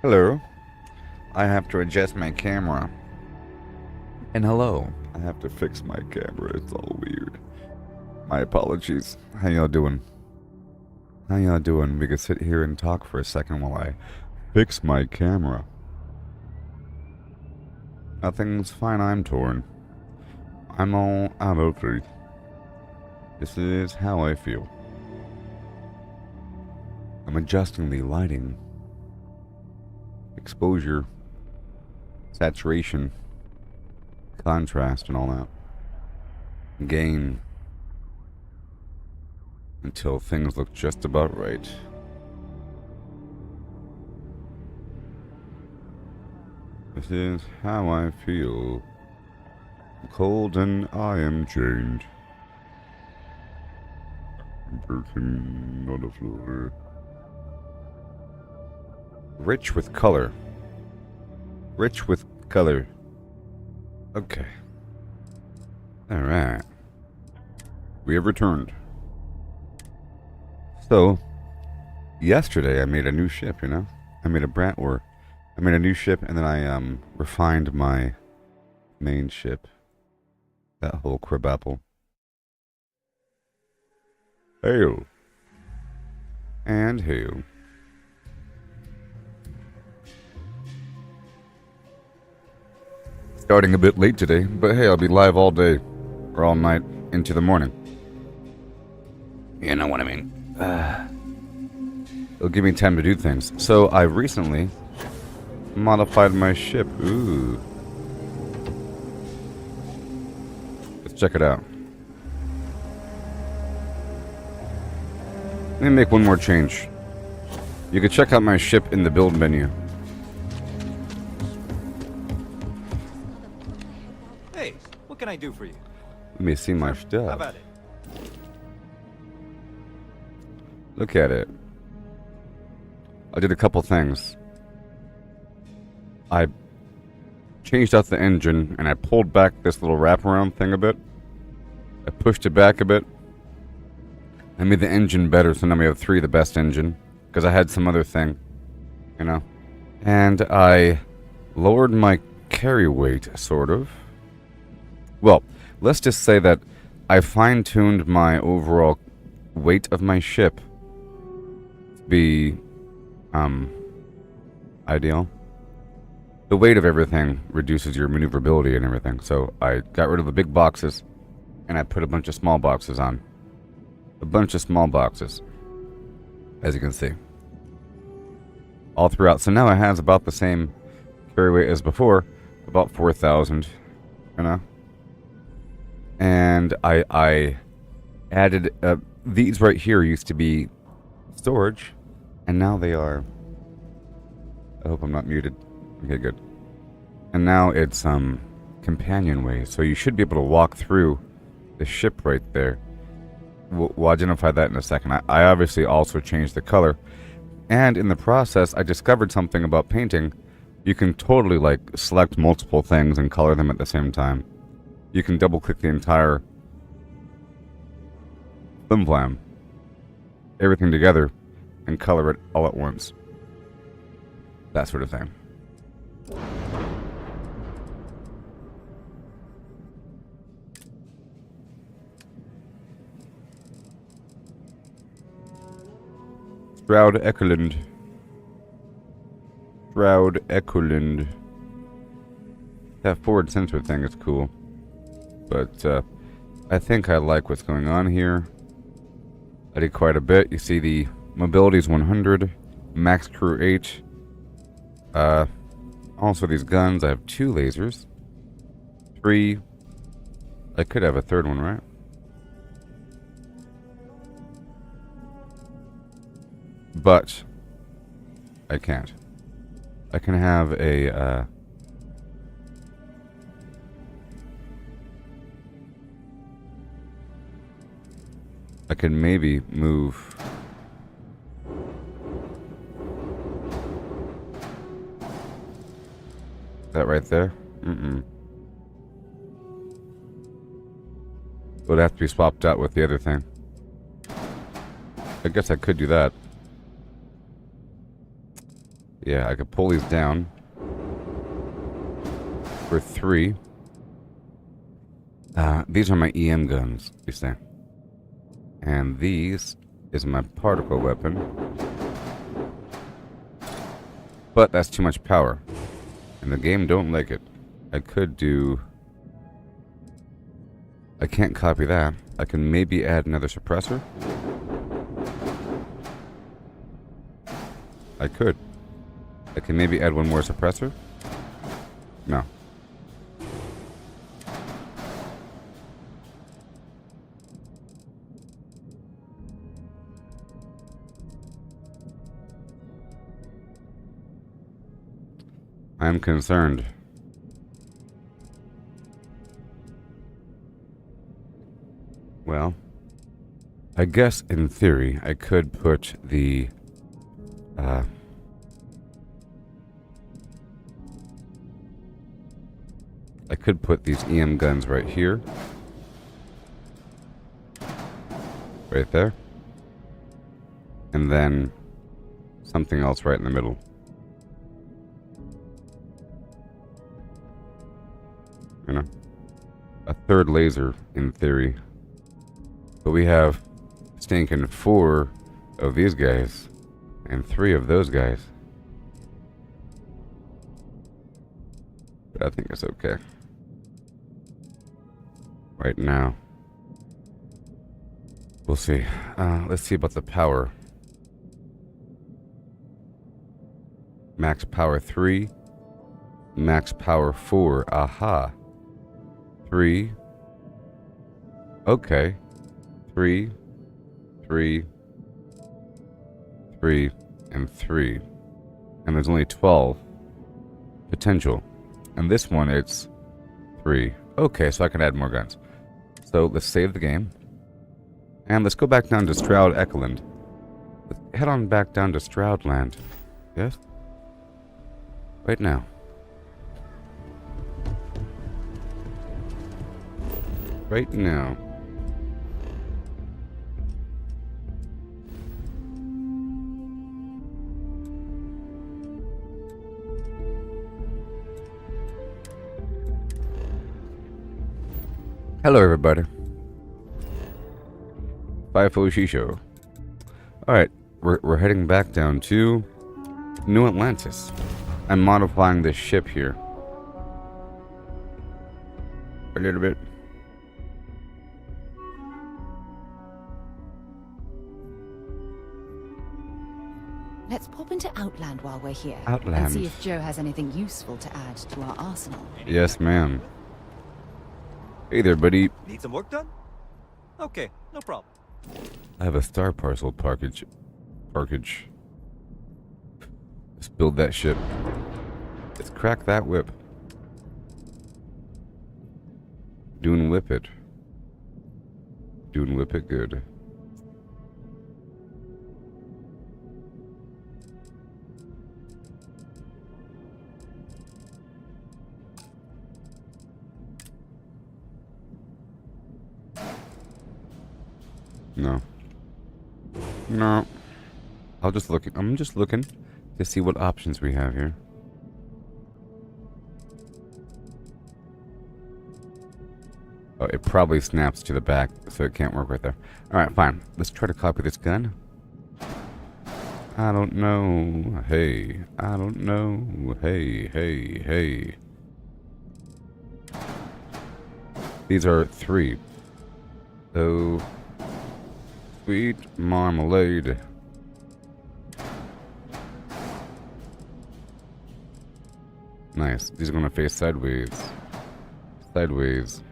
Hello. I have to adjust my camera. And hello. I have to fix my camera. It's all weird. My apologies. How y'all doing? How y'all doing? We could sit here and talk for a second while I fix my camera. Nothing's fine. I'm torn. I'm all out of it. This is how I feel. I'm adjusting the lighting, exposure, saturation, contrast, and all that. Gain. Until things look just about right. This is how I feel. I'm cold and I am chained. I'm broken on the floor. Rich with color. Rich with color. Okay. Alright. We have returned. So, yesterday I made a new ship, you know? I made a new ship, and then I refined my main ship. That whole crib apple. Hail. And hail. Starting a bit late today, but hey, I'll be live all day, or all night, into the morning. You know what I mean. It'll give me time to do things. So I recently modified my ship. Ooh. Let's check it out. Let me make one more change. You can check out my ship in the build menu. Hey, what can I do for you? Let me see my stuff. How about it? Look at it. I did a couple things. I changed out the engine and I pulled back this little wraparound thing a bit. I pushed it back a bit. I made the engine better, so now we have 3 the best engine. Because I had some other thing, you know. And I lowered my carry weight, sort of. Well, let's just say that I fine-tuned my overall weight of my ship to be, ideal. The weight of everything reduces your maneuverability and everything, so I got rid of the big boxes, and I put a bunch of small boxes on. A bunch of small boxes, as you can see. All throughout, so now it has about the same carry weight as before, about 4,000, you know? And I added, these right here used to be storage, and now they are, I hope I'm not muted. Okay, good. And now it's, companionways, so you should be able to walk through the ship right there. We'll identify that in a second. I obviously also changed the color, and in the process, I discovered something about painting. You can totally, like, select multiple things and color them at the same time. You can double-click the entire flim-flam, everything together, and color it all at once. That sort of thing. Stroud Ekelund. Stroud Ekelund. That forward sensor thing is cool. But, I think I like what's going on here. I did quite a bit. You see the mobility is 100. Max crew 8. Also these guns. I have 2 lasers. 3. I could have a third one, right? But I can't. I can have a, I can maybe move that right there. It would have to be swapped out with the other thing. I guess I could do that. Yeah, I could pull these down for 3. These are my EM guns, you see. And these is my particle weapon. But that's too much power. And the game don't like it. I could do... I can't copy that. I can maybe add another suppressor. I could. I can maybe add one more suppressor. No. I'm concerned. Well, I guess in theory I could put the I could put these EM guns right here. Right there. And then something else right in the middle. You know? A third laser in theory. But we have stinking 4 of these guys and 3 of those guys. But I think it's okay. Right now. We'll see. Let's see about the power. Max power 3. Max power 4. Aha. 3. Okay. 3, 3, 3, and 3. And there's only 12 potential. And this one, it's 3. Okay, so I can add more guns. So let's save the game. And let's go back down to Stroud Ekeland. Let's head on back down to Stroudland. Yes? Right now. Right now. Hello, everybody. FIFO Shisho. Alright, we're heading back down to New Atlantis. I'm modifying this ship here. A little bit. Let's pop into Outland while we're here. Outland. And see if Joe has anything useful to add to our arsenal. Yes, ma'am. Hey there, buddy. Need some work done? Okay, no problem. I have a star parcel package. Let's build that ship. Let's crack that whip. Doing whip it. Doing whip it good. No. No. I'm just looking to see what options we have here. Oh, it probably snaps to the back, so it can't work right there. Alright, fine. Let's try to copy this gun. I don't know. Hey. I don't know. Hey, hey, hey. These are 3. Oh. Sweet marmalade. Nice. These are gonna face sideways. Sideways.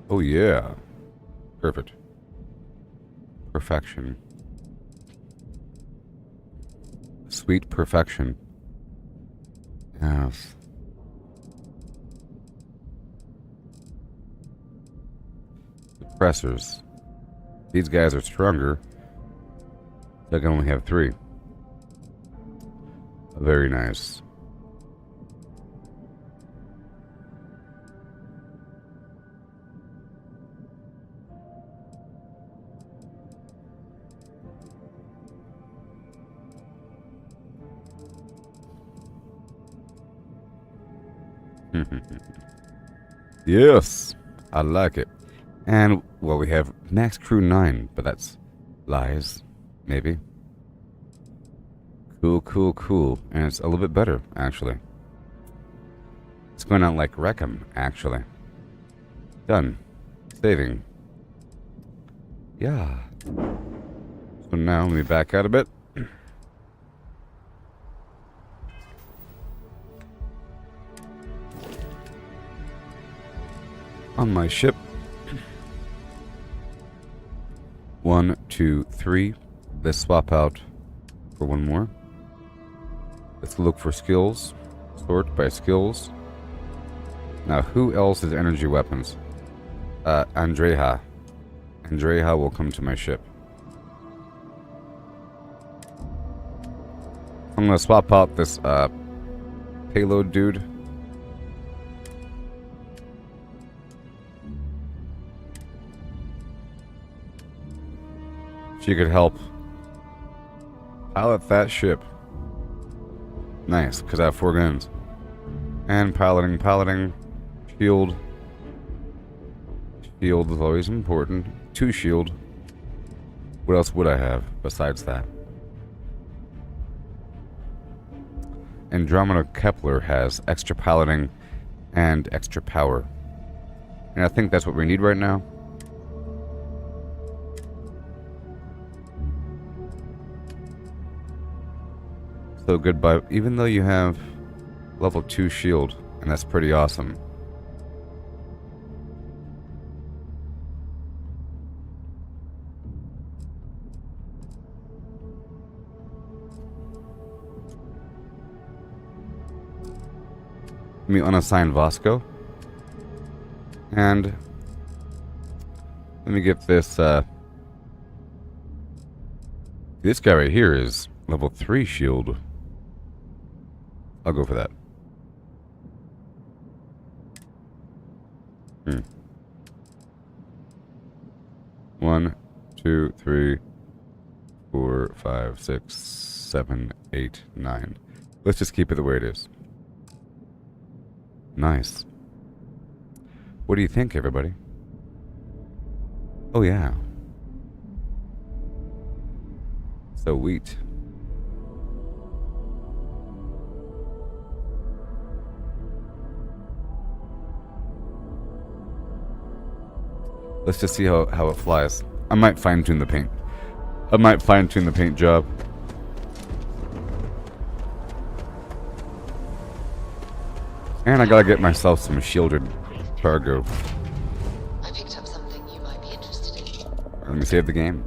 Oh yeah. Perfect. Perfection. Sweet perfection. Yes. Suppressors. These guys are stronger. So I can only have 3. Very nice. Yes, I like it. And, well, we have max crew 9, but that's lies, maybe. Cool, cool, cool. And it's a little bit better, actually. It's going out like Wreckham, actually. Done. Saving. Yeah. So now, let me back out a bit. On my ship. 1, 2, 3. Let's swap out for one more. Let's look for skills. Sort by skills. Now, who else has energy weapons? Andreja. Andreja will come to my ship. I'm gonna swap out this payload dude. She could help pilot that ship. Nice, because I have 4 guns. And piloting. Shield. Shield is always important. 2 shield. What else would I have besides that? Andromeda Kepler has extra piloting and extra power. And I think that's what we need right now. So goodbye. Even though you have level 2 shield, and that's pretty awesome. Let me unassign Vasco. And let me get this this guy right here is level 3 shield. I'll go for that. 1, 2, 3, 4, 5, 6, 7, 8, 9. Let's just keep it the way it is. Nice. What do you think, everybody? Oh, yeah. So wheat. Let's just see how it flies. I might fine-tune the paint. I might fine-tune the paint job. And I gotta get myself some shielded cargo. I picked up something you might be interested in. Let me save the game.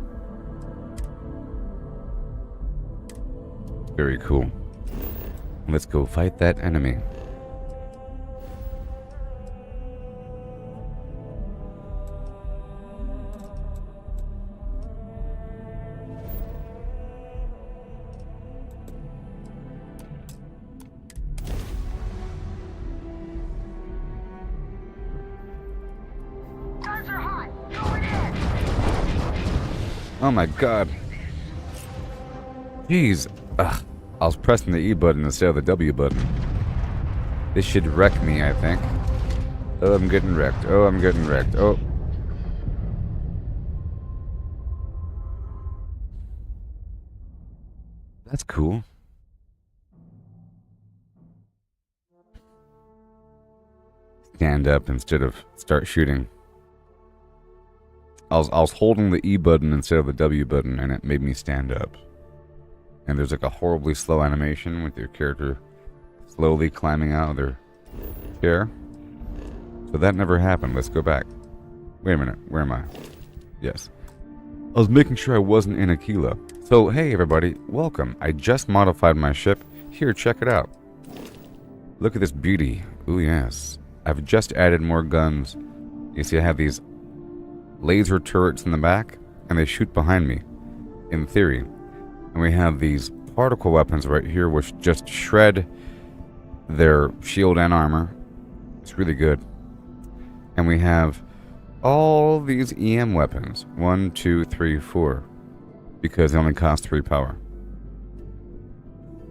Very cool. Let's go fight that enemy. Oh my god. Jeez. Ugh. I was pressing the E button instead of the W button. This should wreck me, I think. Oh, I'm getting wrecked. Oh, I'm getting wrecked. Oh. That's cool. Stand up instead of start shooting. I was holding the E button instead of the W button, and it made me stand up. And there's like a horribly slow animation with your character slowly climbing out of their chair. So that never happened. Let's go back. Wait a minute. Where am I? Yes. I was making sure I wasn't in Aquila. So, hey everybody. Welcome. I just modified my ship. Here, check it out. Look at this beauty. Ooh, yes. I've just added more guns. You see I have these laser turrets in the back, and they shoot behind me, in theory. And we have these particle weapons right here, which just shred their shield and armor. It's really good. And we have all these EM weapons. 1, 2, 3, 4. Because they only cost 3 power.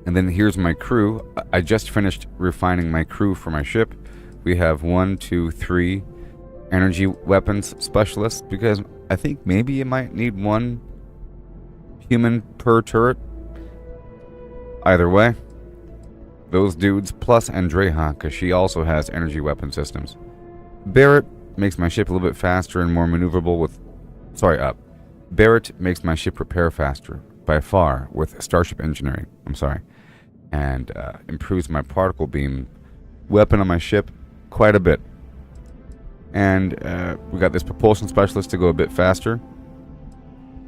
And then here's my crew. I just finished refining my crew for my ship. we have 1, 2, 3 energy weapons specialists, because I think maybe you might need 1 human per turret. Either way, those dudes plus Andreja, because she also has energy weapon systems. Barrett makes my ship a little bit faster and more maneuverable with... Barrett makes my ship repair faster, by far, with Starship Engineering. And improves my particle beam weapon on my ship quite a bit. And we got this propulsion specialist to go a bit faster.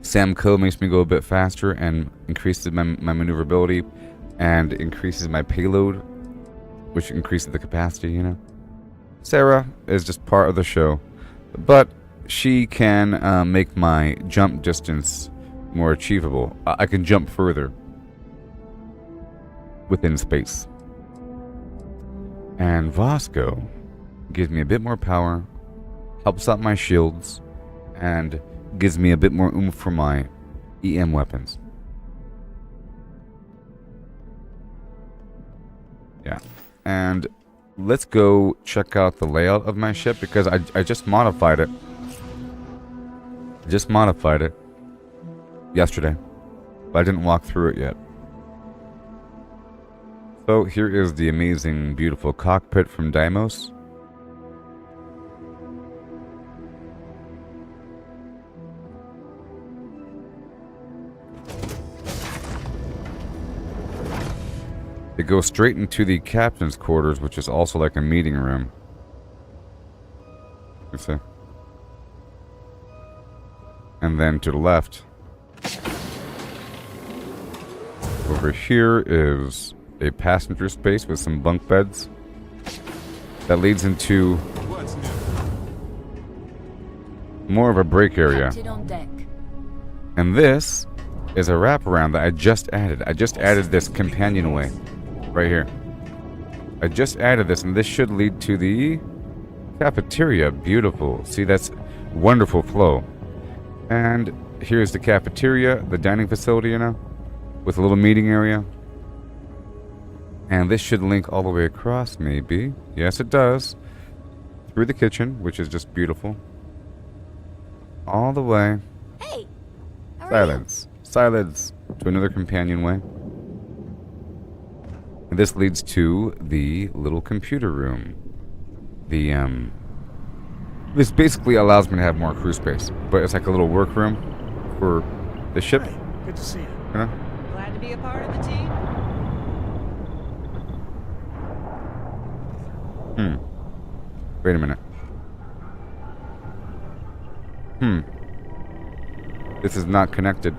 Samco makes me go a bit faster and increases my maneuverability and increases my payload, which increases the capacity, you know. Sarah is just part of the show, but she can make my jump distance more achievable. I can jump further within space. And Vasco gives me a bit more power, helps out my shields, and gives me a bit more oomph for my EM weapons. Yeah. And let's go check out the layout of my ship, because I just modified it. Yesterday, but I didn't walk through it yet. So here is the amazing, beautiful cockpit from Deimos. It goes straight into the captain's quarters, which is also like a meeting room. You see? And then to the left, over here is a passenger space with some bunk beds. That leads into more of a break area. And this is a wraparound that I just added. I just added this companionway right here. I just added this, and this should lead to the cafeteria. Beautiful. See, that's wonderful flow. And here's the cafeteria, the dining facility, you know, with a little meeting area. And this should link all the way across, maybe. Yes, it does. Through the kitchen, which is just beautiful. All the way. Hey! Silence. Silence. To another companionway. And this leads to the little computer room. This basically allows me to have more crew space, but it's like a little workroom for the ship. Hey, good to see you. You know? Glad to be a part of the team. Wait a minute. This is not connected.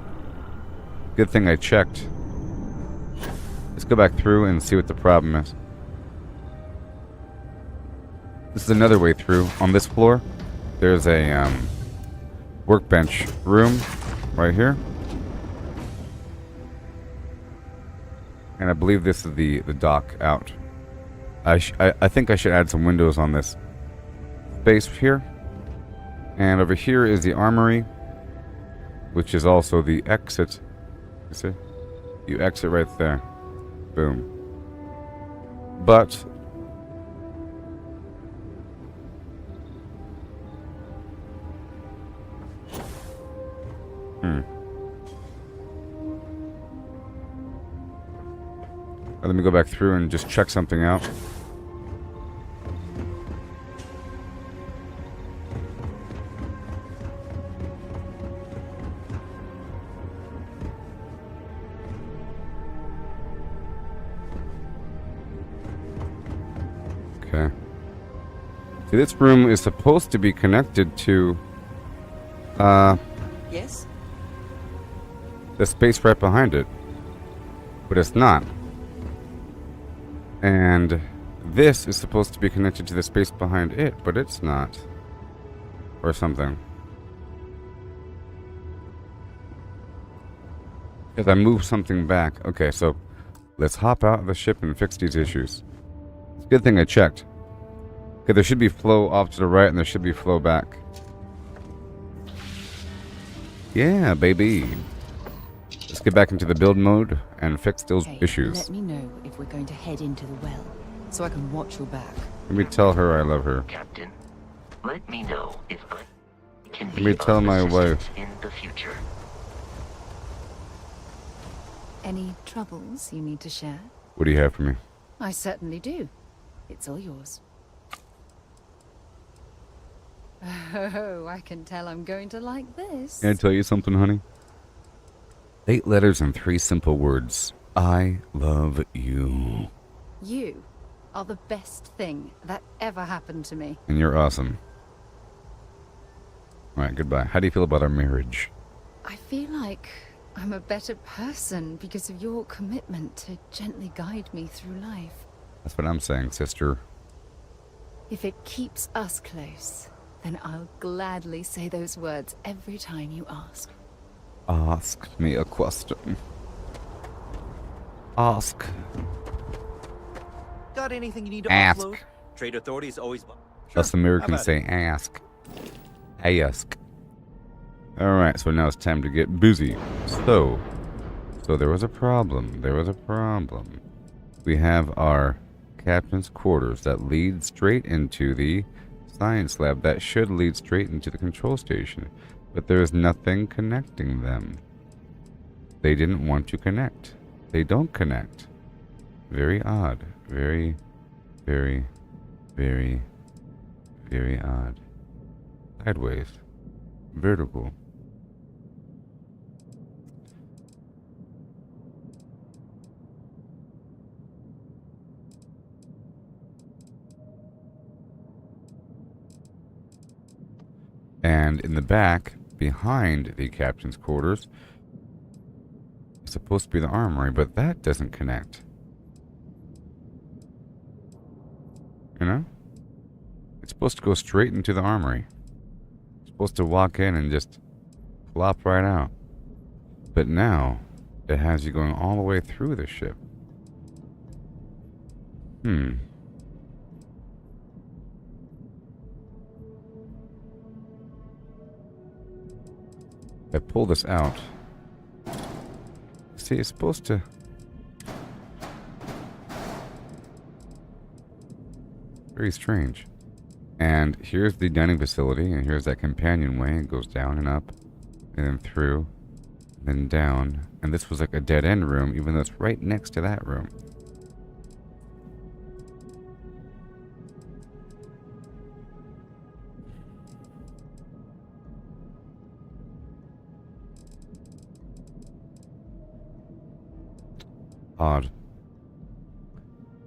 Good thing I checked. Let's go back through and see what the problem is. This is another way through. On this floor, there's a workbench room right here. And I believe this is the dock out. I think I should add some windows on this space here. And over here is the armory, which is also the exit. You see? You exit right there. Boom. But let me go back through and just check something out. Okay. See, this room is supposed to be connected to Yes? the space right behind it, but it's not. And this is supposed to be connected to the space behind it, but it's not. Or something. Because I moved something back. Okay, so let's hop out of the ship and fix these issues. It's a good thing I checked. Okay, there should be flow off to the right and there should be flow back. Yeah, baby. Let's get back into the build mode and fix those Hey, issues. let me know if we're going to head into the well, so I can watch your back. Let me tell her I love her. Captain, let me know if I can Let be me of tell my assistance wife. in the future. Any troubles you need to share? What do you have for me? I certainly do. It's all yours. Oh, I can tell I'm going to like this. Can I tell you something, honey? 8 letters and 3 simple words. I love you. You are the best thing that ever happened to me. And you're awesome. Alright, goodbye. How do you feel about our marriage? I feel like I'm a better person because of your commitment to gently guide me through life. That's what I'm saying, sister. If it keeps us close, then I'll gladly say those words every time you ask. Ask me a question. Ask. Got anything you need to Ask. offload? Trade authorities always. Sure, Us Americans have say at it. ask. Ask. Alright, so now it's time to get busy. So there was a problem. There was a problem. We have our captain's quarters that lead straight into the science lab. That should lead straight into the control station. But there is nothing connecting them. They didn't want to connect. They don't connect. Very odd. Very, very, very, very odd. Sideways. Vertical. And in the back, behind the captain's quarters, is supposed to be the armory, but that doesn't connect. You know? It's supposed to go straight into the armory. It's supposed to walk in and just flop right out. But now, it has you going all the way through the ship. If I pull this out, see, it's supposed to... Very strange. And here's the dining facility, and here's that companionway. It goes down and up, and then through, then down. And this was like a dead-end room, even though it's right next to that room. Odd.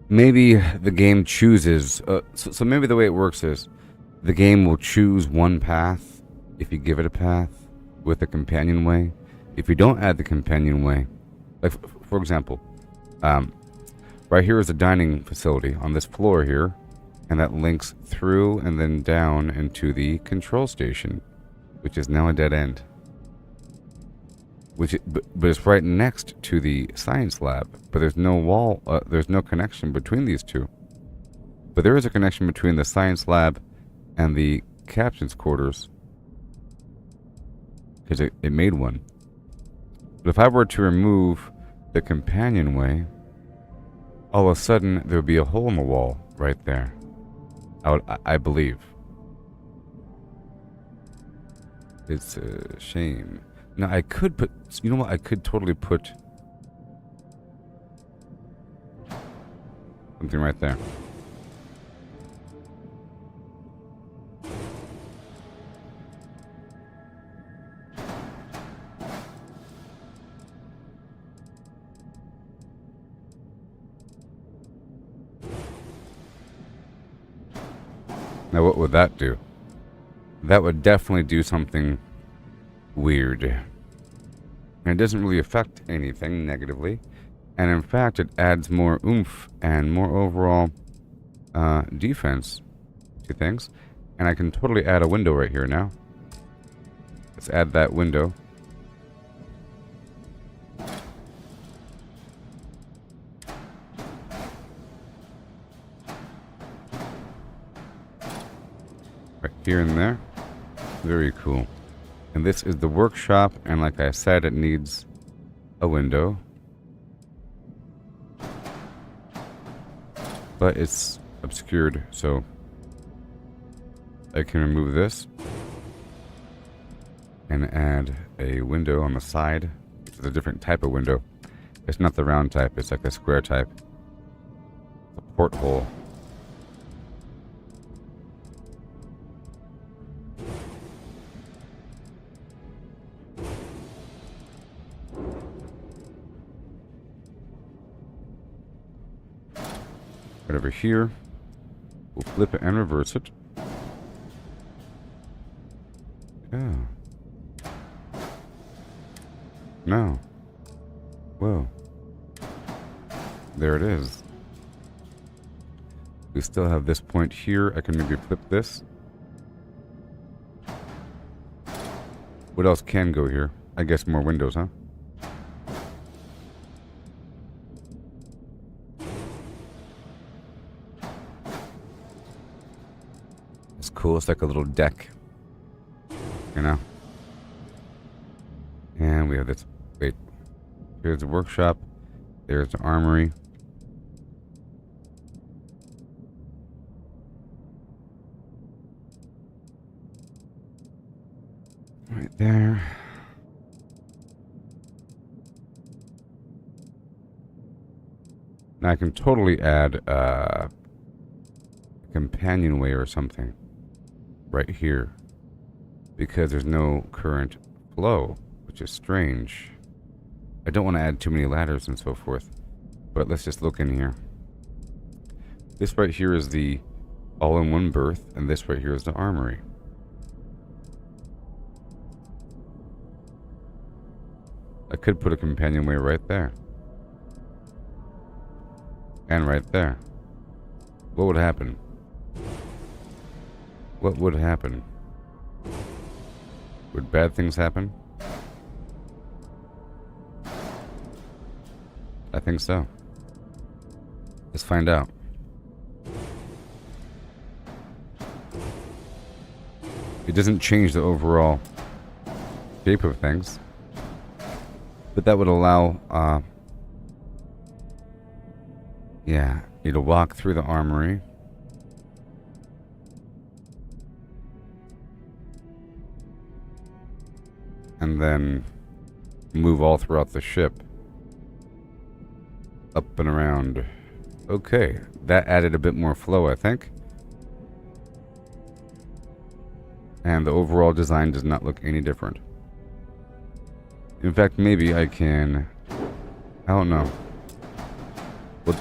Maybe the game chooses... so maybe the way it works is the game will choose one path if you give it a path with a companionway. If you don't add the companionway... Like, for example, right here is a dining facility on this floor here, and that links through and then down into the control station, which is now a dead end. But it's right next to the science lab. But there's no wall, there's no connection between these two. But there is a connection between the science lab and the captain's quarters. Because it made one. But if I were to remove the companionway, all of a sudden there would be a hole in the wall right there. I believe. It's a shame. Now I could put, you know what, I could totally put something right there. Now what would that do? That would definitely do something weird. And it doesn't really affect anything negatively. And in fact, it adds more oomph and more overall defense to things. And I can totally add a window right here now. Let's add that window. Right here and there. Very cool. And this is the workshop, and like I said, it needs a window. But it's obscured, so I can remove this and add a window on the side. It's a different type of window. It's not the round type, it's like a square type. A porthole. Right over here. We'll flip it and reverse it. Yeah. No. Whoa. There it is. We still have this point here. I can maybe flip this. What else can go here? I guess more windows, huh? It's cool. It's like a little deck. You know? And we have this. Wait. Here's the workshop. There's the armory. Right there. Now I can totally add a companionway or something right here because there's no current flow, which is strange. I don't want to add too many ladders and so forth, but let's just look in here. This right here is the all-in-one berth, and this right here is the armory. I could put a companionway right there. And right there. What would happen? What would happen? Would bad things happen? I think so. Let's find out. It doesn't change the overall shape of things. But that would allow, yeah, you to walk through the armory. And then move all throughout the ship. Up and around. Okay, that added a bit more flow, I think. And the overall design does not look any different. In fact, maybe I can... I don't know. What?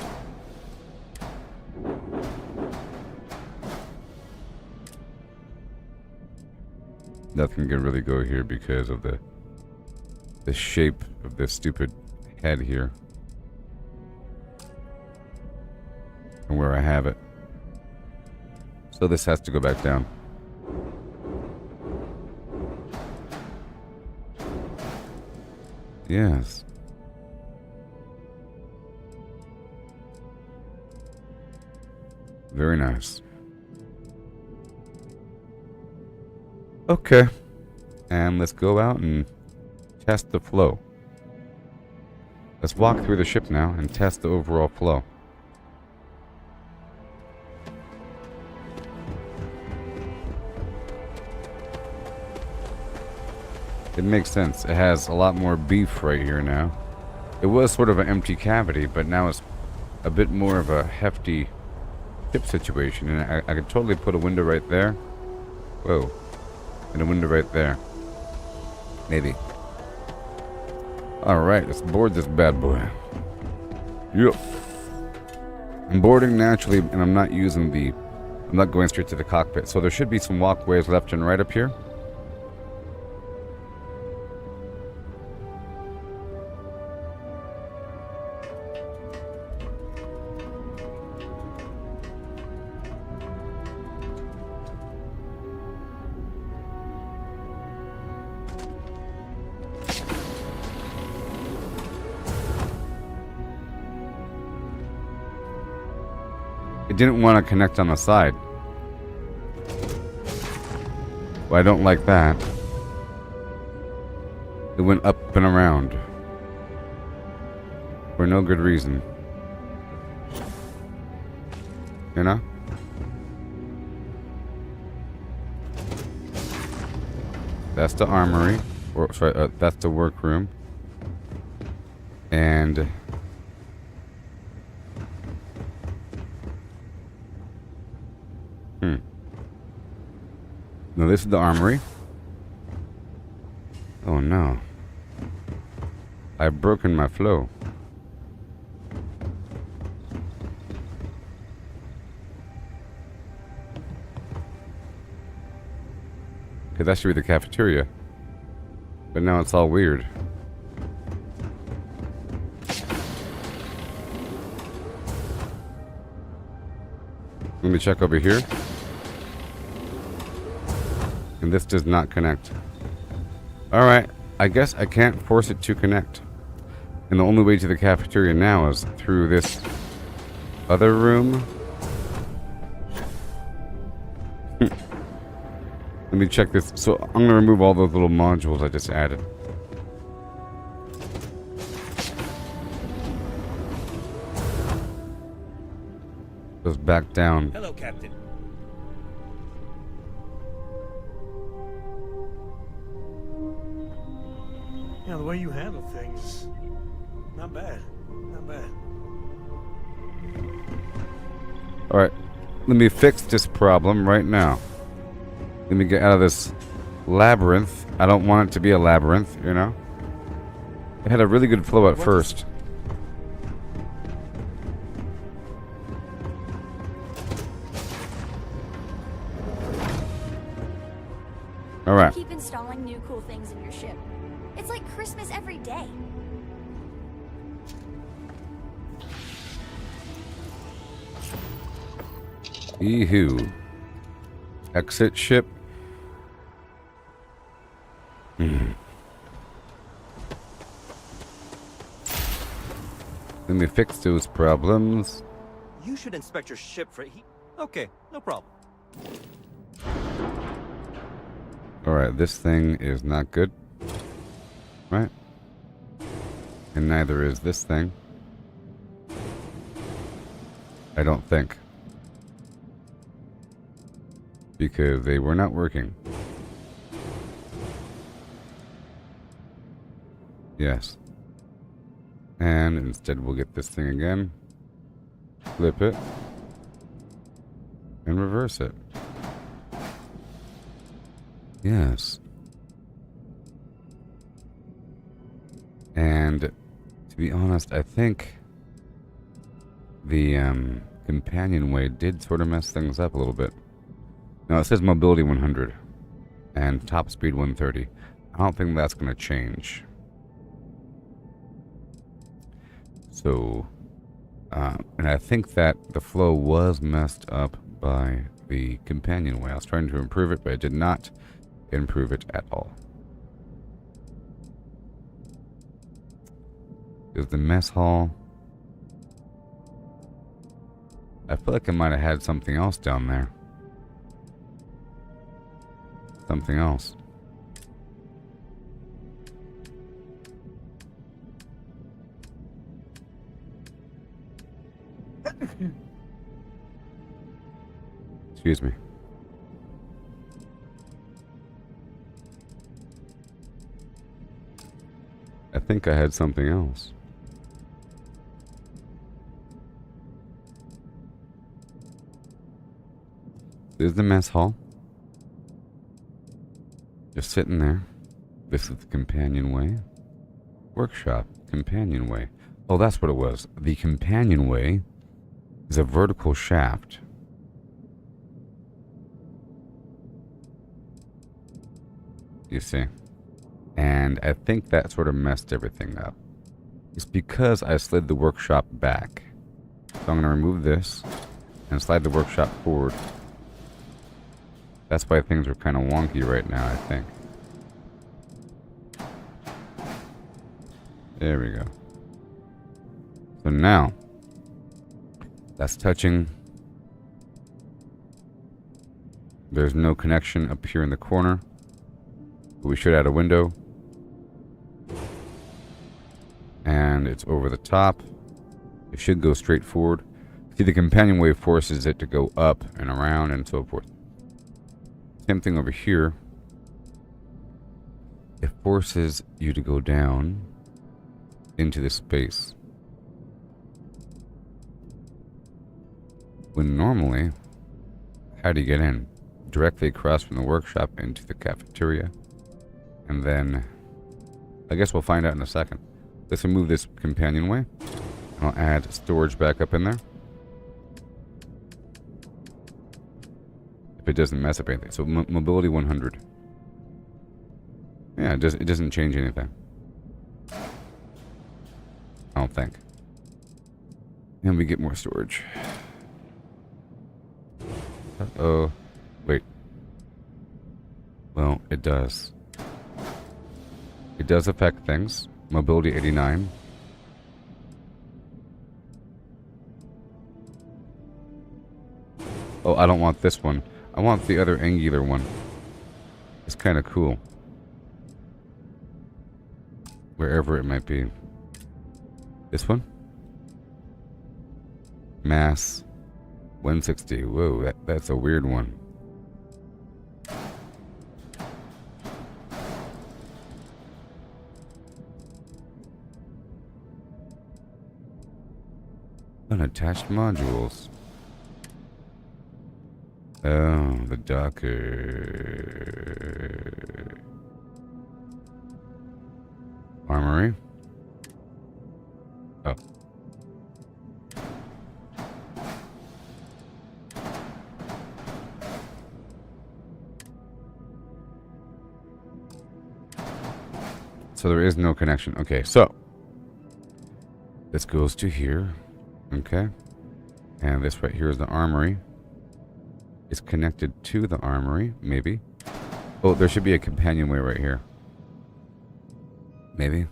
Nothing can really go here because of the shape of this stupid head here. And where I have it. So this has to go back down. Yes. Very nice. Okay. And let's go out and test the flow. Let's walk through the ship now and test the overall flow. It makes sense. It has a lot more beef right here now. It was sort of an empty cavity, but now it's a bit more of a hefty ship situation. And I could totally put a window right there. Whoa. And a window right there. Maybe. Alright, let's board this bad boy. Yep. I'm boarding naturally, and I'm not using the... I'm not going straight to the cockpit. So there should be some walkways left and right up here. Didn't want to connect on the side. Well, I don't like that. It went up and around. For no good reason. you know? That's the armory. Or, sorry, that's the workroom. And... No, this is the armory. Oh no. I've broken my flow. Okay, that should be the cafeteria. But now it's all weird. Let me check over here. And this does not connect. Alright, I guess I can't force it to connect. And the only way to the cafeteria now is through this other room. Let me check this. So I'm going to remove all those little modules I just added. Goes back down. Hello, Captain. Yeah, the way you handle things, not bad. Not bad. Alright, let me fix this problem right now. Let me get out of this labyrinth. I don't want it to be a labyrinth, you know? It had a really good flow at first. Alright. Keep installing new cool things in your ship. It's like Christmas every day. Ehoo. Exit ship. Let me fix those problems. You should inspect your ship for Okay, no problem. Alright, this thing is not good. Right? And neither is this thing. I don't think. Because they were not working. Yes. And instead we'll get this thing again. Flip it. And reverse it. Yes. And to be honest, I think the companionway did sort of mess things up a little bit. Now it says mobility 100 and top speed 130. I don't think that's going to change. So, and I think that the flow was messed up by the companionway. I was trying to improve it, but I did not improve it at all. There's the mess hall. I feel like I might have had something else down there. Something else. Excuse me. I think I had something else. There's the mess hall. Just sitting there. This is the companionway. Workshop. Companionway. Oh, that's what it was. The companionway is a vertical shaft. You see? And I think that sort of messed everything up. It's because I slid the workshop back. So I'm going to remove this and slide the workshop forward. That's why things are kind of wonky right now, I think. There we go. So now, that's touching. There's no connection up here in the corner. But we should add a window. And it's over the top. It should go straight forward. See, the companionway forces it to go up and around and so forth. Same thing over here. It forces you to go down into the space. When normally, how do you get in? Directly across from the workshop into the cafeteria. And then, I guess we'll find out in a second. Let's remove this companionway. I'll add storage back up in there. If it doesn't mess up anything. So mobility 100. Yeah, it doesn't change anything. I don't think. And we get more storage. Uh-oh. Wait. Well, it does. It does affect things. Mobility 89. Oh, I don't want this one. I want the other angular one. It's kind of cool. Wherever it might be. This one? Mass 160. Whoa, that's a weird one. Unattached modules. Oh, the Docker. Armory. Oh. So there is no connection. Okay, so this goes to here. Okay. And this right here is the armory. It's connected to the armory, maybe. Oh, there should be a companionway right here. Maybe.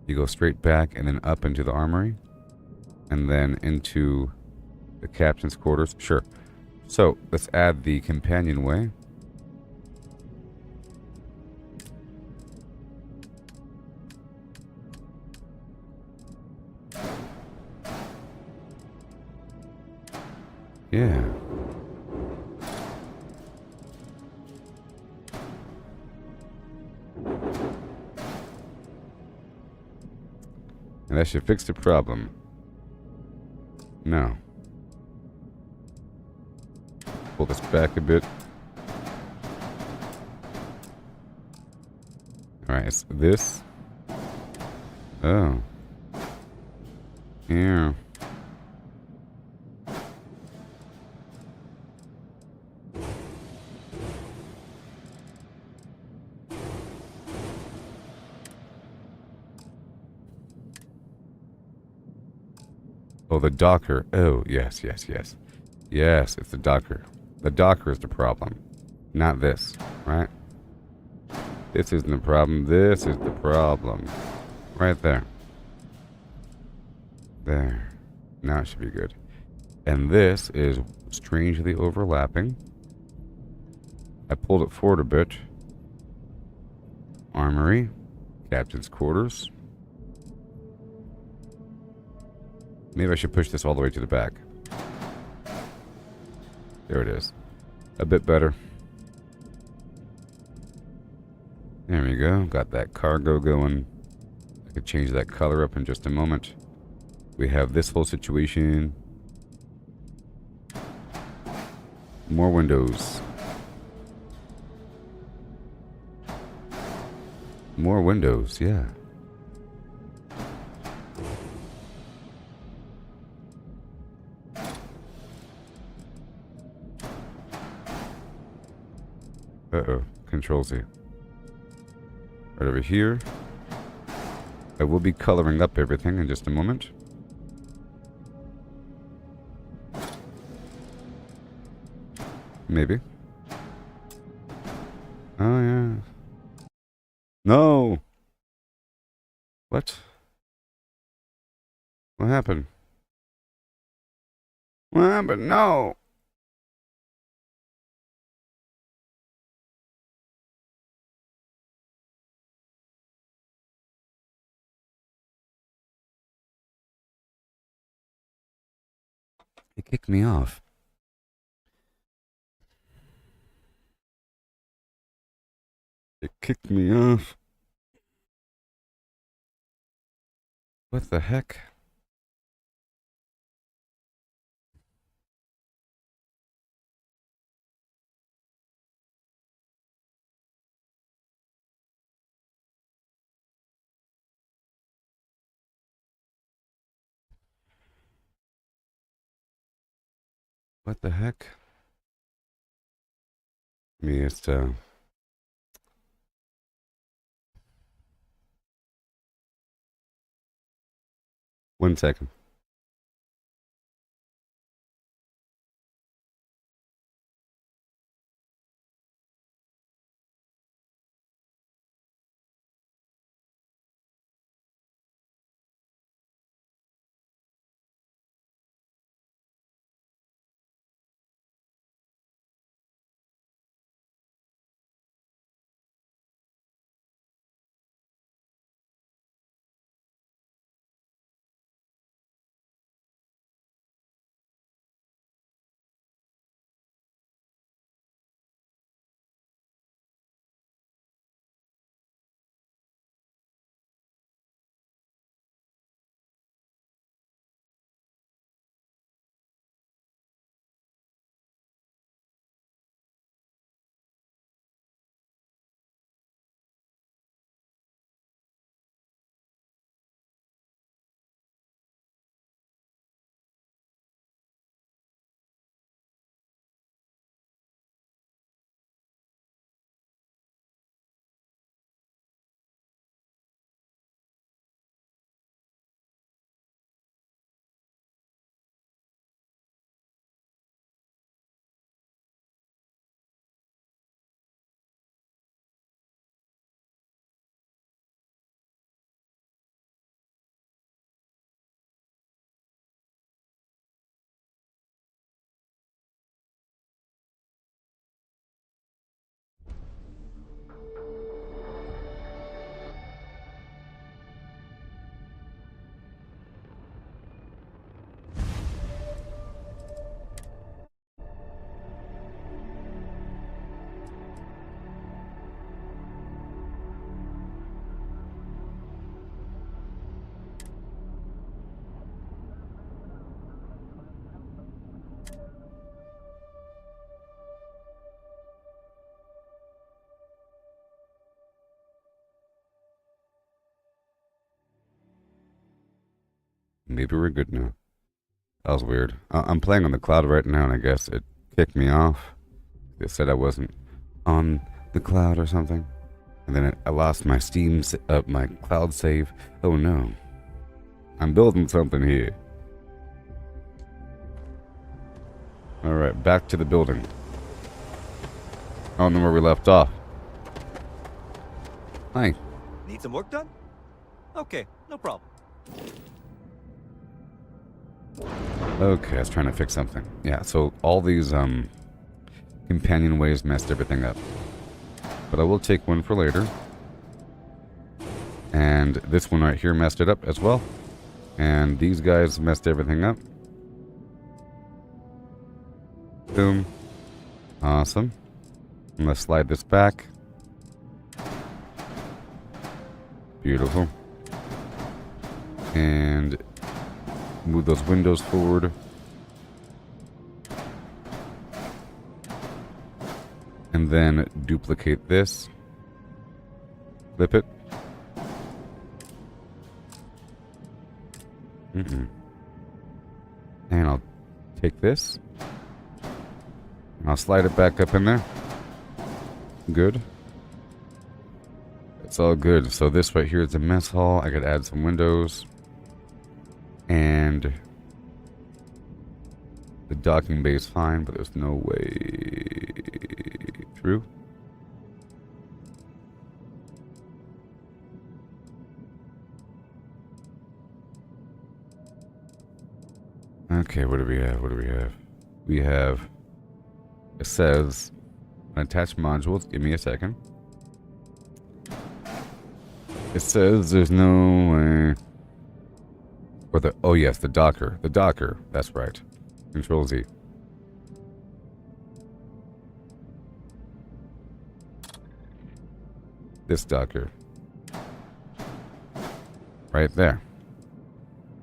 You go straight back and then up into the armory. And then into the captain's quarters. Sure. So, let's add the companionway. Yeah. And that should fix the problem. No. Pull this back a bit. Alright, it's this. Oh. Yeah. Oh, the Docker. Oh, yes, yes, yes. Yes, it's the Docker. The Docker is the problem. Not this, right? This isn't the problem. This is the problem. Right there. There. Now it should be good. And this is strangely overlapping. I pulled it forward a bit. Armory. Captain's quarters. Maybe I should push this all the way to the back. There it is. A bit better. There we go. Got that cargo going. I could change that color up in just a moment. We have this whole situation. More windows. More windows, yeah. Uh-oh. Control Z. Right over here. I will be coloring up everything in just a moment. Maybe. Oh, yeah. No! What? What happened? What happened? No! It kicked me off. It kicked me off. What the heck? What the heck? Me just 1 second. Maybe we're good now. That was weird. I'm playing on the cloud right now, and I guess it kicked me off. It said I wasn't on the cloud or something. And then I lost my my cloud save. Oh no. I'm building something here. Alright, back to the building. I don't know where we left off. Hi. Need some work done? Okay, no problem. Okay, I was trying to fix something. Yeah, so all these companion ways messed everything up. But I will take one for later. And this one right here messed it up as well. And these guys messed everything up. Boom. Awesome. I'm going to slide this back. Beautiful. And move those windows forward. And then duplicate this. Flip it. And I'll take this. And I'll slide it back up in there. Good. It's all good. So this right here is a mess hall. I could add some windows. And the docking bay is fine, but there's no way through. Okay, what do we have? What do we have? We have, it says, attach modules. Give me a second. It says there's no way. Or the, oh yes, the docker. The docker, that's right. Control Z. This docker. Right there.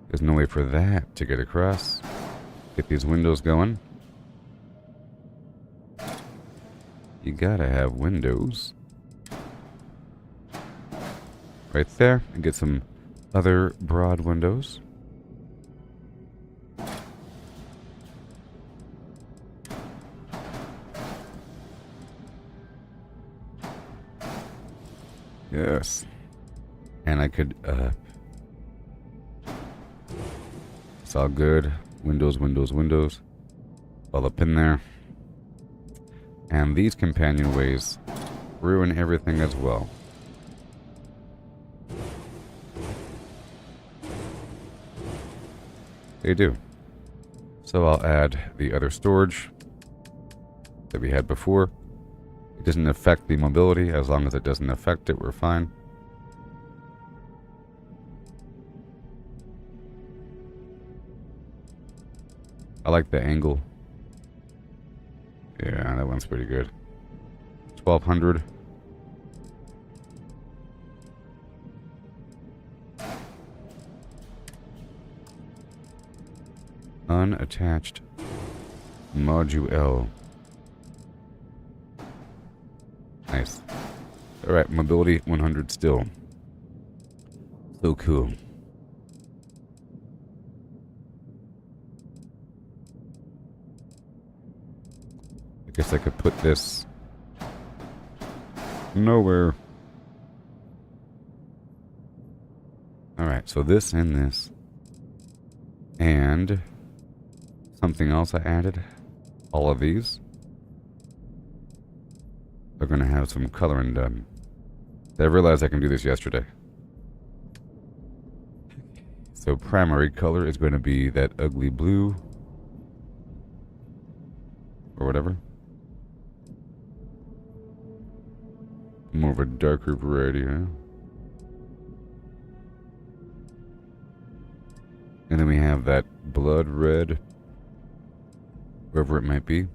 There's no way for that to get across. Get these windows going. You gotta have windows. Right there. And get some other broad windows. Yes. And I could, it's all good. Windows, windows, windows. All up in there. And these companionways ruin everything as well. They do. So I'll add the other storage that we had before. It doesn't affect the mobility. As long as it doesn't affect it, we're fine. I like the angle. Yeah, that one's pretty good. 1200. Unattached module. Nice. Alright, mobility 100 still. So cool. I guess I could put this nowhere. Alright, so this and this. And something else I added. All of these are going to have some coloring done. I realized I can do this yesterday. So primary color is going to be that ugly blue. Or whatever. More of a darker variety, huh? And then we have that blood red. Wherever it might be.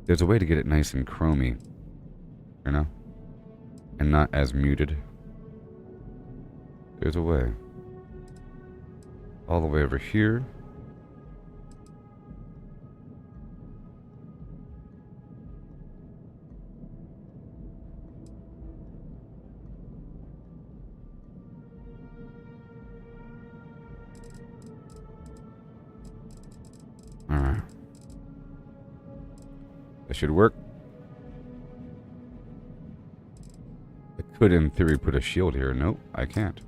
There's a way to get it nice and chromy. You know? And not as muted. There's a way. All the way over here. Alright. That should work. I could, in theory, put a shield here. Nope, I can't.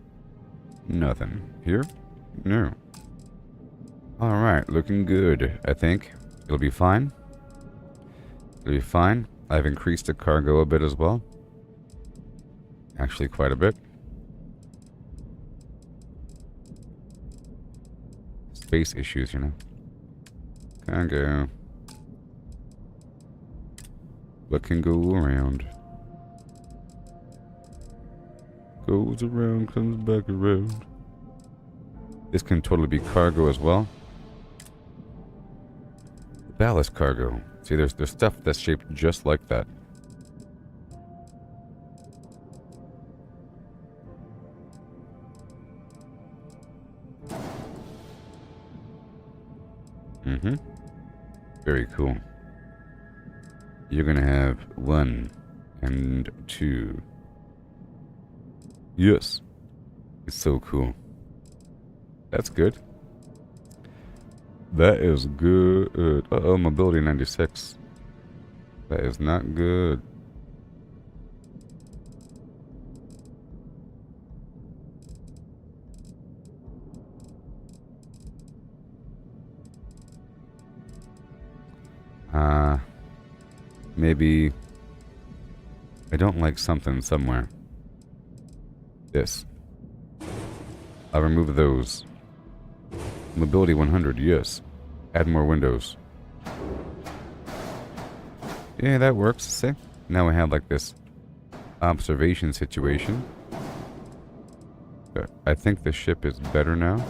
Nothing. Here? No. Alright, looking good, I think. It'll be fine. It'll be fine. I've increased the cargo a bit as well. Actually, quite a bit. Space issues, you know. Cargo. What can go around? Goes around, comes back around. This can totally be cargo as well. Ballast cargo. See, there's stuff that's shaped just like that. Mm-hmm. Very cool. You're gonna have 1 and 2. Yes. It's so cool. That's good. That is good. Uh-oh, mobility 96. That is not good. Maybe I don't like something somewhere. This. I'll remove those. Mobility 100, yes. Add more windows. Yeah, that works. See? Now we have like this observation situation. So I think the ship is better now.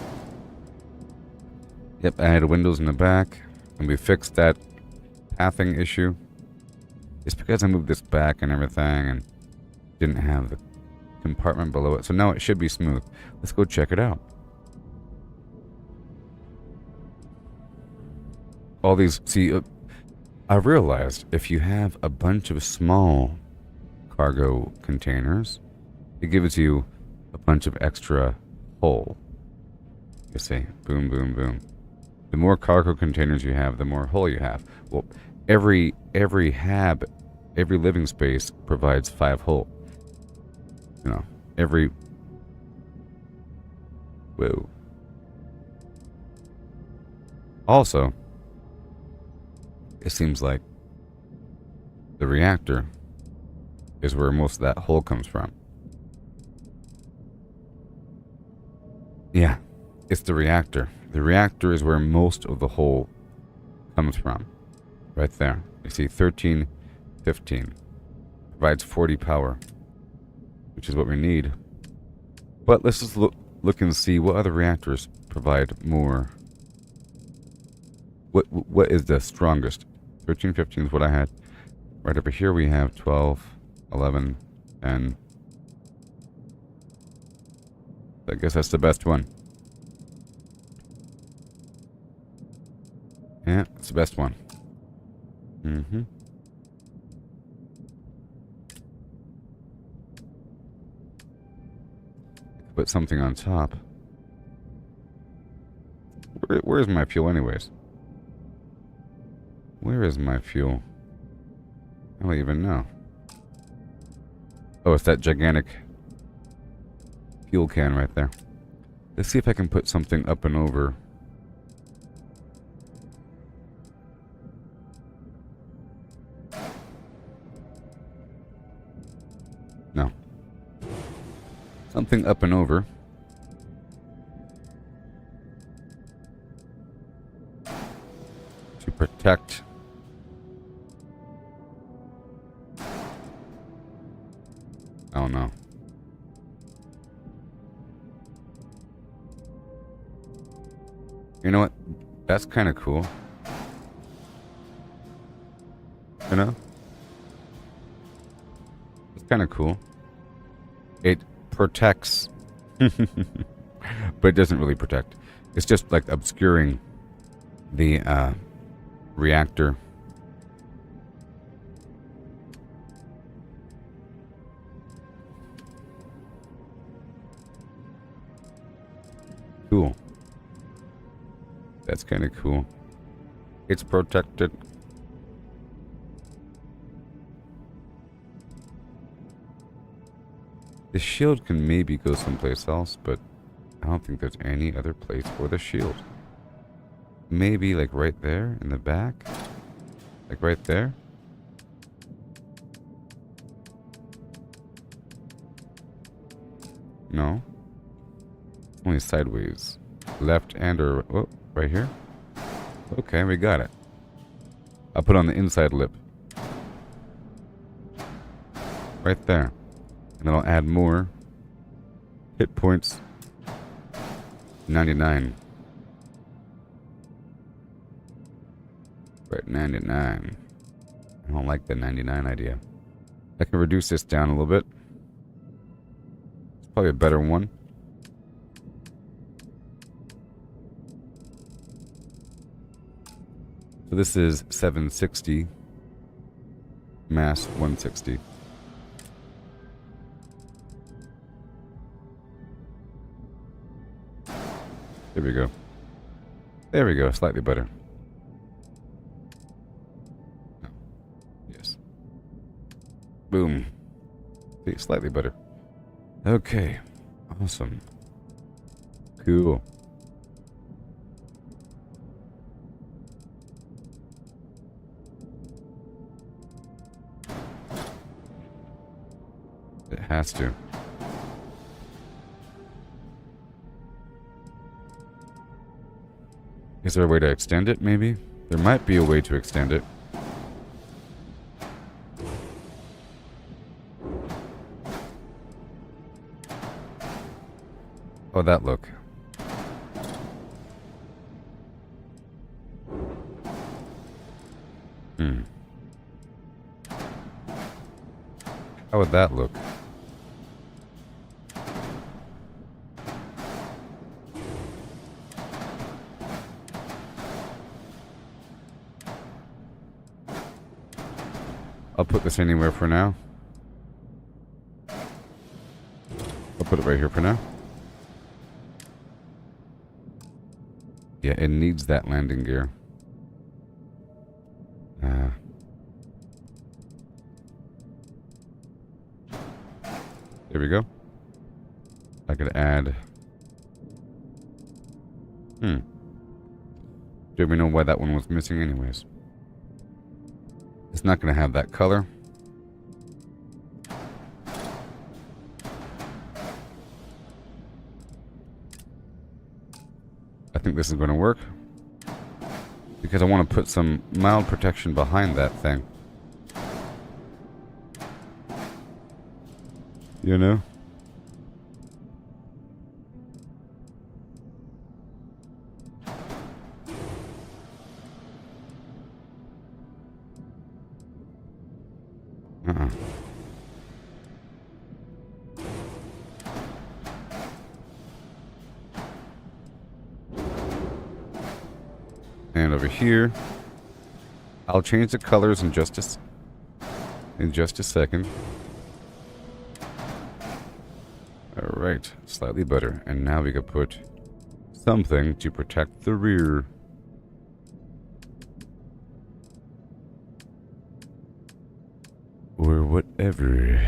Yep, I had windows in the back, and we fixed that pathing issue. It's because I moved this back and everything, and didn't have the compartment below it. So now it should be smooth. Let's go check it out. All these, see, I realized if you have a bunch of small cargo containers, it gives you a bunch of extra hull. You see, boom, boom, boom. The more cargo containers you have, the more hull you have. Well, every hab, every living space provides 5 hull. You know, every... Whoa. Also, it seems like the reactor is where most of that hull comes from. Yeah, it's the reactor. The reactor is where most of the hull comes from. Right there. You see 13, 15. Provides 40 power, which is what we need. But let's just look and see what other reactors provide more. What is the strongest? 13, 15 is what I had. Right over here we have 12, 11, and I guess that's the best one. Yeah, it's the best one. Mm-hmm. Put something on top. Where's my fuel anyways? Where is my fuel? I don't even know. Oh, it's that gigantic fuel can right there. Let's see if I can put something up and over. No. Something up and over. To protect. Oh no. You know what? That's kind of cool. You know? It's kind of cool. It protects. But it doesn't really protect. It's just like obscuring the reactor. Cool. That's kind of cool. It's protected. The shield can maybe go someplace else, but I don't think there's any other place for the shield. Maybe like right there in the back? Like right there? No. Only sideways. Left and or... Oh, right here? Okay, we got it. I'll put on the inside lip. Right there. And then I'll add more hit points. 99. Right, 99. I don't like the 99 idea. I can reduce this down a little bit. It's probably a better one. So this is 760. Mass 160. There we go. There we go. Slightly better. No. Yes. Boom. See, slightly better. Okay. Awesome. Cool. It has to. Is there a way to extend it, maybe? There might be a way to extend it. Oh, that look. How would that look? I'll put this anywhere for now. I'll put it right here for now. Yeah, it needs that landing gear. There we go. I could add... Do we know why that one was missing anyways? It's not going to have that color. I think this is going to work. Because I want to put some mild protection behind that thing. You know? And over here, I'll change the colors in just a second. All right, slightly better. And now we can put something to protect the rear. Or whatever.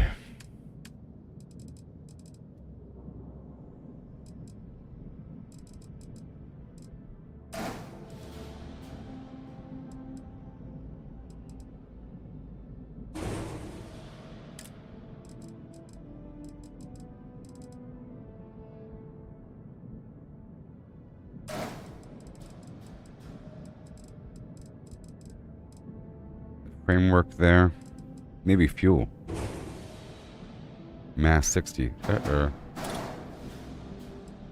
Framework there. Maybe fuel. Mass 60.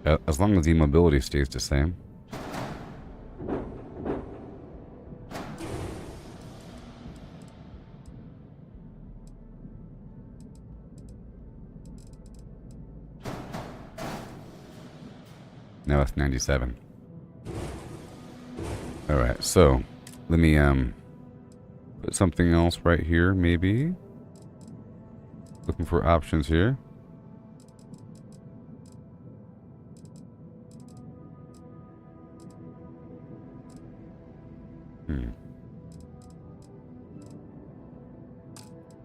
As long as the mobility stays the same. Now it's 97. Alright, so let me put something else right here, maybe. Looking for options here.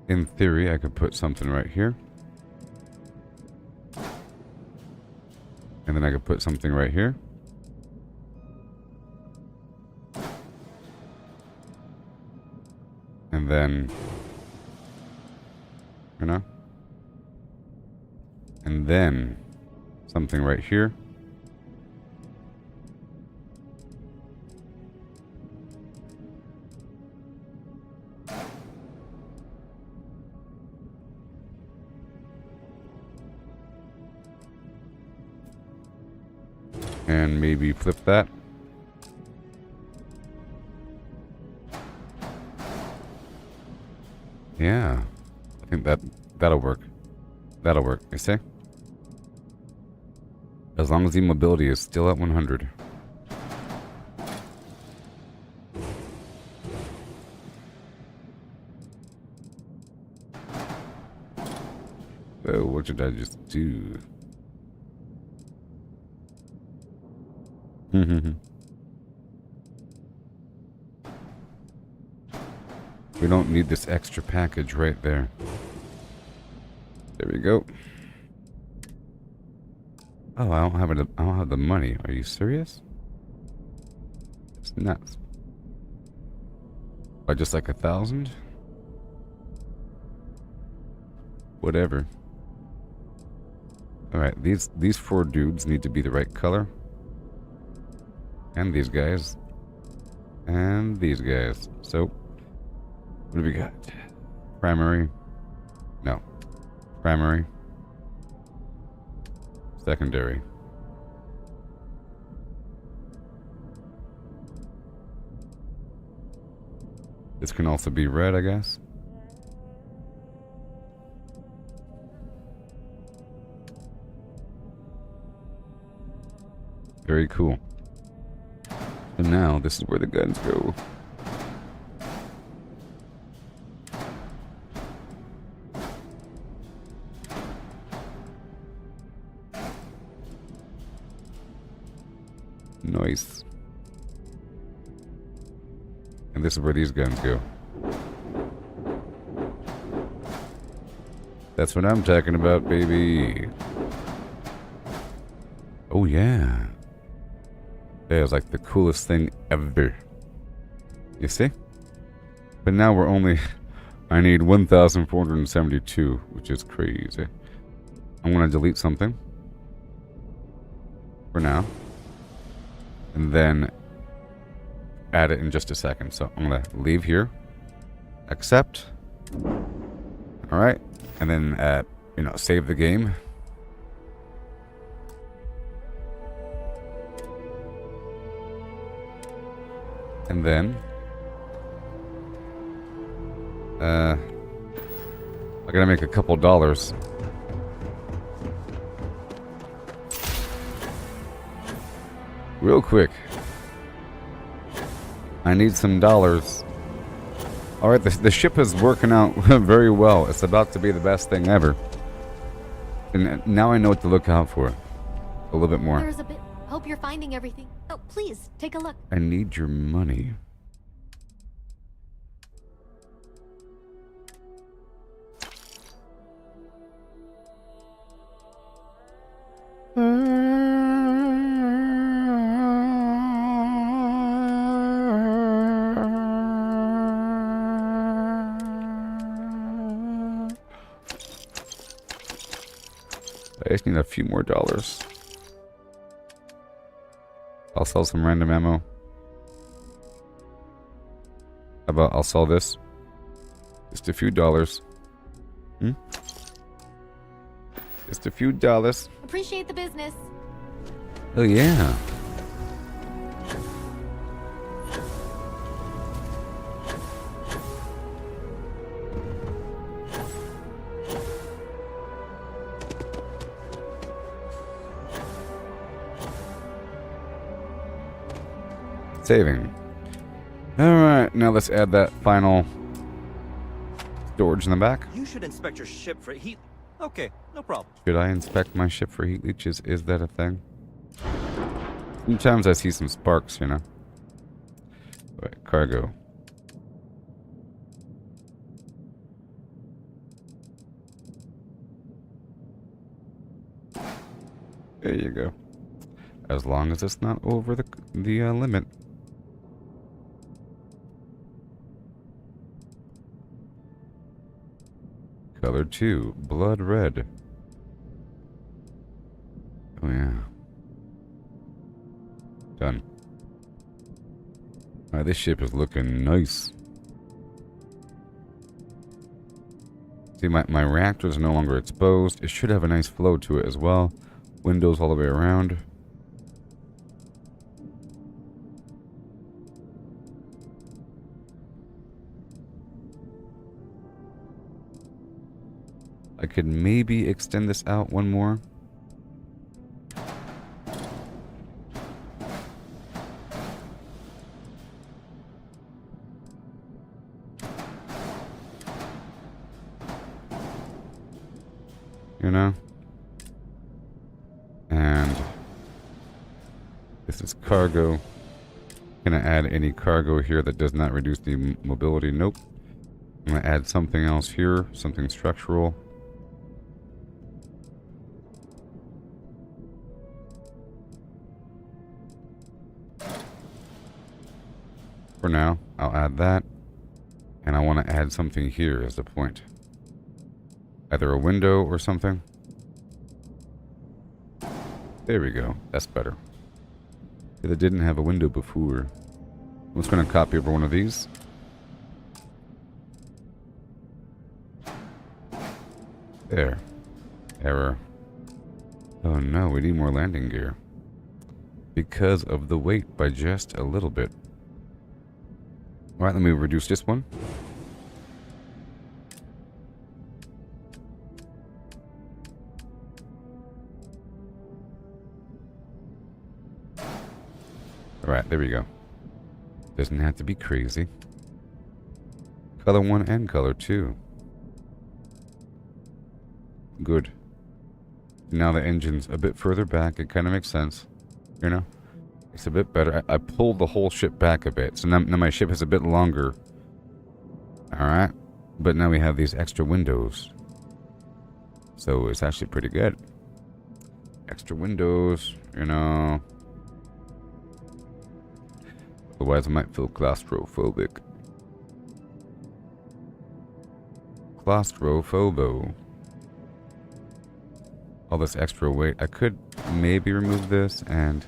In theory, I could put something right here. And then I could put something right here. And then, you know, and then something right here. And maybe flip that. Yeah, I think that'll work. That'll work, you see? As long as the mobility is still at 100. Oh, what did I just do? We don't need this extra package right there. There we go. Oh, I don't have the money. Are you serious? It's nuts. By just like 1,000? Whatever. Alright, these four dudes need to be the right color. And these guys. And these guys. So, what do we got? Primary. No. Primary. Secondary. This can also be red, I guess. Very cool. And now, this is where the guns go. Nice. And this is where these guns go. That's what I'm talking about, baby. Oh, yeah. That is like the coolest thing ever. You see? But now we're only... I need 1,472, which is crazy. I'm going to delete something. For now. And then add it in just a second. So I'm going to leave here. Accept. Alright. And then, save the game. And then I gotta make a couple dollars. Real quick. I need some dollars. Alright, the ship is working out very well. It's about to be the best thing ever. And now I know what to look out for. A little bit more. There's a bit. Hope you're finding everything. Oh, please, take a look. I need your money. I just need a few more dollars. I'll sell some random ammo. How about I'll sell this? Just a few dollars. Just a few dollars. Appreciate the business. Oh yeah. Saving. Alright, now let's add that final storage in the back. You should inspect your ship for heat. Okay, no problem. Should I inspect my ship for heat leeches? Is that a thing? Sometimes I see some sparks, you know. Alright, cargo. There you go. As long as it's not over the limit. Color 2, blood red. Oh yeah. Done. Alright, this ship is looking nice. See, my reactor is no longer exposed. It should have a nice flow to it as well. Windows all the way around. I could maybe extend this out one more. You know? And this is cargo. Can I add any cargo here that does not reduce the mobility? Nope. I'm going to add something else here, something structural. For now, I'll add that. And I want to add something here as the point. Either a window or something. There we go. That's better. It didn't have a window before. I'm just going to copy over one of these. There. Error. Oh no, we need more landing gear. Because of the weight by just a little bit. Alright, let me reduce this one. Alright, there we go. Doesn't have to be crazy. Color 1 and color 2. Good. Now the engine's a bit further back. It kind of makes sense. You know? It's a bit better. I pulled the whole ship back a bit. So now my ship is a bit longer. Alright. But now we have these extra windows. So it's actually pretty good. Extra windows, you know. Otherwise I might feel claustrophobic. Claustrophobo. All this extra weight. I could maybe remove this and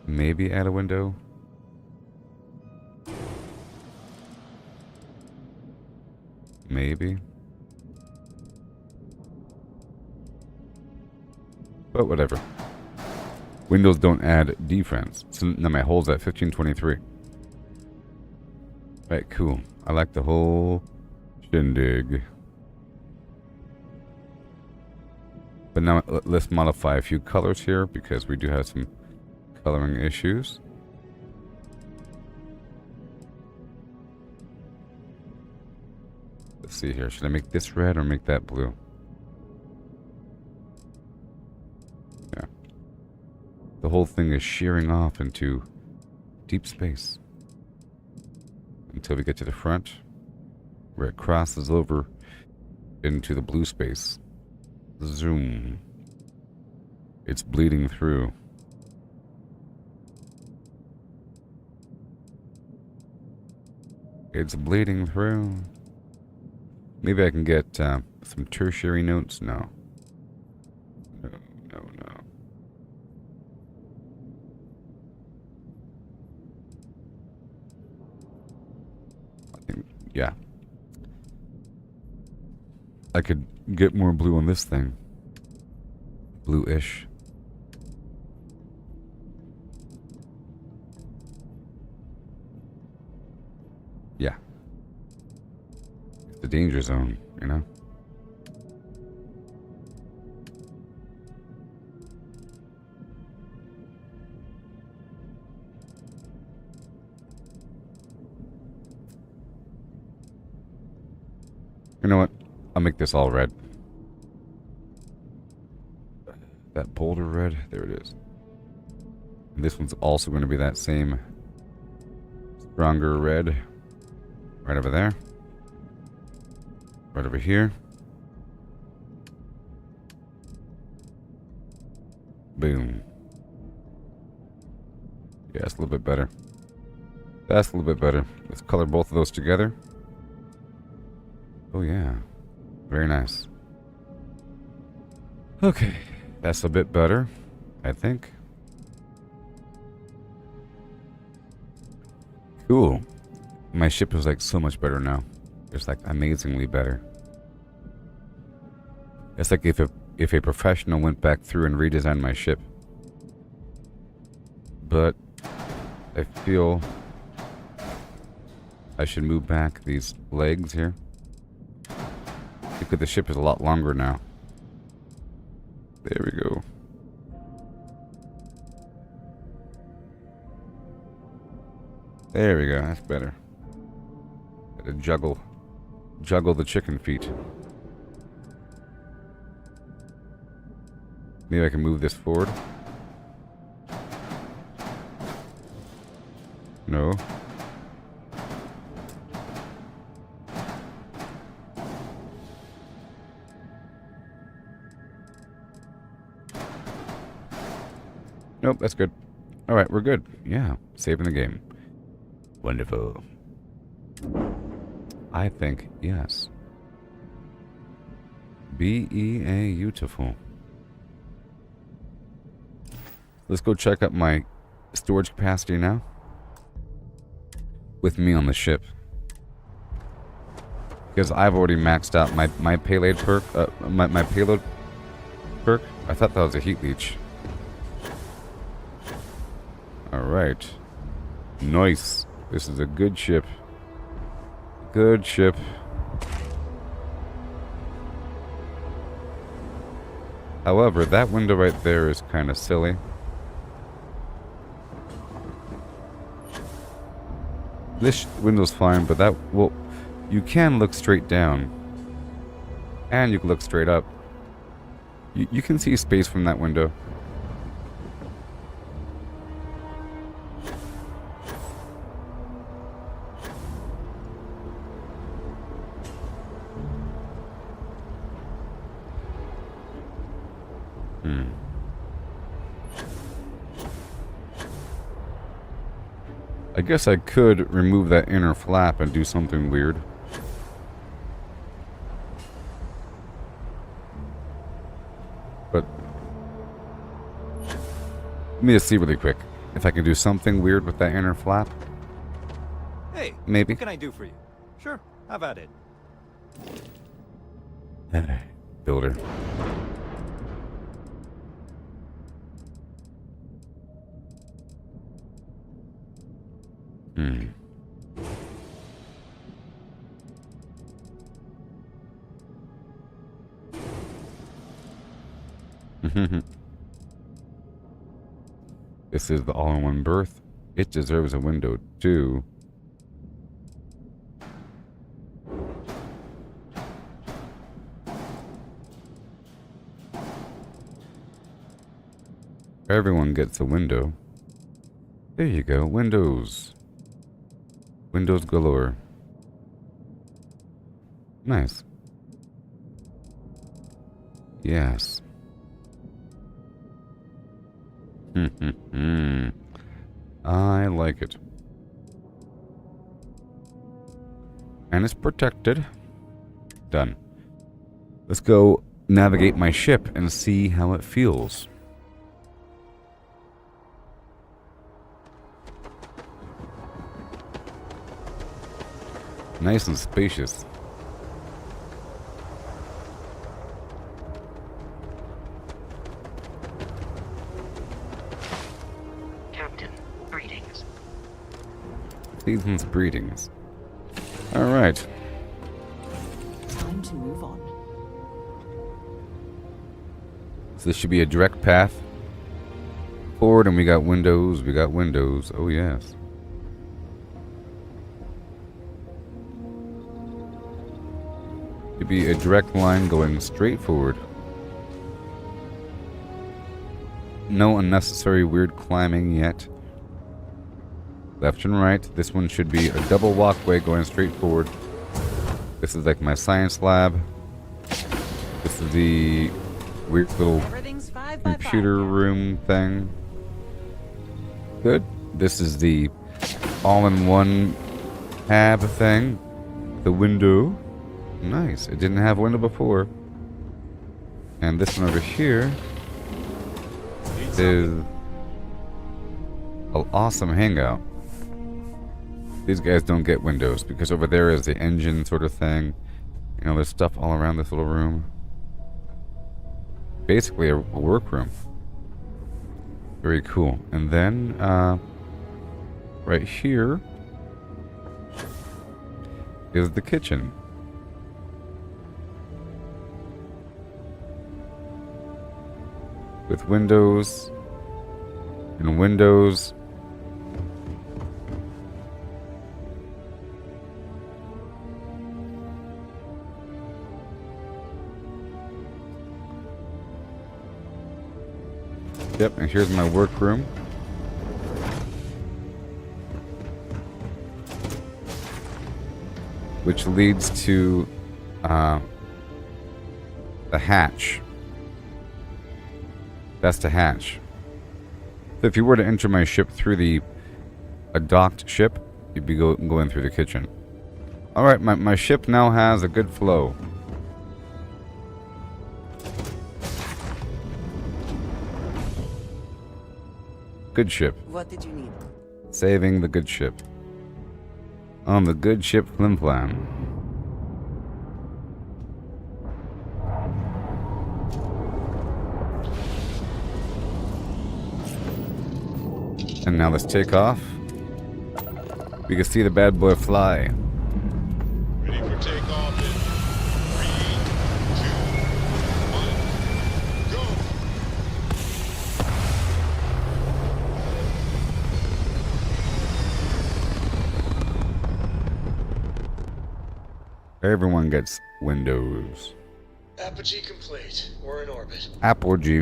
maybe add a window. Maybe. But whatever. Windows don't add defense. So now my hole's at 1523. Right, cool. I like the whole shindig. But now let's modify a few colors here because we do have some coloring issues. Let's see here. Should I make this red or make that blue? Yeah. The whole thing is shearing off into deep space. Until we get to the front, where it crosses over into the blue space. Zoom. It's bleeding through. It's bleeding through. Maybe I can get some tertiary notes? No. No, no, no. I think, yeah. I could get more blue on this thing. Blue-ish. Yeah. It's the danger zone, you know? You know what? I'll make this all red. That bolder red, there it is. And this one's also going to be that same stronger red. Right over there. Right over here. Boom. Yeah, it's a little bit better. That's a little bit better. Let's color both of those together. Oh yeah. Very nice. Okay. That's a bit better, I think. Cool. My ship is like so much better now. It's like amazingly better. It's like if a professional went back through and redesigned my ship. But I feel I should move back these legs here. Because the ship is a lot longer now. There we go. There we go. That's better. Gotta juggle the chicken feet. Maybe I can move this forward. No. Nope, that's good. Alright, we're good. Yeah, saving the game. Wonderful. I think, yes. Beautiful. Let's go check out my storage capacity now. With me on the ship. Because I've already maxed out my payload perk. My payload perk. I thought that was a heat leech. Alright. Nice. This is a good ship. Good ship. However, that window right there is kind of silly. This window's fine, but that, well, you can look straight down. And you can look straight up. You can see space from that window. I guess I could remove that inner flap and do something weird. But let me just see really quick if I can do something weird with that inner flap. Hey, Maybe. what can I do for you? Sure, have at it. Builder. This is the all-in-one berth. It deserves a window too. Everyone gets a window. There you go, windows. Windows galore. Nice. Yes. I like it. And it's protected. Done. Let's go navigate my ship and see how it feels. Nice and spacious. Captain, greetings. Season's greetings. Alright. Time to move on. So this should be a direct path forward, and we got windows. We got windows. Oh, yes. It'd be a direct line going straight forward. No unnecessary weird climbing yet. Left and right. This one should be a double walkway going straight forward. This is like my science lab. This is the weird little Everything's 5 by 5. computer room thing. Good. This is the all-in-one tab thing. The window. Nice. It didn't have a window before. And this one over here is an awesome hangout. These guys don't get windows because over there is the engine sort of thing. You know, there's stuff all around this little room. Basically a workroom. Very cool. And then right here is the kitchen. With windows and windows. Yep, and here's my workroom. Which leads to the hatch. That's the hatch. So if you were to enter my ship through a docked ship, you'd be going through the kitchen. Alright, my ship now has a good flow. Good ship. What did you need? Saving the good ship. On the good ship Flim Flam. And now let's take off. We can see the bad boy fly. Ready for takeoff in 3, 2, 1, go! Everyone gets Windows. Apogee complete. We're in orbit. Apogee.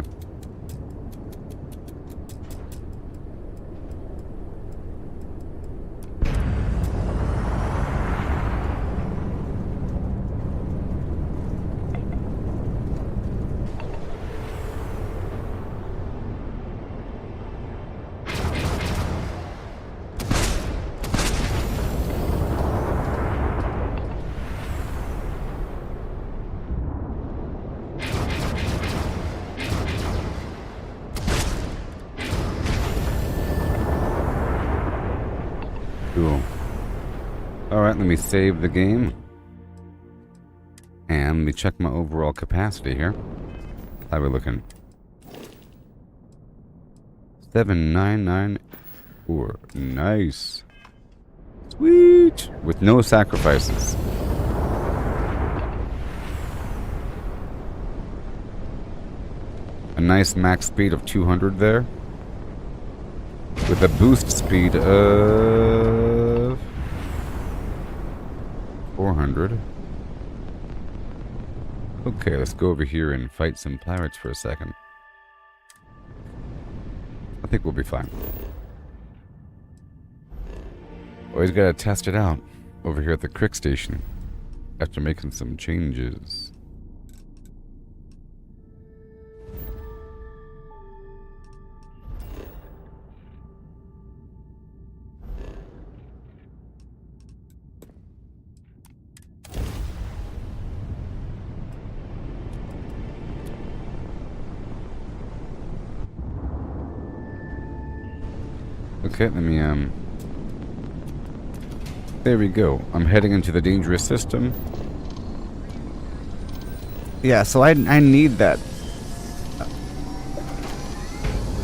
Cool. Alright, let me save the game. And let me check my overall capacity here. How are we looking? 7994. Nice. Sweet! With no sacrifices. A nice max speed of 200 there. With a boost speed of 400. Okay, let's go over here and fight some pirates for a second. I think we'll be fine. Always gotta test it out over here at the Crick Station after making some changes. Okay, let me, there we go. I'm heading into the dangerous system. Yeah, so I need that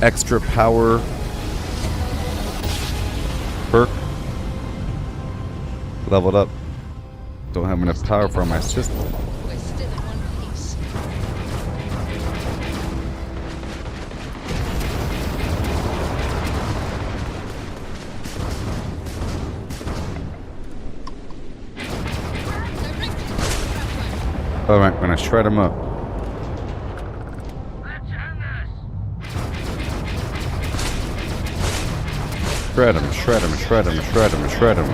extra power perk. Leveled up. Don't have enough power for my system. We're still in one piece. Alright, gonna shred them up. Shred them, shred them, shred them, shred them, shred them.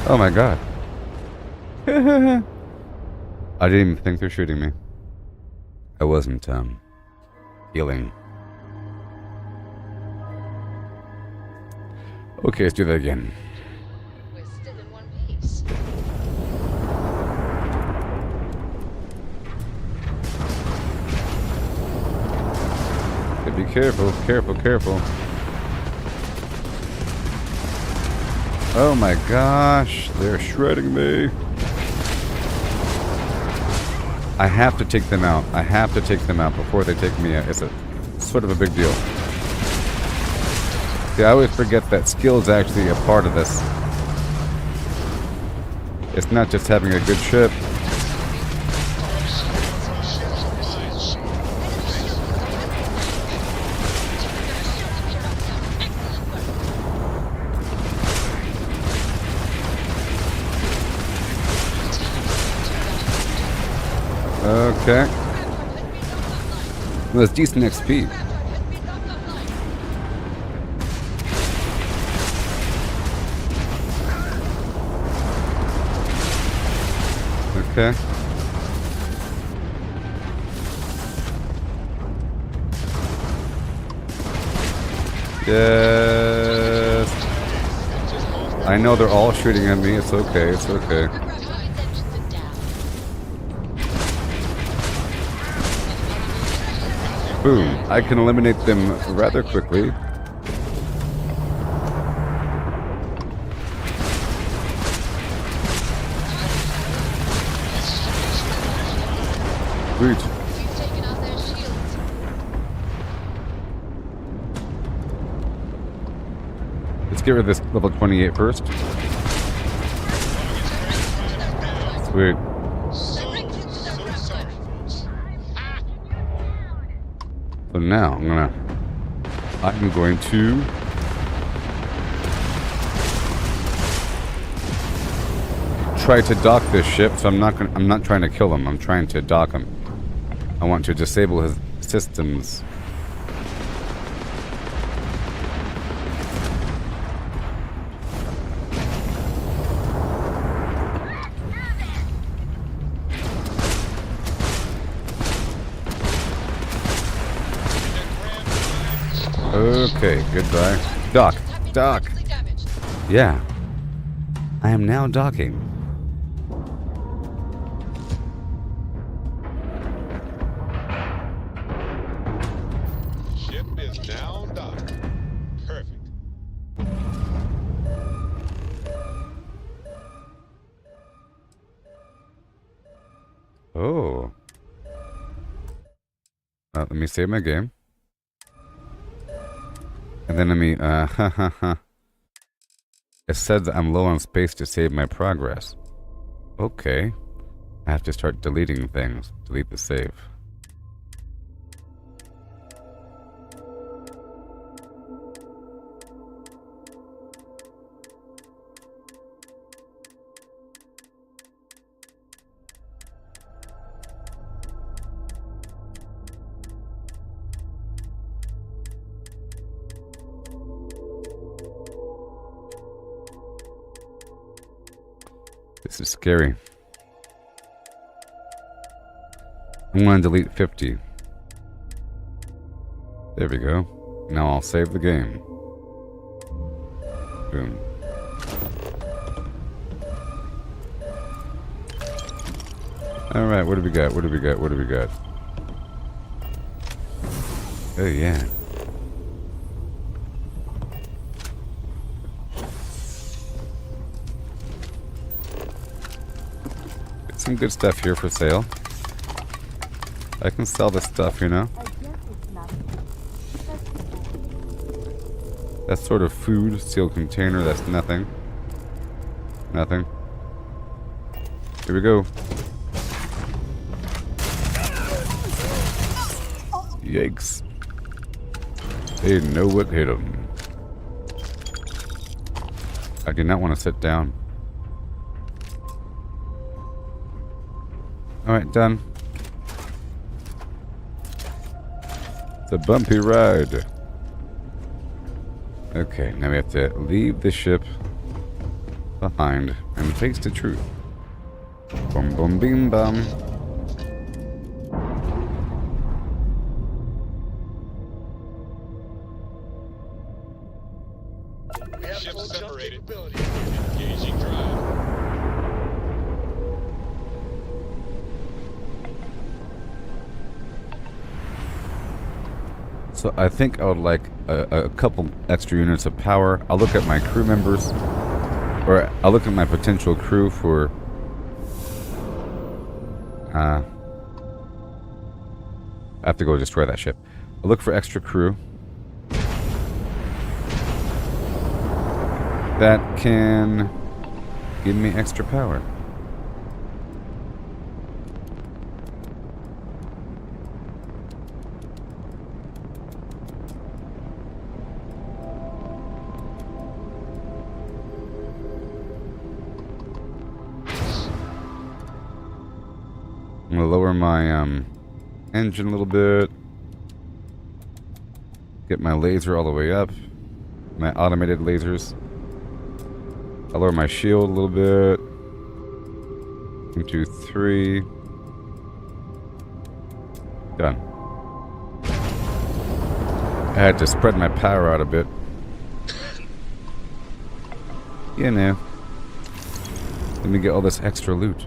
Oh my god. I didn't even think they're shooting me. I wasn't, healing. Okay, let's do that again. We're still in one piece. Be careful, careful, careful. Oh my gosh, they're shredding me. I have to take them out. I have to take them out before they take me out. It's sort of a big deal. See, I always forget that skill is actually a part of this. It's not just having a good ship. Okay. Well, it's decent XP. Okay. Yes. I know they're all shooting at me. It's okay. It's okay. Boom. I can eliminate them rather quickly. Sweet. We've taken out their shields. get rid of this level 28 first. Sweet. So now I'm going to try to dock this ship. So I'm not trying to kill him. I'm trying to dock him. I want to disable his systems. Okay, goodbye. Dock. Dock. Yeah. I am now docking. Ship is now docked. Perfect. Oh. Let me save my game. And then let me, It said that I'm low on space to save my progress. Okay. I have to start deleting things. Delete the save. This is scary. I'm going to delete 50. There we go. Now I'll save the game. Boom. Alright, what do we got? What do we got? What do we got? Oh yeah. Some good stuff here for sale. I can sell this stuff, you know. That's sort of food, sealed container, that's nothing. Nothing. Here we go. Yikes. They know what hit them. I do not want to sit down. Alright, done. It's a bumpy ride. Okay, now we have to leave the ship behind and face the truth. Boom, boom, beam, bum. Ship separated. Engaging drive. So I think I would like a couple extra units of power. I'll look at my crew members, or I'll look at my potential crew for I have to go destroy that ship. I'll look for extra crew that can give me extra power. I'm gonna lower my engine a little bit. Get my laser all the way up. My automated lasers. I'll lower my shield a little bit. 1, 2, 3. Done. I had to spread my power out a bit. You know. Let me get all this extra loot.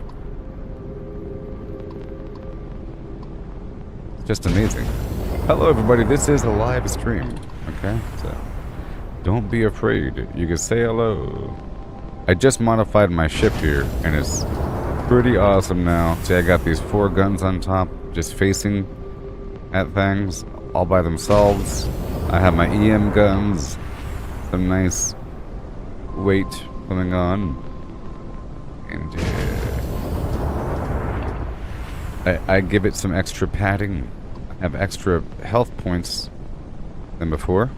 Just amazing. Hello everybody, this is a live stream. Okay, so don't be afraid. You can say hello. I just modified my ship here, and it's pretty awesome now. See, I got these 4 guns on top, just facing at things all by themselves. I have my EM guns, some nice weight going on. And I give it some extra padding. I have extra health points than before.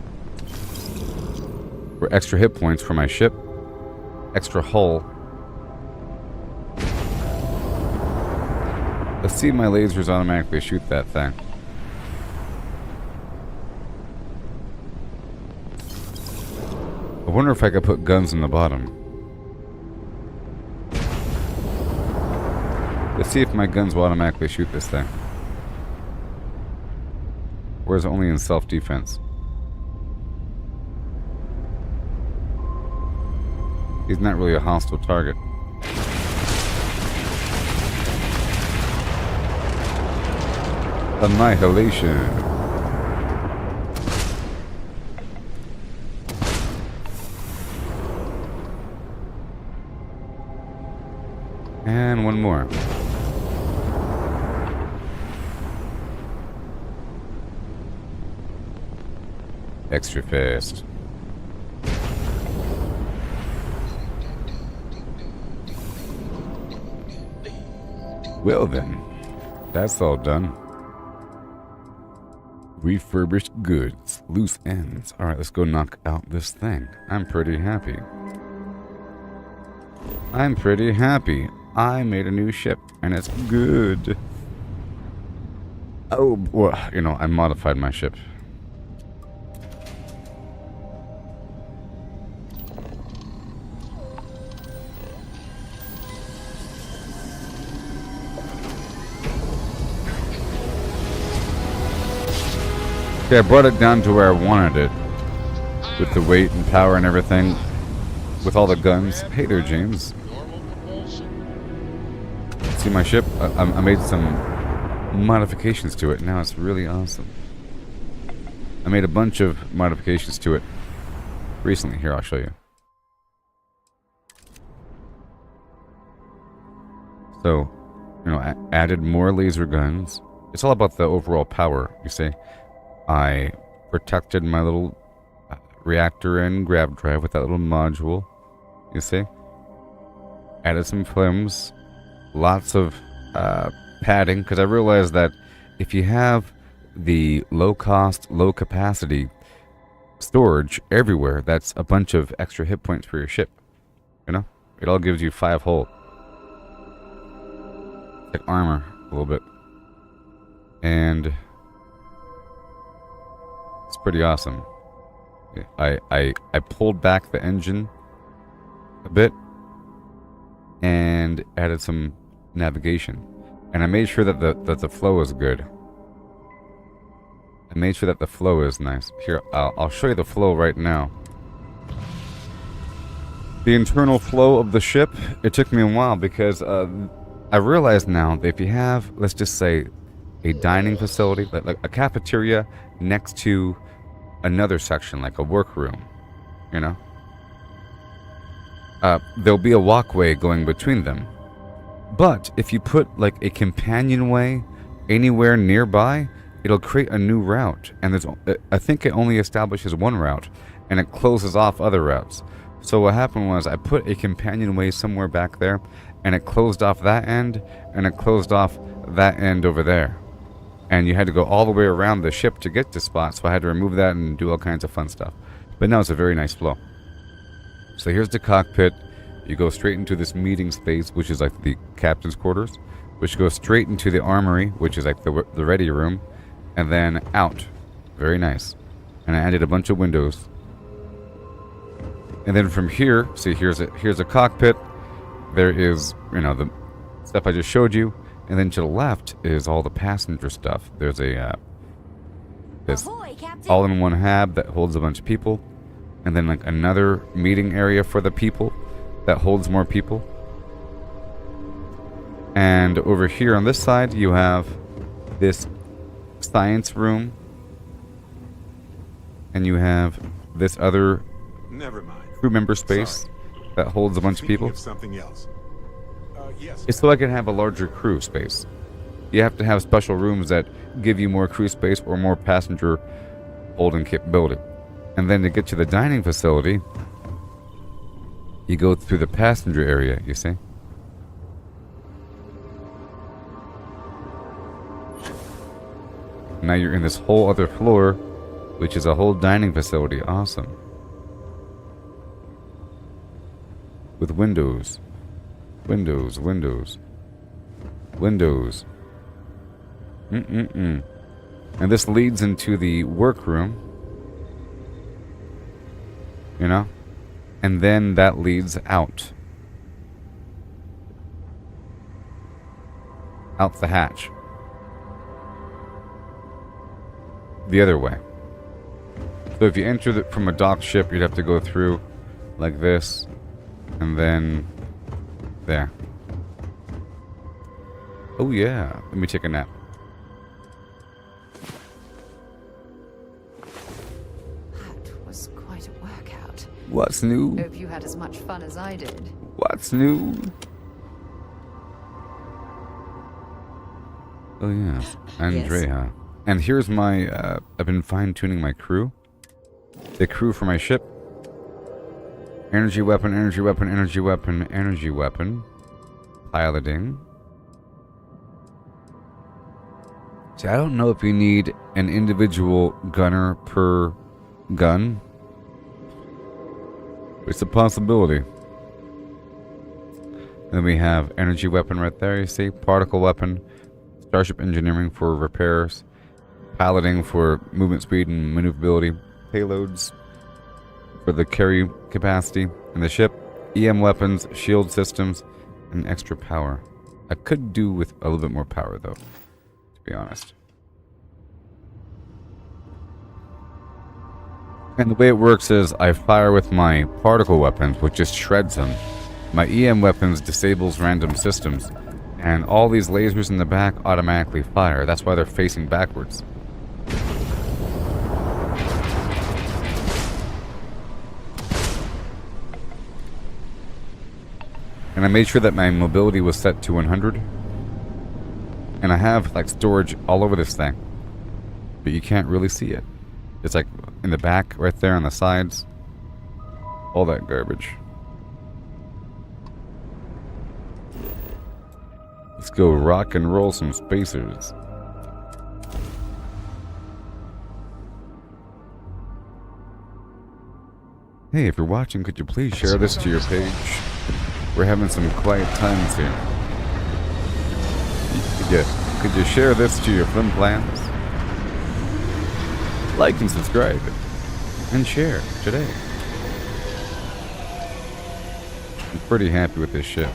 Or extra hit points for my ship. Extra hull. Let's see if my lasers automatically shoot that thing. I wonder if I could put guns in the bottom. Let's see if my guns will automatically shoot this thing. Or is it only in self-defense? He's not really a hostile target. Annihilation. And one more. Extra fast. Well then, that's all done. Refurbished goods, loose ends. Alright, let's go knock out this thing. I'm pretty happy. I'm pretty happy. I made a new ship, and it's good. Oh, well, you know, I modified my ship. Okay, I brought it down to where I wanted it. With the weight and power and everything. With all the guns. Hey there, James. Normal propulsion. See my ship? I made some modifications to it. Now it's really awesome. I made a bunch of modifications to it recently. Here, I'll show you. So, you know, I added more laser guns. It's all about the overall power, you see. I protected my little reactor and grav drive with that little module, you see. Added some films, lots of padding, because I realized that if you have the low cost, low capacity storage everywhere, that's a bunch of extra hit points for your ship, you know. It all gives you 5 hull. Like armor, a little bit. And it's pretty awesome. I pulled back the engine a bit and added some navigation, and I made sure that the flow is good. I made sure that the flow is nice. Here, I'll show you the flow right now. The internal flow of the ship. It took me a while because I realize now that if you have, let's just say, a dining facility, like a cafeteria next to another section, like a workroom, you know, there'll be a walkway going between them. But if you put like a companionway anywhere nearby, it'll create a new route. And there's, I think it only establishes one route, and it closes off other routes. So what happened was I put a companionway somewhere back there, and it closed off that end, and it closed off that end over there. And you had to go all the way around the ship to get to spot, so I had to remove that and do all kinds of fun stuff. But now it's a very nice flow. So here's the cockpit. You go straight into this meeting space, which is like the captain's quarters, which goes straight into the armory, which is like the ready room, and then out. Very nice. And I added a bunch of windows. And then from here, see, here's a cockpit. There is, you know, the stuff I just showed you. And then to the left is all the passenger stuff. There's a this all-in-one hab that holds a bunch of people, and then like another meeting area for the people that holds more people. And over here on this side, you have this science room, and you have this other Never mind. crew member space that holds a bunch of people. Of something else. Yes. It's so I can have a larger crew space. You have to have special rooms that give you more crew space or more passenger holding capability. And then to get to the dining facility, you go through the passenger area, you see? Now you're in this whole other floor, which is a whole dining facility. Awesome. With windows. Windows, windows. Windows. And this leads into the workroom. You know? And then that leads out. Out the hatch. The other way. So if you enter from a docked ship, you'd have to go through like this. And then there. Oh yeah. Let me take a nap. That was quite a workout. What's new? Hope you had as much fun as I did. What's new? Oh yeah, Andrea. And here's my, I've been fine-tuning my crew. The crew for my ship. Energy weapon, energy weapon, energy weapon, energy weapon. Piloting. See, I don't know if you need an individual gunner per gun. It's a possibility. Then we have energy weapon right there, you see? Particle weapon. Starship engineering for repairs. Piloting for movement speed and maneuverability. Payloads for the carry capacity in the ship. EM weapons, shield systems, and extra power. I could do with a little bit more power though, to be honest. And the way it works is I fire with my particle weapons, which just shreds them. My EM weapons disables random systems. And all these lasers in the back automatically fire. That's why they're facing backwards. And I made sure that my mobility was set to 100. And I have like storage all over this thing. But you can't really see it. It's like in the back, right there on the sides. All that garbage. Let's go rock and roll some spacers. Hey, if you're watching, could you please share this to your page? We're having some quiet times here. Could you share this to your flim plans? Like and subscribe. And share today. I'm pretty happy with this ship.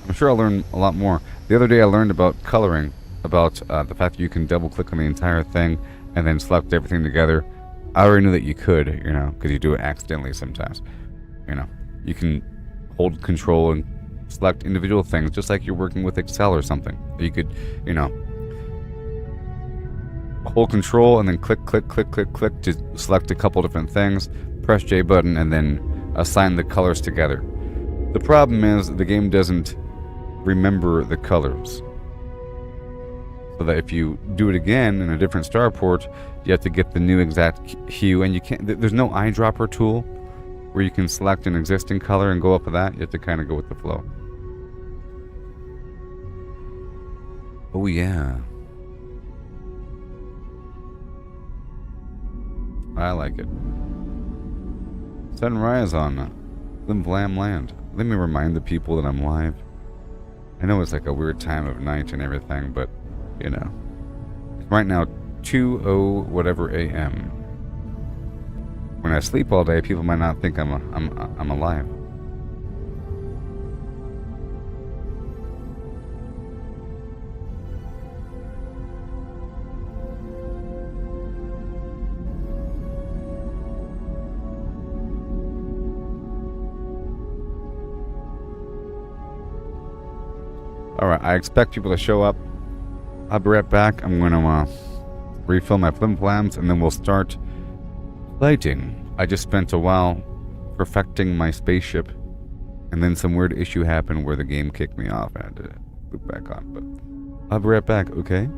I'm sure I'll learn a lot more. The other day I learned about coloring, about the fact that you can double click on the entire thing and then select everything together. I already knew that you could, you know, because you do it accidentally sometimes. You know, you can hold control and select individual things just like you're working with Excel or something. You could, you know, hold control and then click, click, click, click, click to select a couple different things, press J button, and then assign the colors together. The problem is the game doesn't remember the colors. So that if you do it again in a different starport, you have to get the new exact hue, and you can't, there's no eyedropper tool where you can select an existing color and go up with that. You have to kind of go with the flow. Oh yeah. I like it. Sunrise on Flim Flam Land. Let me remind the people that I'm live. I know it's like a weird time of night and everything, but, you know. Right now, 2:00 whatever a.m. When I sleep all day, people might not think I'm alive. Alright, I expect people to show up. I'll be right back. I'm going to refill my flim flams and then we'll start fighting. I just spent a while perfecting my spaceship and then some weird issue happened where the game kicked me off. I had to loop back on, but I'll be right back, okay?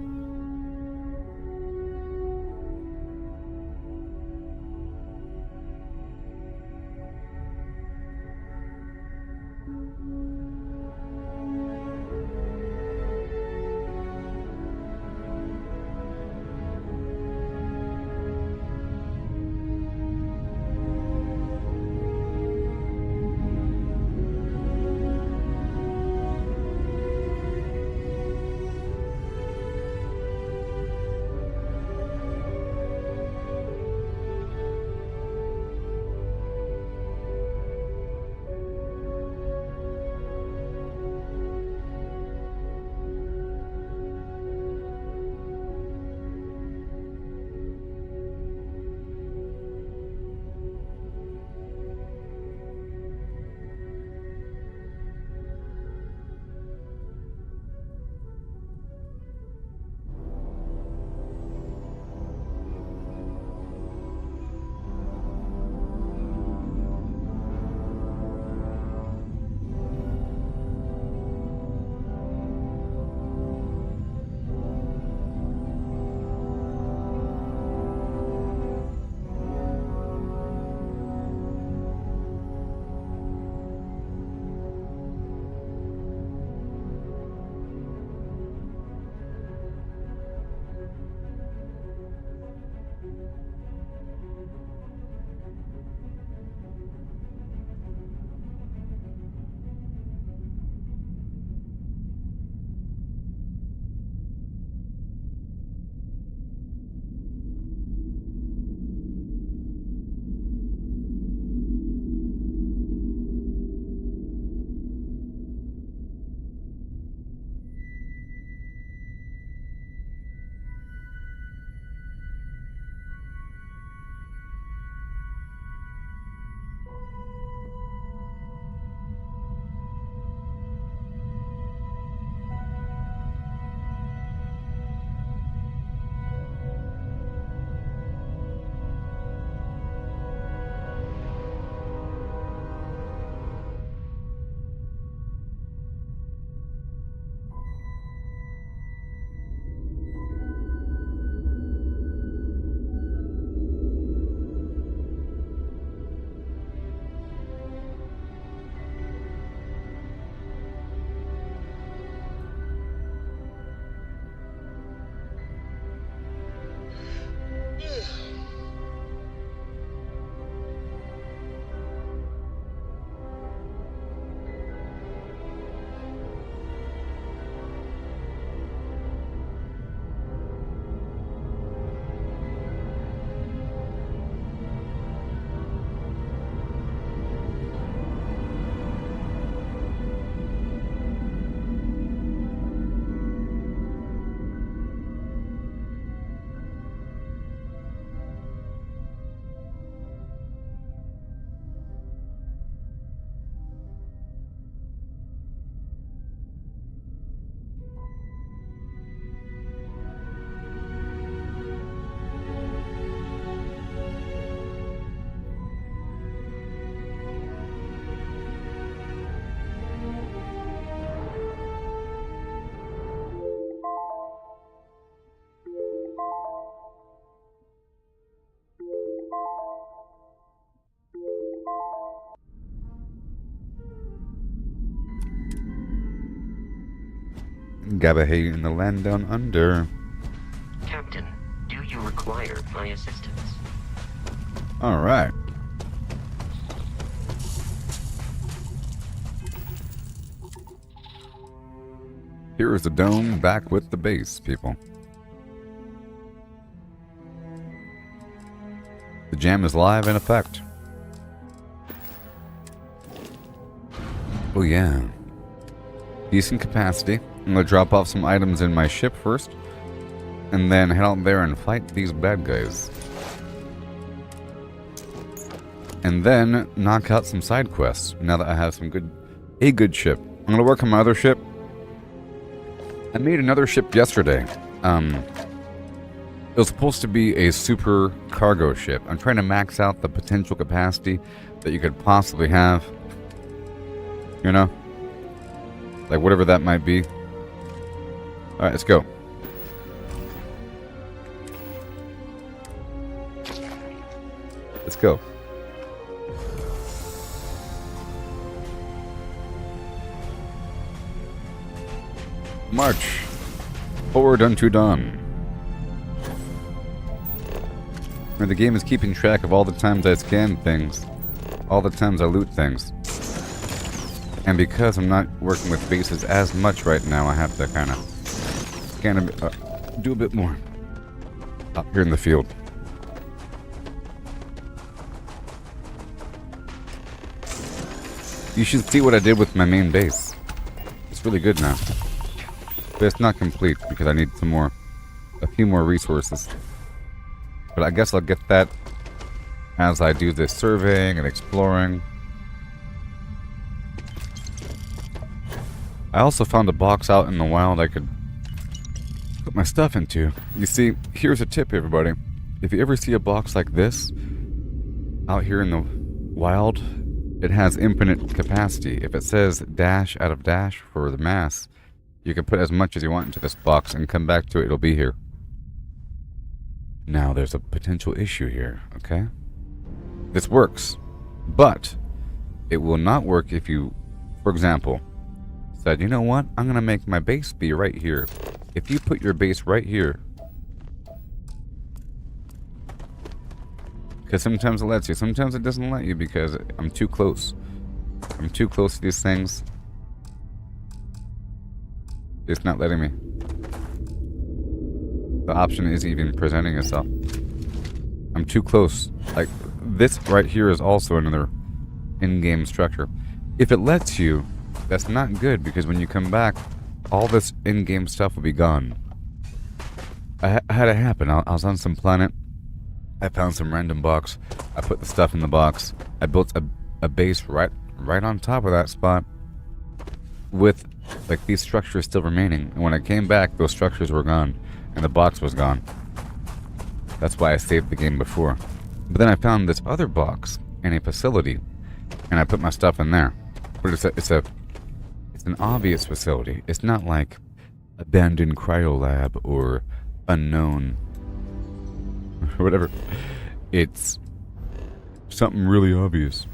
Gabahay in the land down under. Captain, do you require my assistance? Alright. Here is the dome back with the base, people. The jam is live in effect. Oh yeah. Decent capacity. I'm gonna drop off some items in my ship first, and then head out there and fight these bad guys. And then knock out some side quests now that I have a good ship. I'm gonna work on my other ship. I made another ship yesterday. It was supposed to be a super cargo ship. I'm trying to max out the potential capacity that you could possibly have. You know? Like whatever that might be. Alright, let's go. Let's go. March forward unto dawn. And the game is keeping track of all the times I scan things, all the times I loot things. And because I'm not working with bases as much right now, I have to kind of scan a bit, do a bit more up here in the field. You should see what I did with my main base. It's really good now. But it's not complete because I need a few more resources. But I guess I'll get that as I do this surveying and exploring. I also found a box out in the wild I could put my stuff into. You see, here's a tip, everybody. If you ever see a box like this out here in the wild, it has infinite capacity. If it says dash out of dash for the mass, you can put as much as you want into this box and come back to it, it'll be here. Now, there's a potential issue here, okay? This works, but it will not work if you, for example, said, you know what? I'm going to make my base be right here. If you put your base right here, because sometimes it lets you, sometimes it doesn't let you because I'm too close. I'm too close to these things. It's not letting me. The option isn't even presenting itself. I'm too close. Like, this right here is also another in-game structure. If it lets you, that's not good, because when you come back, all this in-game stuff will be gone. I had it happen. I was on some planet. I found some random box. I put the stuff in the box. I built a base right on top of that spot with, like, these structures still remaining. And when I came back, those structures were gone. And the box was gone. That's why I saved the game before. But then I found this other box in a facility, and I put my stuff in there. But it's an obvious facility. It's not like abandoned cryolab or unknown or whatever. It's something really obvious.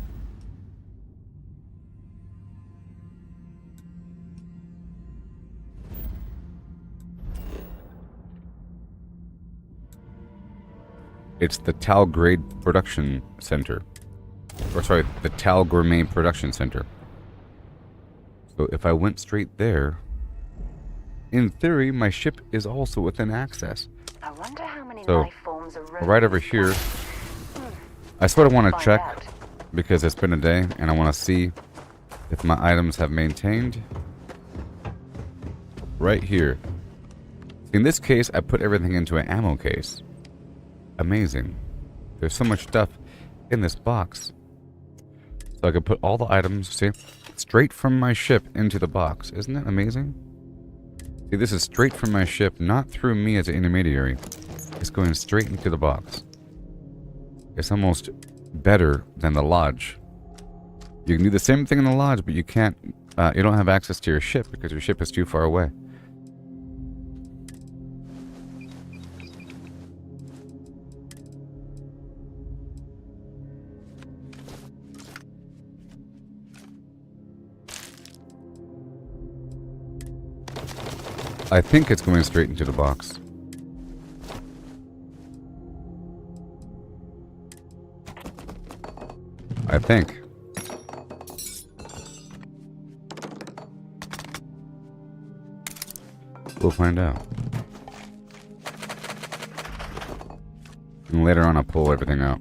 It's the Tal Grade Production Center. Or sorry, the Tal Gourmet Production Center. So if I went straight there, in theory, my ship is also within access. I wonder how many So, life forms are right over here, I sort of want to check, because it's been a day, and I want to see if my items have maintained. Right here. In this case, I put everything into an ammo case. Amazing. There's so much stuff in this box. So I could put all the items, see, straight from my ship into the box. Isn't that amazing? See, this is straight from my ship, not through me as an intermediary. It's going straight into the box. It's almost better than the lodge. You can do the same thing in the lodge, but you can't, you don't have access to your ship because your ship is too far away. I think it's going straight into the box. I think. We'll find out. And later on I'll pull everything out.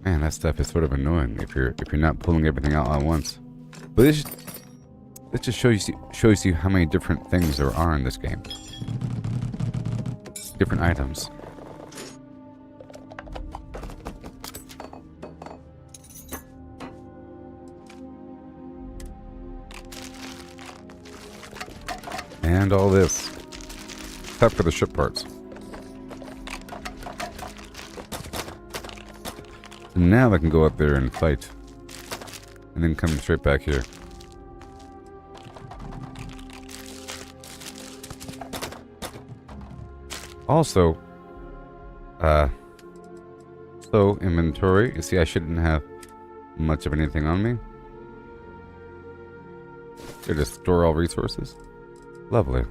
Man, that stuff is sort of annoying if you're not pulling everything out at once. But this just shows you how many different things there are in this game. Different items. And all this. Except for the ship parts. Now I can go up there and fight. And then come straight back here. Also, so inventory. You see, I shouldn't have much of anything on me. Here to store all resources. Lovely.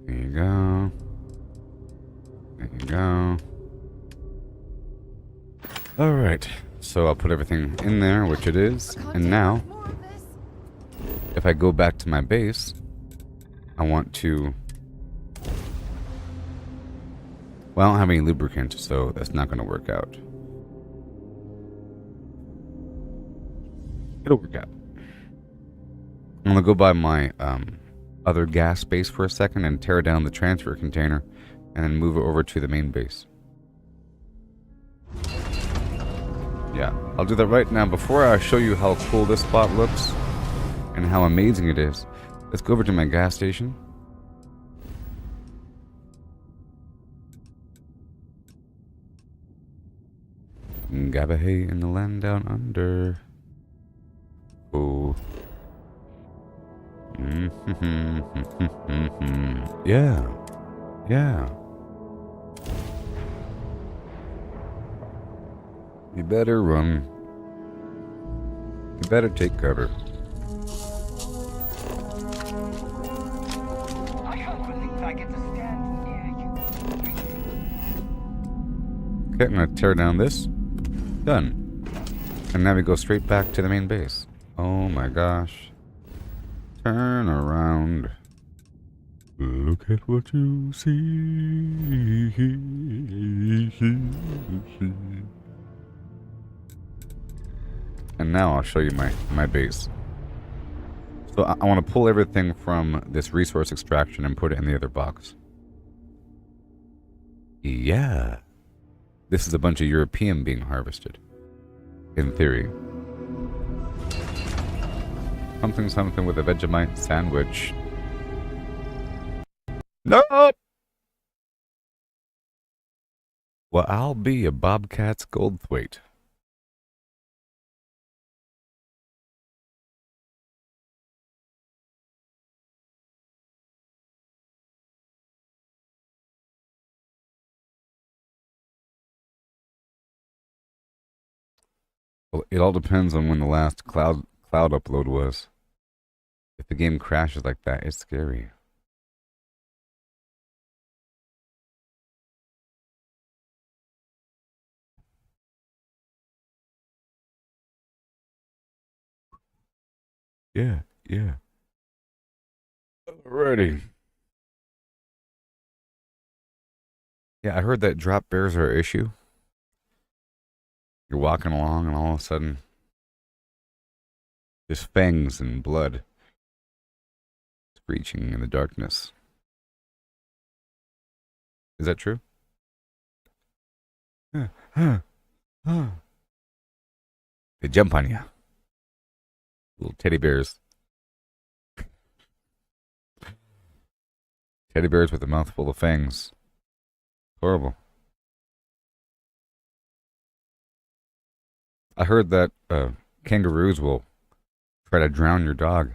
There you go. There you go. Alright, so I'll put everything in there, which it is, and now, if I go back to my base, I want to... Well, I don't have any lubricant, so that's not going to work out. It'll work out. I'm going to go by my other gas base for a second and tear down the transfer container, and then move it over to the main base. Yeah, I'll do that right now. Before I show you how cool this spot looks and how amazing it is, let's go over to my gas station. Gabahay in the land down under. Oh. Yeah. Yeah. You better run. You better take cover. I can't believe I get to stand near you. Okay, I'm gonna tear down this. Done. And now we go straight back to the main base. Oh my gosh. Turn around. Look at what you see. And now I'll show you my base. So I want to pull everything from this resource extraction and put it in the other box. Yeah. This is a bunch of European being harvested. In theory. Something with a Vegemite sandwich. Nope! Well, I'll be a Bobcat's Goldthwait. Well, it all depends on when the last cloud upload was. If the game crashes like that, it's scary. Yeah, yeah. Alrighty. Yeah, I heard that drop bears are an issue. You're walking along and all of a sudden, just fangs and blood screeching in the darkness. Is that true? They jump on you. Little teddy bears. Teddy bears with a mouthful of fangs. Horrible. I heard that kangaroos will try to drown your dog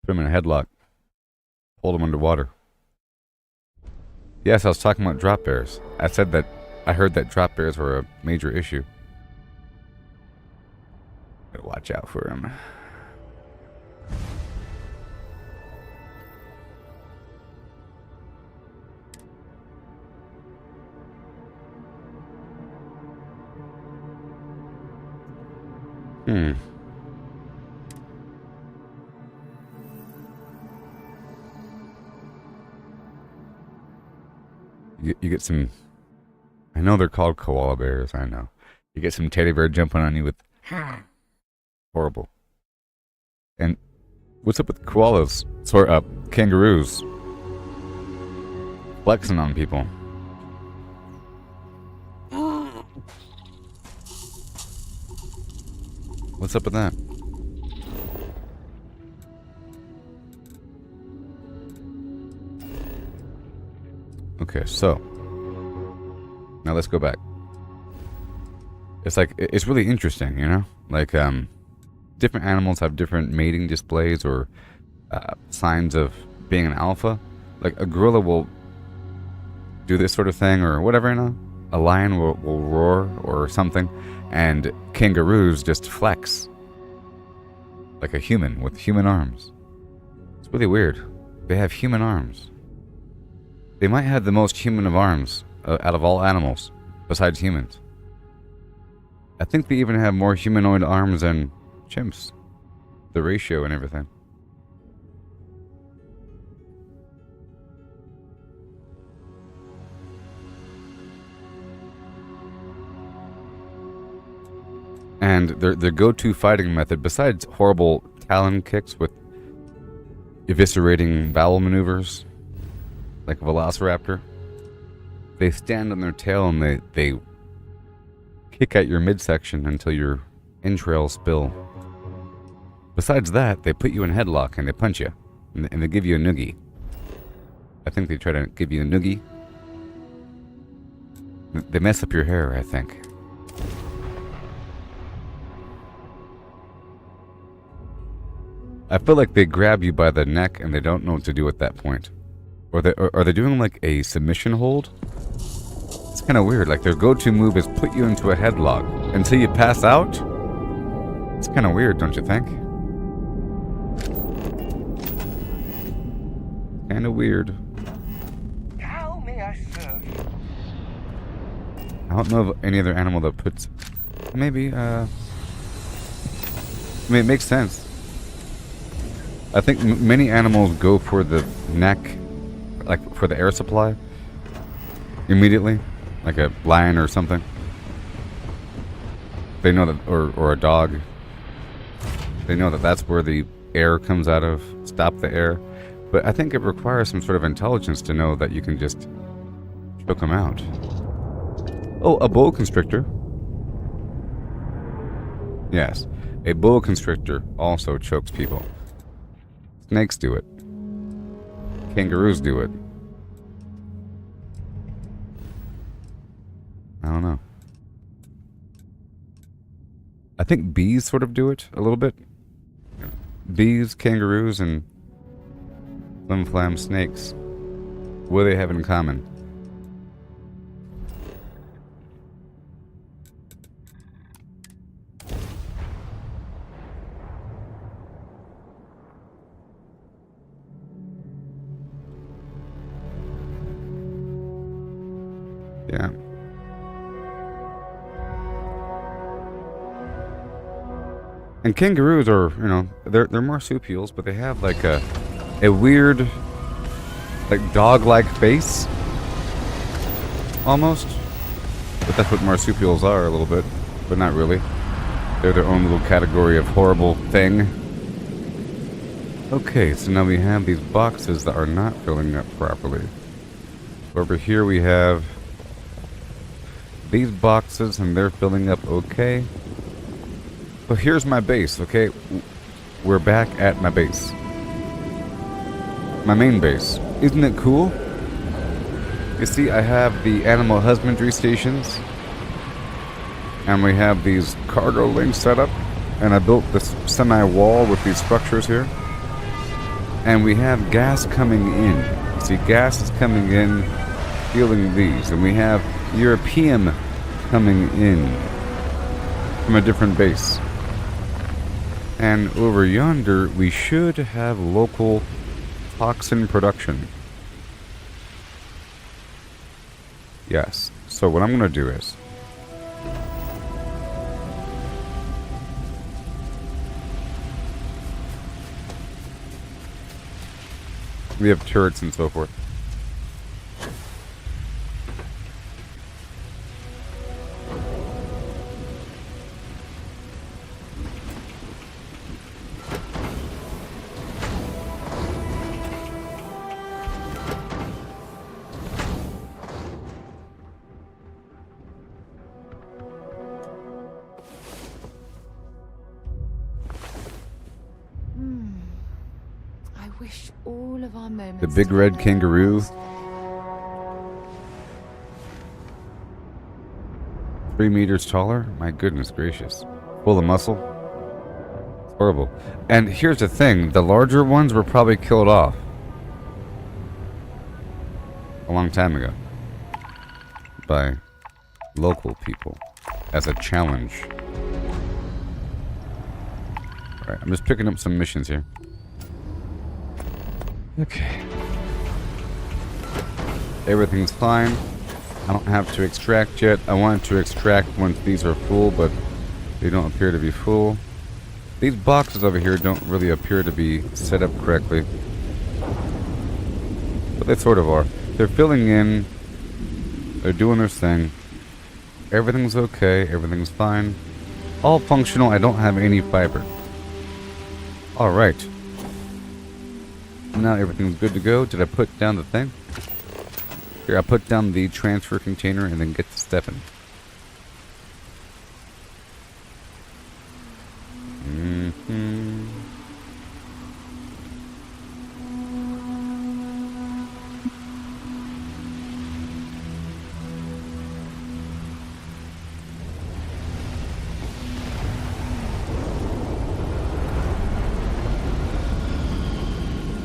Put him in a headlock. Hold him underwater. Yes, I was talking about drop bears. I said that I heard that drop bears were a major issue. Gotta watch out for him. You get some... I know they're called koala bears, I know. You get some teddy bear jumping on you with... Horrible. And what's up with koalas? Kangaroos. Flexing on people. What's up with that? Okay, so now let's go back. It's like, it's really interesting, you know? Like, different animals have different mating displays or signs of being an alpha. Like, a gorilla will do this sort of thing or whatever, you know? A lion will roar or something, and kangaroos just flex. Like a human with human arms. It's really weird. They have human arms. They might have the most human of arms out of all animals, besides humans. I think they even have more humanoid arms than chimps. The ratio and everything. And their go-to fighting method, besides horrible talon kicks with eviscerating bowel maneuvers, like a velociraptor, they stand on their tail and they kick at your midsection until your entrails spill. Besides that, they put you in headlock and they punch you. And they give you a noogie. I think they try to give you a noogie. They mess up your hair, I think. I feel like they grab you by the neck and they don't know what to do at that point. Or are they doing like a submission hold? It's kind of weird. Like their go-to move is put you into a headlock until you pass out. It's kind of weird, don't you think? Kind of weird. How may I serve you? I don't know of any other animal that puts... Maybe, I mean, it makes sense. I think many animals go for the neck, like for the air supply, immediately, like a lion or something. They know that, or a dog. They know that that's where the air comes out of, stop the air. But I think it requires some sort of intelligence to know that you can just choke them out. Oh, a boa constrictor. Yes, a boa constrictor also chokes people. Snakes do it. Kangaroos do it. I don't know. I think bees sort of do it a little bit. Bees, kangaroos, and flim-flam snakes. What do they have in common? Yeah. And kangaroos are, you know, they're marsupials, but they have like a weird, like dog-like face, almost. But that's what marsupials are a little bit, but not really. They're their own little category of horrible thing. Okay, so now we have these boxes that are not filling up properly. Over here we have these boxes and they're filling up okay. So here's my base, okay? We're back at my base. My main base. Isn't it cool? You see, I have the animal husbandry stations. And we have these cargo links set up. And I built this semi-wall with these structures here. And we have gas coming in. See, gas is coming in, fueling these. And we have European coming in from a different base. And over yonder, we should have local toxin production. Yes. So what I'm going to do is... we have turrets and so forth. I wish all of our moments. The big red kangaroo. 3 meters taller? My goodness gracious. Full of muscle? It's horrible. And here's the thing, the larger ones were probably killed off a long time ago by local people as a challenge. Alright, I'm just picking up some missions here. Okay. Everything's fine. I don't have to extract yet. I wanted to extract once these are full, but they don't appear to be full. These boxes over here don't really appear to be set up correctly. But they sort of are. They're filling in. They're doing their thing. Everything's okay. Everything's fine. All functional. I don't have any fiber. Alright. Now everything's good to go. Did I put down the thing? Here, I'll put down the transfer container and then get to stepping.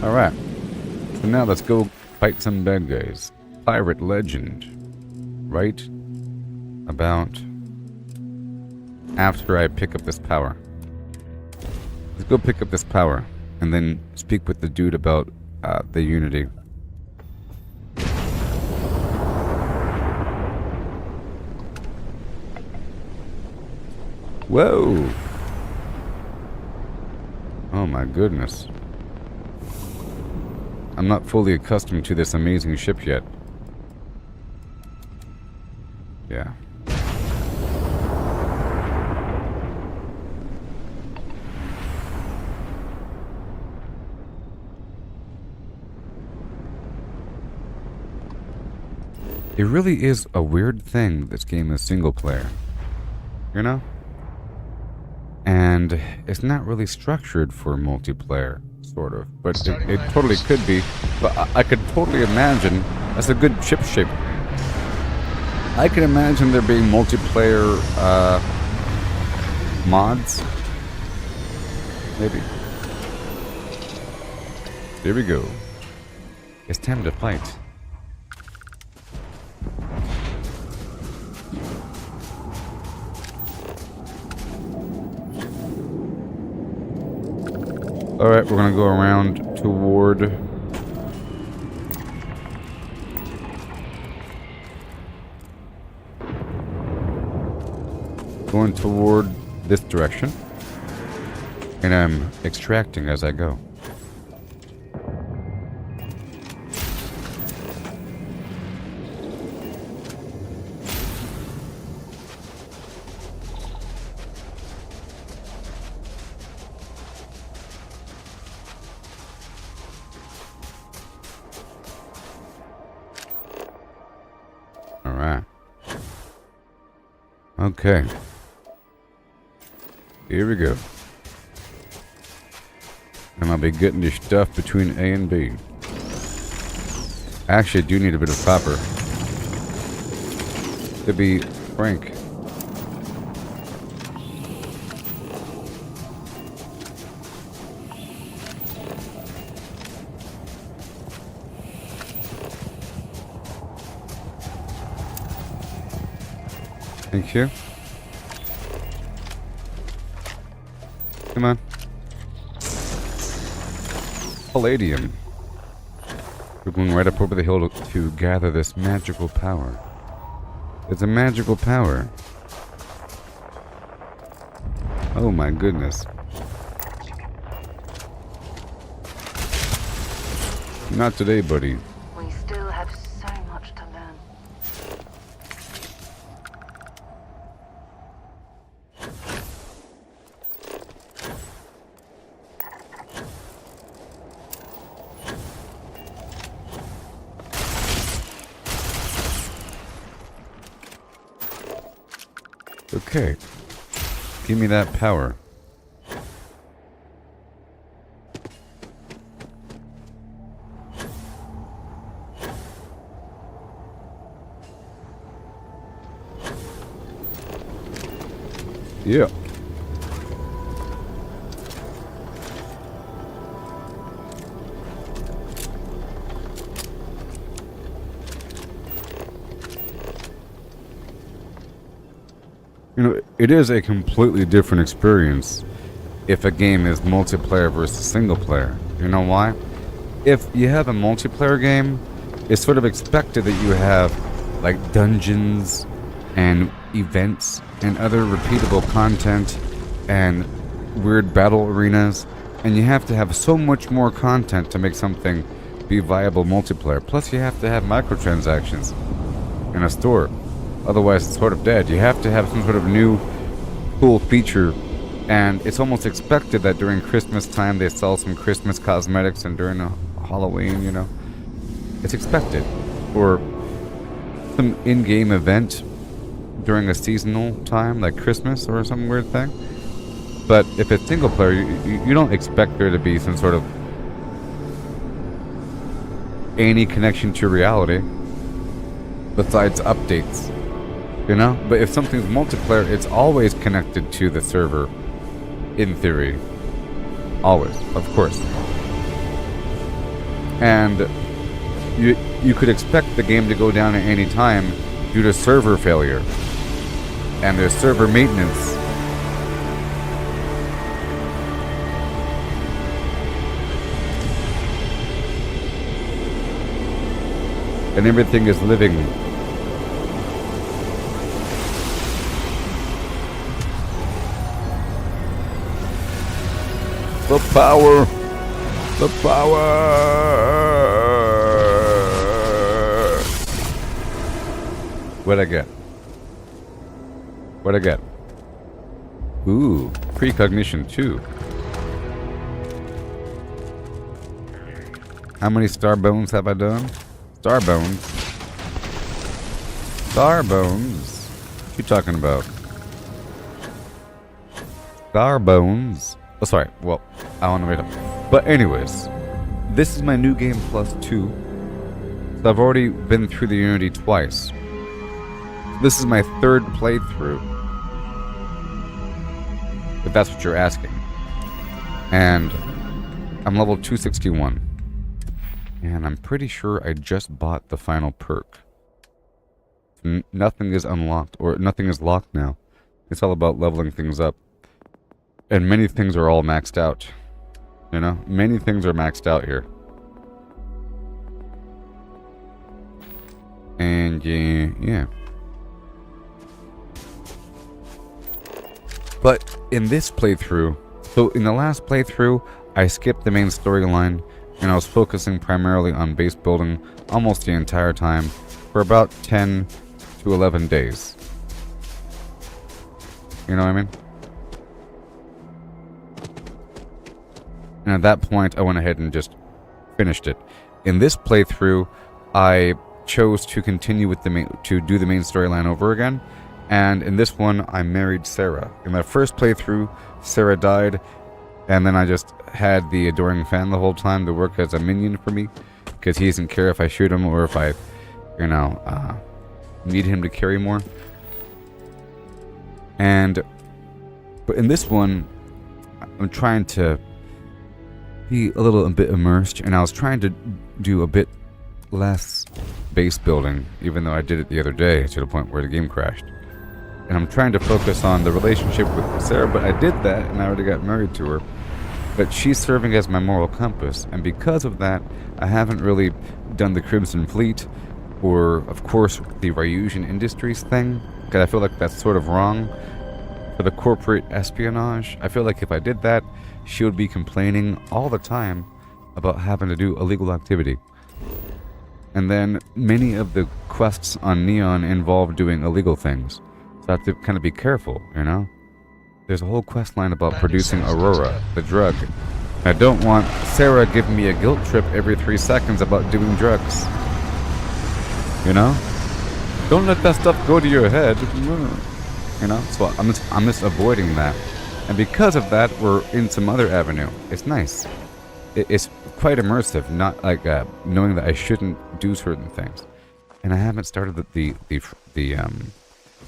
Alright. So now let's go fight some bad guys. Pirate legend. Right about after I pick up this power. Let's go pick up this power and then speak with the dude about the Unity. Whoa! Oh my goodness. I'm not fully accustomed to this amazing ship yet. Yeah. It really is a weird thing, this game is single player. You know? And it's not really structured for multiplayer, sort of. But it totally could be. But I could totally imagine, that's a good ship shape. I can imagine there being multiplayer mods. Maybe. There we go. It's time to fight. Alright, we're gonna go around toward... going toward this direction. And I'm extracting as I go. Alright. Okay. Here we go. And I'll be getting this stuff between A and B. I actually do need a bit of copper. To be frank. Thank you. Come on. Palladium. We're going right up over the hill to gather this magical power. It's a magical power. Oh my goodness. Not today, buddy. We still have so much to learn. Okay. Give me that power. Yeah. You know, it is a completely different experience if a game is multiplayer versus single player. You know why? If you have a multiplayer game, it's sort of expected that you have like dungeons and events and other repeatable content and weird battle arenas, and you have to have so much more content to make something be viable multiplayer. Plus you have to have microtransactions in a store. Otherwise it's sort of dead. You have to have some sort of new cool feature, and it's almost expected that during Christmas time they sell some Christmas cosmetics, and during Halloween, you know, it's expected. Or some in-game event during a seasonal time like Christmas or some weird thing. But if it's single player, you don't expect there to be some sort of any connection to reality besides updates. You know? But if something's multiplayer, it's always connected to the server, in theory. Always, of course. And you could expect the game to go down at any time due to server failure. And there's server maintenance. And everything is living. The power! The power! What'd I get? What'd I get? Ooh, precognition 2. How many star bones have I done? Star bones? Star bones? What you talking about? Star bones? Oh, sorry. Well, I want to wait up. But anyways, this is my new game plus 2. So I've already been through the Unity twice. This is my third playthrough, if that's what you're asking. And I'm level 261. And I'm pretty sure I just bought the final perk. Nothing is unlocked, or nothing is locked now. It's all about leveling things up. And many things are all maxed out. You know? Many things are maxed out here. And yeah. But in this playthrough, so in the last playthrough, I skipped the main storyline, and I was focusing primarily on base building almost the entire time for about 10 to 11 days. You know what I mean? And at that point, I went ahead and just finished it. In this playthrough, I chose to continue with to do the main storyline over again. And in this one, I married Sarah. In my first playthrough, Sarah died, and then I just had the adoring fan the whole time to work as a minion for me, because he doesn't care if I shoot him or if I, you know, need him to carry more. But in this one, I'm trying to be a bit immersed, and I was trying to do a bit less base building, even though I did it the other day to the point where the game crashed. And I'm trying to focus on the relationship with Sarah, but I did that and I already got married to her. But she's serving as my moral compass, and because of that, I haven't really done the Crimson Fleet, or, of course, the Ryusian Industries thing, because I feel like that's sort of wrong for the corporate espionage. I feel like if I did that, she would be complaining all the time about having to do illegal activity. And then many of the quests on Neon involve doing illegal things, so I have to kind of be careful, you know? There's a whole quest line about producing Aurora, the drug. I don't want Sarah giving me a guilt trip every 3 seconds about doing drugs. You know? Don't let that stuff go to your head. You know? So I'm just avoiding that. And because of that, we're in some other avenue. It's nice. It's quite immersive, not like knowing that I shouldn't do certain things. And I haven't started the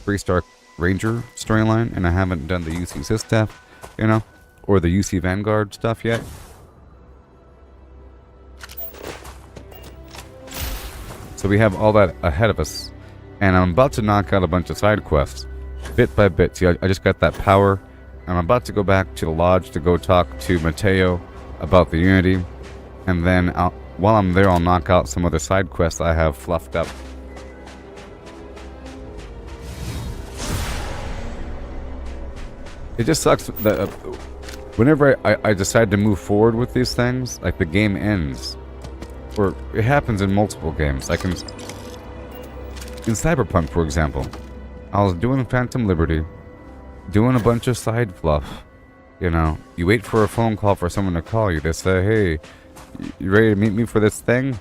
Freestar Ranger storyline, and I haven't done the UC Sys stuff, you know, or the UC Vanguard stuff yet. So we have all that ahead of us, and I'm about to knock out a bunch of side quests, bit by bit. See, I just got that power. I'm about to go back to the lodge to go talk to Mateo about the Unity, and then while I'm there, I'll knock out some other side quests I have fluffed up. It just sucks that whenever I decide to move forward with these things, like the game ends. Or it happens in multiple games. Like in Cyberpunk, for example. I was doing Phantom Liberty, doing a bunch of side fluff. You know, you wait for a phone call for someone to call you. They say, hey, you ready to meet me for this thing?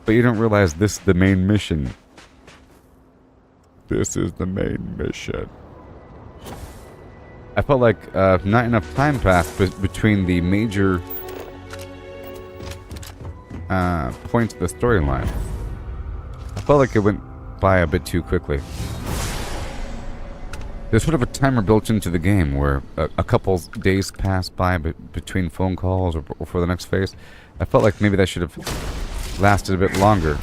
But you don't realize this is the main mission. This is the main mission. I felt like not enough time passed between the major points of the storyline. I felt like it went by a bit too quickly. There's sort of a timer built into the game where a couple days pass by between phone calls or for the next phase. I felt like maybe that should have lasted a bit longer.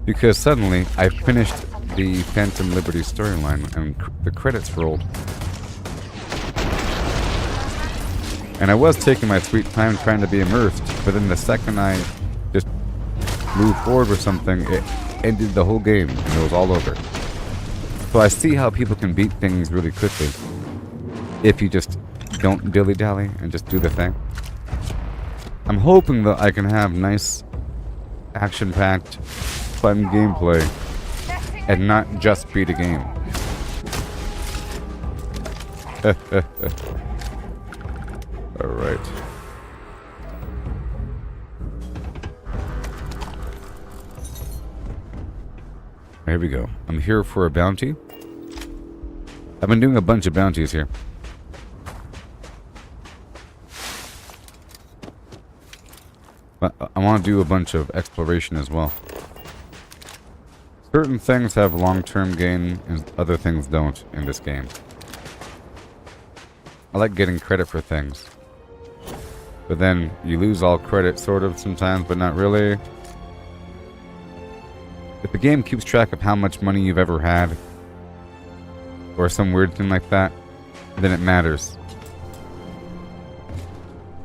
Because suddenly I finished the Phantom Liberty storyline and the credits rolled. And I was taking my sweet time trying to be immersed, but then the second I just moved forward with something, it ended the whole game and it was all over. So I see how people can beat things really quickly if you just don't dilly-dally and just do the thing. I'm hoping that I can have nice, action-packed, fun gameplay and not just beat a game. Alright. Here we go. I'm here for a bounty. I've been doing a bunch of bounties here. But I want to do a bunch of exploration as well. Certain things have long-term gain and other things don't in this game. I like getting credit for things. But then you lose all credit sort of sometimes, but not really. If the game keeps track of how much money you've ever had, or some weird thing like that, then it matters.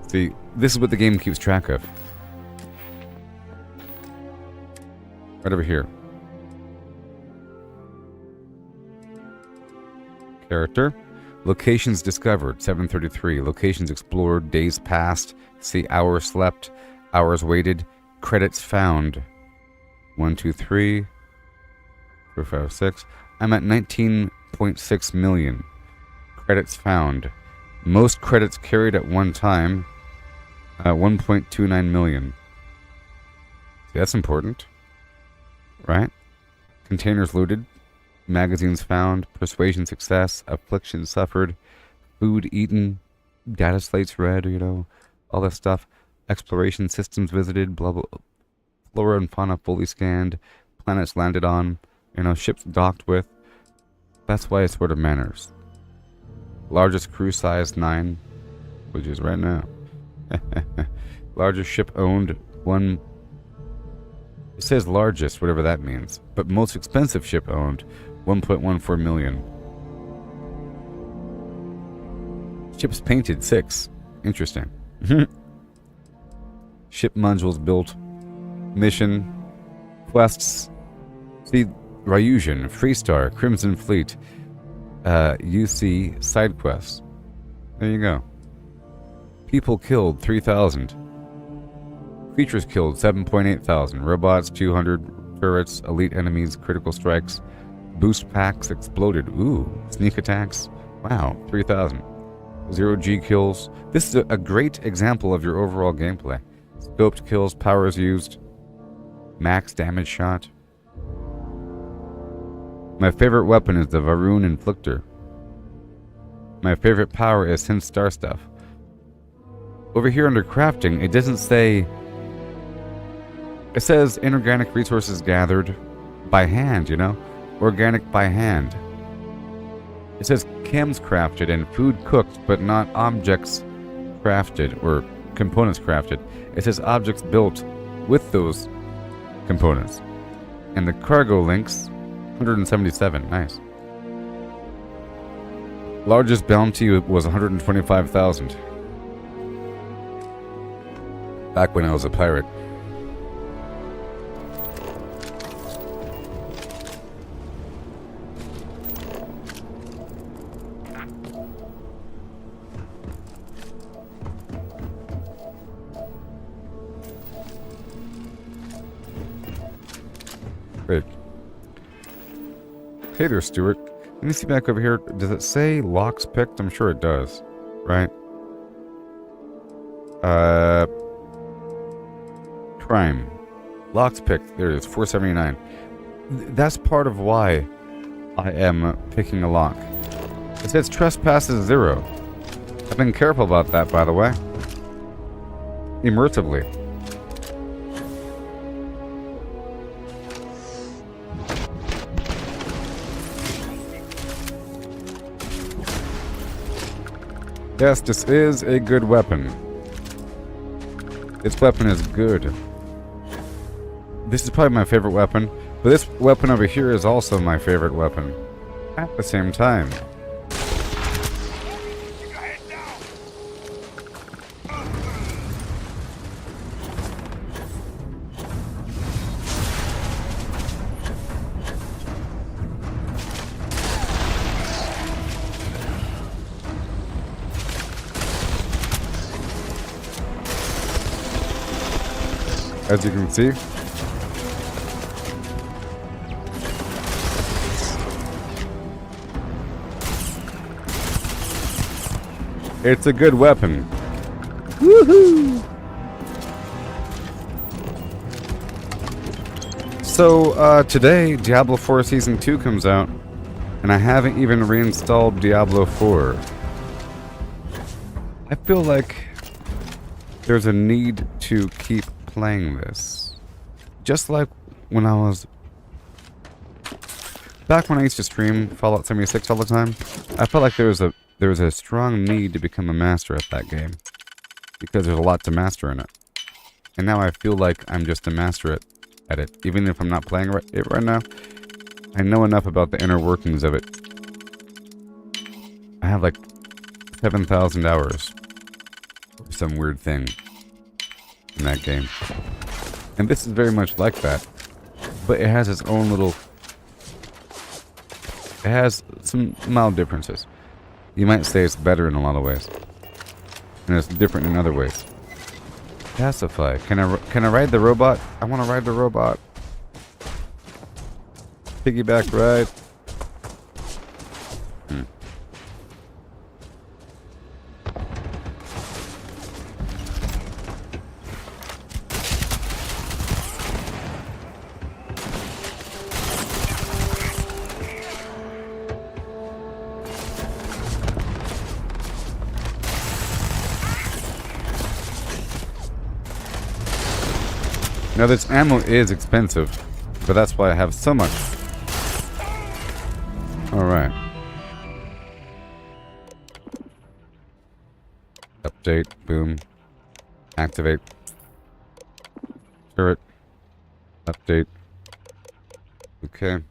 See, this is what the game keeps track of. Right over here. Character. Locations discovered, 733. Locations explored, days passed. See, hours slept, hours waited. Credits found. 1, 2, 3, 4, 5, 6. I'm at 19.6 million. Credits found. Most credits carried at one time. 1.29 million. See, that's important. Right? Containers looted. Magazines found, persuasion success, affliction suffered, food eaten, data slates read, you know, all that stuff. Exploration systems visited, blah blah. Flora and fauna fully scanned, planets landed on, you know, ships docked with. That's why it sort of matters. Largest crew size 9, which is right now. Largest ship owned 1 It says largest, whatever that means. But most expensive ship owned, 1.14 million. Ships painted, 6. Interesting. Ship modules built. Mission. Quests. See, Ryusian, Freestar, Crimson Fleet. UC side quests. There you go. People killed, 3,000. Creatures killed, 7.8 thousand. Robots, 200. Turrets, elite enemies, critical strikes. Boost packs exploded. Ooh, sneak attacks. Wow, 3,000. 0G kills. This is a great example of your overall gameplay. Scoped kills, powers used. Max damage shot. My favorite weapon is the Varun Inflictor. My favorite power is Synth Star Stuff. Over here under crafting, it doesn't say... It says inorganic resources gathered by hand, you know? Organic by hand. It says chems crafted and food cooked, but not objects crafted or components crafted. It says objects built with those components. And the cargo links, 177. Nice. Largest bounty was 125,000. Back when I was a pirate. Great. Hey there, Stuart. Let me see back over here. Does it say locks picked? I'm sure it does. Right? Crime. Locks picked. There it is. 479. That's part of why I am picking a lock. It says trespasses 0. I've been careful about that, by the way. Immersively. Yes, this is a good weapon. This weapon is good. This is probably my favorite weapon, but this weapon over here is also my favorite weapon. At the same time. As you can see. It's a good weapon. Woohoo! So, today, Diablo 4 Season 2 comes out, and I haven't even reinstalled Diablo 4. I feel like there's a need to keep playing this. Just like when I was... Back when I used to stream Fallout 76 all the time, I felt like there was a strong need to become a master at that game. Because there's a lot to master in it. And now I feel like I'm just a master at it. Even if I'm not playing it right now, I know enough about the inner workings of it. I have like 7,000 hours. Or some weird thing. In that game. And this is very much like that. But it has its own little... It has some mild differences. You might say it's better in a lot of ways. And it's different in other ways. Pacify. Can I ride the robot? I want to ride the robot. Piggyback ride. Now this ammo is expensive, but that's why I have so much. Alright. Update, boom. Activate. Turret. Update. Okay.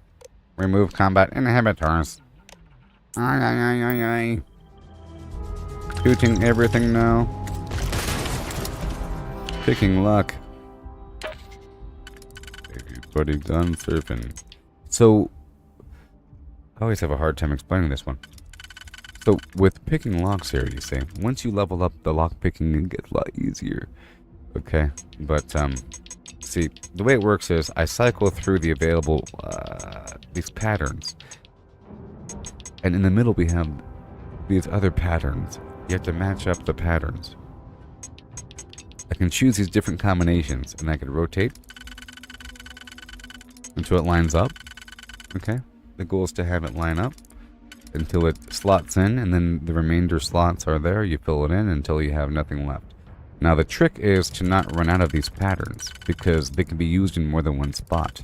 Remove combat inhibitors. Ay, ay, ay, ay, ay. Shooting everything now. Picking luck. Everybody done surfing. So, I always have a hard time explaining this one. So, with picking locks here, you see, once you level up, the lock picking it gets a lot easier. Okay, but, see, the way it works is, I cycle through the available, these patterns. And in the middle we have these other patterns. You have to match up the patterns. I can choose these different combinations, and I can rotate until it lines up. Okay, the goal is to have it line up until it slots in, and then the remainder slots are there. You fill it in until you have nothing left. Now the trick is to not run out of these patterns, because they can be used in more than one spot,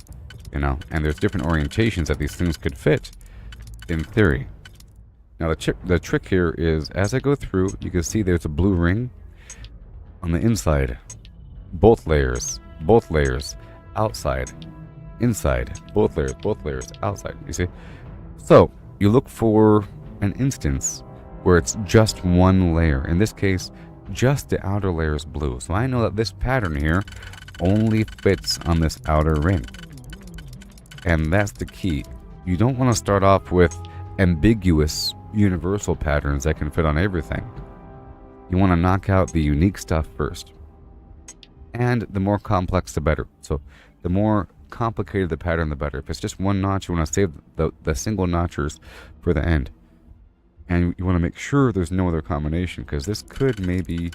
you know, and there's different orientations that these things could fit, in theory. Now the trick here is, as I go through, you can see there's a blue ring on the inside. Both layers, outside, inside, both layers, outside, you see? So, you look for an instance where it's just one layer. In this case, just the outer layer is blue. So I know that this pattern here only fits on this outer ring. And that's the key. You don't want to start off with ambiguous universal patterns that can fit on everything. You want to knock out the unique stuff first. And the more complex the better. So the more complicated the pattern, the better. If it's just one notch, you want to save the single notchers for the end. And you want to make sure there's no other combination, because this could maybe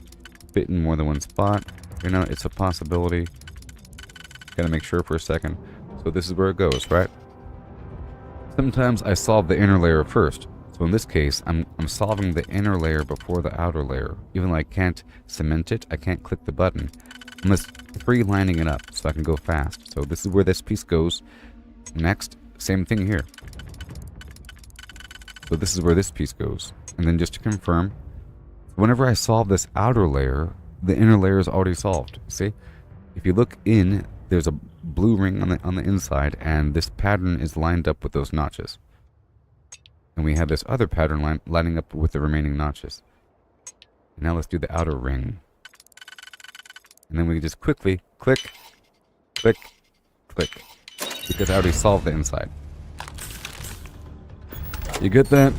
fit in more than one spot. You know, it's a possibility. Gotta make sure for a second. So this is where it goes, right? Sometimes I solve the inner layer first. So in this case, I'm solving the inner layer before the outer layer. Even though I can't cement it, I can't click the button. I'm just free-lining it up so I can go fast. So this is where this piece goes. Next, same thing here. So this is where this piece goes. And then just to confirm, whenever I solve this outer layer, the inner layer is already solved. See? If you look in, there's a blue ring on the inside, and this pattern is lined up with those notches. And we have this other pattern lining up with the remaining notches. Now let's do the outer ring. And then we can just quickly click, click, click. Because I already solved the inside. You get that?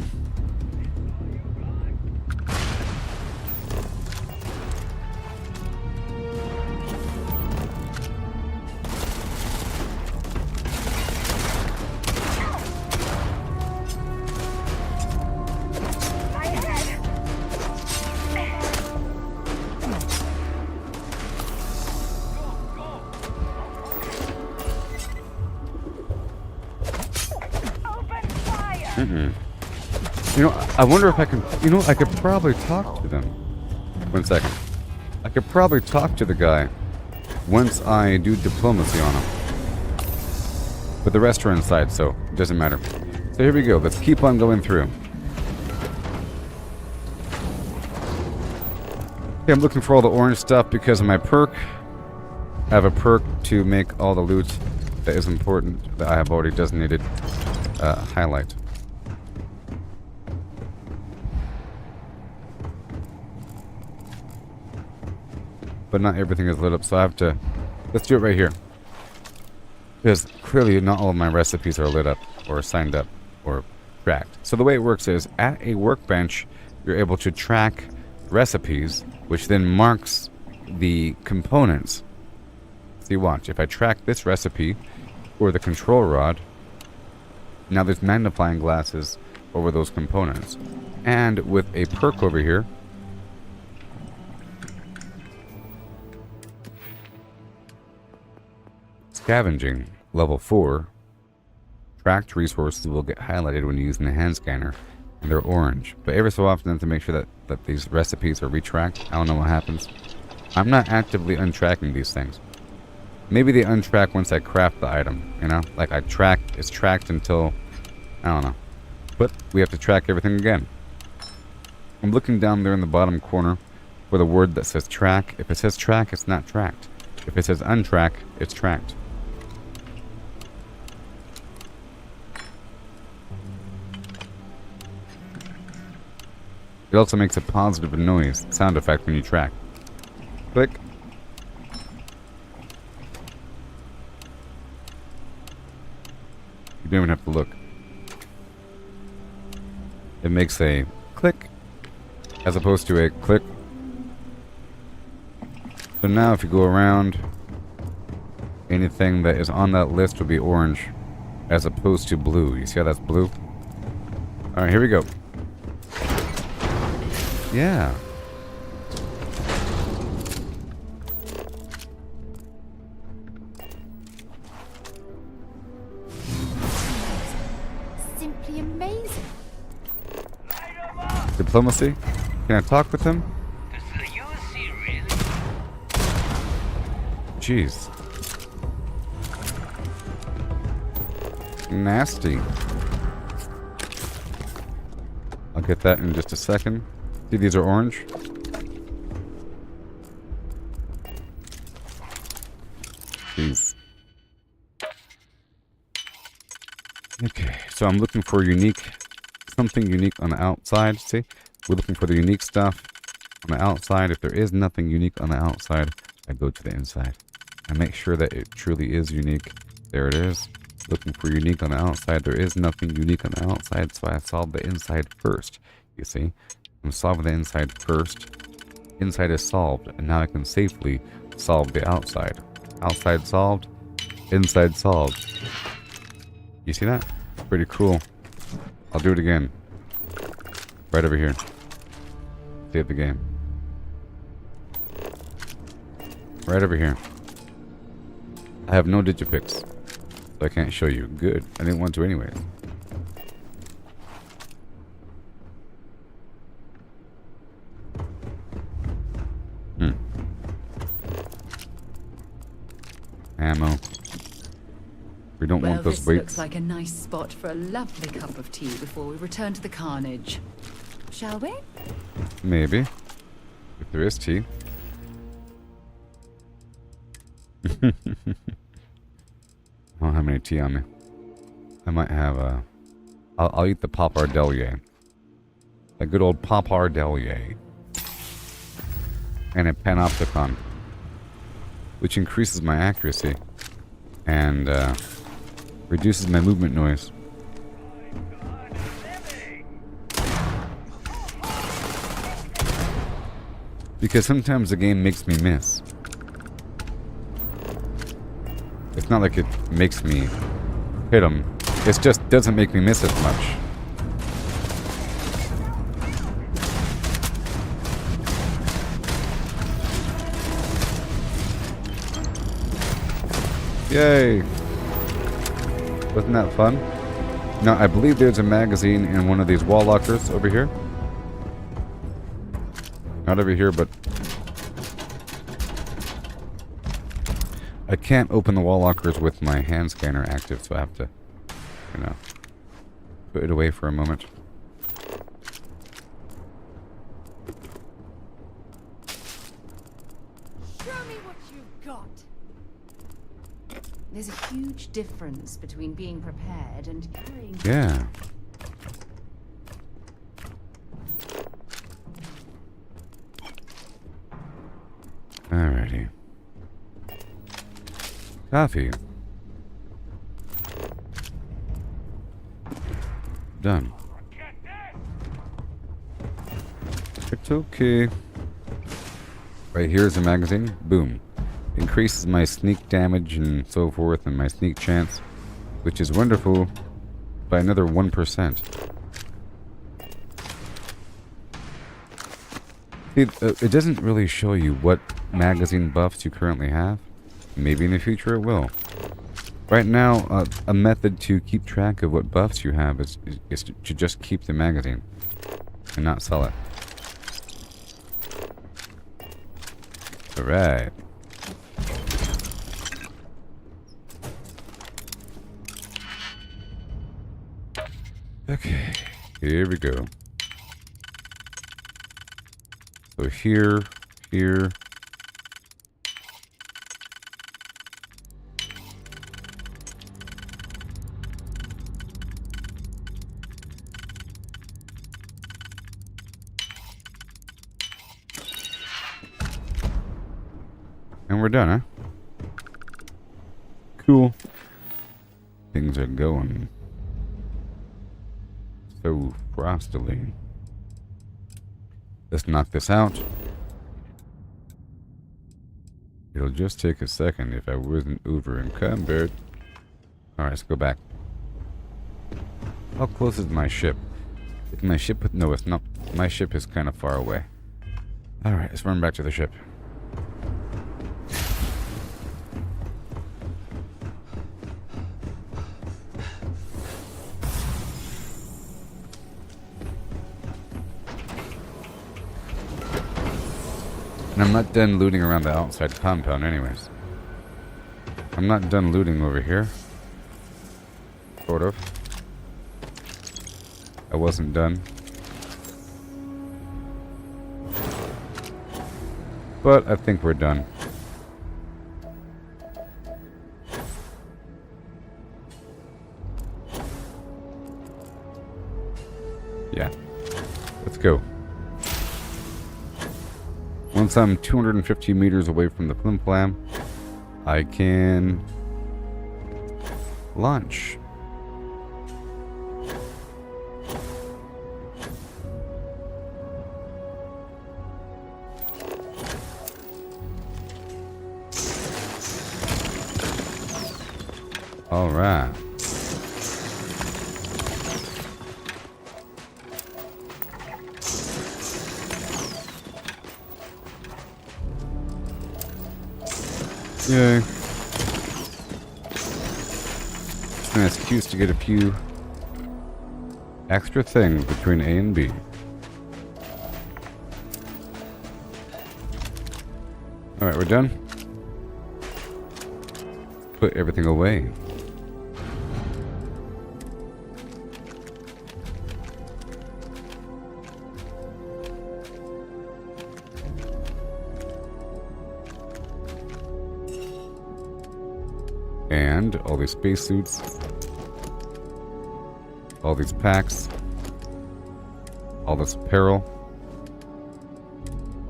You know, I wonder if I can... You know, I could probably talk to them. 1 second. I could probably talk to the guy once I do diplomacy on him. But the rest are inside, so it doesn't matter. So here we go. Let's keep on going through. Okay, I'm looking for all the orange stuff because of my perk. I have a perk to make all the loot that is important that I have already designated highlight. But not everything is lit up, so I have to... Let's do it right here. Because clearly not all of my recipes are lit up, or signed up, or tracked. So the way it works is, at a workbench, you're able to track recipes, which then marks the components. See, watch. If I track this recipe, or the control rod, now there's magnifying glasses over those components. And with a perk over here, Scavenging, level 4. Tracked resources will get highlighted when using the hand scanner, and they're orange. But every so often, to make sure that these recipes are retracked, I don't know what happens. I'm not actively untracking these things. Maybe they untrack once I craft the item, you know? Like it's tracked until, I don't know. But we have to track everything again. I'm looking down there in the bottom corner for the word that says track. If it says track, it's not tracked. If it says untrack, it's tracked. It also makes a positive noise sound effect when you track. Click. You don't even have to look. It makes a click as opposed to a click. So now if you go around, anything that is on that list will be orange as opposed to blue. You see how that's blue? Alright, here we go. Yeah. Simply amazing. Diplomacy? Can I talk with him? Jeez. Nasty. I'll get that in just a second. See, these are orange. Jeez. Okay, so I'm looking for something unique on the outside. See, we're looking for the unique stuff on the outside. If there is nothing unique on the outside, I go to the inside. I make sure that it truly is unique. There it is. Looking for unique on the outside. There is nothing unique on the outside, so I solve the inside first. You see? I'm solving the inside first. Inside is solved, and now I can safely solve the outside. Outside solved. Inside solved. You see that? Pretty cool. I'll do it again. Right over here. Save the game. Right over here. I have no digipix, so I can't show you. Good. I didn't want to anyways. Ammo. We don't want those this weights. looks like a nice spot for a lovely cup of tea before we return to the carnage. Shall we? Maybe. If there is tea. I don't have any tea on me. I might have a... I'll eat the Pappardelle. A good old Pappardelle. And a Panopticon. Which increases my accuracy. And reduces my movement noise. Because sometimes the game makes me miss. It's not like it makes me hit them. It just doesn't make me miss as much. Yay! Wasn't that fun? Now, I believe there's a magazine in one of these wall lockers over here. Not over here, but... I can't open the wall lockers with my hand scanner active, so I have to, you know, put it away for a moment. Show me what you've got. There's a huge difference between being prepared and carrying... Yeah. Alrighty. Coffee. Done. It's okay. Right here's the magazine. Boom. Increases my sneak damage and so forth and my sneak chance, which is wonderful, by another 1%. It doesn't really show you what magazine buffs you currently have. Maybe in the future it will. Right now, a method to keep track of what buffs you have is to just keep the magazine and not sell it. Alright. Okay, here we go. So here. And we're done, huh? Cool. Things are going so frostily. Let's knock this out. It'll just take a second if I wasn't over encumbered. Alright, let's go back. How close is my ship? Is my ship? No, it's not. My ship is kind of far away. Alright, let's run back to the ship. And I'm not done looting around the outside compound anyways. I'm not done looting over here. Sort of. I wasn't done. But I think we're done. Yeah. Let's go. Once I'm 250 meters away from the flim flam, I can launch. All right. Yay. Just an excuse to get a few extra things between A and B. Alright, we're done. Put everything away. And all these spacesuits, all these packs, all this apparel,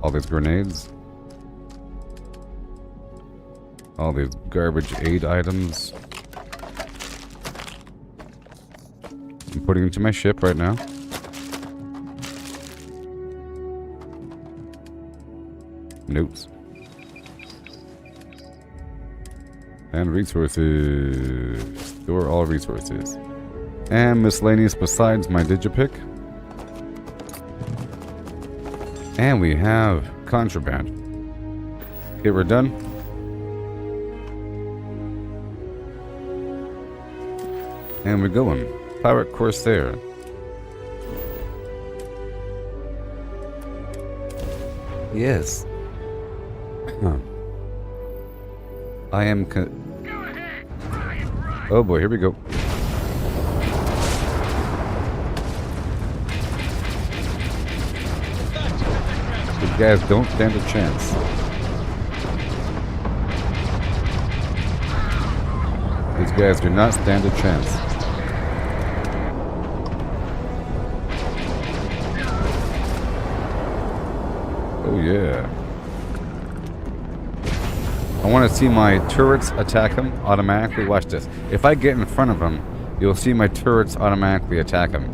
all these grenades, all these garbage aid items. I'm putting into my ship right now. Notes. And resources. Store all resources. And miscellaneous besides my digipick. And we have contraband. Okay, we're done. And we're going. Pirate Corsair. Yes. Huh. I am oh boy, here we go. These guys don't stand a chance. These guys do not stand a chance. Oh yeah. I want to see my turrets attack him automatically. Watch this. If I get in front of him, you'll see my turrets automatically attack him.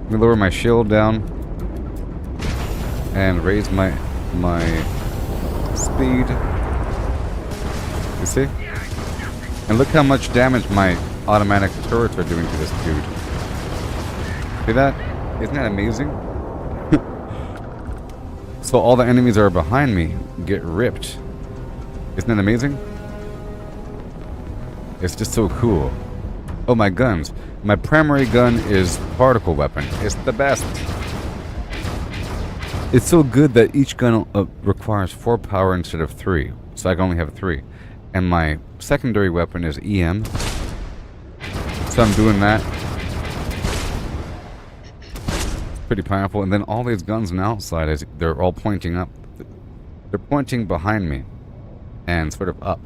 Let me lower my shield down and raise my speed. You see? And look how much damage my automatic turrets are doing to this dude. See that? Isn't that amazing? So all the enemies that are behind me get ripped. Isn't that amazing? It's just so cool. Oh, my guns. My primary gun is particle weapon. It's the best. It's so good that each gun requires 4 power instead of 3. So I can only have 3. And my secondary weapon is EM. So I'm doing that. Pretty powerful. And then all these guns on the outside, they're all pointing up. They're pointing behind me and sort of up.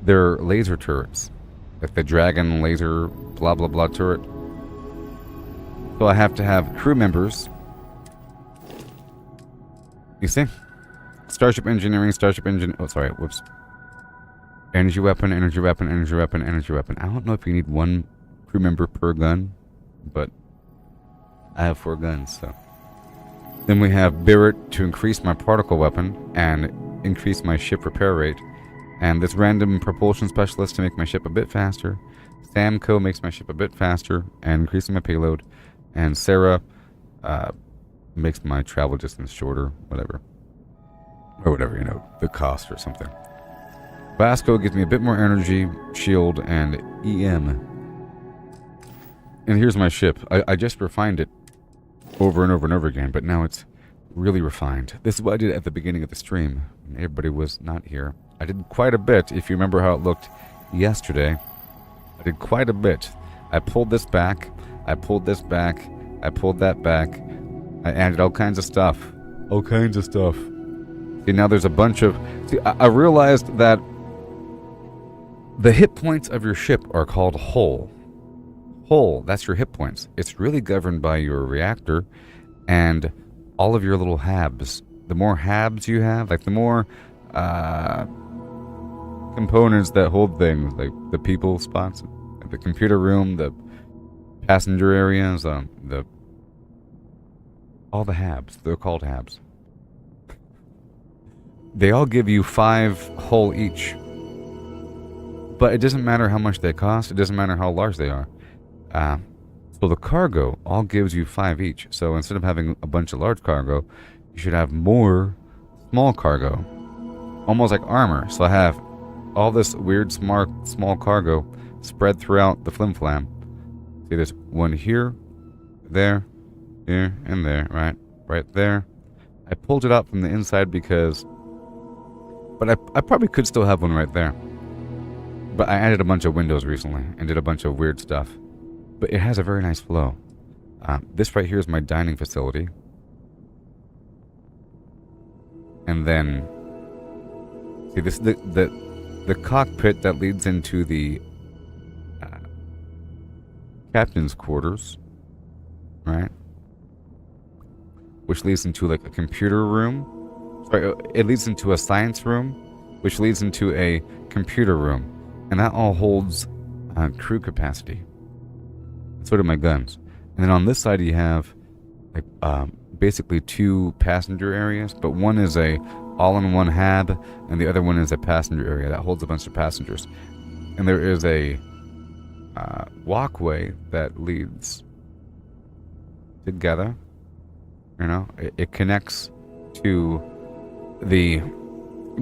They're laser turrets, like the dragon laser blah blah blah turret. So I have to have crew members You see? Starship engineering, starship engine. Oh, sorry. Whoops. Energy weapon, energy weapon, energy weapon, energy weapon. I don't know if you need one crew member per gun, but I have 4 guns, so. Then we have Barrett to increase my particle weapon and increase my ship repair rate. And this random propulsion specialist to make my ship a bit faster. Samco makes my ship a bit faster and increasing my payload. And Sarah makes my travel distance shorter, whatever. Or whatever, you know, the cost or something. Vasco gives me a bit more energy, shield, and EM. And here's my ship. I just refined it over and over and over again, but now it's really refined. This is what I did at the beginning of the stream. Everybody was not here. I did quite a bit, if you remember how it looked yesterday. I did quite a bit. I pulled this back, I pulled this back, I pulled that back. I added all kinds of stuff. All kinds of stuff. See, now there's a bunch of... See, I realized that the hit points of your ship are called hull. Hull, that's your hit points. It's really governed by your reactor and all of your little habs. The more habs you have, like the more components that hold things, like the people spots, the computer room, the passenger areas, all the habs. They're called habs. They all give you 5 hull each. But it doesn't matter how much they cost. It doesn't matter how large they are. So the cargo all gives you 5 each. So instead of having a bunch of large cargo, you should have more small cargo. Almost like armor. So I have all this weird small cargo spread throughout the flim-flam. See, there's one here, there, here, and there, right? Right there. I pulled it out from the inside because... But I probably could still have one right there. But I added a bunch of windows recently and did a bunch of weird stuff. But it has a very nice flow. This right here is my dining facility. And then... See, this is the cockpit that leads into the captain's quarters. Right? Which leads into like a computer room. Sorry, it leads into a science room, which leads into a computer room. And that all holds crew capacity. So do my guns. And then on this side you have like basically 2 passenger areas, but one is a all-in-one hab, and the other one is a passenger area that holds a bunch of passengers. And there is a walkway that leads together. You know, it connects to the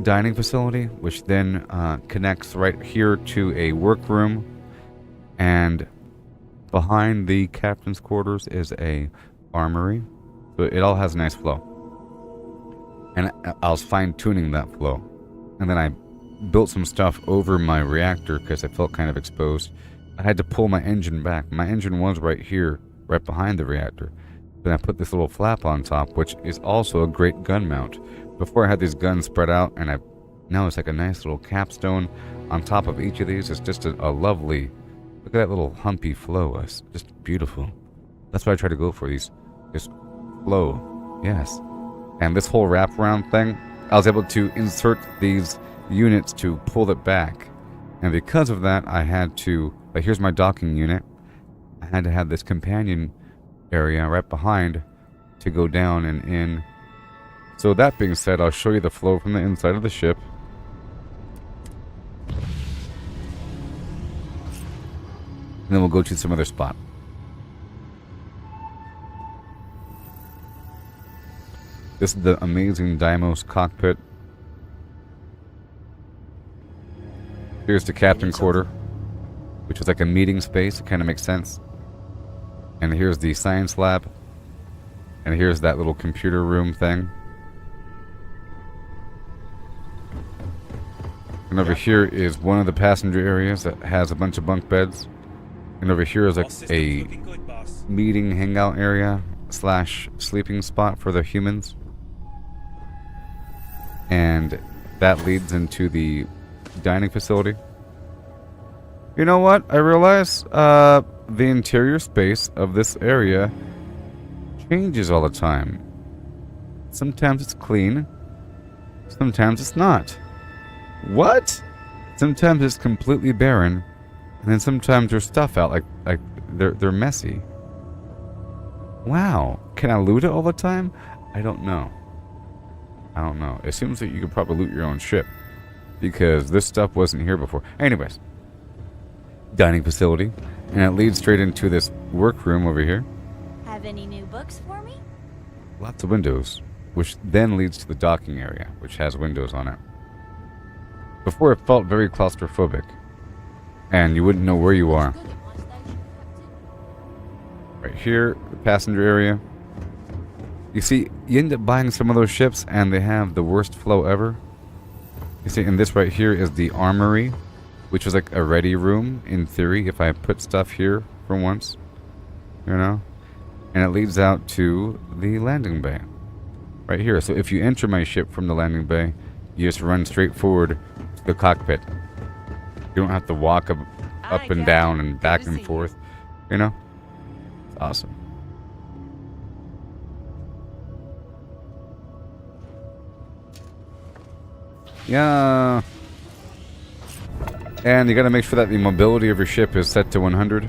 dining facility, which then connects right here to a workroom, and behind the captain's quarters is a armory. So it all has a nice flow. And I was fine-tuning that flow. And then I built some stuff over my reactor because I felt kind of exposed. I had to pull my engine back. My engine was right here, right behind the reactor. Then I put this little flap on top, which is also a great gun mount. Before I had these guns spread out, and now it's like a nice little capstone on top of each of these. It's just a lovely... Look at that little humpy flow. It's just beautiful. That's what I try to go for, this flow. Yes. And this whole wraparound thing, I was able to insert these units to pull it back. And because of that, I had to... Like, here's my docking unit. I had to have this companion area right behind to go down and in. So that being said, I'll show you the flow from the inside of the ship. And then we'll go to some other spot. This is the amazing Deimos cockpit. Here's the captain quarter, which is like a meeting space. It kind of makes sense. And here's the science lab. And here's that little computer room thing. And over here is one of the passenger areas that has a bunch of bunk beds. And over here is like a meeting hangout area / sleeping spot for the humans. And that leads into the dining facility. You know what? I realize the interior space of this area changes all the time. Sometimes it's clean. Sometimes it's not. What? Sometimes it's completely barren, and then sometimes there's stuff out like they're messy. Wow. Can I loot it all the time? I don't know. I don't know. It seems like you could probably loot your own ship, because this stuff wasn't here before. Anyways, dining facility, and it leads straight into this workroom over here. Have any new books for me? Lots of windows, which then leads to the docking area, which has windows on it. Before it felt very claustrophobic, and you wouldn't know where you are. Right here, the passenger area. You see, you end up buying some of those ships, and they have the worst flow ever. You see, and this right here is the armory, which was like a ready room, in theory, if I put stuff here for once. You know? And it leads out to the landing bay. Right here. So if you enter my ship from the landing bay, you just run straight forward to the cockpit. You don't have to walk up and down and back and forth. You know? It's awesome. Yeah. And you gotta make sure that the mobility of your ship is set to 100.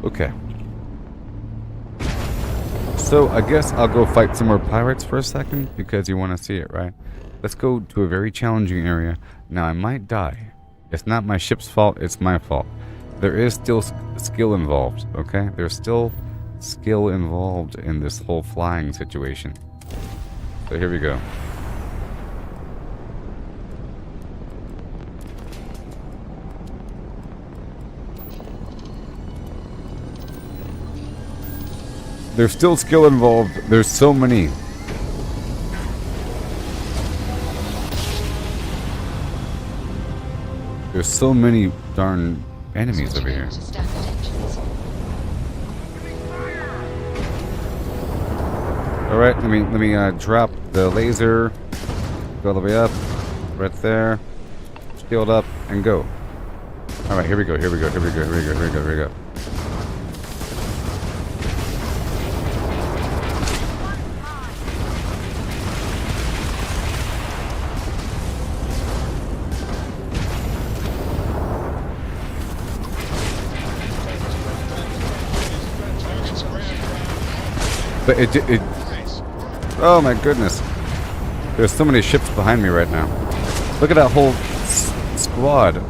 Okay. So I guess I'll go fight some more pirates for a second, because you want to see it, right? Let's go to a very challenging area. Now I might die. It's not my ship's fault, it's my fault. There is still skill involved, okay? There's still skill involved in this whole flying situation. So here we go. There's still skill involved. There's so many. There's so many darn enemies over here. Alright, let me drop the laser. Go all the way up. Right there. Shield up and go. Alright, here we go, here we go, here we go, here we go, here we go, here we go. But it oh my goodness. There's so many ships behind me right now. Look at that whole squad.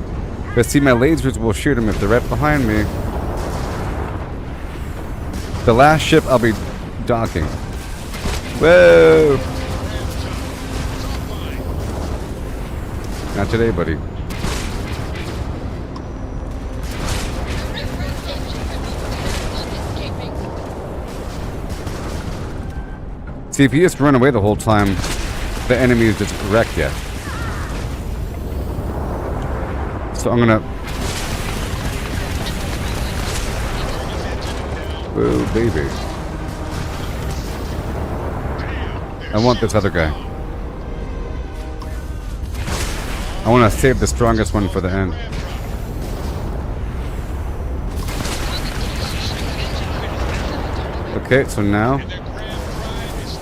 But see, my lasers will shoot them if they're right behind me. The last ship I'll be docking. Whoa! Not today, buddy. See, if you just run away the whole time, the enemy is just wrecked you. So I'm gonna... Oh, baby. I want this other guy. I want to save the strongest one for the end. Okay, so now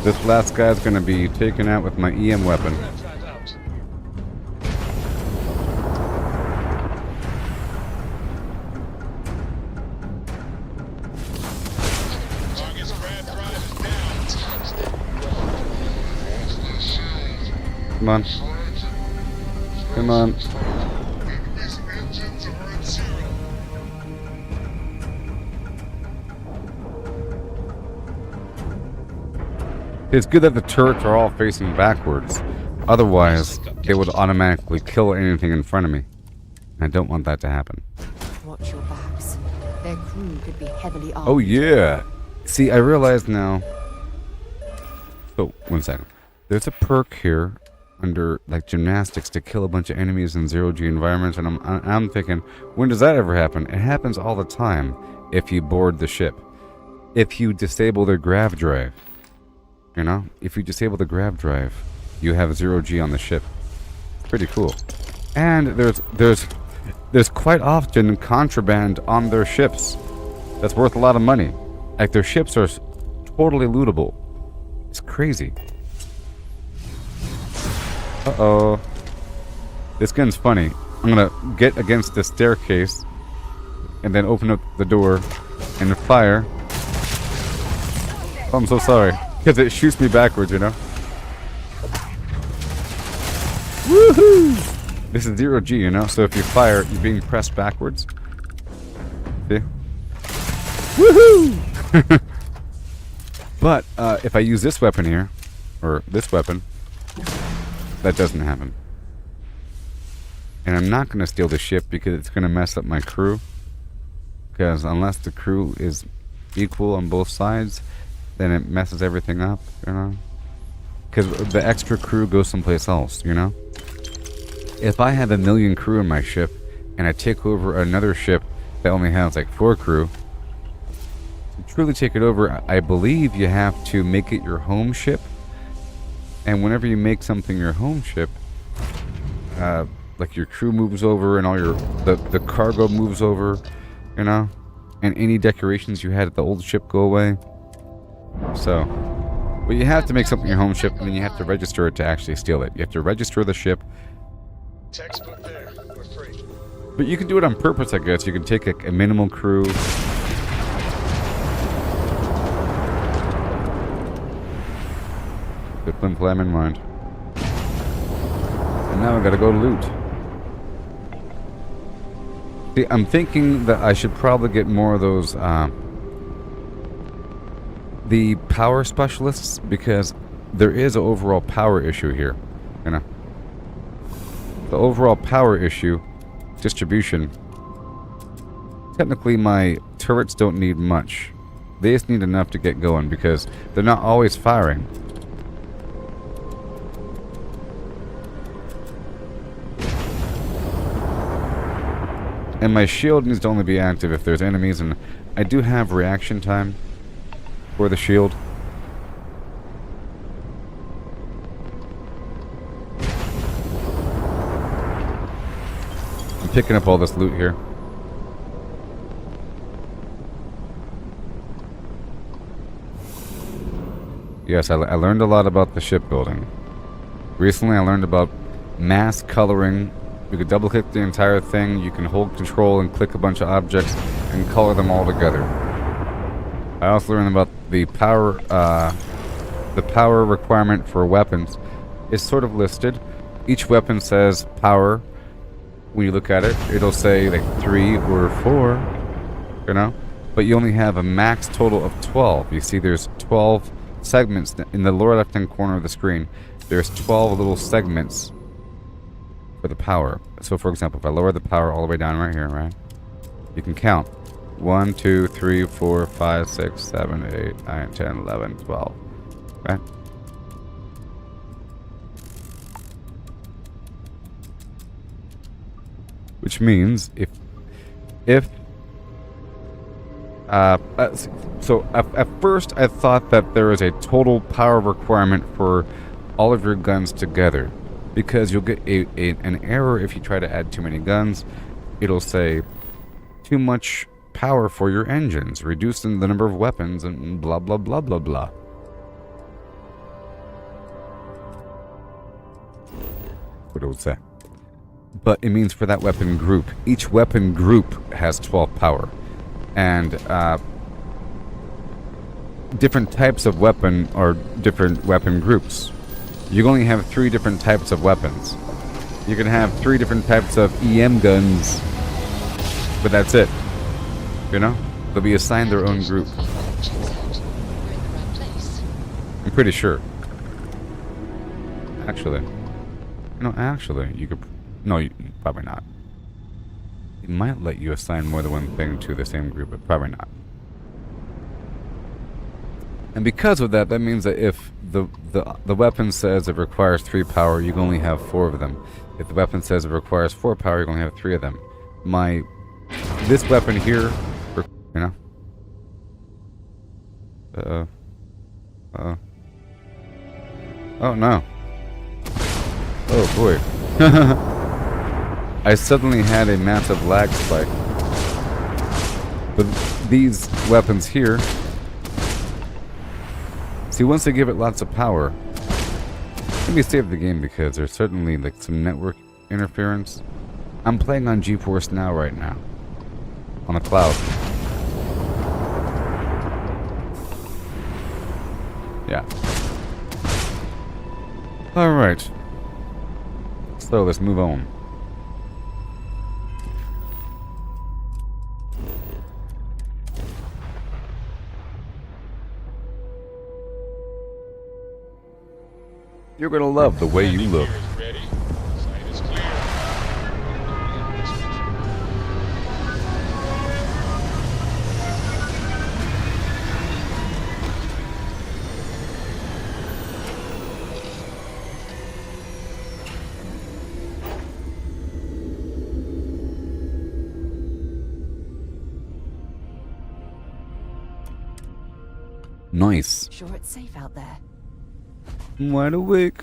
this last guy's gonna be taken out with my EM weapon. Come on. Come on. It's good that the turrets are all facing backwards. Otherwise, they would automatically kill anything in front of me. I don't want that to happen. Watch your backs. Their crew could be heavily armed. Oh yeah! See, I realize now... Oh, 1 second. There's a perk here under, like, gymnastics to kill a bunch of enemies in zero-G environments, and I'm thinking, when does that ever happen? It happens all the time if you board the ship. If you disable their grav drive. You know? If you disable the grav drive, you have zero-G on the ship. Pretty cool. And there's quite often contraband on their ships that's worth a lot of money. Like, their ships are totally lootable. It's crazy. Uh-oh. This gun's funny. I'm gonna get against the staircase and then open up the door and fire. Oh, I'm so sorry. Because it shoots me backwards, you know? Woohoo! This is 0G, you know? So if you fire, you're being pressed backwards. See? Woohoo! But if I use this weapon here, or this weapon, that doesn't happen. And I'm not going to steal the ship because it's going to mess up my crew. Because unless the crew is equal on both sides, then it messes everything up, you know? Because the extra crew goes someplace else, you know? If I have 1 million crew in my ship, and I take over another ship that only has like 4 crew, to truly take it over, I believe you have to make it your home ship. And whenever you make something your home ship, like your crew moves over and all your the cargo moves over, you know, and any decorations you had at the old ship go away. So, but you have to make something your home ship, and then you have to register it to actually steal it. You have to register the ship. Textbook there. We're free. But you can do it on purpose, I guess. You can take a minimal crew. Good flim flam in mind. And now I gotta go loot. See, I'm thinking that I should probably get more of those, the power specialists, because there is an overall power issue here, you know. The overall power issue, distribution. Technically, my turrets don't need much. They just need enough to get going because they're not always firing. And my shield needs to only be active if there's enemies, and I do have reaction time for the shield. I'm picking up all this loot here. Yes, I learned a lot about the shipbuilding. Recently I learned about mass coloring. You can double click the entire thing, you can hold control and click a bunch of objects and color them all together. I also learned about the power requirement for weapons. It's sort of listed. Each weapon says power. When you look at it, it'll say like 3 or 4, you know? But you only have a max total of 12. You see there's 12 segments in the lower left hand corner of the screen. There's 12 little segments for the power. So for example, if I lower the power all the way down right here, right? You can count. 1, 2, 3, 4, 5, 6, 7, 8, 9, 10, 11, 12. Right? Which means so at first I thought that there is a total power requirement for all of your guns together, because you'll get an error if you try to add too many guns. It'll say too much power for your engines, reducing the number of weapons, and blah blah blah blah blah. What it would say. But it means for that weapon group. Each weapon group has 12 power. And different types of weapon are different weapon groups. You only have 3 different types of weapons. You can have 3 different types of EM guns, but that's it. You know? They'll be assigned their own group. I'm pretty sure. Actually. No, actually, you could... No, probably not. It might let you assign more than one thing to the same group, but probably not. And because of that, that means that if the weapon says it requires 3 power, you can only have 4 of them. If the weapon says it requires 4 power, you can only have 3 of them. This weapon here, you know? Oh no. Oh boy. I suddenly had a massive lag spike. But these weapons here, see, once they give it lots of power, let me save the game because there's certainly like some network interference. I'm playing on GeForce Now right now, on a cloud. Yeah. Alright. So let's move on. You're gonna love the way you look. Nice. Sure it's safe out there. I'm wide awake.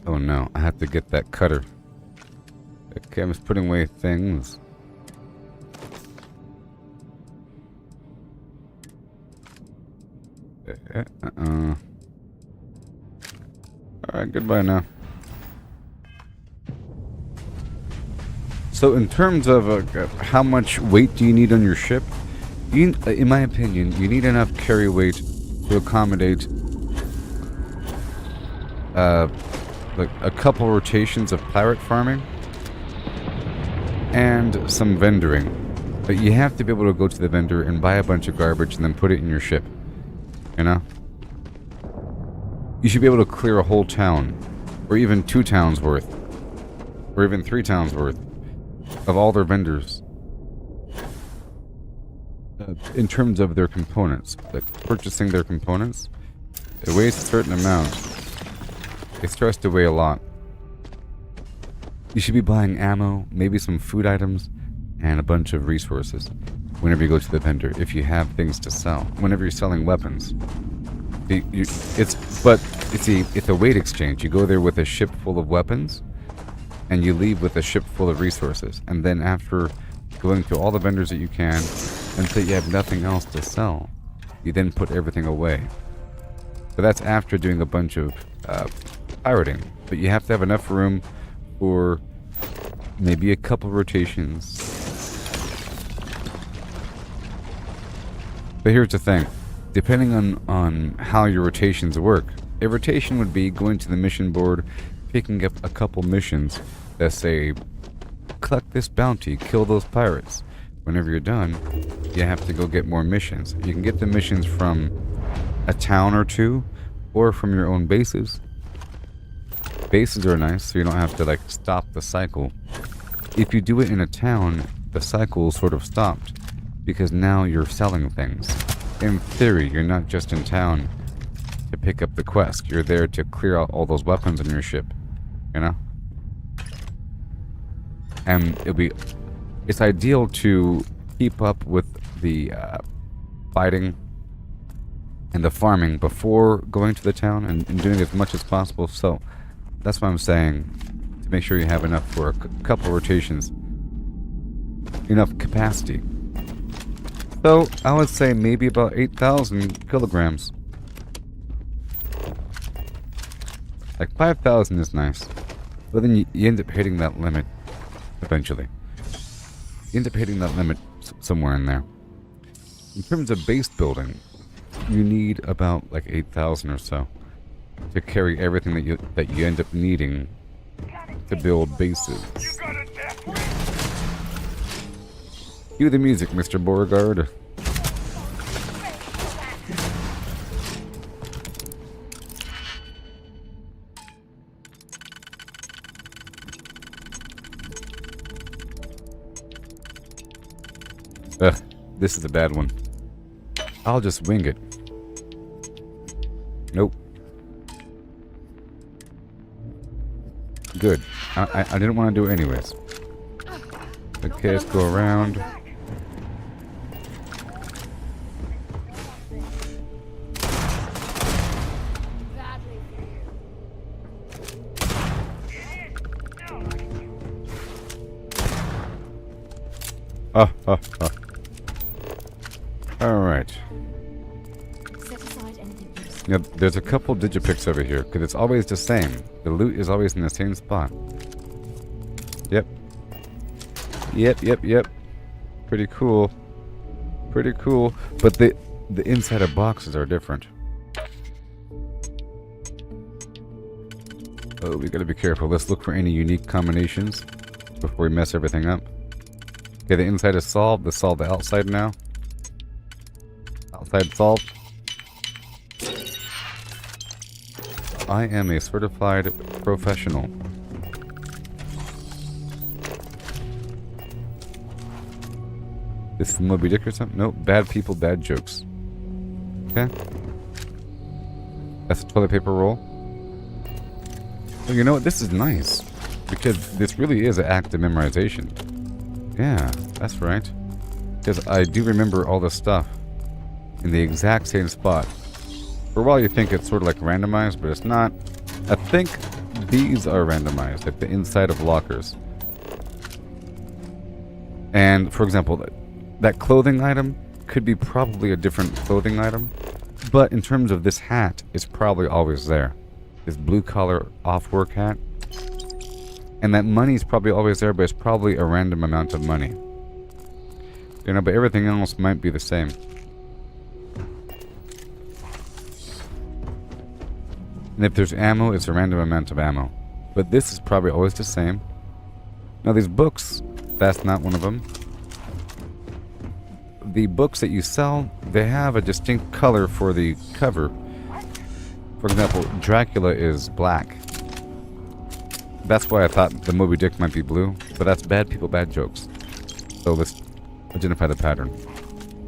Oh no, I have to get that cutter. Okay, I'm just putting away things. Alright, goodbye now. So in terms of how much weight do you need on your ship, in my opinion, you need enough carry weight to accommodate like a couple rotations of pirate farming and some vendoring. But you have to be able to go to the vendor and buy a bunch of garbage and then put it in your ship. You know? You should be able to clear a whole town, or even 2 towns worth, or even 3 towns worth of all their vendors. In terms of their components, like purchasing their components, it weighs a certain amount. It's stressed away a lot. You should be buying ammo, maybe some food items, and a bunch of resources whenever you go to the vendor, if you have things to sell. Whenever you're selling weapons. It's a weight exchange. You go there with a ship full of weapons, and you leave with a ship full of resources. And then after going to all the vendors that you can, until you have nothing else to sell, you then put everything away. But that's after doing a bunch of pirating. But you have to have enough room for maybe a couple rotations. But here's the thing. Depending on how your rotations work, a rotation would be going to the mission board, picking up a couple missions that say, collect this bounty, kill those pirates. Whenever you're done, you have to go get more missions. You can get the missions from a town or two, or from your own bases. Bases are nice, so you don't have to like stop the cycle. If you do it in a town, the cycle is sort of stopped, because now you're selling things. In theory, you're not just in town to pick up the quest. You're there to clear out all those weapons on your ship, you know? And it's ideal to keep up with the fighting and the farming before going to the town and doing as much as possible. So that's what I'm saying, to make sure you have enough for a couple rotations, enough capacity. So I would say maybe about 8,000 kilograms. Like 5,000 is nice, but then you end up hitting that limit eventually. You end up hitting that limit somewhere in there. In terms of base building, you need about like 8,000 or so to carry everything that you end up needing to build bases. Cue the music, Mr. Beauregard. Ugh, this is a bad one. I'll just wing it. Nope. Good. I didn't want to do it anyways. Okay, let's go around. Alright. Set aside anything useful. Now, there's a couple digipicks over here, because it's always the same. The loot is always in the same spot. Yep. Yep. Pretty cool. Pretty cool. But the inside of boxes are different. Oh, we gotta be careful. Let's look for any unique combinations before we mess everything up. Okay, the inside is solved. Let's solve the outside now. Outside solved. I am a certified professional. This is Moby Dick or something? Nope. Bad people, bad jokes. Okay. That's a toilet paper roll. Oh, you know what? This is nice. Because this really is an act of memorization. Yeah, that's right. Because I do remember all this stuff in the exact same spot. For a while you think it's sort of like randomized, but it's not. I think these are randomized, like the inside of lockers. And, for example, that clothing item could be probably a different clothing item. But in terms of this hat, it's probably always there. This blue-collar off-work hat. And that money's probably always there, but it's probably a random amount of money. You know, but everything else might be the same. And if there's ammo, it's a random amount of ammo. But this is probably always the same. Now these books, that's not one of them. The books that you sell, they have a distinct color for the cover. For example, Dracula is black. That's why I thought the Moby Dick might be blue, but that's bad people, bad jokes. So let's identify the pattern.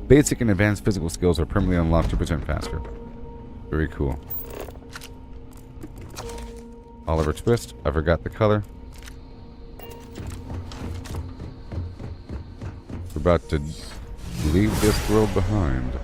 Basic and advanced physical skills are permanently unlocked 2% faster. Very cool. Oliver Twist, I forgot the color. We're about to leave this world behind.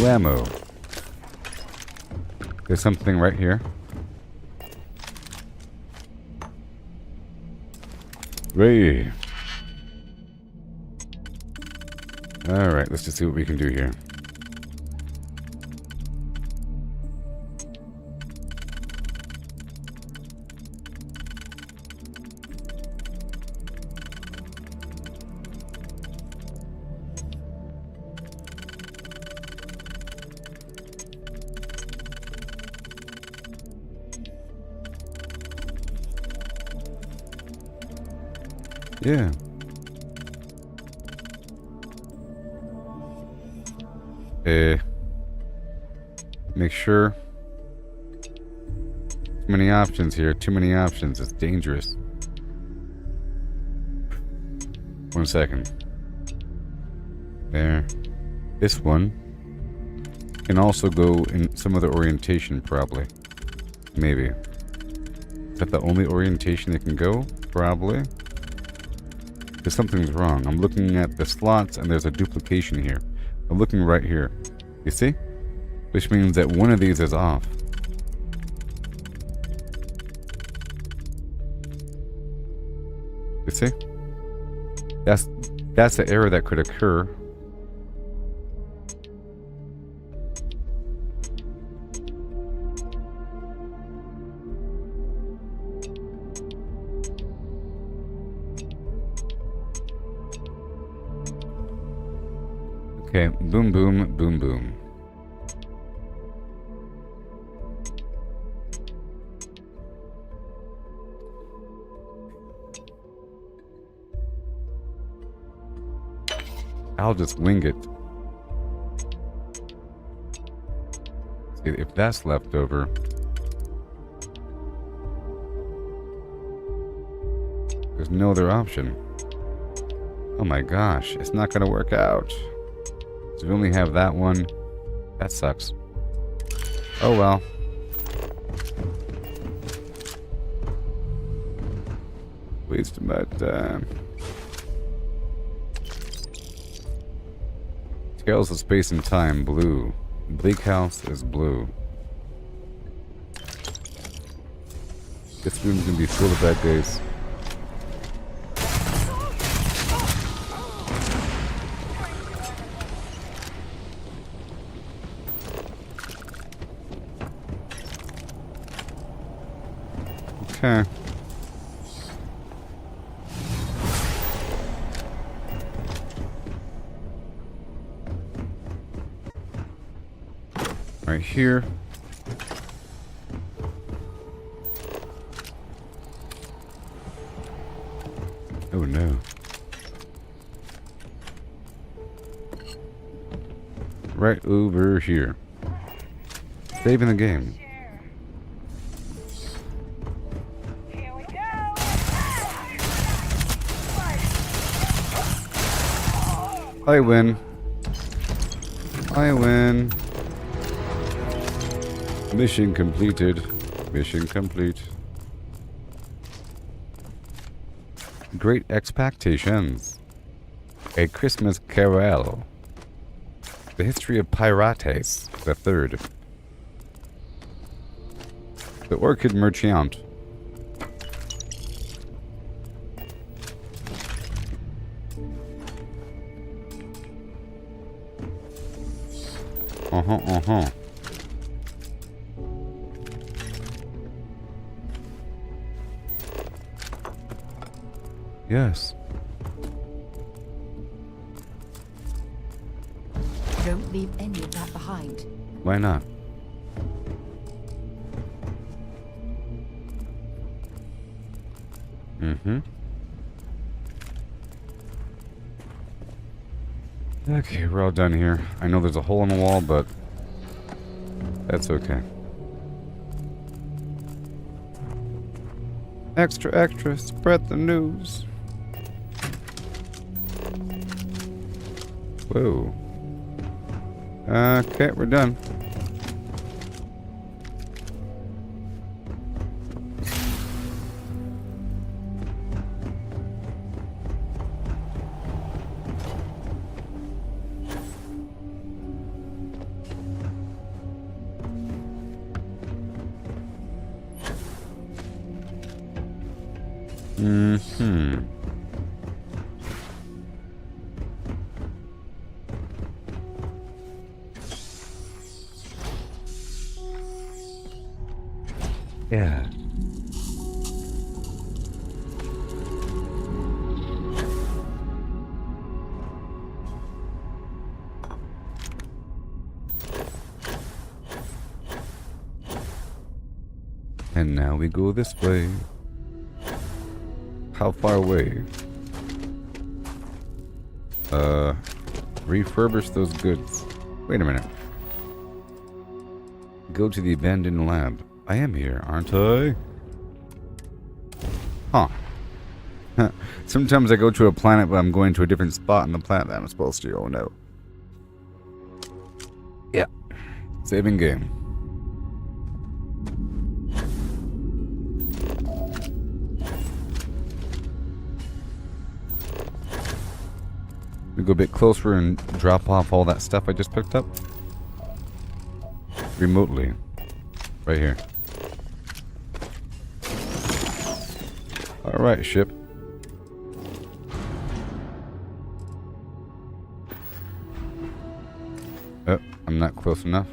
Ammo. There's something right here. Ray. Alright, let's just see what we can do here. Yeah. Make sure. Too many options here. Too many options. It's dangerous. 1 second. There. This one can also go in some other orientation, probably. Maybe. Is that the only orientation it can go? Probably. Because something's wrong. I'm looking at the slots and there's a duplication here. I'm looking right here. You see? Which means that one of these is off. You see? That's the error that could occur. Okay, boom, boom, boom, boom. I'll just wing it. See, if that's left over. There's no other option. Oh my gosh, it's not gonna work out. So we only have that one. That sucks. Oh well. Wasting my time. Tales of Space and Time, blue. Bleak House is blue. This room's gonna be full of bad days. Okay. Right here. Oh no. Right over here. Saving the game. Here we go. I win. I win. Mission completed. Mission complete. Great Expectations. A Christmas Carol. The History of Pirates, the third. The Orchid Merchant. Uh-huh. Yes. Don't leave any of that behind. Why not? Mm-hmm. Okay, we're all done here. I know there's a hole in the wall, but that's okay. Extra, extra, spread the news. Whoa. Okay, we're done. Mm-hmm. Yeah. And now we go this way. How far away? Refurbish those goods. Wait a minute. Go to the abandoned lab. I am here, aren't I? Huh. Sometimes I go to a planet, but I'm going to a different spot on the planet that I'm supposed to. Oh no. Yeah. Saving game. We go a bit closer and drop off all that stuff I just picked up. Remotely. Right here. Alright, ship. Oh, I'm not close enough.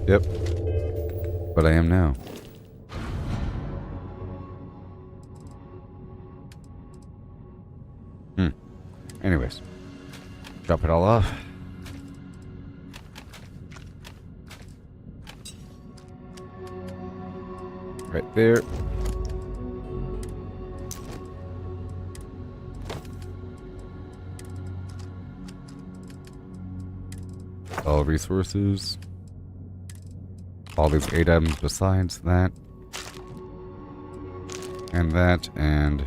Yep. But I am now. Anyways. Drop it all off. Right there. All resources. All these 8 items besides that. And that, and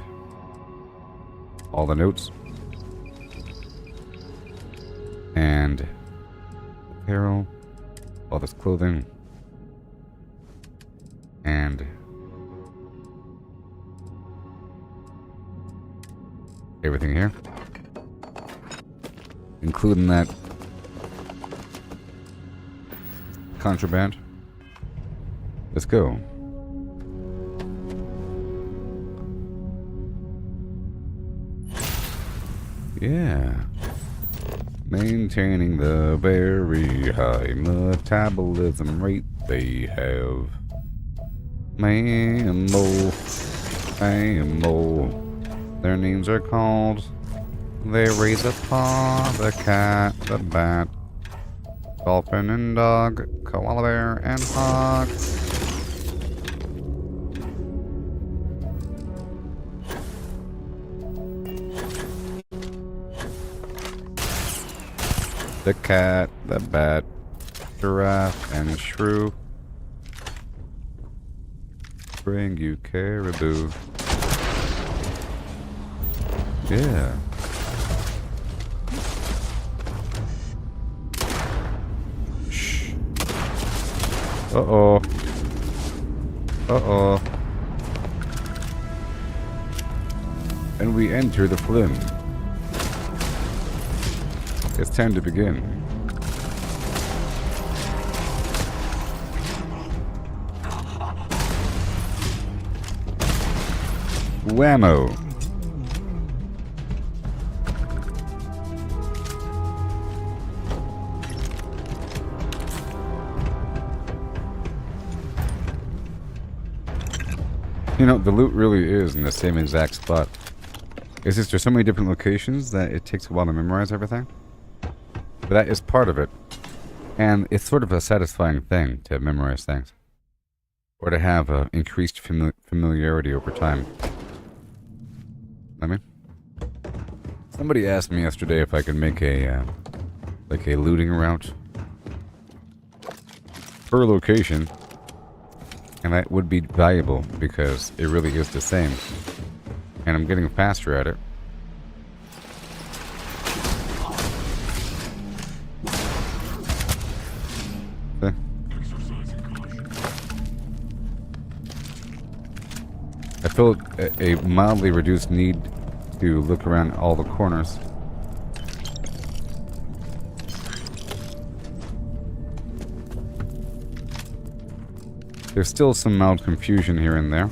all the notes. And apparel, all this clothing, and everything here, including that contraband. Let's go. Yeah. Maintaining the very high metabolism rate they have. Mammal. Their names are called. They raise a paw, the cat, the bat, dolphin and dog, koala bear and hog. The cat, the bat, giraffe, and shrew. Bring you caribou. Yeah. Shh. Uh-oh. Uh-oh. And we enter the flim. It's time to begin. Whammo. You know, the loot really is in the same exact spot. It's just there's so many different locations that it takes a while to memorize everything. But that is part of it. And it's sort of a satisfying thing to memorize things. Or to have increased familiarity over time. I mean, somebody asked me yesterday if I could make a, like a looting route per location. And that would be valuable because it really is the same. And I'm getting faster at it. I feel a mildly reduced need to look around all the corners. There's still some mild confusion here and there.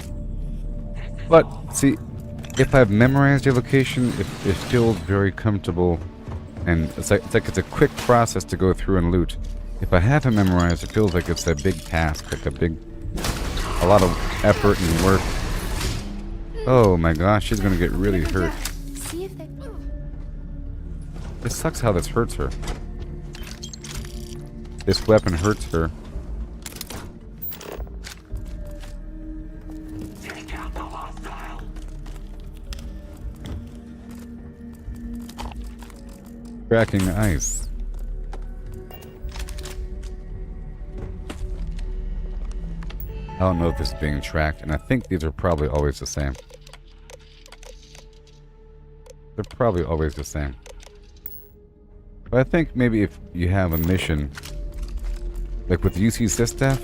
But, see, if I've memorized a location, it feels very comfortable. And it's like it's a quick process to go through and loot. If I haven't memorized, it feels like it's a big task, like a lot of effort and work. Oh my gosh, she's gonna get really hurt. See if they... It sucks how this hurts her. This weapon hurts her. Cracking ice. I don't know if this is being tracked, and I think these are probably always the same. They're probably always the same. But I think maybe if you have a mission, like with UC Sysstaff,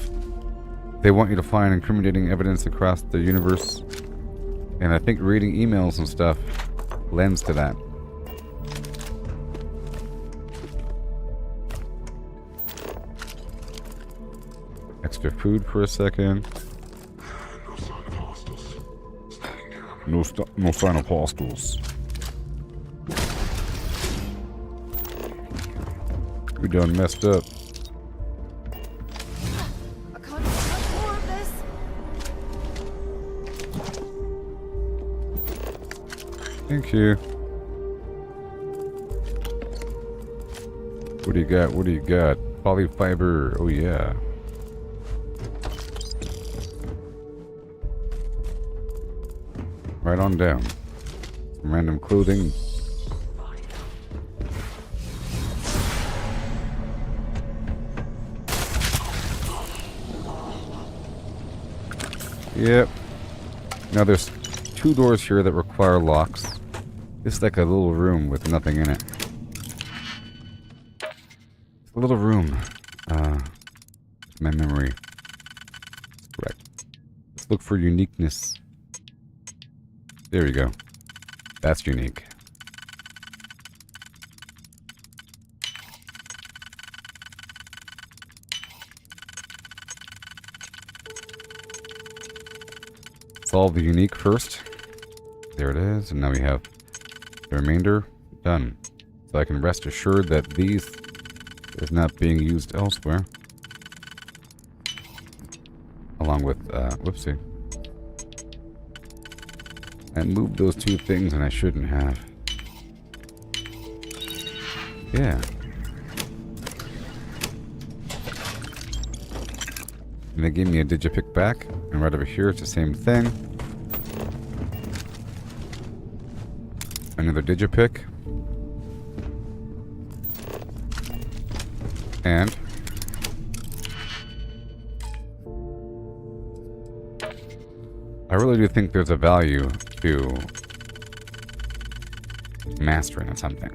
they want you to find incriminating evidence across the universe. And I think reading emails and stuff lends to that. Extra food for a second. No sign of hostiles. We done messed up. I can't take more of this. Thank you. What do you got? What do you got? Polyfiber. Oh yeah. Right on down. Some random clothing. Yep. Now there's 2 doors here that require locks. This is like a little room with nothing in it. A little room. My memory. Correct. Let's look for uniqueness. There we go. That's unique. Solve the unique first. There it is, and now we have the remainder done. So I can rest assured that these is not being used elsewhere. Along with, whoopsie. I moved those two things and I shouldn't have. Yeah. And they gave me a digipick back, and right over here it's the same thing. Another digipick. And I really do think there's a value to mastering something.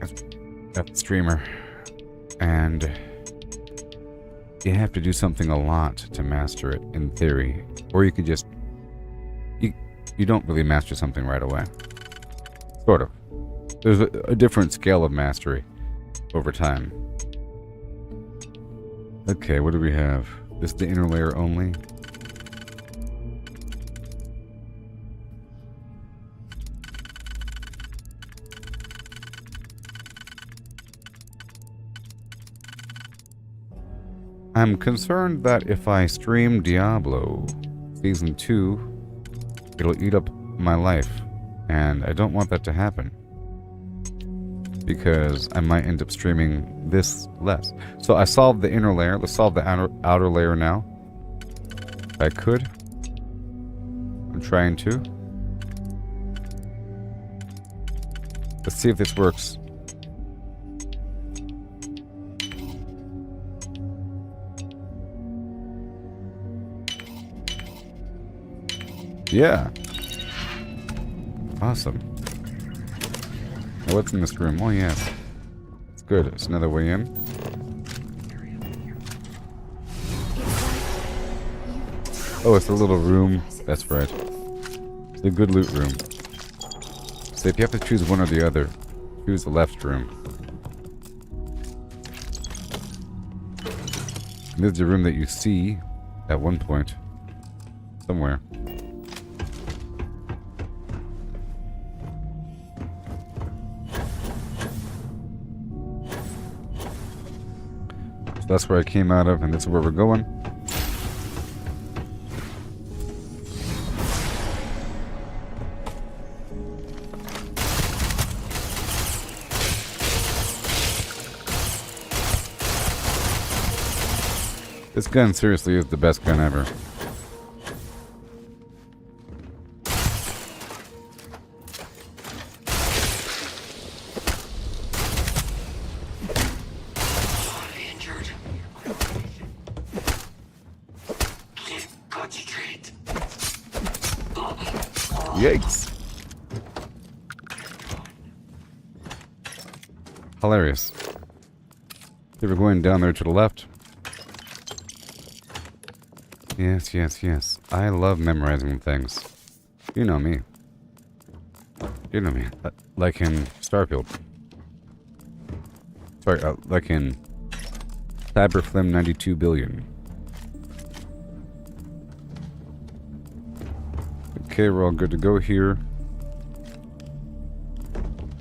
That's the streamer. And you have to do something a lot to master it, in theory. Or you could just... You don't really master something right away. Sort of. There's a different scale of mastery over time. Okay, what do we have? This is the inner layer only. I'm concerned that if I stream Diablo Season 2, it'll eat up my life, and I don't want that to happen. Because I might end up streaming this less. So I solved the inner layer. Let's solve the outer layer now. If I could. I'm trying to. Let's see if this works. Yeah. Awesome. Now what's in this room? Oh, yeah. It's good. It's another way in. Oh, it's a little room. That's right. It's a good loot room. So if you have to choose one or the other, choose the left room. And this is the room that you see at one point. Somewhere. So that's where I came out of, and this is where we're going. This gun seriously is the best gun ever. Yikes. Hilarious. They were going down there to the left. Yes, yes, yes. I love memorizing things. You know me. You know me. Like in Starfield. Sorry, like in Cyberflim 92 billion. Okay, we're all good to go here.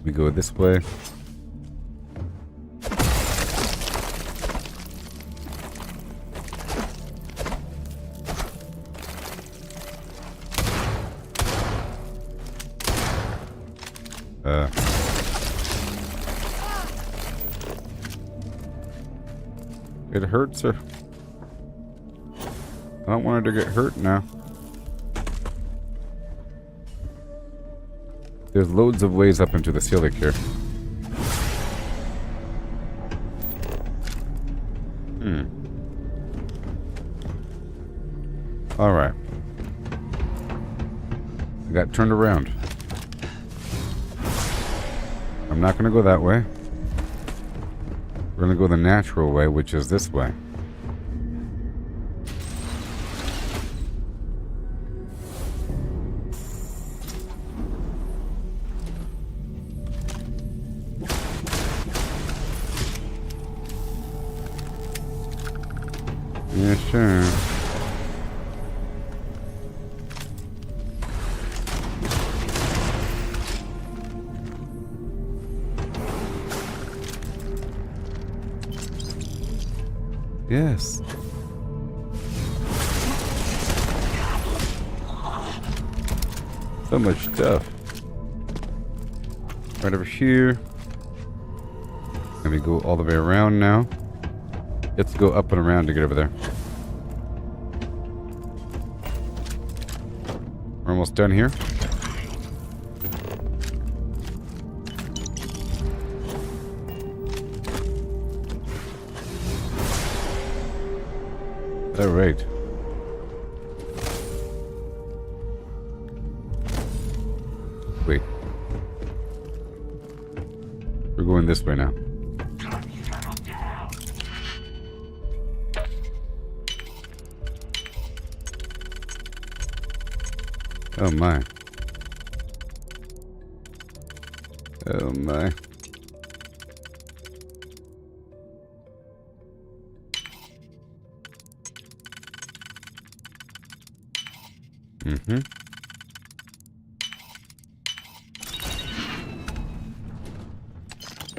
We go this way. It hurts her. I don't want her to get hurt now. There's loads of ways up into the ceiling here. Alright. I got turned around. I'm not gonna go that way. We're gonna go the natural way, which is this way. Yeah, sure. Yes. So much stuff. Right over here. Let me go all the way around now. Let's go up and around to get over there. We're almost done here. All right. Wait. We're going this way now. Oh my. Oh my. Mm-hmm.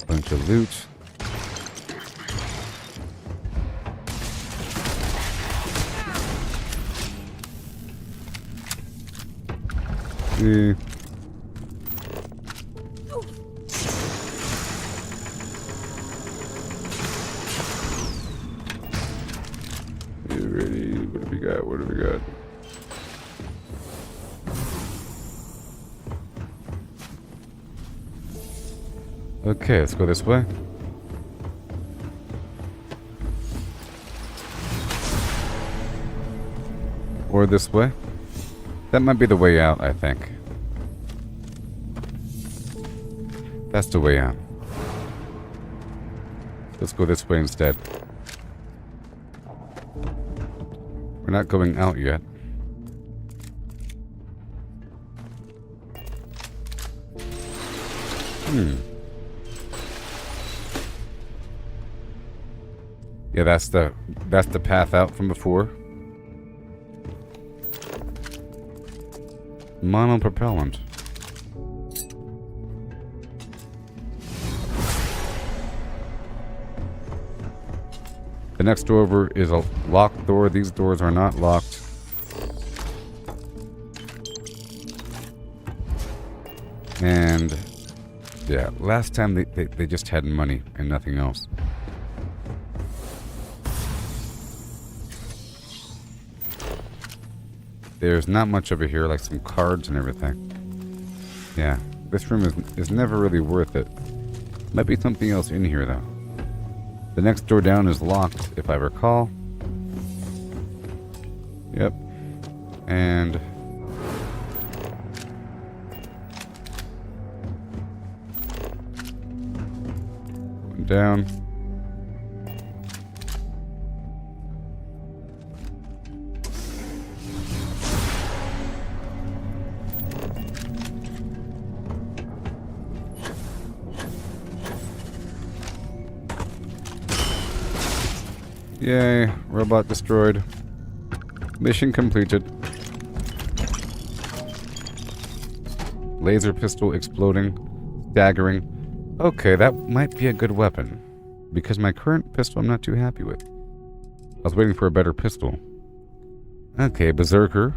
Bunch of loot. See. You ready? What do we got? What do we got? Okay, let's go this way. Or this way. That might be the way out, I think. That's the way out. Let's go this way instead. We're not going out yet. Yeah, that's the path out from before. Monopropellant. The next door over is a locked door. These doors are not locked. And yeah, last time they just had money and nothing else. There's not much over here, like some cards and everything. Yeah, this room is never really worth it. Might be something else in here, though. The next door down is locked, if I recall. Yep. And... one down. Yay, robot destroyed. Mission completed. Laser pistol exploding, staggering. Okay, that might be a good weapon. Because my current pistol I'm not too happy with. I was waiting for a better pistol. Okay, berserker.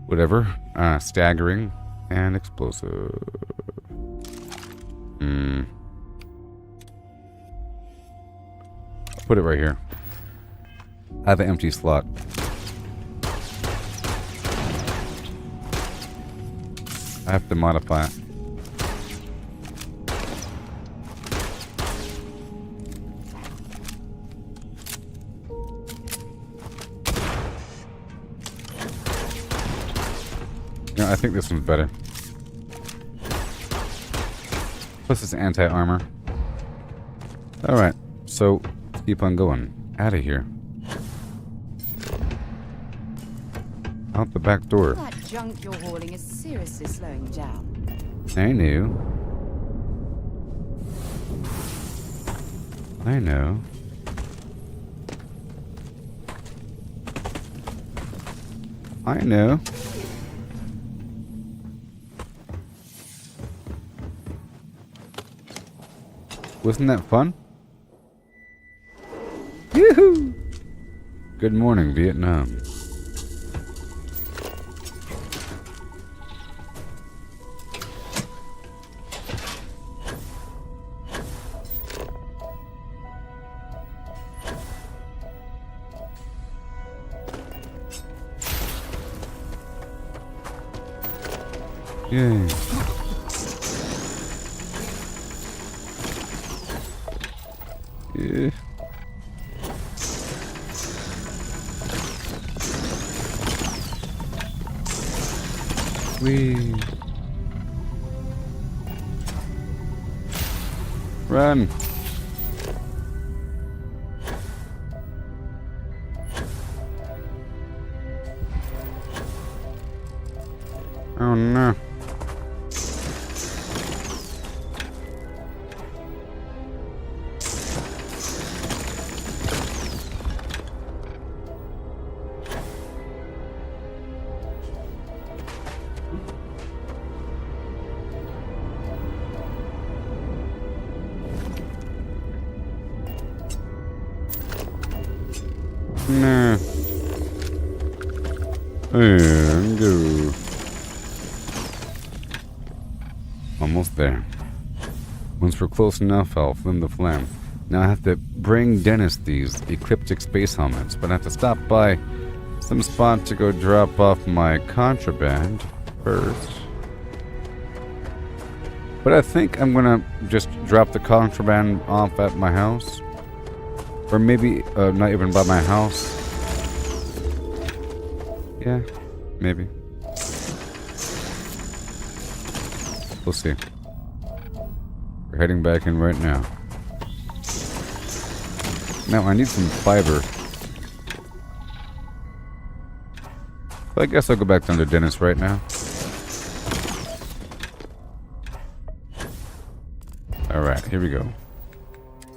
Whatever. Staggering and explosive. Put it right here. I have an empty slot. I have to modify it. Yeah, I think this one's better. Plus it's anti-armor. Alright, so let's keep on going. Out of here. Out the back door. That junk you're hauling is seriously slowing you down. I knew. I know. I know. Wasn't that fun? Yoo-hoo! Good morning, Vietnam. Yay. Yeah. Whee. Run. Oh no. Nah. And go. Almost there. Once we're close enough, I'll flame the flame. Now I have to bring Dennis these ecliptic space helmets, but I have to stop by some spot to go drop off my contraband first. But I think I'm gonna just drop the contraband off at my house. Or maybe not even by my house. Yeah, maybe. We'll see. We're heading back in right now. Now I need some fiber. So I guess I'll go back down to Dennis right now. Alright, here we go.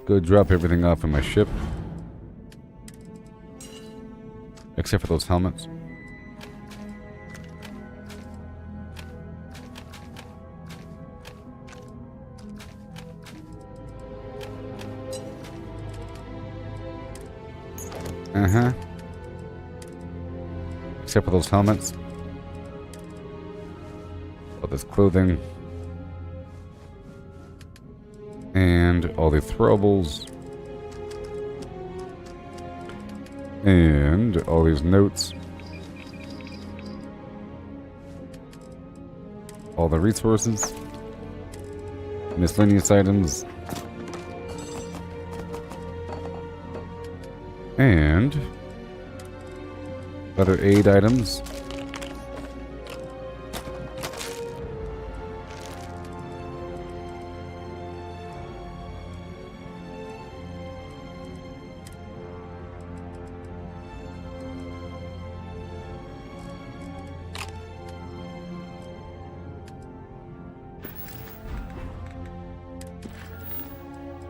Go drop everything off in my ship. Except for those helmets. Uh-huh. Except for those helmets. All this clothing. And all the throwables. And all these notes. All the resources. Miscellaneous items. And other aid items.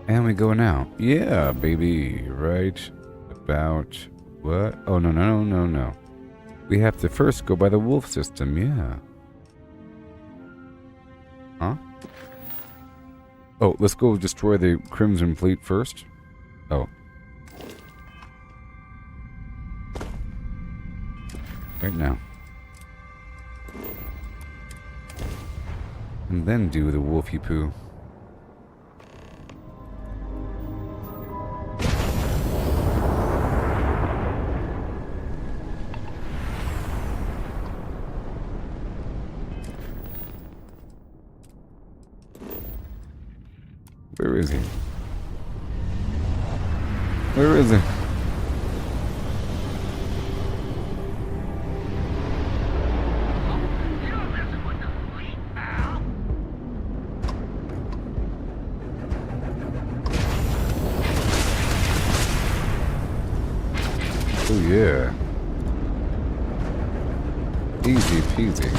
And we go now. Yeah, baby. Right about what? Oh, no. We have to first go by the wolf system. Yeah. Huh? Oh, let's go destroy the Crimson Fleet first. Oh. Right now. And then do the wolfy poo. Where is he? Where is he? yeah. Easy peasy.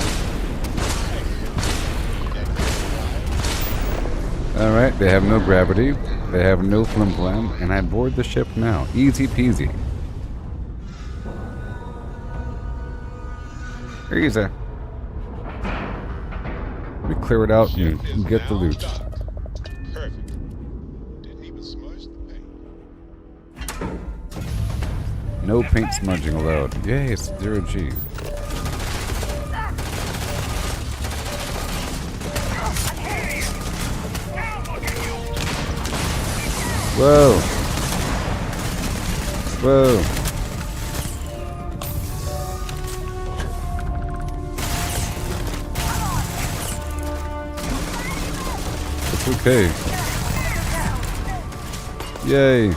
Alright, they have no gravity. They have no flim flam. And I board the ship now. Easy peasy. Easy. We clear it out and get the loot. Perfect. Didn't even smudge the paint. No paint smudging allowed. Yay, it's 0G. Whoa. Whoa. It's okay. Yay.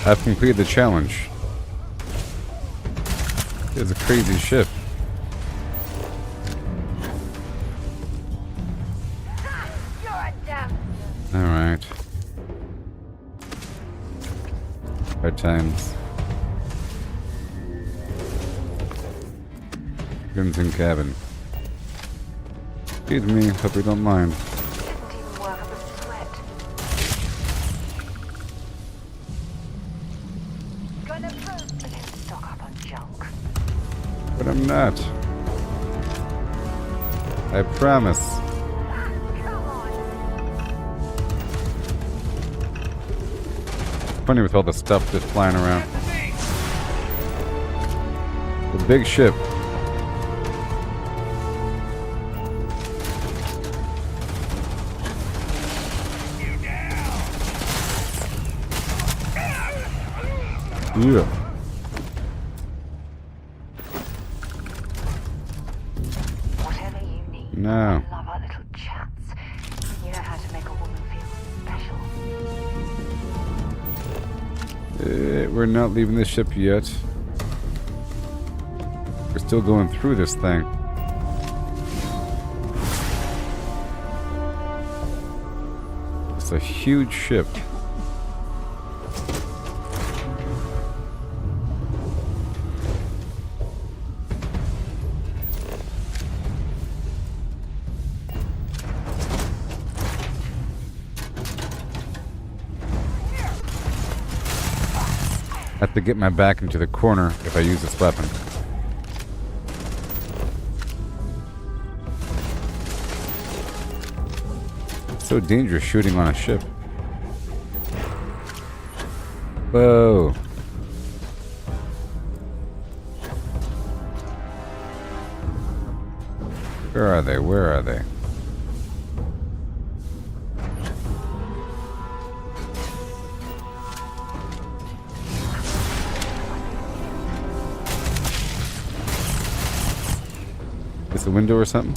I've completed the challenge. It's a crazy ship. Alright. Hard times. Crimson cabin. Excuse me, hope you don't mind. But I'm not. I promise. Funny with all the stuff just flying around. The big ship. Yeah. Whatever you need. No. I love our little chats. You know how to make a woman feel special. We're not leaving this ship yet. We're still going through this thing. It's a huge ship. I have to get my back into the corner if I use this weapon. It's so dangerous shooting on a ship. Whoa. Where are they? Where are they? Is the window or something?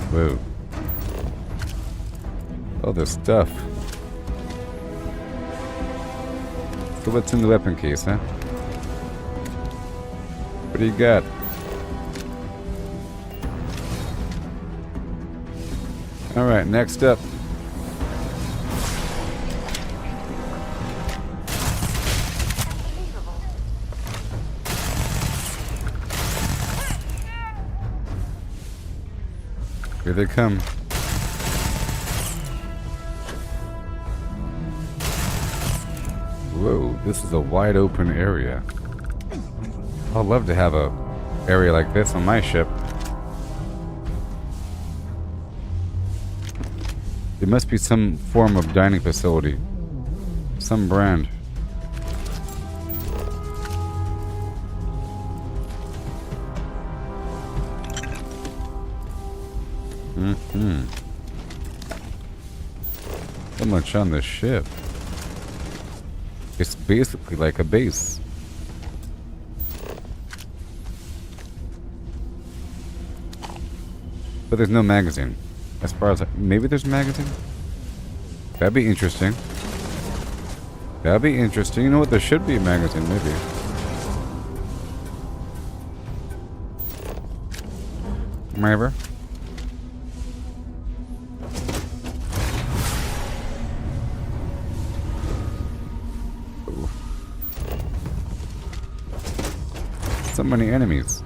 Whoa. All this stuff. So what's in the weapon case, huh? What do you got? Alright, next up. Here they come. Whoa, this is a wide open area. I'd love to have a area like this on my ship. There must be some form of dining facility. Some brand. So much on this ship. It's basically like a base. But there's no magazine. As far as maybe there's a magazine? That'd be interesting. That'd be interesting. You know what? There should be a magazine, maybe. Maybe. So many enemies.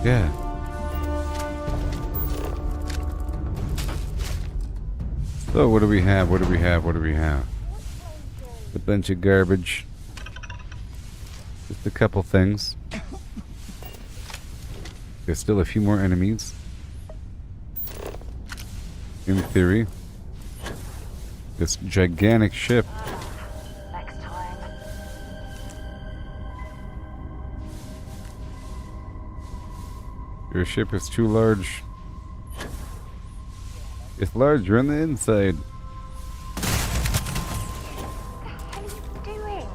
Yeah. So what do we have? What do we have? What do we have? A bunch of garbage. Just a couple things. There's still a few more enemies. In theory. This gigantic ship. Next time. Your ship is too large. It's larger on the inside. What are you doing?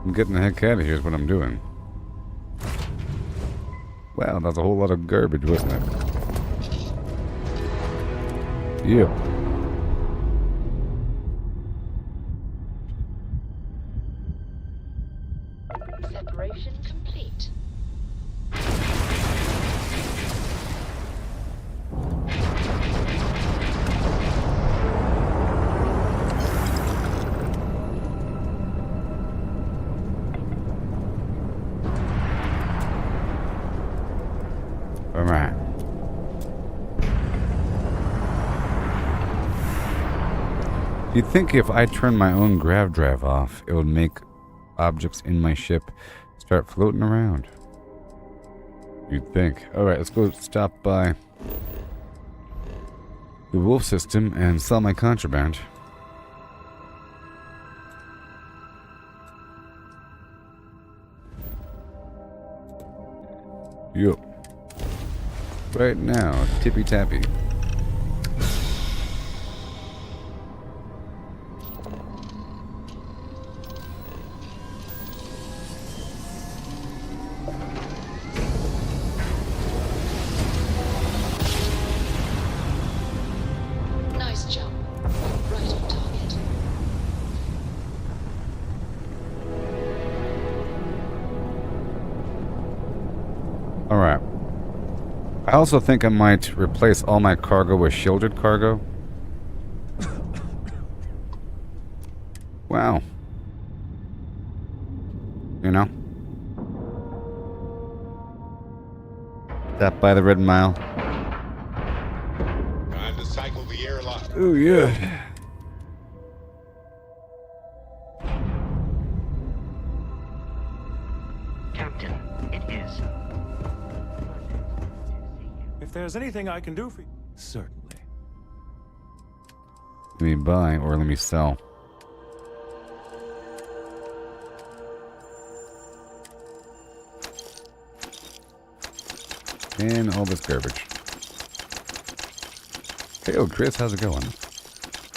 I'm getting the heck out of here is what I'm doing. Wow, that's a whole lot of garbage, wasn't it? Yeah. Separation complete. Alright. You'd think if I turned my own grav drive off, it would make objects in my ship start floating around. You'd think. Alright, let's go stop by the wolf system and sell my contraband. Yup. Right now, tippy tappy. Nice jump. Right on target. Alright. I also think I might replace all my cargo with shielded cargo. Wow. You know? Stop by the Red Mile. Time to cycle the airlock. Oh, yeah. Captain, it is. If there's anything I can do for you, certainly. Let me buy or let me sell. And all this garbage. Hey, oh, Chris, how's it going?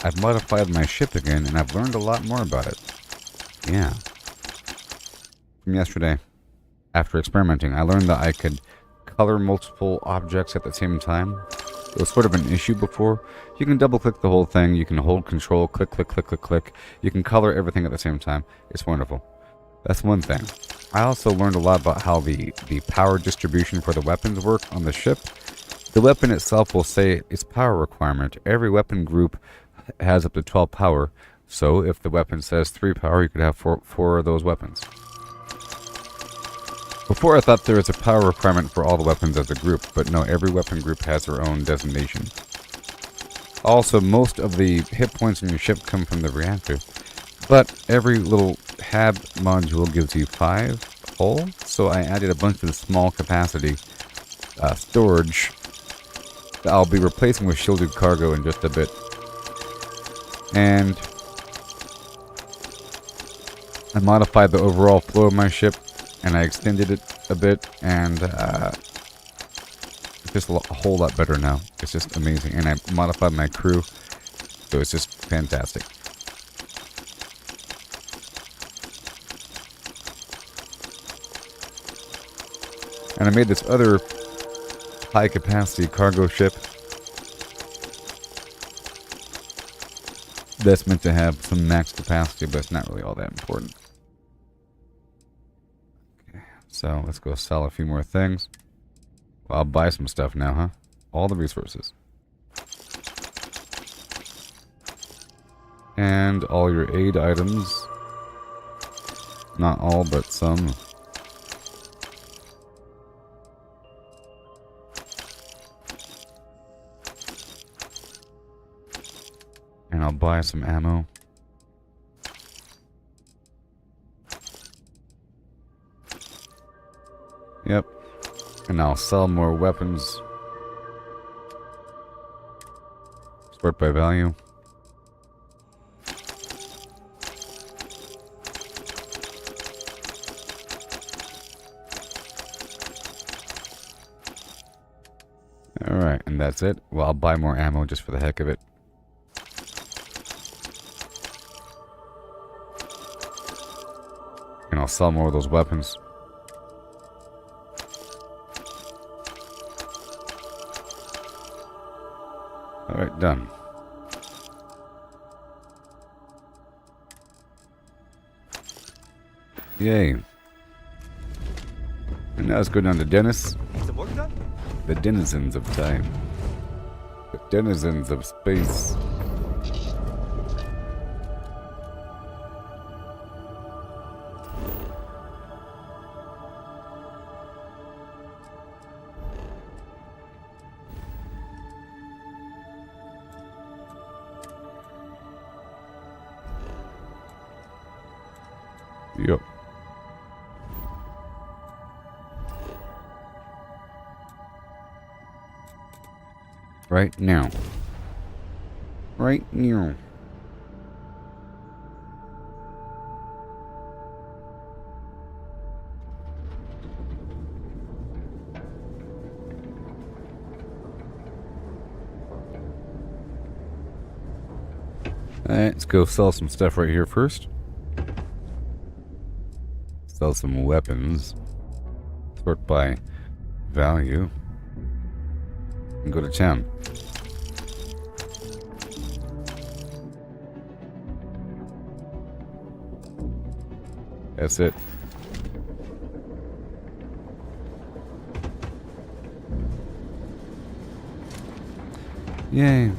I've modified my ship again, and I've learned a lot more about it. Yeah. From yesterday, after experimenting, I learned that I could color multiple objects at the same time. It was sort of an issue before. You can double-click the whole thing. You can hold control, click, click, click, click, click. You can color everything at the same time. It's wonderful. That's one thing. I also learned a lot about how the power distribution for the weapons work on the ship. The weapon itself will say its power requirement. Every weapon group has up to 12 power. So if the weapon says 3 power, you could have four of those weapons. Before I thought there was a power requirement for all the weapons as a group, but no, every weapon group has their own designation. Also, most of the hit points in your ship come from the reactor, but every little hab module gives you 5 whole, so I added a bunch of small capacity storage that I'll be replacing with shielded cargo in just a bit. And I modified the overall flow of my ship, and I extended it a bit, and it's just a whole lot better now. It's just amazing. And I modified my crew, so it's just fantastic. And I made this other high-capacity cargo ship. that's meant to have some max capacity, but it's not really all that important. Okay, so let's go sell a few more things. Well, I'll buy some stuff now, huh? All the resources. And all your aid items. Not all, but some. And I'll buy some ammo. Yep. And I'll sell more weapons. Sort by value. Alright, and that's it. Well, I'll buy more ammo just for the heck of it. And I'll sell more of those weapons. Alright, done. Yay. And now let's go down to Dennis. Some work done? The denizens of time. The denizens of space. Yep. Right now. Right now. Alright, let's go sell some stuff right here first. Sell some weapons. Sort by value. And go to town. That's it. Yay.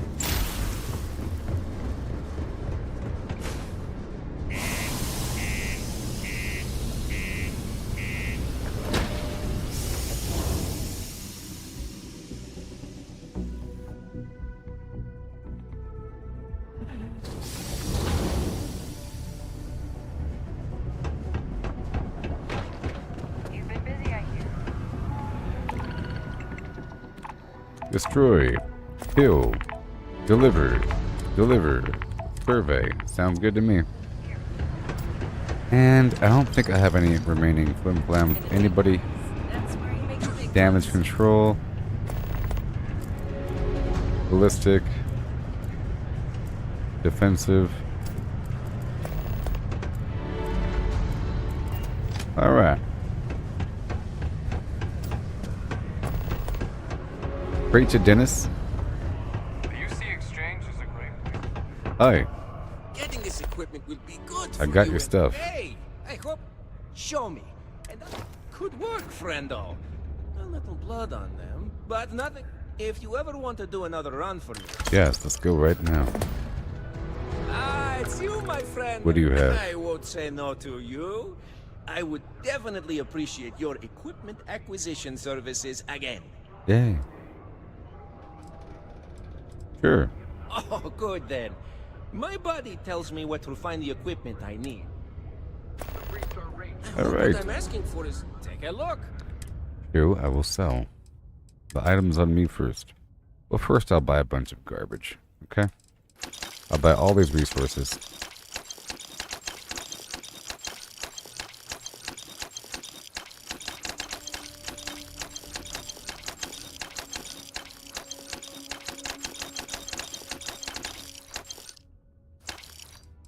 Destroy. Kill. Deliver. Deliver. Survey. Sounds good to me. And I don't think I have any remaining flim flam. Anybody? Damage control. Ballistic. Defensive. Alright. Great to Dennis. The UC exchange is a great. Hi. Getting this equipment will be good. I got your stuff. Hey, I hope. Show me. And that could work, friendo. A little blood on them, but nothing. If you ever want to do another run for me. Yes, let's go right now. Ah, it's you, my friend. What do you have? I won't say no to you. I would definitely appreciate your equipment acquisition services again. Yay. Sure. Oh, good then. My body tells me where to find the equipment I need. All right. What I'm asking for is take a look. Here, I will sell. The items on me first. Well, first I'll buy a bunch of garbage. Okay? I'll buy all these resources.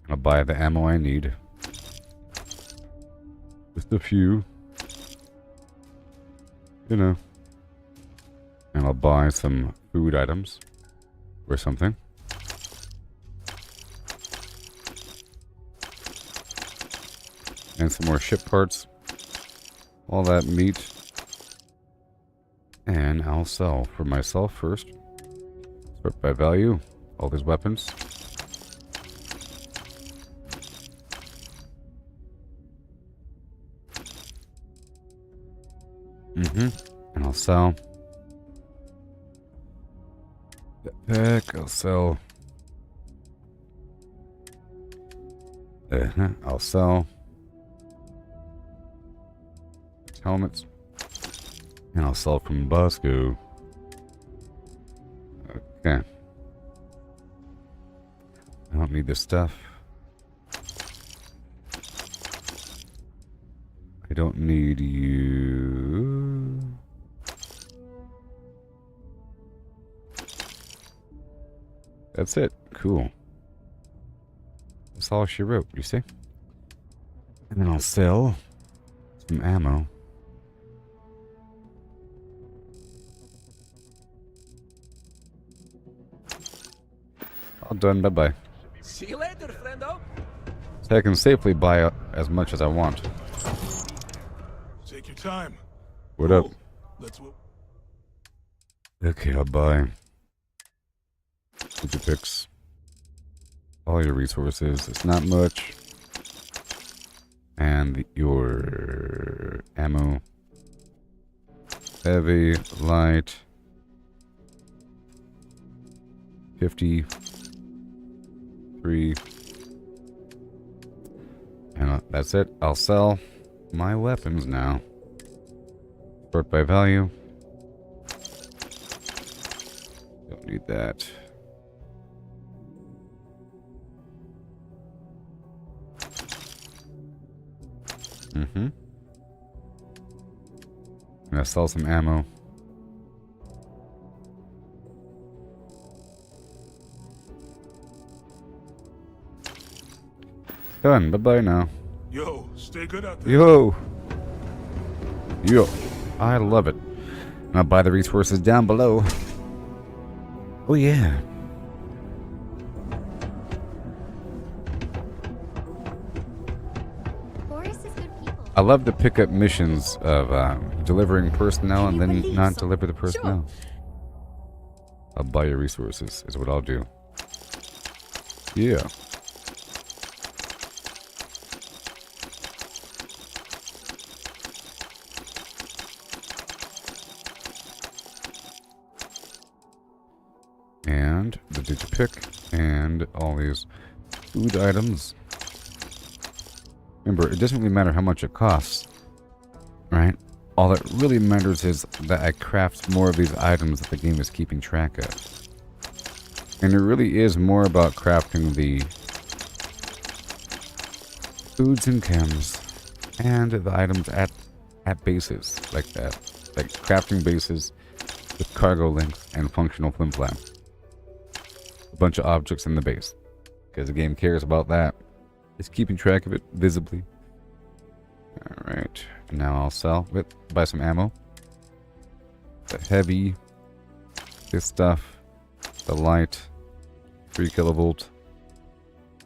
I'll buy the ammo I need. Just a few. You know. And I'll buy some food items. Or something. And some more ship parts. All that meat. And I'll sell for myself first. Sort by value. All these weapons. And I'll sell. Backpack, I'll sell. I'll sell. Helmets. And I'll sell from Bosco. Okay. I don't need this stuff. I don't need you. That's it. Cool. That's all she wrote, you see? And then I'll sell some ammo. All done. Bye-bye. See you later, friendo. So I can safely buy as much as I want. Take your time. What up? Let's. Okay, I'll buy. With the picks. All your resources. It's not much. And your ammo. Heavy, light. 50. 3. And that's it. I'll sell my weapons now. Sort by value. Don't need that. I'm gonna sell some ammo. Done. Bye-bye now. Yo, stay good out there. Yo. Yo. I love it. And I'll buy the resources down below. Oh, yeah. I love to pick up missions of delivering personnel and then not deliver the personnel. I'll buy your resources, is what I'll do. Yeah. And the digipick and all these food items. Remember, it doesn't really matter how much it costs, right? All that really matters is that I craft more of these items that the game is keeping track of. And it really is more about crafting the foods and chems and the items at bases like that. Like crafting bases with cargo links and functional flimflam. A bunch of objects in the base. Because the game cares about that. It's keeping track of it visibly. Alright. Now I'll sell. Buy some ammo. The heavy. This stuff. The light. 3 kilovolt.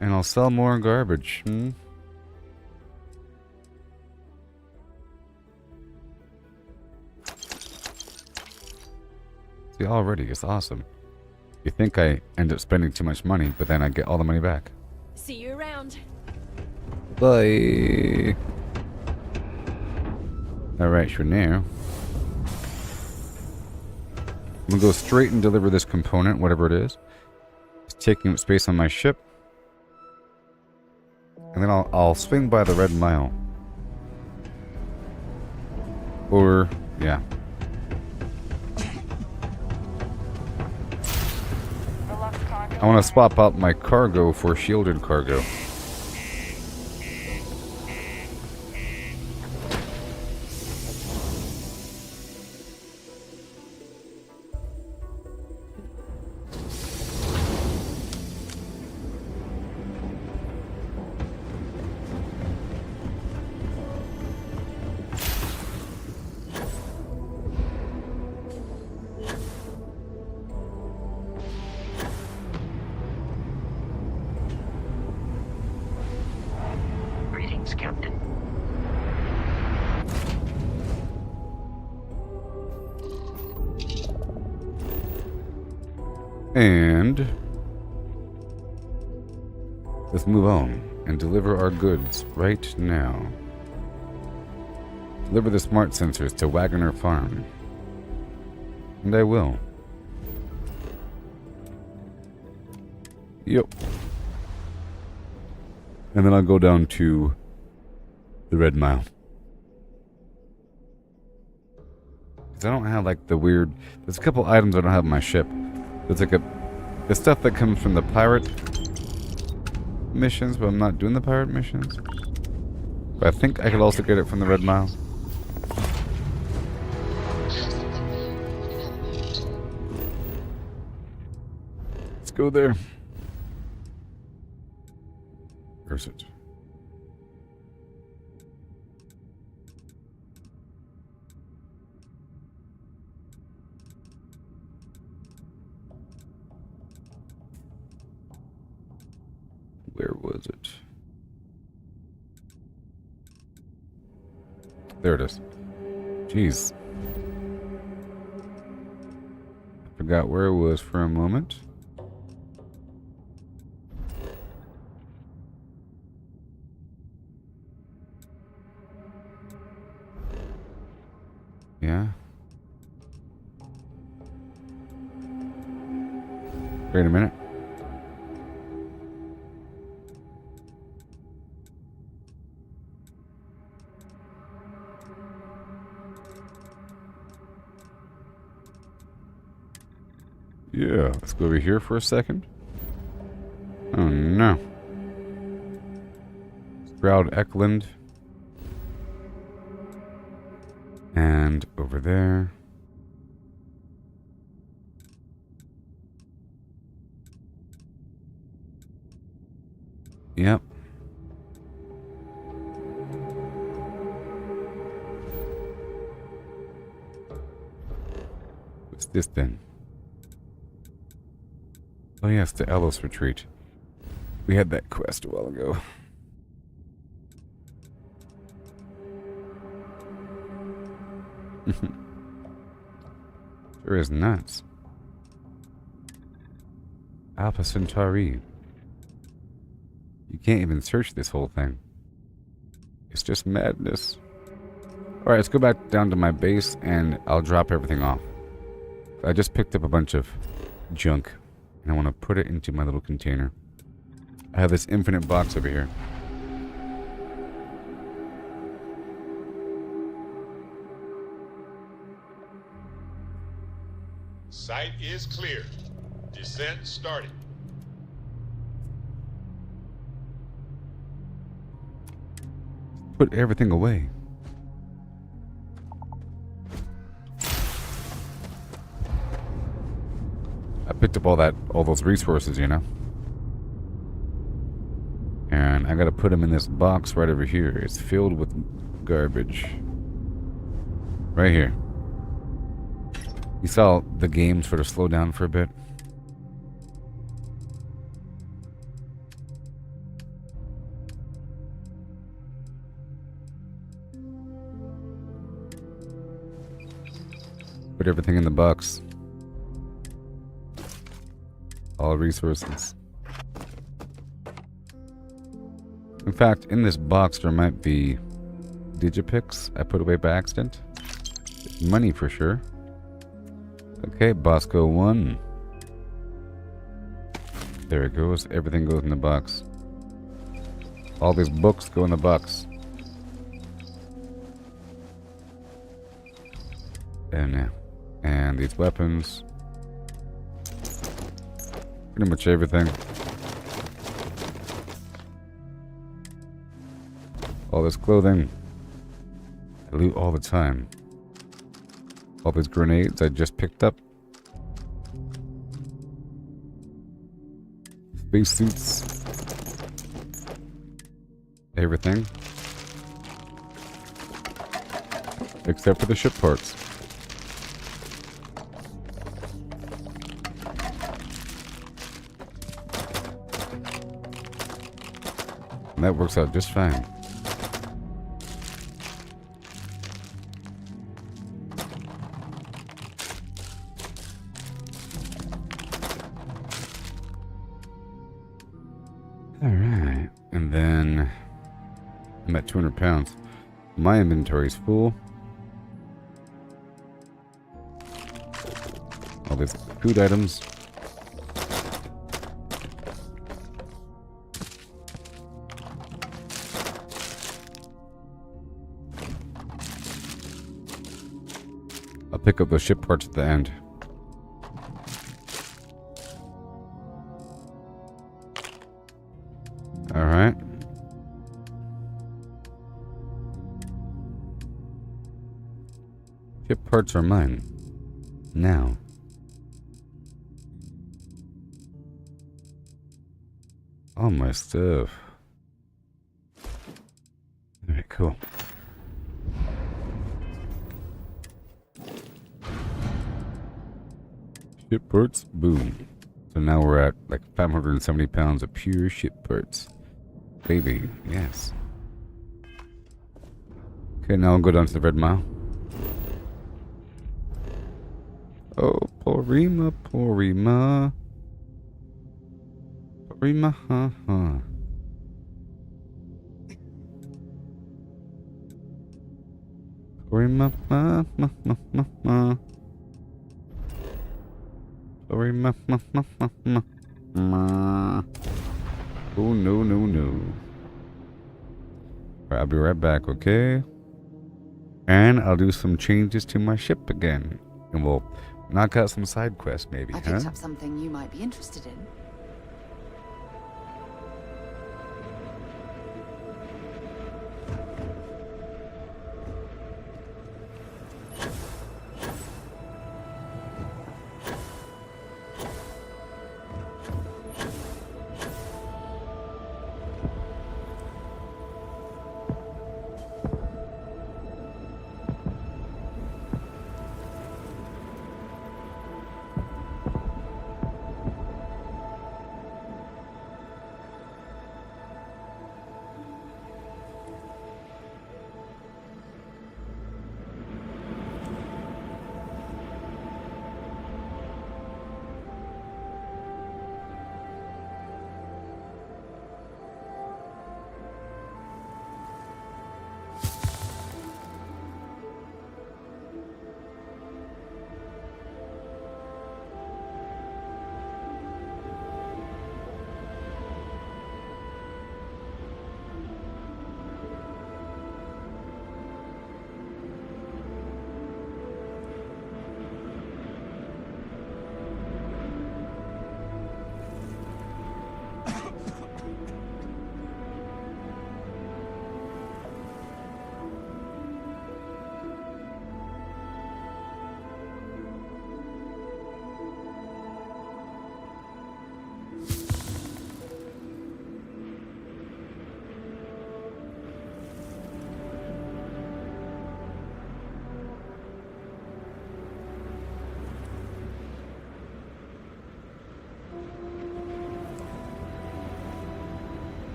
And I'll sell more garbage. See, already, it's awesome. You think I end up spending too much money, but then I get all the money back. See you around. Bye. Alright, so now I'm gonna go straight and deliver this component, whatever it is. It's taking up space on my ship. And then I'll swing by the Red Mile. Or, yeah. I want to swap out my cargo for shielded cargo. And let's move on and deliver our goods right now. Deliver the smart sensors to Wagoner Farm. And I will. Yep. And then I'll go down to the Red Mile. Because I don't have like the weird... There's a couple items I don't have on my ship. There's like the stuff that comes from the pirate missions, but I'm not doing the pirate missions. But I think I could also get it from the Red Mile. Let's go there. Where's it? Where was it? There it is. Jeez. I forgot where it was for a moment. Yeah. Wait a minute. Yeah, let's go over here for a second. Oh no. Sprout Eklund. And over there. Yep. What's this then? Oh yes, the Elos Retreat. We had that quest a while ago. Sure is nuts. Alpha Centauri. You can't even search this whole thing. It's just madness. Alright, let's go back down to my base and I'll drop everything off. I just picked up a bunch of junk and I want to put it into my little container. I have this infinite box over here. Site is clear. Descent started. Put everything away. I picked up all those resources, you know. And I gotta put them in this box right over here. It's filled with garbage. Right here. You saw the game sort of slow down for a bit. Put everything in the box. All resources. In fact, in this box there might be digipicks I put away by accident. Money for sure. Okay, Bosco 1. There it goes. Everything goes in the box. All these books go in the box. And these weapons. Pretty much everything. All this clothing. I loot all the time. All these grenades I just picked up. Space suits. Everything. Except for the ship parts. And that works out just fine. Alright. And then I'm at 200 pounds. My inventory's full. All these food items. I'll pick up the ship parts at the end. Alright. Ship parts are mine. Now. All my stuff. Alright, cool. Ship parts, boom. So now we're at like 570 pounds of pure ship parts. Baby, yes. Okay, now I'll go down to the Red Mile. Oh, Porima, Porima. Porima, ha. Porima, ma. Porima, ma. Oh, no. Alright, I'll be right back, okay? And I'll do some changes to my ship again. And we'll knock out some side quests, maybe, I huh? picked up something you might be interested in.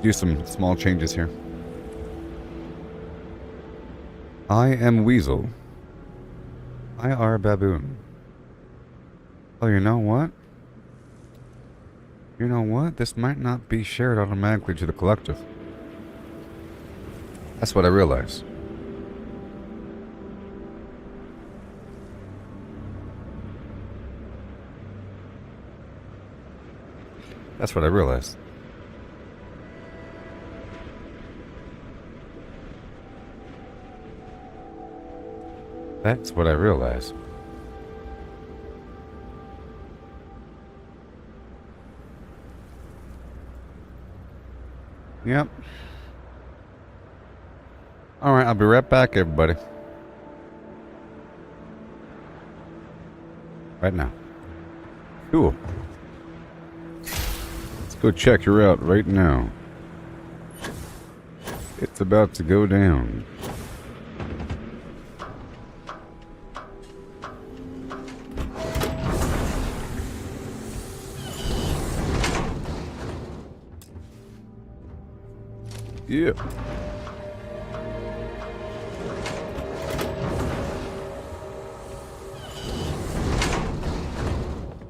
Let's do some small changes here. I am Weasel. I are Baboon. Oh, you know what? You know what? This might not be shared automatically to the collective. That's what I realized. That's what I realized. That's what I realized. Yep. Alright, I'll be right back, everybody. Right now. Cool. Let's go check her out right now. It's about to go down. Yeah.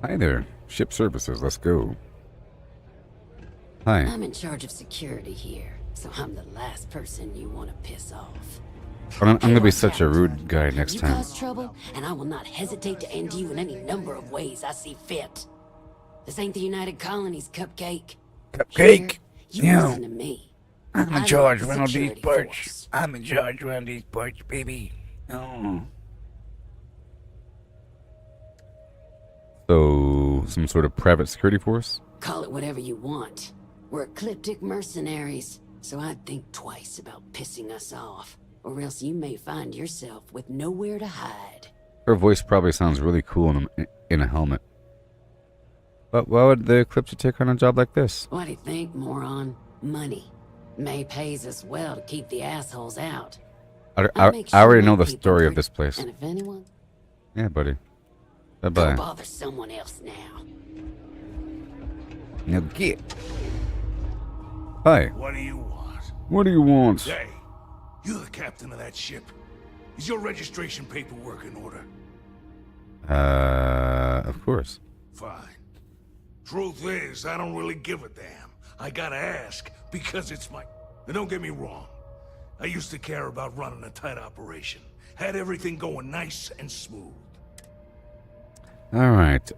Hi there. Ship services, let's go. Hi. I'm in charge of security here, so I'm the last person you want to piss off. I'm gonna be such a rude guy next You time. cause trouble, and I will not hesitate to end you in any number of ways I see fit. This ain't the United Colonies, Cupcake. Cupcake? Here, you Yeah. listen to me. I'm in I charge lead the around these security parts. force. I'm in charge around these parts, baby. Oh. So, some sort of private security force? Call it whatever you want. We're ecliptic mercenaries, so I'd think twice about pissing us off, or else you may find yourself with nowhere to hide. Her voice probably sounds really cool in a helmet. But why would the Eclipse take on a job like this? What do you think, moron? Money. May pays us well to keep the assholes out. I make already sure know my the people story are- of this place. And if anyone, Yeah, buddy. go Bye-bye. bother someone else now. Now get. Hi. What do you want? What do you want? Hey, you're the captain of that ship. Is your registration paperwork in order? Of course. Fine. Truth is, I don't really give a damn. I gotta ask, because it's my... Now, don't get me wrong. I used to care about running a tight operation. Had everything going nice and smooth. Alright,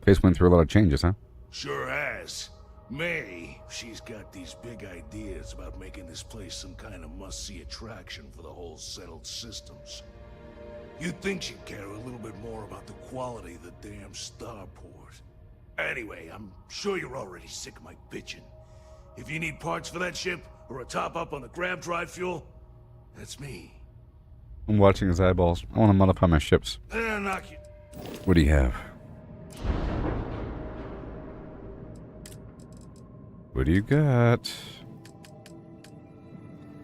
place went through a lot of changes, huh? Sure has. May, she's got these big ideas about making this place some kind of must-see attraction for the whole settled systems. You'd think she'd care a little bit more about the quality of the damn starport. Anyway, I'm sure you're already sick of my bitching. If you need parts for that ship, or a top-up on the grab drive fuel, that's me. I'm watching his eyeballs. I want to modify my ships. Knock you. What do you have? What do you got?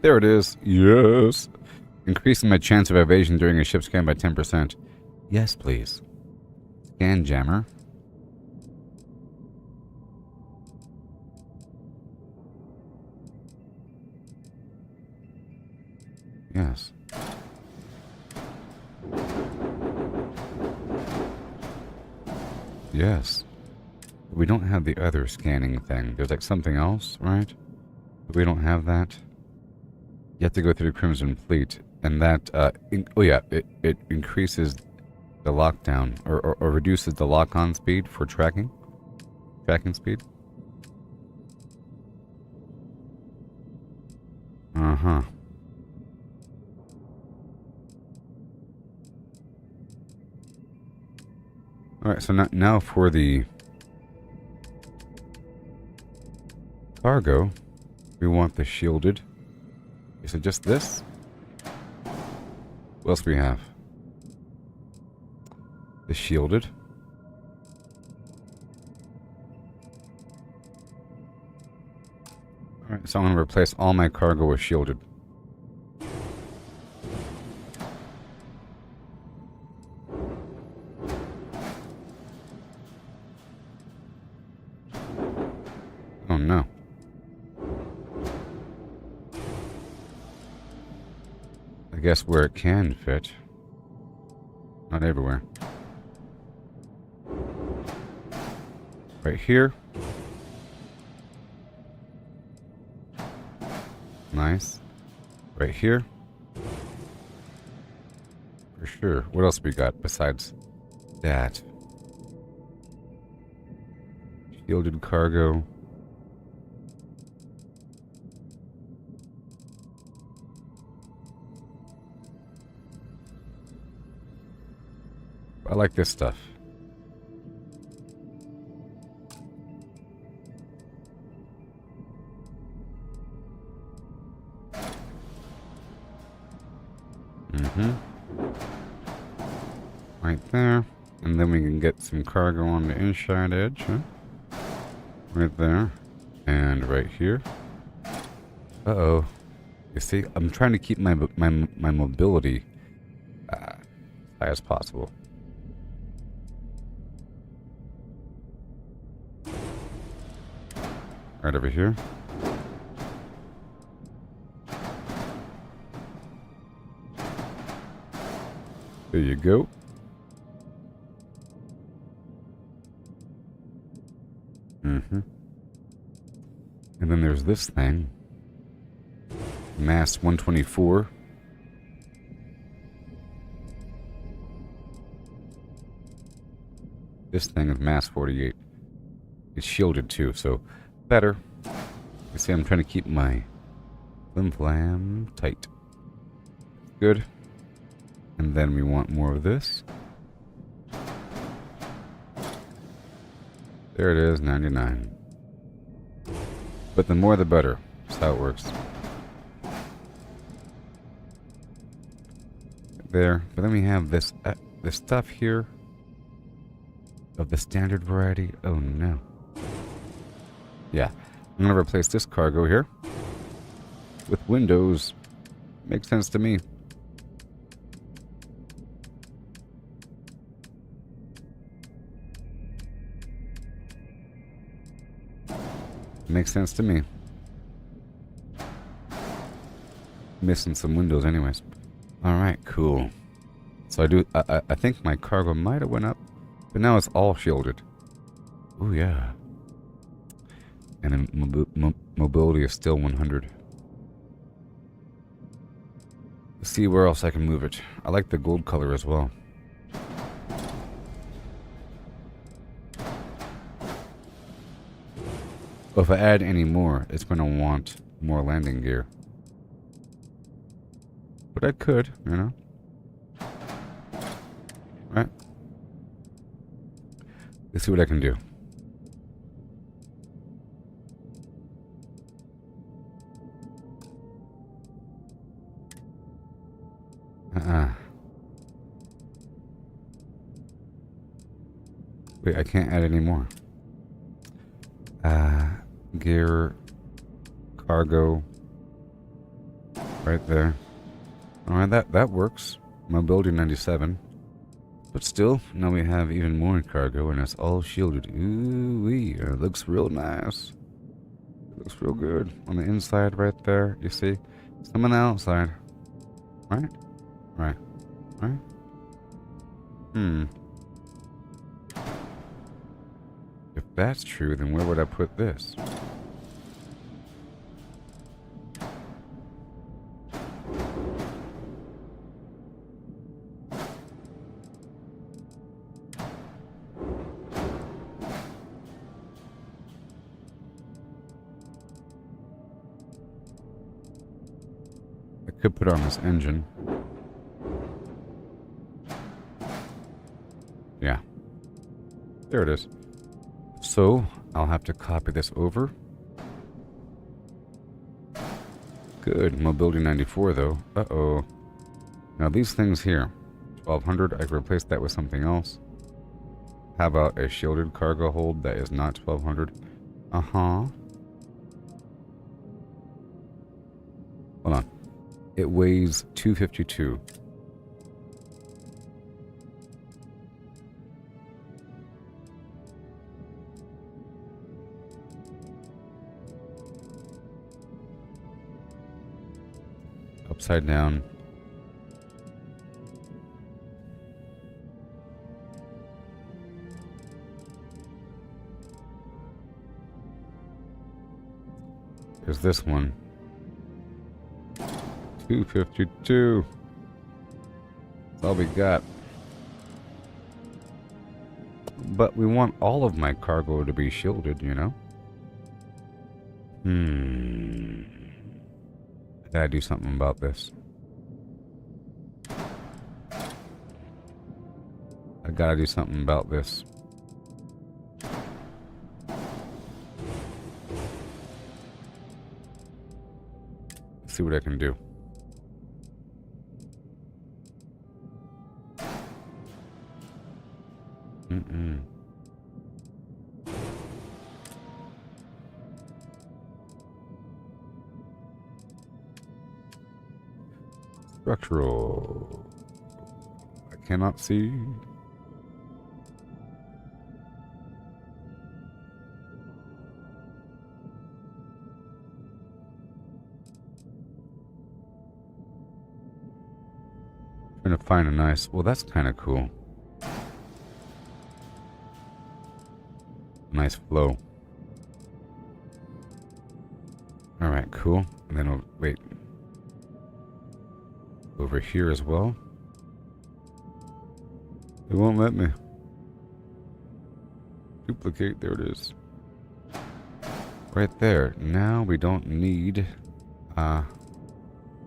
There it is. Yes. Increasing my chance of evasion during a ship scan by 10%. Yes, please. Scan jammer. Yes. Yes. We don't have the other scanning thing. There's like something else, right? We don't have that. You have to go through Crimson Fleet, and that, it increases the lockdown, or reduces the lock-on speed for tracking speed. Uh-huh. Alright, so now for the cargo, we want the shielded. Is it just this? What else do we have? The shielded. Alright, so I'm going to replace all my cargo with shielded. no. I guess where it can fit. Not everywhere. Right here. Nice. Right here. For sure. What else we got besides that? Shielded cargo. I like this stuff. Right there. And then we can get some cargo on the inside edge, huh? Right there. And right here. Uh-oh. You see, I'm trying to keep my mobility high as possible. Right over here. There you go. And then there's this thing. Mass 124. This thing is mass 48. It's shielded too, so better. You see, I'm trying to keep my flim flam tight. Good. And then we want more of this. There it is, 99. But the more the better. That's how it works. There. But then we have this stuff here of the standard variety. Oh no. Yeah. I'm gonna replace this cargo here with windows. Makes sense to me. Makes sense to me. Missing some windows anyways. Alright, cool. So I think my cargo might have went up, but now it's all shielded. Ooh, yeah. And then mobility is still 100. Let's see where else I can move it. I like the gold color as well. But if I add any more, it's going to want more landing gear. But I could, you know. Right? Let's see what I can do. Wait, I can't add any more. Gear, cargo, right there. Alright, that works. Mobility 97. But still, now we have even more cargo and it's all shielded. Ooh-wee, it looks real nice. It looks real good. On the inside right there, you see? Some on the outside. Right? Right. Right? If that's true, then where would I put this? I could put on this engine. Yeah. There it is. So, I'll have to copy this over. Good. Mobility 94, though. Uh-oh. Now, these things here. 1200, I could replace that with something else. How about a shielded cargo hold that is not 1200? Uh-huh. Hold on. It weighs 252. upside down. There's this one. 252. That's all we got. But we want all of my cargo to be shielded, you know? I gotta do something about this. I gotta do something about this. Let's see what I can do. Structural. I cannot see. Trying to find a nice. Well, that's kind of cool. Nice flow. All right, cool. And then wait. Over here as well. It won't let me. Duplicate. There it is. Right there. Now we don't need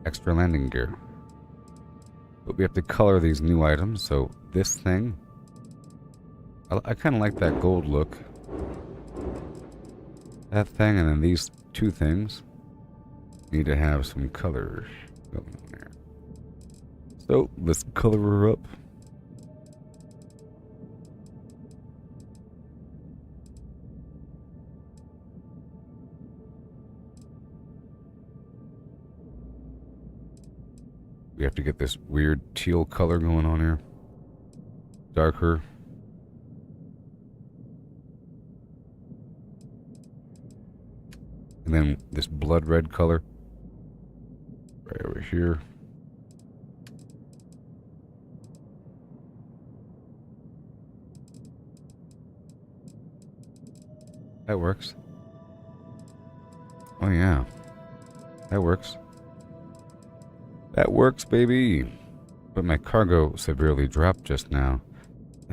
extra landing gear. But we have to color these new items. So this thing. I kind of like that gold look. That thing and then these two things need to have some colors going on there. So let's color her up. We have to get this weird teal color going on here. Darker. And then this blood red color. Right over here. That works. Oh yeah. That works. That works, baby. But my cargo severely dropped just now.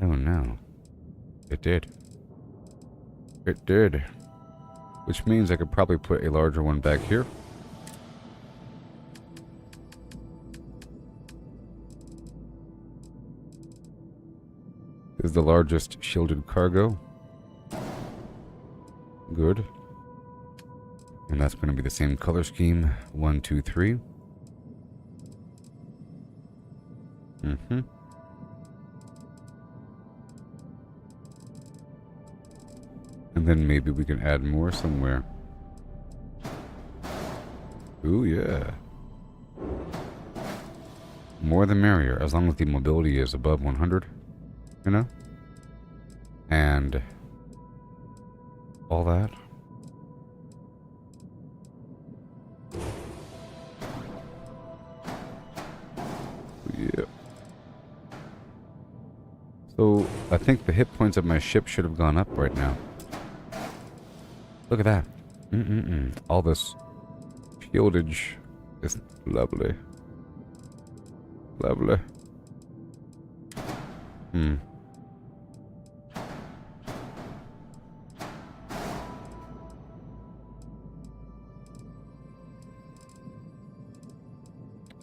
Oh no. It did. It did. Which means I could probably put a larger one back here. This is the largest shielded cargo. Good. And that's going to be the same color scheme. 1, 2, 3. And then maybe we can add more somewhere. Ooh, yeah. More the merrier, as long as the mobility is above 100. You know? And all that. Yeah. So, I think the hit points of my ship should have gone up right now. Look at that. All this shieldage is lovely. Lovely.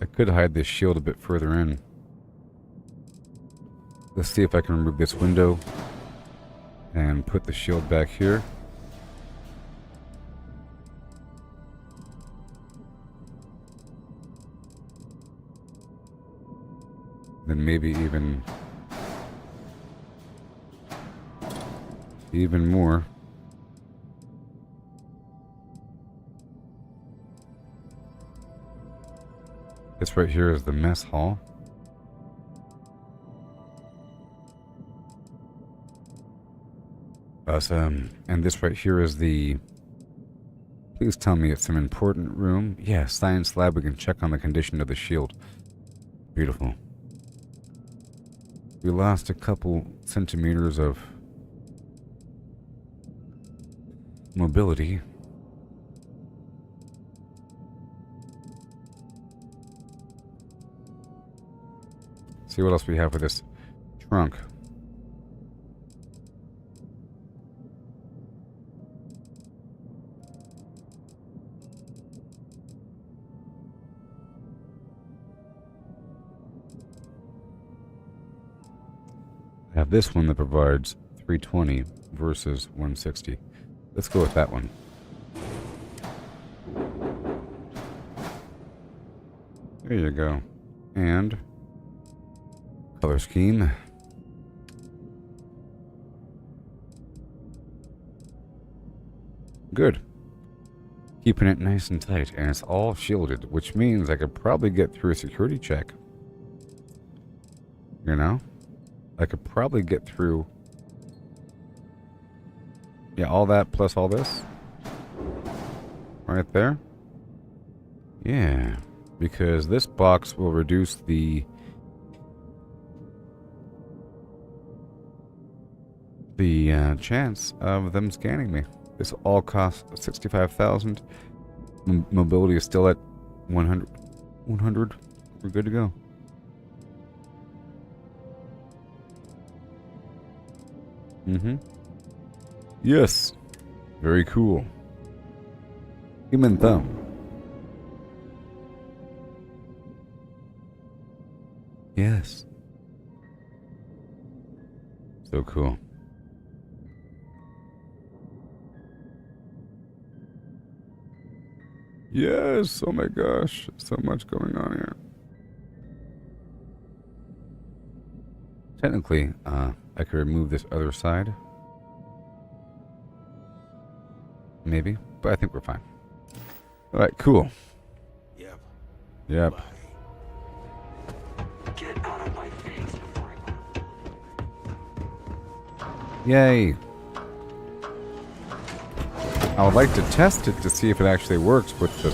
I could hide this shield a bit further in. Let's see if I can remove this window and put the shield back here. Then maybe even more. This right here is the mess hall. Awesome. And this right here is the Please tell me it's an important room. Yeah, science lab. We can check on the condition of the shield. Beautiful. We lost a couple centimeters of mobility. See what else we have with this trunk. I have this one that provides 320 versus 160. Let's go with that one. There you go. And color scheme. Good. Keeping it nice and tight, and it's all shielded, which means I could probably get through a security check. You know? I could probably get through, yeah, all that plus all this. Right there. Yeah. Because this box will reduce the chance of them scanning me. This all costs 65,000. Mobility is still at 100. 100. We're good to go. Yes. Very cool. Human thumb. Yes. So cool. Yes. Oh my gosh. So much going on here. Technically, I could remove this other side. Maybe, but I think we're fine. Alright, cool. Yep. Yep. Bye. Get out of my face before I... Yay. I would like to test it to see if it actually works with the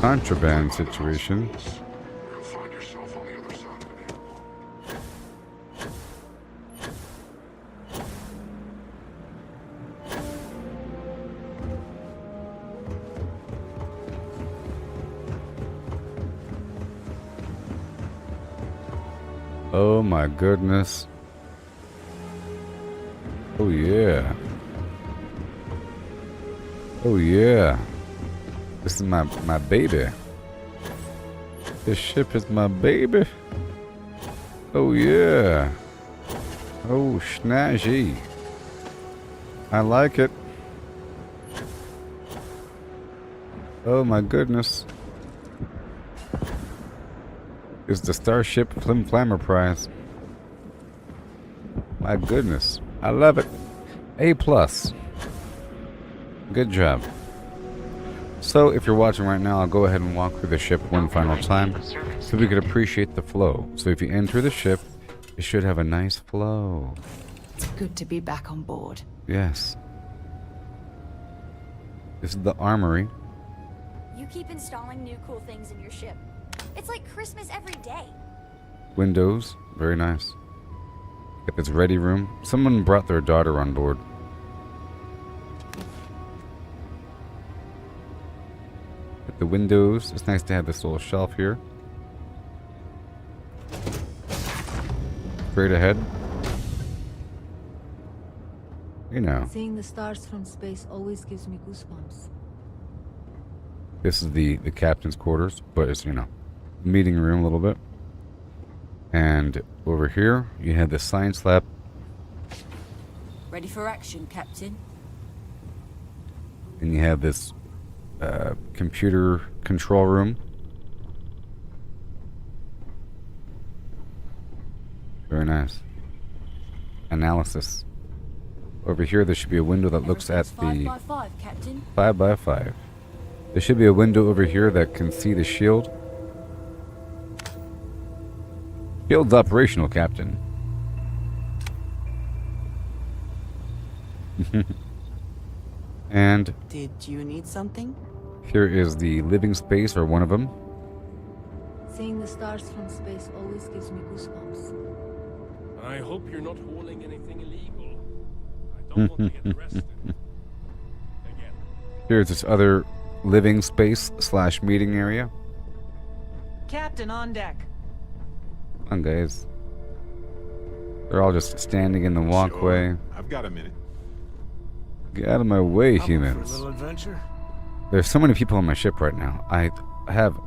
contraband situation. You'll find yourself on the other side of an airport. Oh my goodness. Oh yeah. Oh yeah. This is my baby. This ship is my baby. Oh yeah. Oh snazzy. I like it. Oh my goodness. Is the Starship Flim Flammer prize. My goodness. I love it. A+. Good job. So, if you're watching right now, I'll go ahead and walk through the ship one final time so we could appreciate the flow. So if you enter the ship, it should have a nice flow. It's good to be back on board. Yes. This is the armory. You keep installing new cool things in your ship. It's like Christmas every day. Windows. Very nice. Got this ready room. Someone brought their daughter on board. Got the windows. It's nice to have this little shelf here. Straight ahead. You know. Seeing the stars from space always gives me goosebumps. This is the captain's quarters, but it's, you know, meeting room a little bit. And over here, you have the science lab. Ready for action, Captain. And you have this computer control room. Very nice. Analysis. Over here, there should be a window that looks at the 5x5, Captain. 5x5. There should be a window over here that can see the shield. Shield's operational, Captain. And Did you need something? here is the living space, or one of them. Seeing the stars from space always gives me goosebumps. I hope you're not hauling anything illegal. I don't want to get arrested. Again. Here's this other living space / meeting area. Captain on deck. Come on, guys. They're all just standing in the walkway. Sure. I've got a minute. Get out of my way, I'm up for a humans. little adventure. There's so many people on my ship right now. I have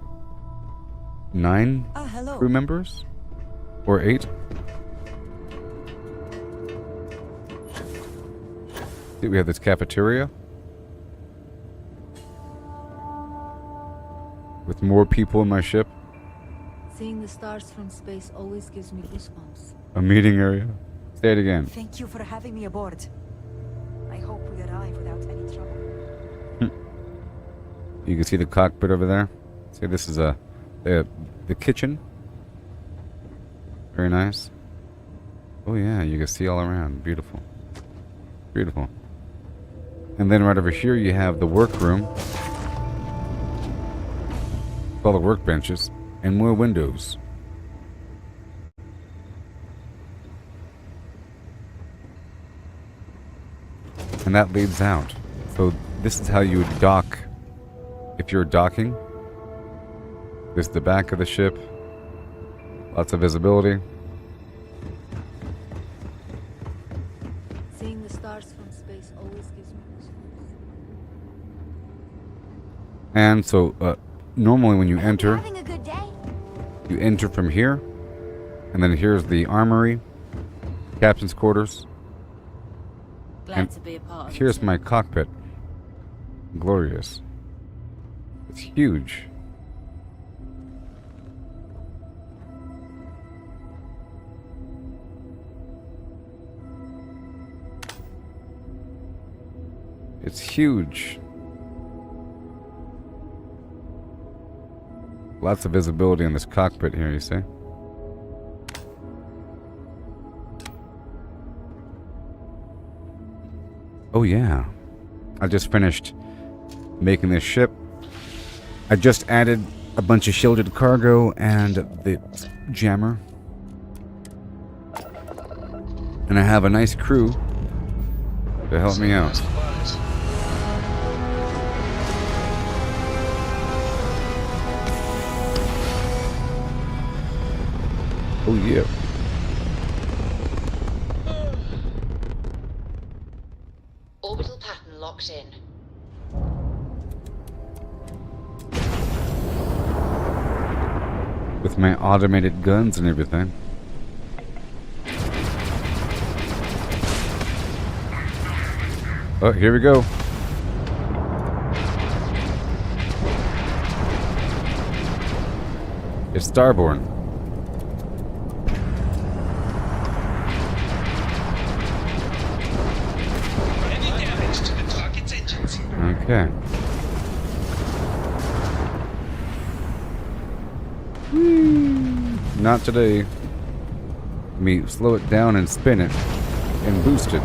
9 hello. crew members? Or 8? See, we have this cafeteria. With more people in my ship. Seeing the stars from space always gives me goosebumps. A meeting area. Say it again. Thank you for having me aboard. I hope we arrive without any trouble. You can see the cockpit over there. See, this is the kitchen. Very nice. Oh yeah, you can see all around. Beautiful. Beautiful. And then right over here you have the workroom. All the workbenches. And more windows. And that leads out. So this is how you would dock if you're docking. This is the back of the ship. Lots of visibility. Seeing the stars from space always gives me goosebumps. And so normally when you enter, Having a good day? you enter from here. And then here's the armory. Captain's quarters. Glad And to be a part of here's it. my cockpit. Glorious. It's huge. It's huge. Lots of visibility in this cockpit here, you see? Oh yeah. I just finished making this ship. I just added a bunch of shielded cargo and the jammer. And I have a nice crew to help me out. Oh yeah. Orbital pattern locked in. With my automated guns and everything. Oh, here we go. It's Starborn. Any damage to the target's engines? Okay. Not today. Let me slow it down and spin it and boost it.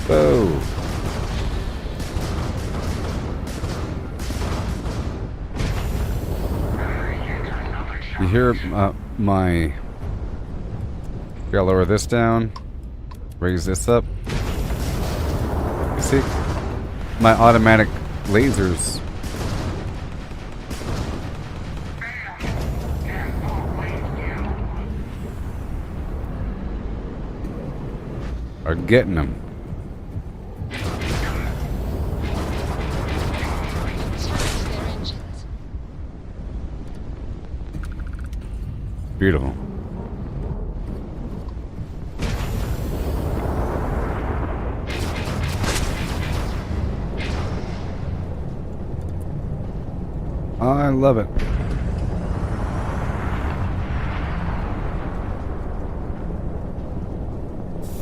Whoa. You hear my... Gotta lower this down. Raise this up. You see? My automatic lasers. Are getting them. Beautiful. I love it.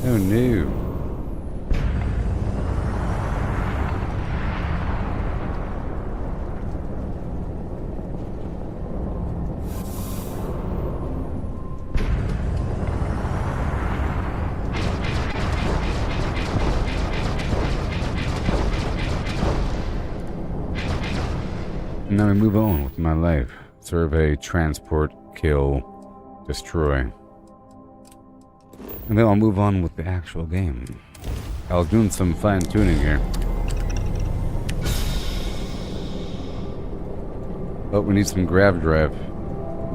Oh no. And then I move on with my life. Survey, transport, kill, destroy. And then I'll move on with the actual game. I was doing some fine tuning here. Oh, we need some grav drive.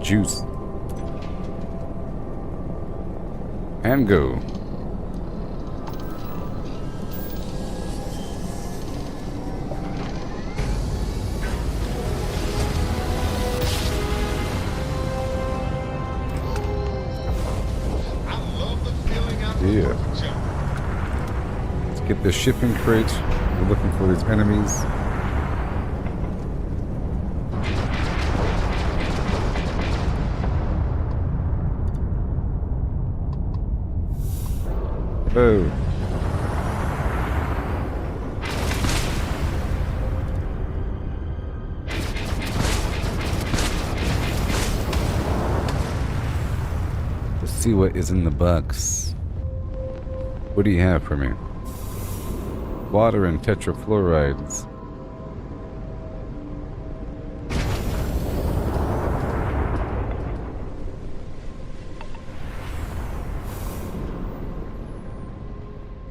Juice. And go. Yeah. Let's get the shipping crate. We're looking for these enemies. Oh. Let's see what is in the box. What do you have for me? Water and tetrafluorides.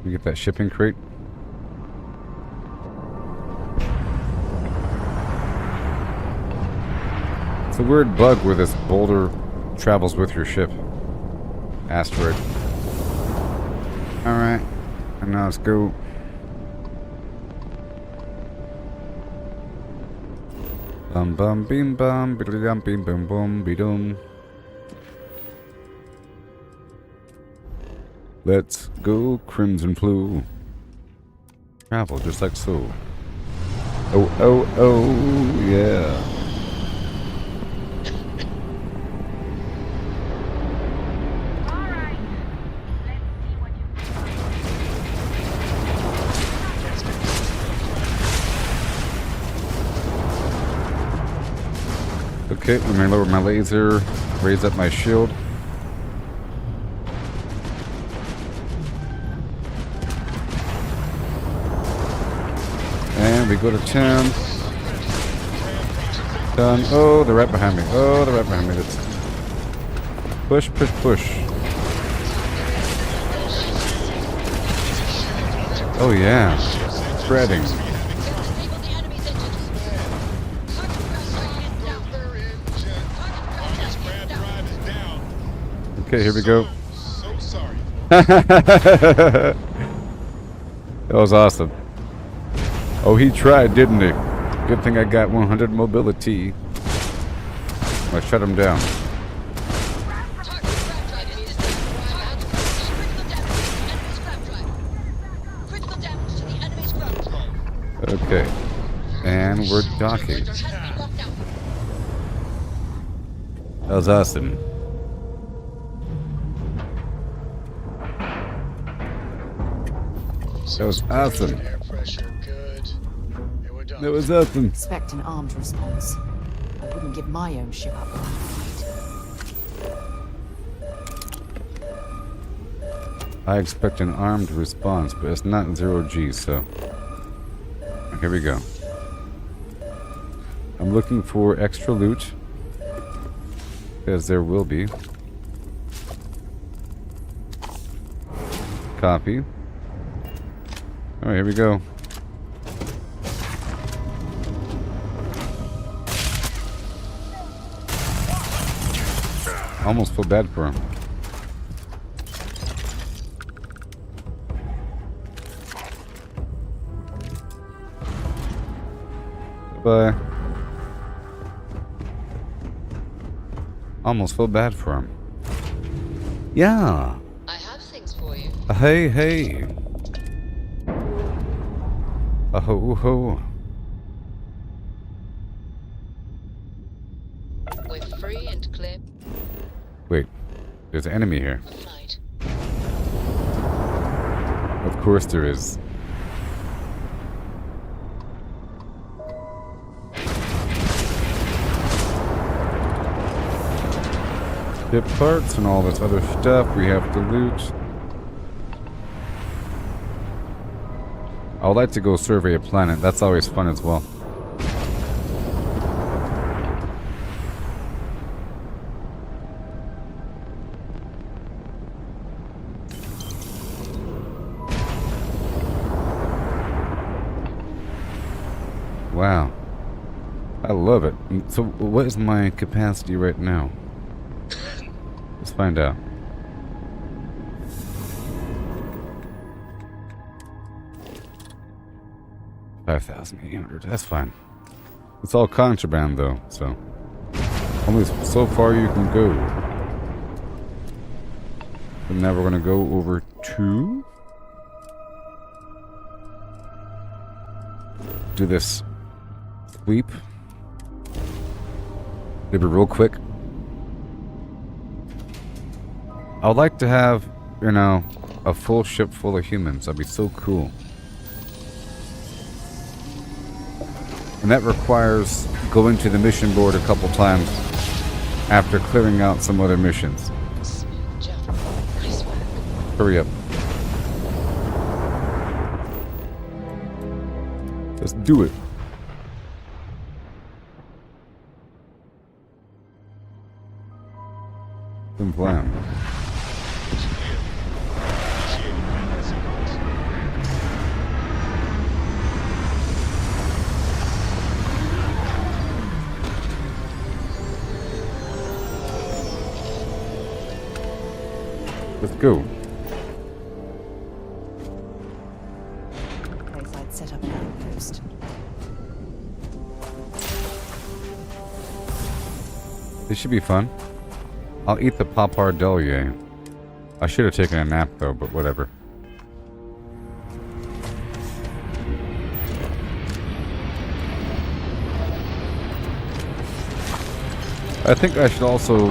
We get that shipping crate. It's a weird bug where this boulder travels with your ship. Asteroid. Alright. And now let's go. Bum bum bim bum biddly dum bim bum bum bidum. Let's go, Crimson Flu. Travel just like so. Oh, oh, oh, yeah. Okay, let me lower my laser, raise up my shield. And we go to 10. Done. Oh, they're right behind me. Oh, they're right behind me. Let's push, push, push. Oh, yeah. Spreading. Okay, here we go. That was awesome. Oh, he tried, didn't he? Good thing I got 100 mobility. I shut him down. Okay. And we're docking. That was awesome. That was awesome. That was awesome. Expect an armed response. I wouldn't give my own ship up without a fight. I expect an armed response, but it's not 0G, so... Here we go. I'm looking for extra loot. Because there will be. Copy. Alright, here we go. Almost feel bad for him. Bye. Almost feel bad for him. Yeah. I have things for you. Hey, hey. Ho, ho. We're free and clear. Wait, there's an enemy here. For flight. Of course there is. Ship parts and all this other stuff we have to loot. I would like to go survey a planet. That's always fun as well. love it. So what is my capacity right now? Let's find out. $5,800. That's fine. It's all contraband though, so only so far you can go. And now we're gonna go over to do this sweep. Maybe real quick. I would like to have, you know, a full ship full of humans. That'd be so cool. And that requires going to the mission board a couple times after clearing out some other missions. Hurry up. Let's do it. Some plan. Let's go. Place I'd set up an outpost. This should be fun. I'll eat the pappardelle. I should have taken a nap though, but whatever. I think I should also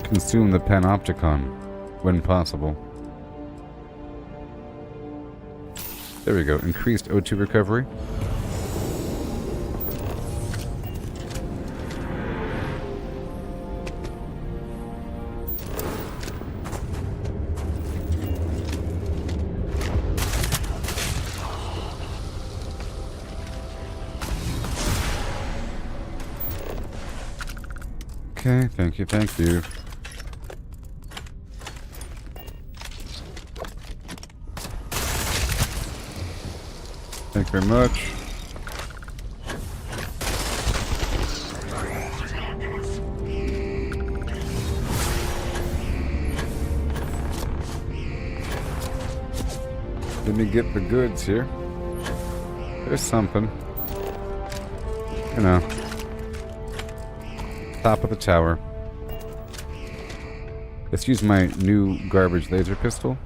consume the panopticon when possible. There we go. Increased O2 recovery. Okay, thank you, thank you. Thank you very much. Let me get the goods here. There's something. You know. Top of the tower. Let's use my new garbage laser pistol.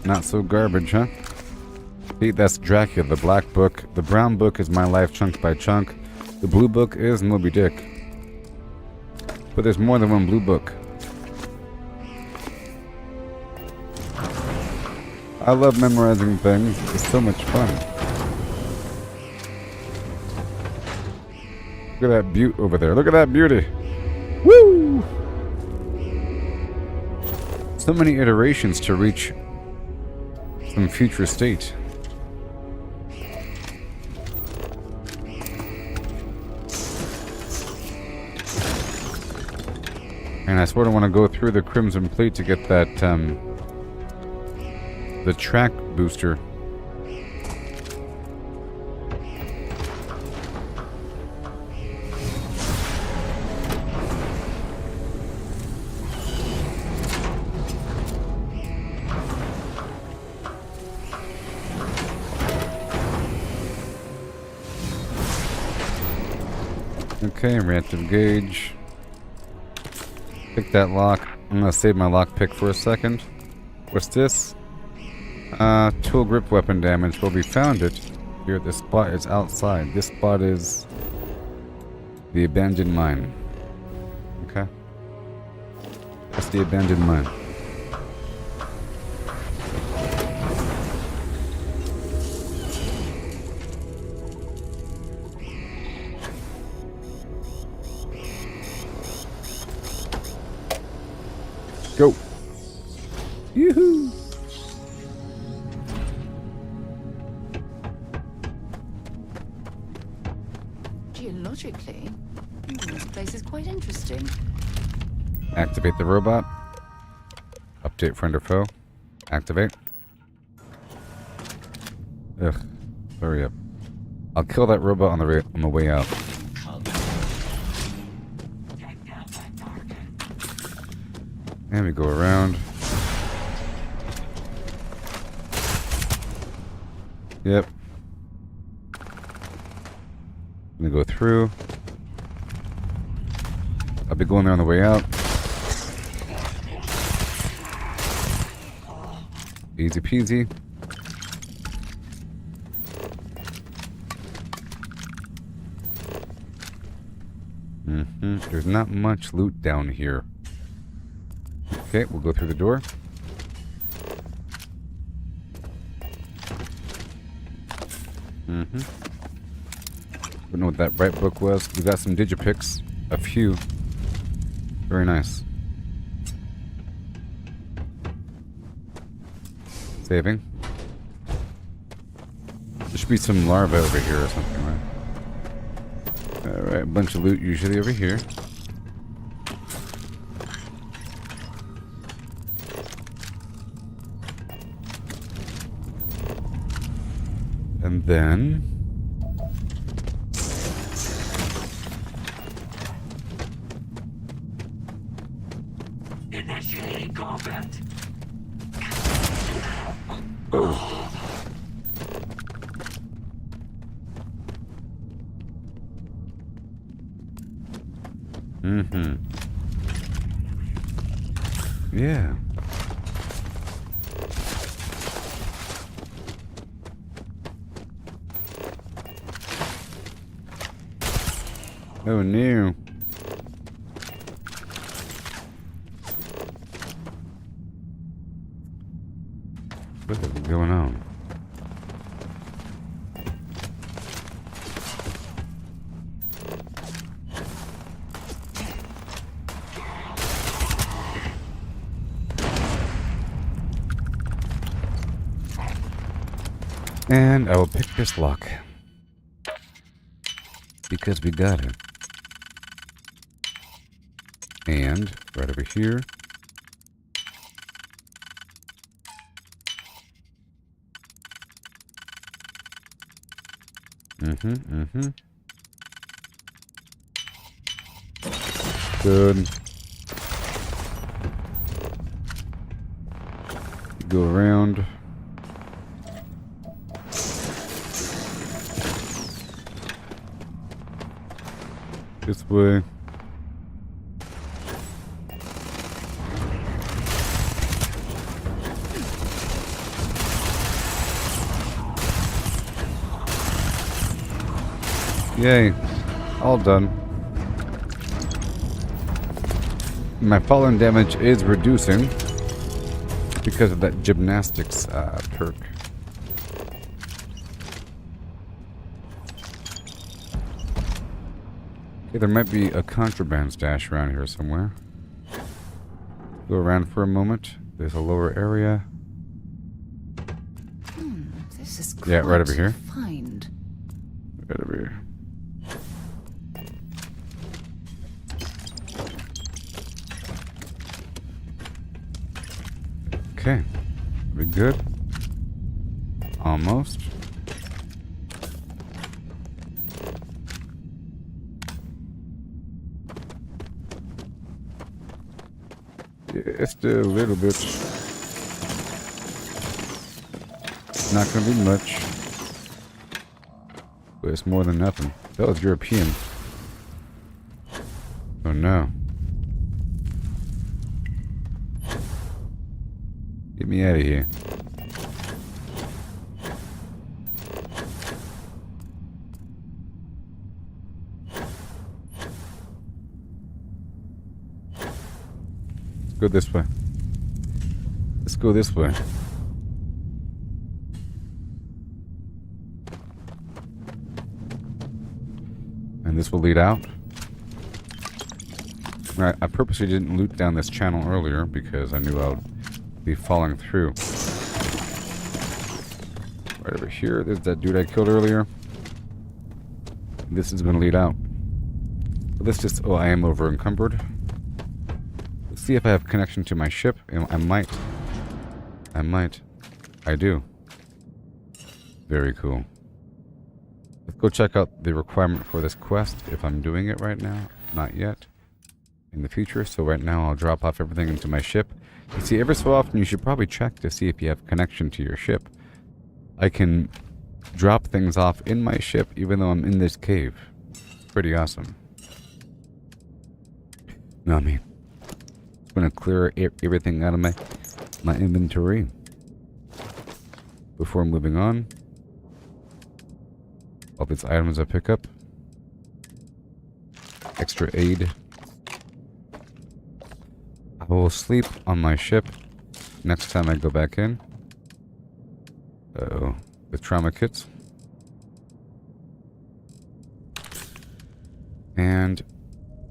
Not so garbage, huh? See, that's Dracula, the black book. The brown book is My Life chunk by chunk. The blue book is Moby Dick. But there's more than one blue book. I love memorizing things. It's so much fun. Look at that beaut over there. Look at that beauty. Woo! So many iterations to reach some future state. And I sort of want to go through the Crimson Plate to get that, the track booster. Okay, reactive gauge. Pick that lock. I'm gonna save my lockpick for a second. What's this? Tool grip weapon damage. Well, we found it. Here, this spot is outside. This spot is the abandoned mine. Okay. That's the abandoned mine. Go. Yoo-hoo. Geologically, this place is quite Interesting. Activate the robot. Update friend or foe. Activate. Ugh. Hurry up. I'll kill that robot on the way out. And we go around. Yep. I'm gonna go through. I'll be going there on the way out. Easy peasy. There's not much loot down here. Okay, we'll go through the door. Don't know what that right book was. We got some digipicks. A few. Very nice. Saving. There should be some larvae over here or something, right? Alright, a bunch of loot usually over here. And then... Initiating combat. Oh. Yeah. Oh no. What is going on? And I will pick this lock. Because we got it. And right over here. Good. Go around. This way. Yay. All done. My fallen damage is reducing because of that gymnastics perk. Okay, there might be a contraband stash around here somewhere. Go around for a moment. There's a lower area. This is Yeah, right over here. Find. Right over here. Okay. We good? Almost. Just a little bit. Not gonna be much. But it's more than nothing. That was European. Oh no. Get me out of here. Let's go this way. Let's go this way. And this will lead out. I purposely didn't loot down this channel earlier because I knew I would be falling through. Right over here, there's that dude I killed earlier. This is gonna lead out. Let's just... Oh, I am over encumbered. Let's see if I have connection to my ship. I might. I do. Very cool. Let's go check out the requirement for this quest, if I'm doing it right now. Not yet. In the future. So right now I'll drop off everything into my ship. You see, every so often you should probably check to see if you have connection to your ship. I can drop things off in my ship even though I'm in this cave. Pretty awesome. Know what I mean? I'm gonna clear everything out of my inventory before moving on. All these items I pick up. Extra aid. I will sleep on my ship next time I go back in. Uh-oh. The trauma kits. And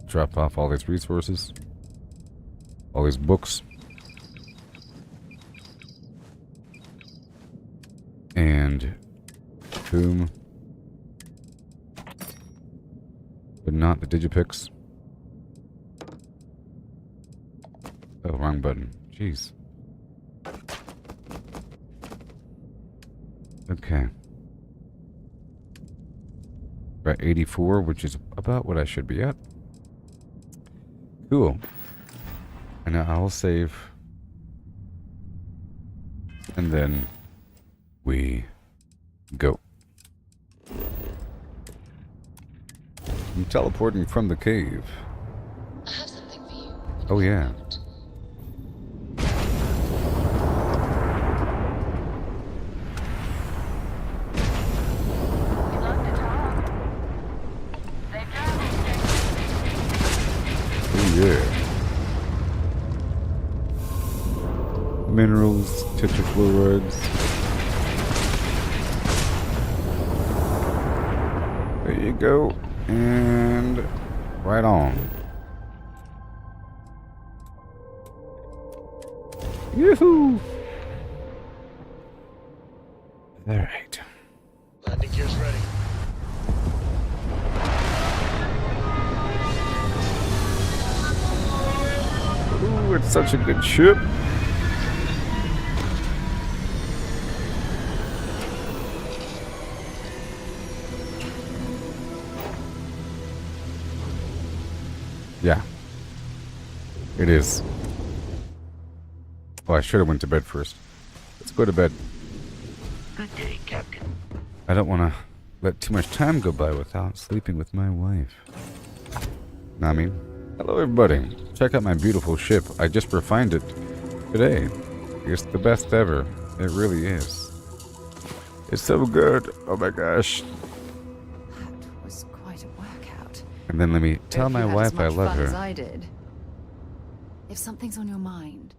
drop off all these resources. All these books. And boom. But not the digipix. Oh, wrong button. Jeez. Okay. We're at 84, which is about what I should be at. Cool. And now I'll save. And then we go. I'm teleporting from the cave. I have something for you. Oh yeah. Oh yeah. Minerals, tetrafluorides. There you go. And right on. Yoo-hoo! Alright. Landing gear's ready. Ooh, it's such a good ship. Yeah. It is. Oh, I should have went to bed first. Let's go to bed. Good day, Captain. I don't want to let too much time go by without sleeping with my wife. Know what I mean? Hello, everybody. Check out my beautiful ship. I just refined it today. It's the best ever. It really is. It's so good. Oh my gosh. That was quite a workout. And then let me tell my wife I love her. As I did. If something's on your mind,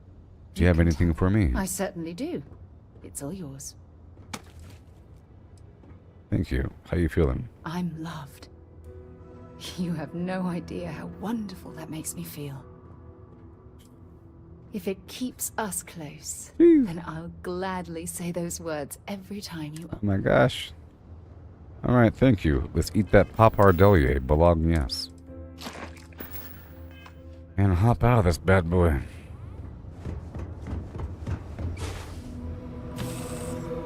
Do you have anything for me? I certainly do. It's all yours. Thank you. How you feeling? I'm loved. You have no idea how wonderful that makes me feel. If it keeps us close, then I'll gladly say those words every time you Oh my gosh. Alright, thank you. Let's eat that pappardelle bolognese. And hop out of this bad boy.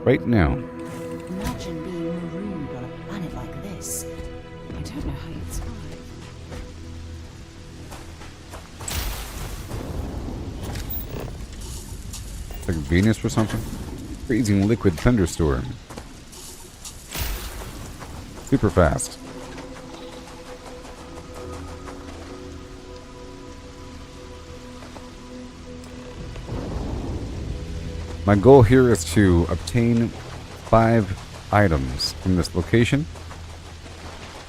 Right now. Imagine being marooned on a planet like this. I don't know how you'd survive. Like Venus or something? Freezing liquid thunderstorm. Super fast. My goal here is to obtain 5 items from this location.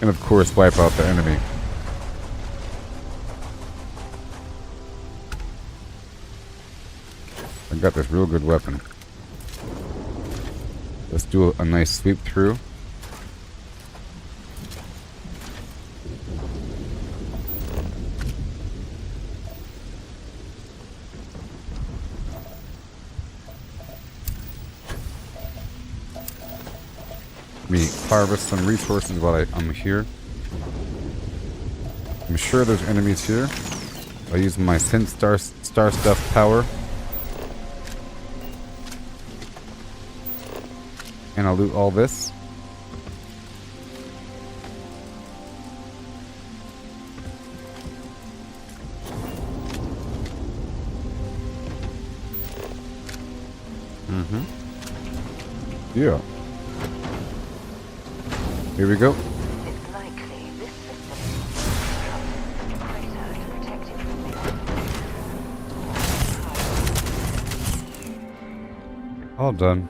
And of course wipe out the enemy. I got this real good weapon. Let's do a nice sweep through. Let me harvest some resources while I'm here. I'm sure there's enemies here. I'll use my synth star stuff power. And I'll loot all this. Yeah. Here we go. It's likely this system greater to protect it from the All done.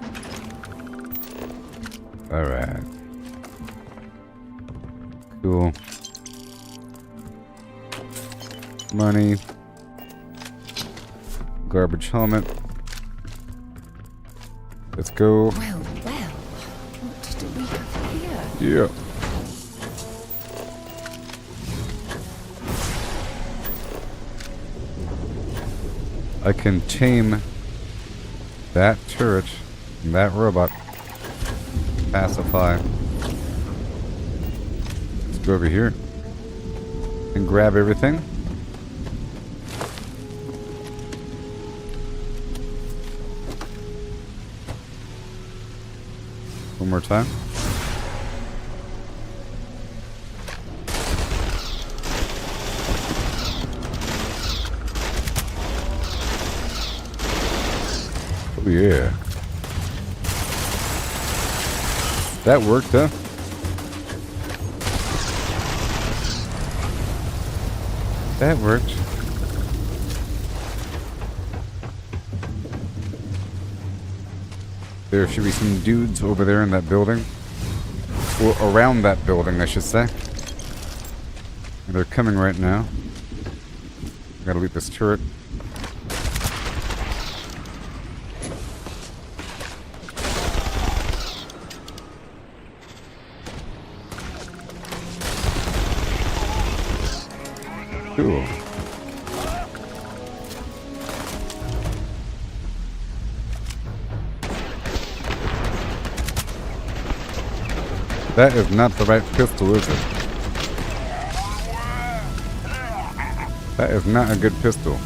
Alright. Cool. Money. Garbage helmet. Let's go. Well, what do we have here? Yeah. I can tame that turret and that robot. Pacify. Let's go over here and grab everything. One more time. Oh yeah. That worked, huh? That worked. There should be some dudes over there in that building. Or around that building, I should say. They're coming right now. Gotta loot this turret. Cool. That is not the right pistol, is it? That is not a good pistol.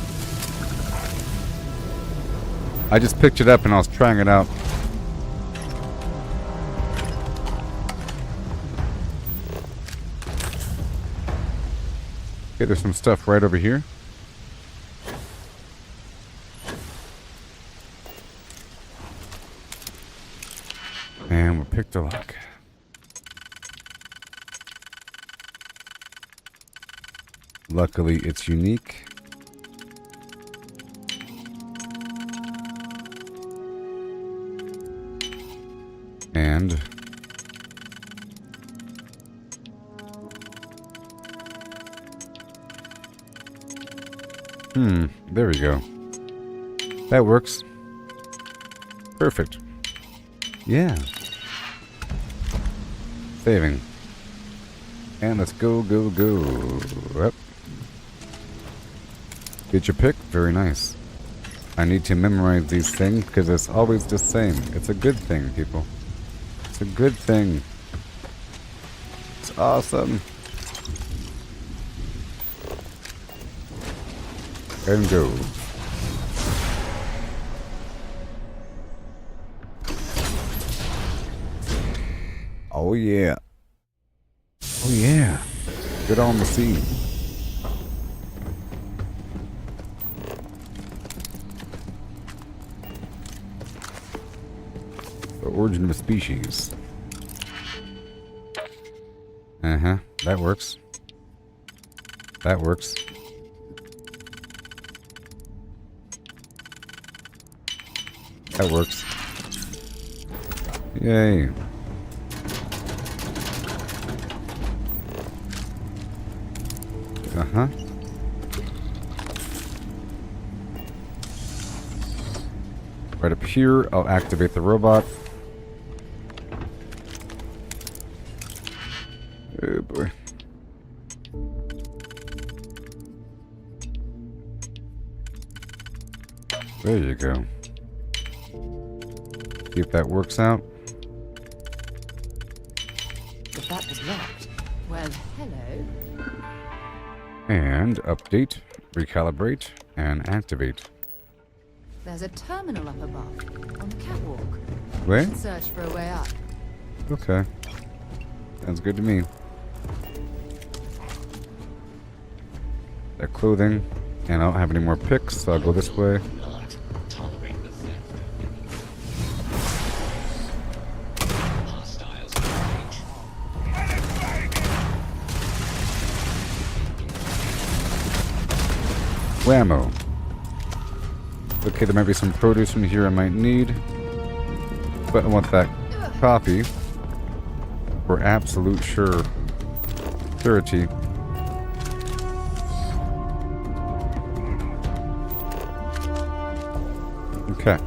I just picked it up and I was trying it out. Okay, there's some stuff right over here. And we'll pick the lock. Luckily, it's unique. And there we go. That works. Perfect. Yeah. Saving. And let's go, go, go. Yep. Get your pick? Very nice. I need to memorize these things because it's always the same. It's a good thing, people. It's a good thing. It's awesome. And go. Oh yeah. Oh yeah. Get on the scene. The origin of a species. Uh-huh. That works. That works. That works. Yay. Uh-huh. Right up here, I'll activate the robot. Oh boy. There you go. See if that works out. But that was locked. Well, hello. And update, recalibrate, and activate. There's a terminal up above, on the catwalk. Where? Search for a way up. Okay. Sounds good to me. That clothing. And I don't have any more picks, so I'll go this way. Whammo. Okay, there might be some produce from here I might need. But I want that coffee for absolute surety. Okay.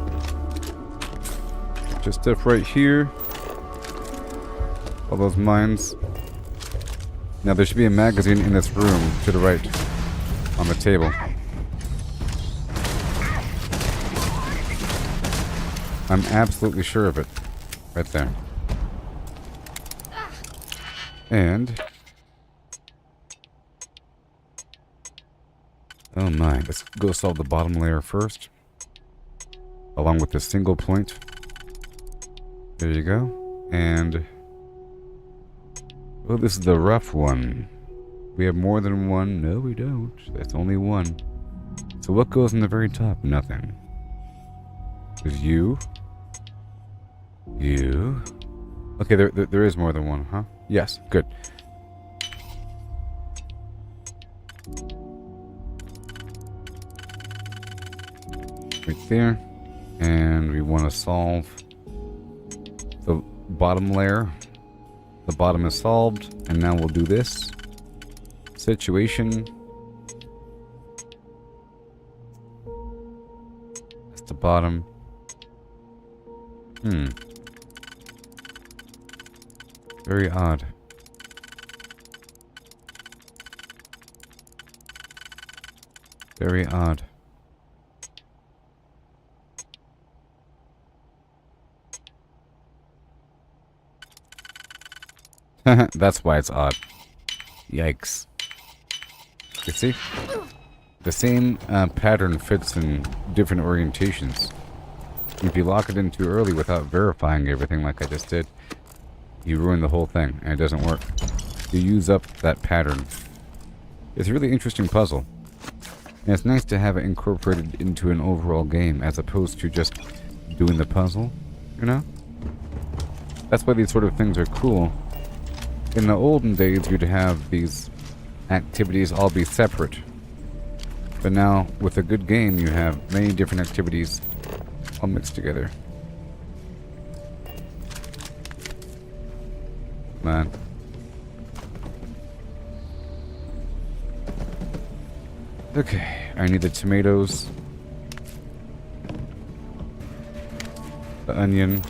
Just stuff right here. All those mines. Now there should be a magazine in this room to the right on the table. I'm absolutely sure of it. Right there. And... oh my, let's go solve the bottom layer first. Along with the single point. There you go. And... oh, this is the rough one. We have more than one. No, we don't. That's only one. So what goes in the very top? Nothing. There's you. You. Okay, there is more than one, huh? Yes, good. Right there. And we want to solve the bottom layer. The bottom is solved. And now we'll do this. Situation. That's the bottom. Very odd. Very odd. That's why it's odd. Yikes. You see? The same pattern fits in different orientations. If you lock it in too early without verifying everything like I just did, you ruin the whole thing, and it doesn't work. You use up that pattern. It's a really interesting puzzle. And it's nice to have it incorporated into an overall game, as opposed to just doing the puzzle, you know? That's why these sort of things are cool. In the olden days, you'd have these activities all be separate. But now, with a good game, you have many different activities all mixed together. Man. Okay, I need the tomatoes. The onion.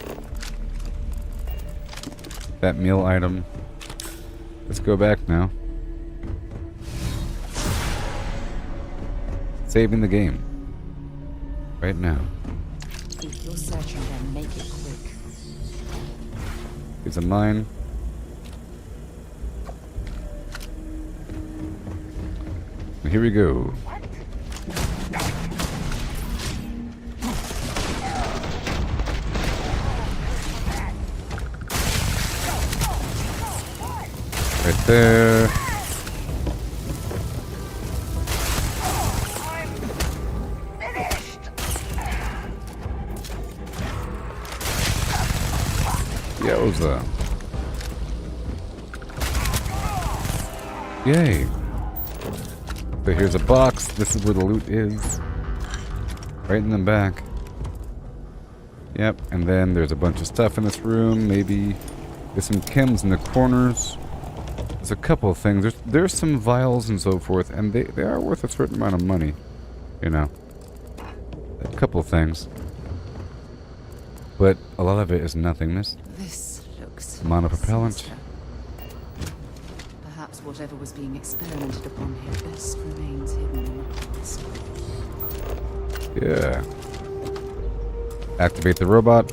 That meal item. Let's go back now. Saving the game. Right now. If you're searching, then make it quick. Here's a mine. And here we go. Right there. Yowza. Yay. So here's a box. This is where the loot is. Right in the back. Yep, and then there's a bunch of stuff in this room. Maybe there's some chems in the corners. There's a couple of things. There's some vials and so forth, and they are worth a certain amount of money. You know. A couple of things. But a lot of it is nothingness. This looks Monopropellant. sinister. Perhaps whatever was being experimented upon here best remains hidden in the past. Yeah. Activate the robot.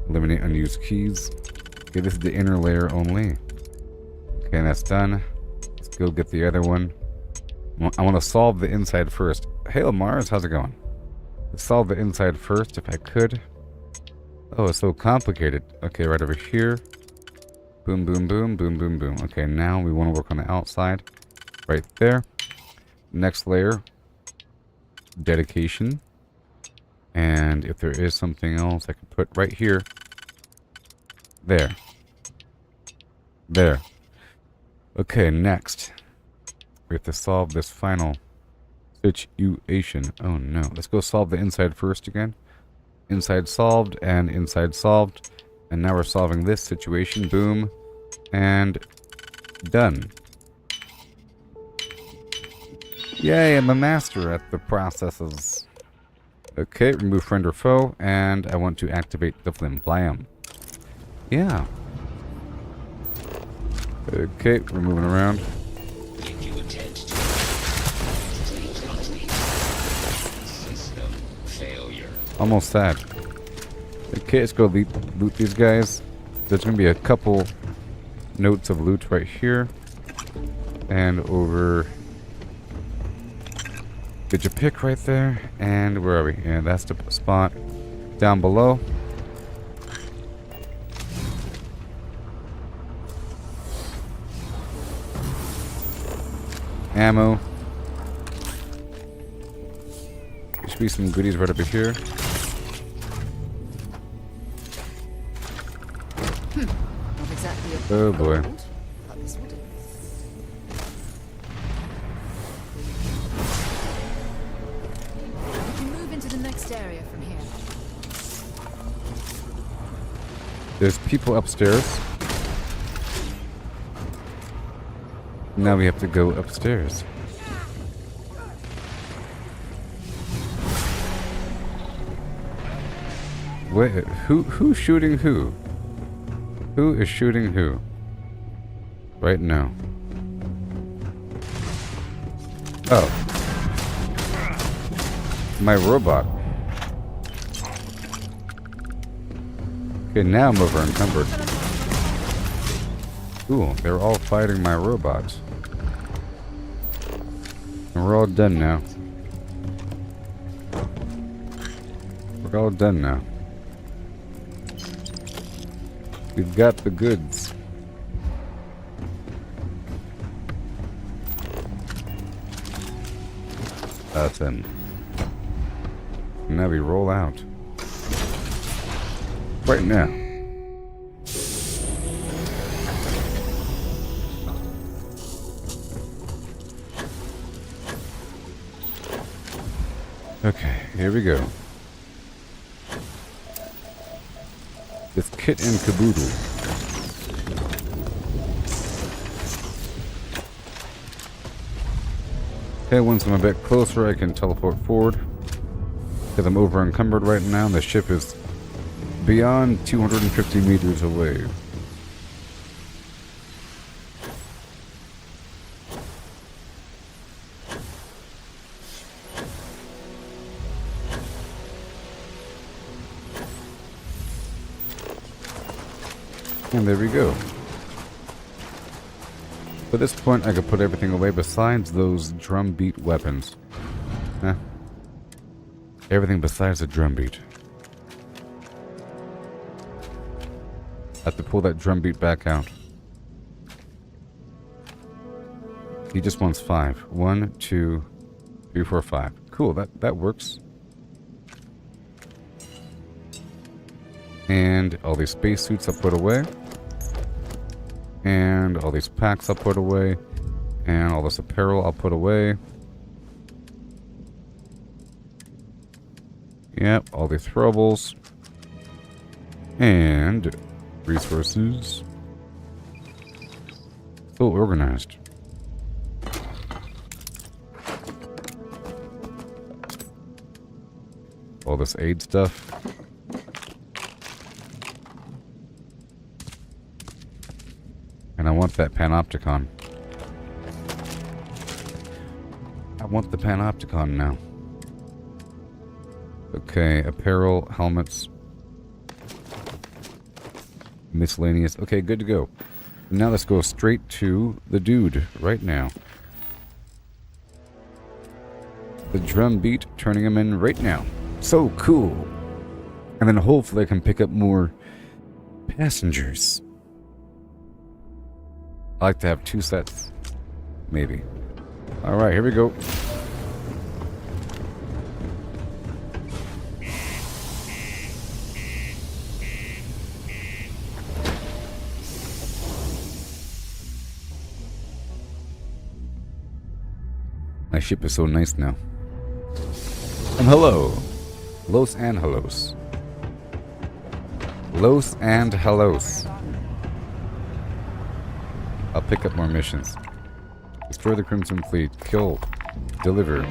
Eliminate unused keys. Okay, this is the inner layer only. Okay, that's done. Let's go get the other one. I want to solve the inside first. Hail Mars, how's it going? Let's solve the inside first if I could. Oh, it's so complicated. Okay, right over here. Boom, boom, boom, boom, boom, boom. Okay, now we want to work on the outside. Right there. Next layer. Dedication. And if there is something else I can put right here. There. There. Okay, next. We have to solve this final situation. Oh no. Let's go solve the inside first again. Inside solved and inside solved. And now we're solving this situation. Boom. And done. Yay, I'm a master at the processes. Okay, remove friend or foe. And I want to activate the flim flam. Yeah. Okay, we're moving around. Almost sad. Okay, let's go loot these guys. There's going to be a couple notes of loot right here. And over... Get your pick right there. And where are we? And that's the spot down below. Ammo. There should be some goodies right over here. Not exactly a Oh boy. but this will do. We can move into the next area from here. There's people upstairs. Now we have to go upstairs. Wait, who's shooting who? Who is shooting who? Right now. Oh. My robot. Okay, now I'm over encumbered. Cool, they're all fighting my robots. And we're all done now. We're all done now. We've got the goods. Awesome. Now we roll out. Right now. Okay, here we go. This kit and caboodle. Okay, once I'm a bit closer, I can teleport forward. Because I'm over encumbered right now, and the ship is beyond 250 meters away. And there we go. At this point, I could put everything away besides those drum beat weapons. Huh? Everything besides the drum beat. I have to pull that drum beat back out. He just wants 5. 1, 2, 3, 4, 5. Cool, that works. And all these spacesuits I'll put away. And all these packs I'll put away. And all this apparel I'll put away. Yep, all these throwables. And resources. So organized. All this aid stuff. And I want that panopticon. I want the panopticon now. Okay, apparel, helmets. Miscellaneous. Okay, good to go. Now let's go straight to the dude right now. The drum beat, turning him in right now. So cool. And then hopefully I can pick up more passengers. I like to have 2 sets. Maybe. Alright, here we go. My ship is so nice now. And hello. Los Angelos. Los Angelos. I'll pick up more missions. Destroy the Crimson Fleet. Kill. Deliver.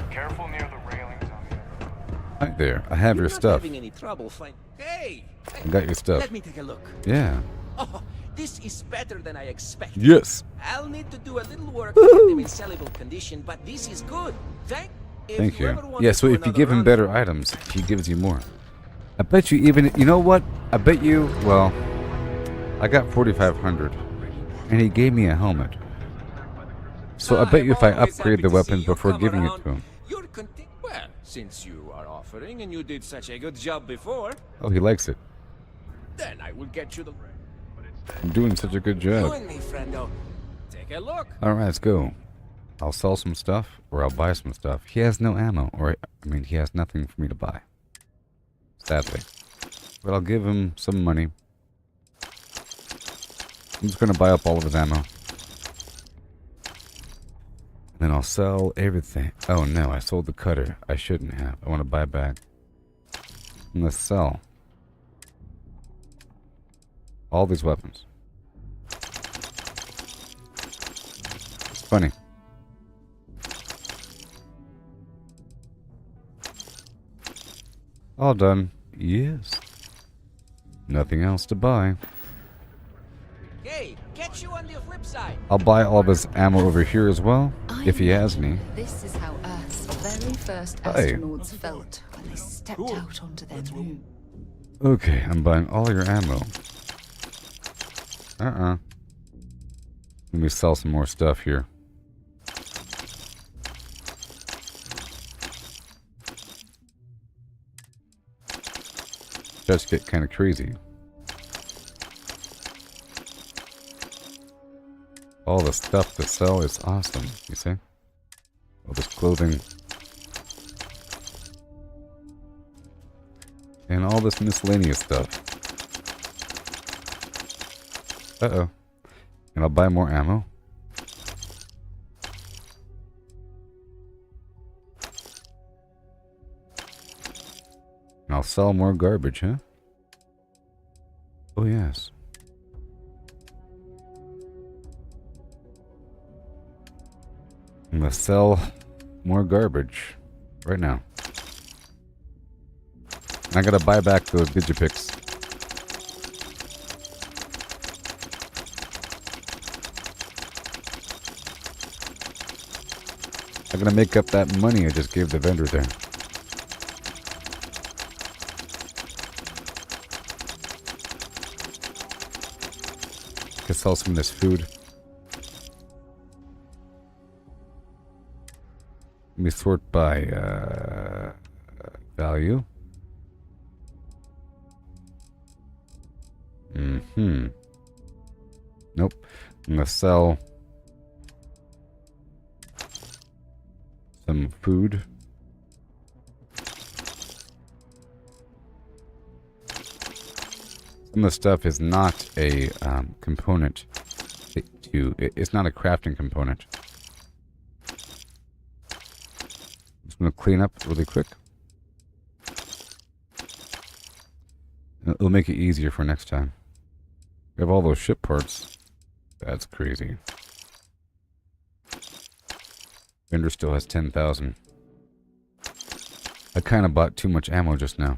Careful near the railings on the other. Hi there. I have your stuff. Having any trouble Hey! I got your stuff. Let me take a look. Yeah. Oh, this is better than I expected. Yes. I'll need to do a little work to get them in sellable condition, but this is good. Thank you. Yeah, so if you give him better items, he gives you more. I bet you even, you know what? I bet you, well, I got 4,500, and he gave me a helmet. So I bet you if I upgrade the weapons before giving it to him. Well, since you are offering and you did such a good job before. Oh, he likes it. Then I will get you the... I'm doing such a good job. You and me, friendo. Take a look. Alright, let's go. I'll sell some stuff, or I'll buy some stuff. He has no ammo, or, I mean, he has nothing for me to buy. Sadly. But I'll give him some money. I'm just gonna buy up all of his ammo. Then I'll sell everything. Oh no, I sold the cutter. I shouldn't have. I want to buy back. And let's sell all these weapons. It's funny. All done. Yes. Nothing else to buy. Hey, catch you on the flip side. I'll buy all of his ammo over here as well, if he has any. This is how Earth's very first astronauts felt when they stepped out onto their moon. Okay, I'm buying all your ammo. Let me sell some more stuff here. Just get kind of crazy. All the stuff to sell is awesome, you see? All this clothing. And all this miscellaneous stuff. Uh-oh. And I'll buy more ammo. And I'll sell more garbage, huh? Oh, yes. I'm gonna sell more garbage right now. I gotta buy back those Digipicks. I'm gonna make up that money I just gave the vendor there. Could sell some of this food. Let me sort by value. Nope. I'm gonna sell some food. Some of the stuff is not a component. It's not a crafting component. Just gonna clean up really quick. It'll make it easier for next time. We have all those ship parts. That's crazy. Vendor still has 10,000. I kind of bought too much ammo just now.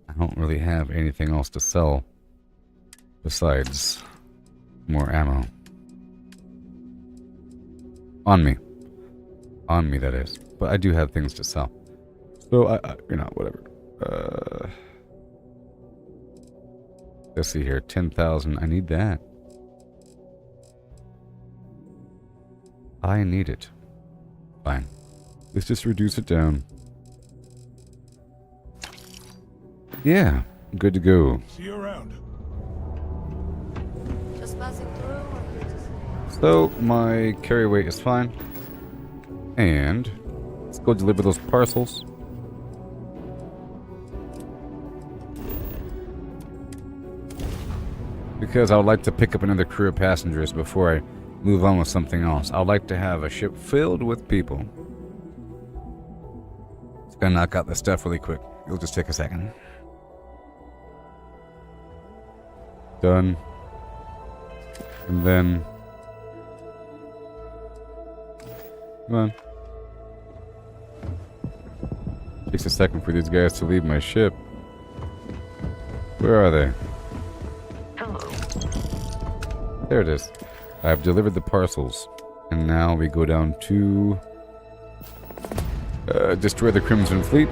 I don't really have anything else to sell besides more ammo. On me. On me, that is. but I do have things to sell. So you know, whatever. Let's see here, 10,000. I need that. I need it. Fine. Let's just reduce it down. Yeah, good to go. See you around. Just passing through, or here to stay? So, my carry weight is fine. And let's go deliver those parcels. Because I would like to pick up another crew of passengers before I move on with something else. I'd like to have a ship filled with people. Just gonna knock out this stuff really quick. It'll just take a second. Done. And then... Come on. Takes a second for these guys to leave my ship. Where are they? There it is. I've delivered the parcels. And now we go down to... destroy the Crimson Fleet.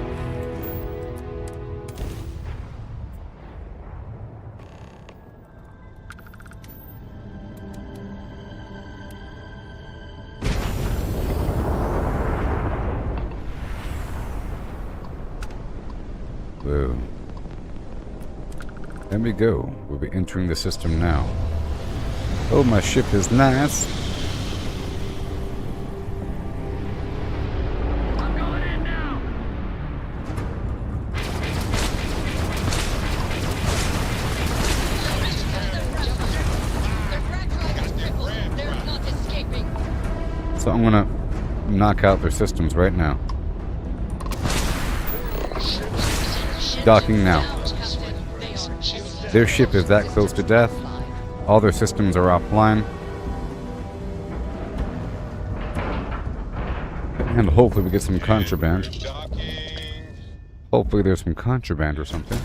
Whoa. There we go. We'll be entering the system now. Oh, my ship is nice. I'm going in now. So I'm gonna knock out their systems right now. Docking now. Their ship is that close to death. All their systems are offline. And hopefully we get some contraband. Hopefully there's some contraband or something.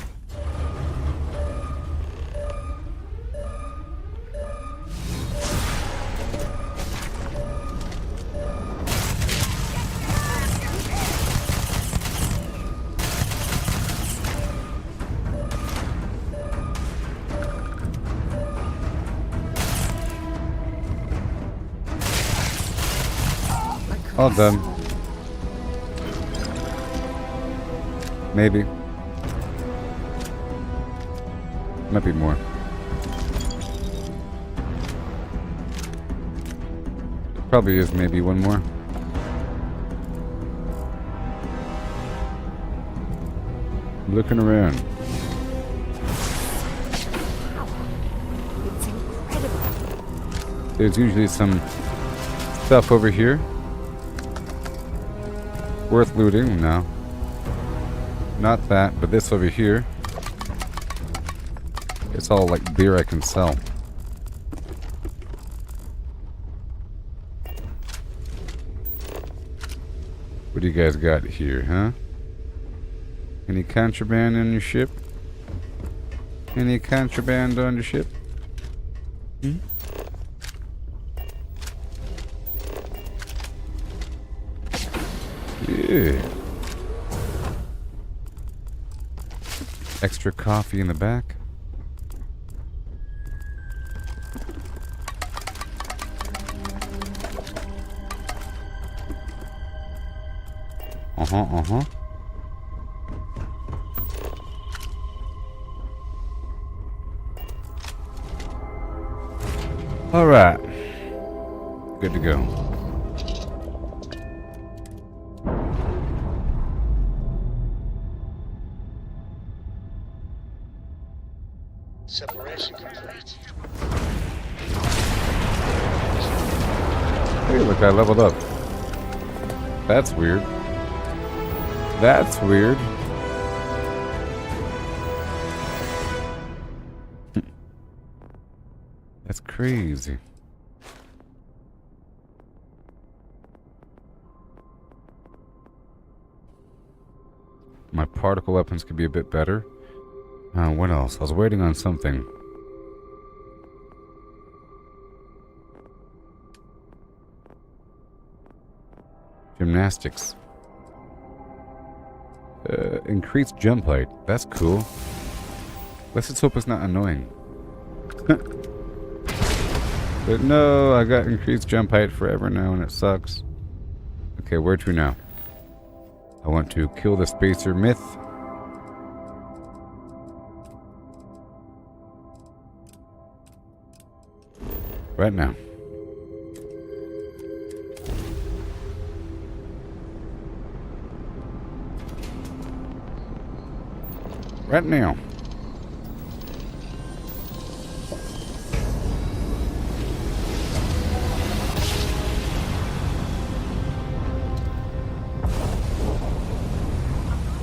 All done. Maybe. Might be more. Probably is maybe one more. Looking around. It's incredible. There's usually some stuff over here. Worth looting? No. Not that, but this over here. It's all like beer I can sell. What do you guys got here, huh? Any contraband on your ship? Any contraband on your ship? Hmm? Yeah. Extra coffee in the back. Uh-huh. All right. Good to go. Separation complete. Hey, look, I leveled up. That's weird. That's weird. That's crazy. My particle weapons could be a bit better. What else? I was waiting on something. Gymnastics. Increased jump height. That's cool. Let's just hope it's not annoying. But no, I got increased jump height forever now and it sucks. Okay, where to now? I want to kill the spacer myth. Right now. Right now.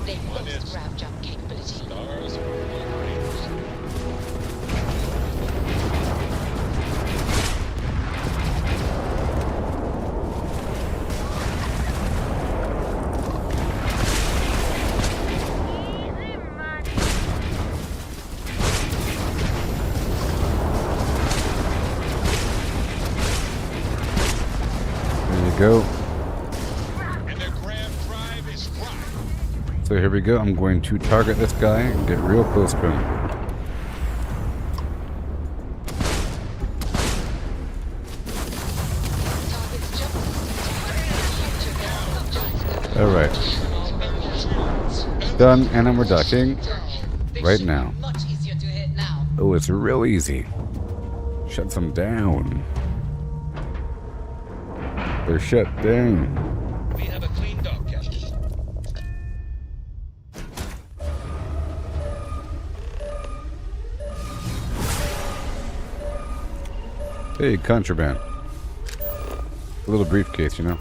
They've lost grav jump capability. Stars for Wolverines. There you go. So here we go. I'm going to target this guy and get real close to him. Alright. Done, and then we're docking right now. Oh, it's real easy. Shuts them down. They're shut down. We have a clean dock, Captain. Hey, contraband. A little briefcase, you know.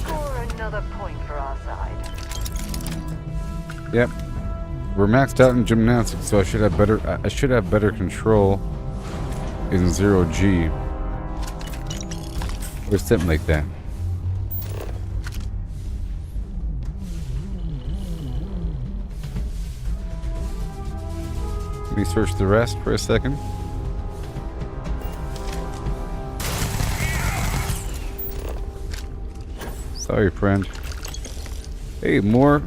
Score another point for our side. Yep. We're maxed out in gymnastics, so I should have better control in 0G. Or something like that. Let me search the rest for a second. Sorry, friend. Hey, more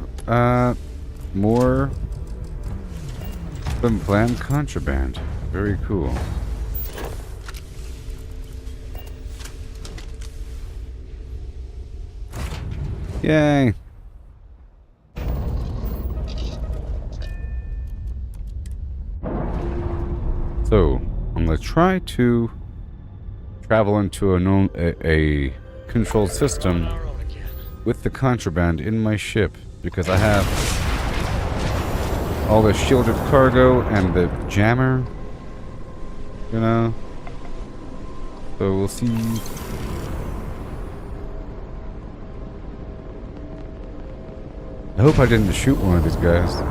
than planned contraband. Very cool. Yay! So, I'm going to try to travel into a controlled system with the contraband in my ship, because I have all the shielded cargo and the jammer, you know. So we'll see. I hope I didn't shoot one of these guys.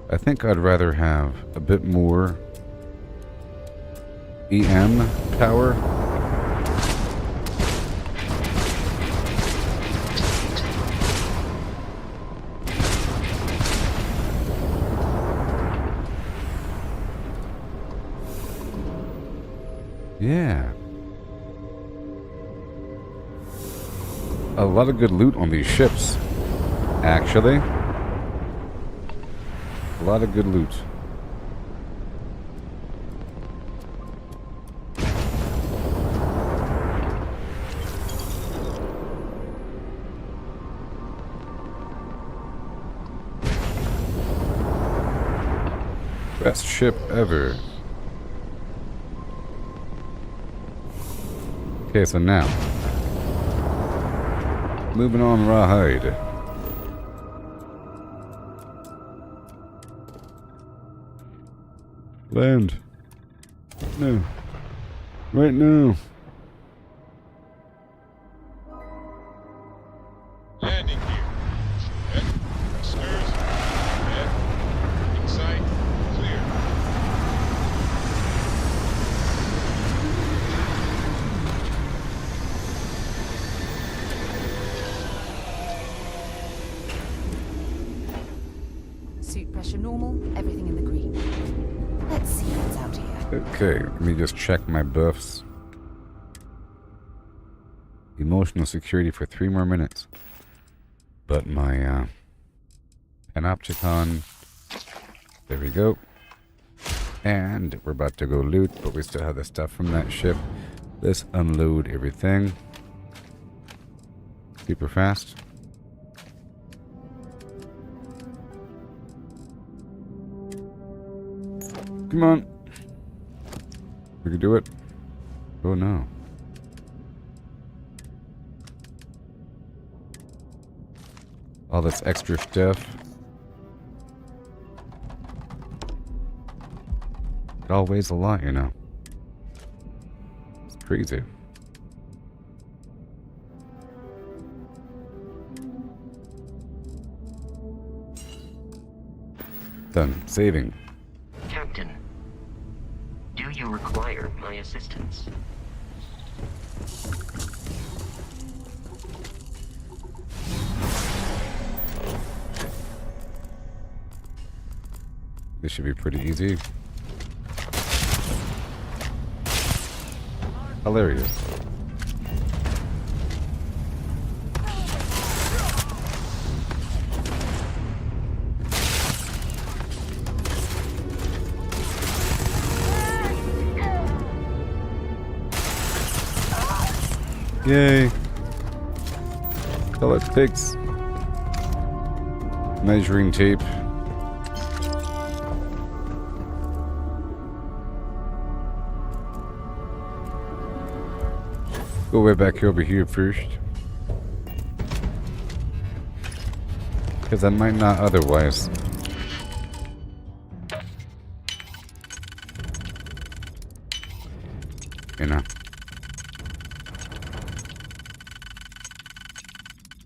I think I'd rather have a bit more EM power. Yeah. A lot of good loot on these ships, actually. A lot of good loot. Best ship ever. Okay, so now moving on rawhide. Land. No. Right now. Landing gear. Check. Thrusters. Check. In sight. Clear. normal, everything in the green. Let's see what's out here. Okay, let me just check my buffs. Emotional security for 3 more minutes. But my Panopticon, there we go. And we're about to go loot, but we still have the stuff from that ship. Let's unload everything. Super fast. Come on. We can do it. Oh no. All this extra stuff. It all weighs a lot, you know. It's crazy. Done. Saving. Captain, do you require my assistance? This should be pretty easy. Hilarious. Yay. That's all it takes. Measuring tape. Go way back over here first. Because I might not otherwise. You know.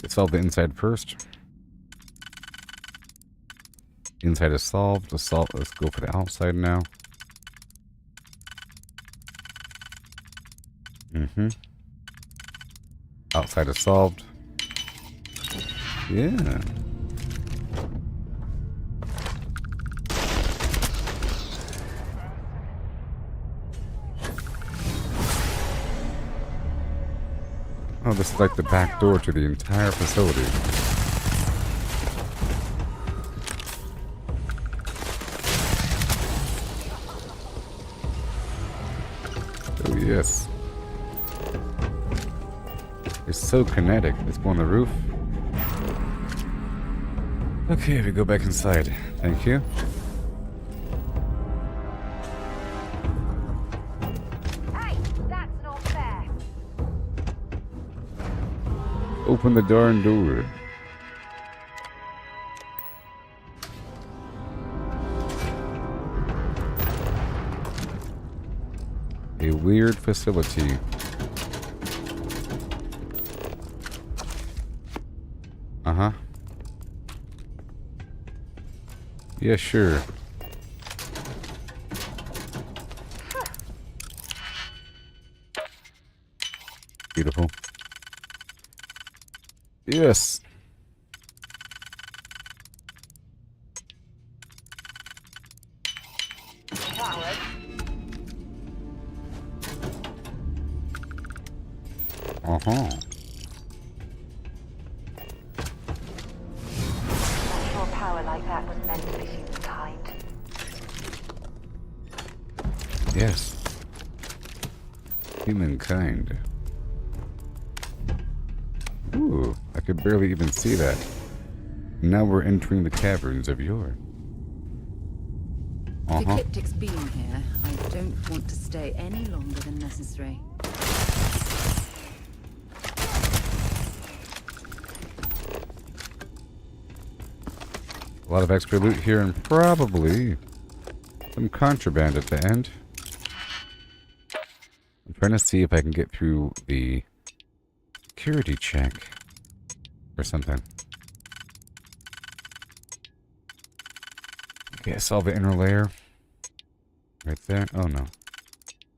Let's solve the inside first. Inside is solved. Let's go for the outside now. Outside is solved. Yeah. Oh, this is like the back door to the entire facility. Oh, yes. It's so kinetic. Let's go on the roof. Okay, we go back inside. Thank you. Hey, that's not fair. Open the darn door. A weird facility. Uh-huh. Yeah, sure. Beautiful. Yes. Uh-huh. Power like that was meant to be humankind. Yes. Humankind. Ooh, I could barely even see that. Now we're entering the caverns of yore. The Ecliptic's been here. I don't want to stay any longer than necessary. A lot of extra loot here and probably some contraband at the end. I'm trying to see if I can get through the security check or something. Okay, I saw the inner layer. Right there. Oh no.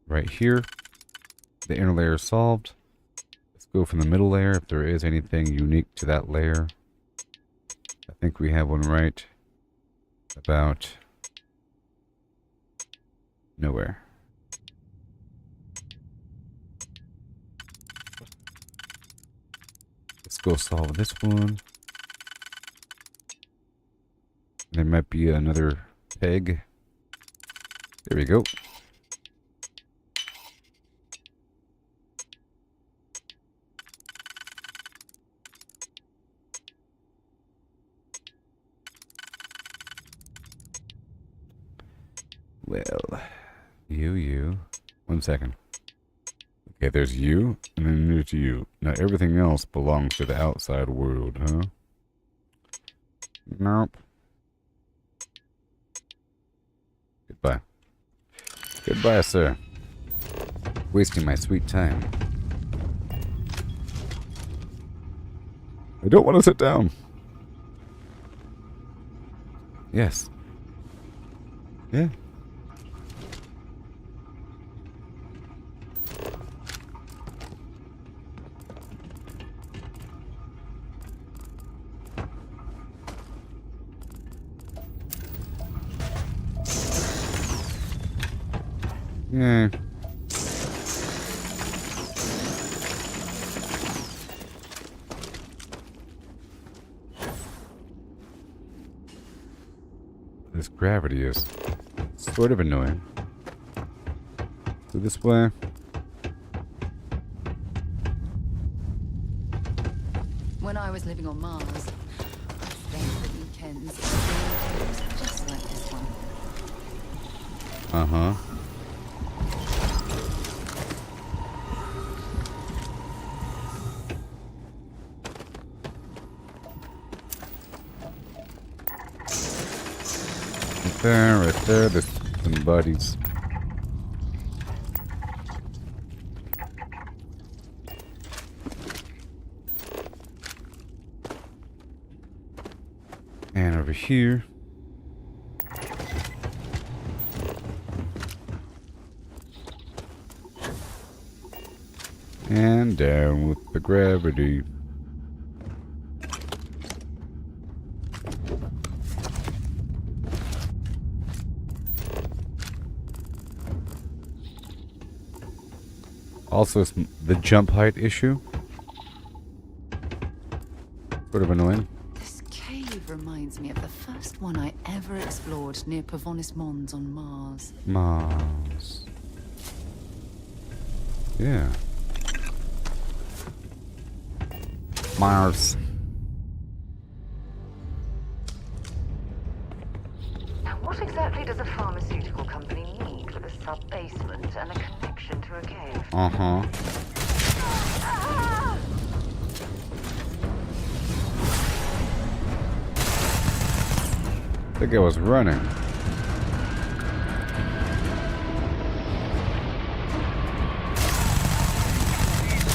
Right here. The inner layer is solved. Let's go from the middle layer if there is anything unique to that layer. I think we have one right about nowhere. Let's go solve this one. There might be another peg. There we go. Well, you. 1 second. Okay, there's you, and then there's you. Now everything else belongs to the outside world, huh? Nope. Goodbye. Goodbye, sir. Wasting my sweet time. I don't want to sit down. Yes. Yeah. Yeah. This gravity is sort of annoying. So this way. When I was living on Mars, I spent the weekends doing things just like this one. Uh-huh. Right there, there's some buddies. And over here. And down with the gravity. Also, the jump height issue. Sort of annoying. This cave reminds me of the first one I ever explored near Pavonis Mons on Mars. Mars. Yeah. Mars. Now, what exactly does a pharmaceutical company need with a sub-basement and a connection to a cave? Uh-huh. I think I was running.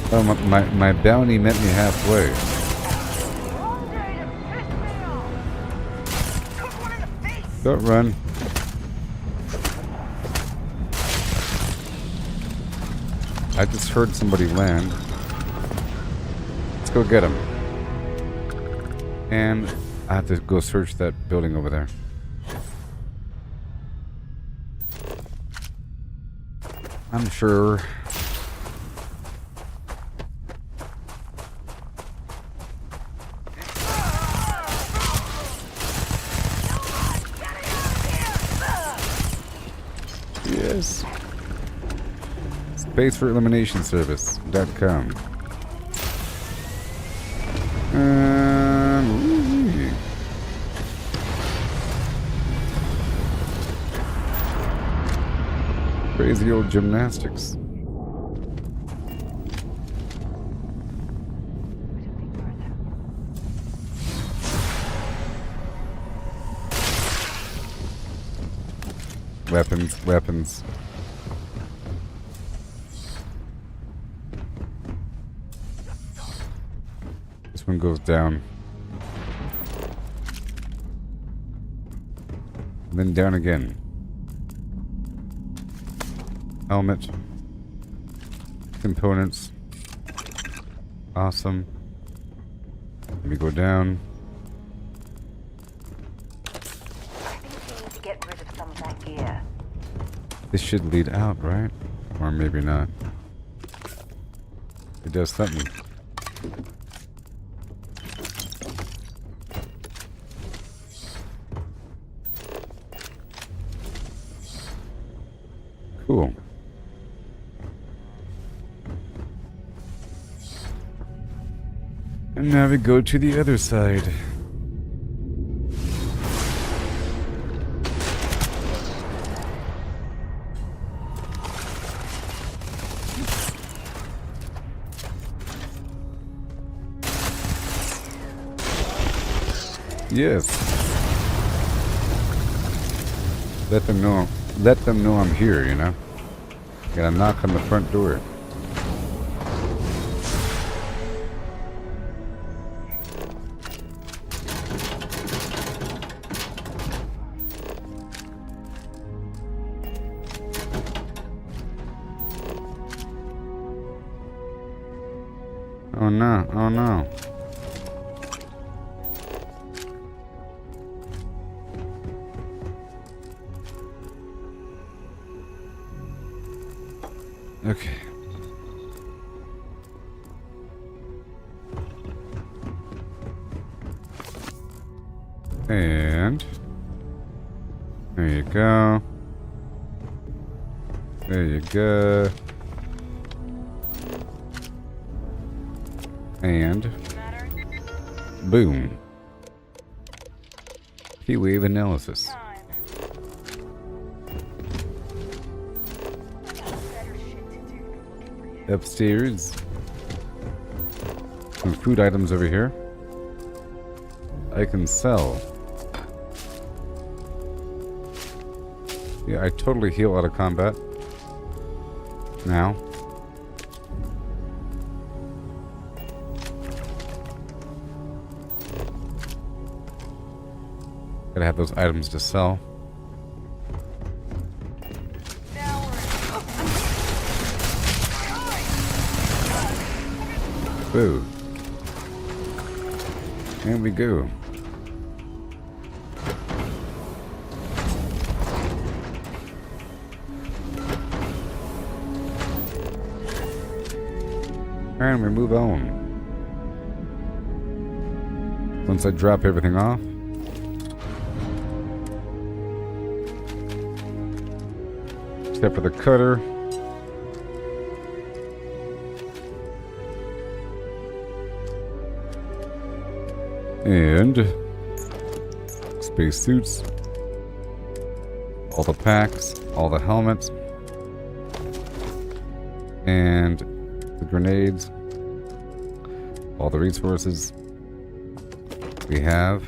Oh, my bounty met me halfway. Don't run. I just heard somebody land. Let's go get him. And I have to go search that building over there. I'm sure. Yes. Space for Elimination Service.com. Crazy old gymnastics. Weapons. This one goes down. And then down again. Helmet. Components. Awesome. Let me go down. I think This should lead out, right? Or maybe not. It does something. Cool. And now we go to the other side. Yes. Let them know I'm here, you know? Gotta knock on the front door. Oh no, oh no. Okay. And there you go. There you go. And boom. P-wave analysis. Upstairs. Some food items over here. I can sell. Yeah, I totally heal out of combat. Now. Gotta have those items to sell. Food. And we go. And we move on. Once I drop everything off. Except for the cutter. And spacesuits, all the packs, all the helmets, and the grenades, all the resources. We have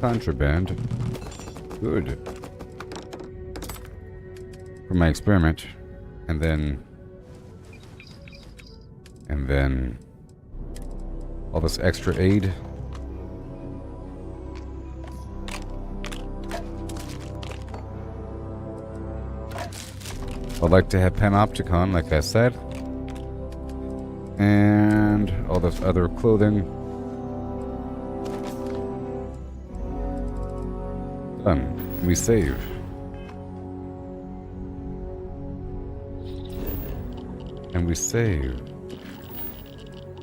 contraband. Good. For my experiment. And then all this extra aid. I'd like to have Panopticon, like I said. And all this other clothing. Done. We save. And we save.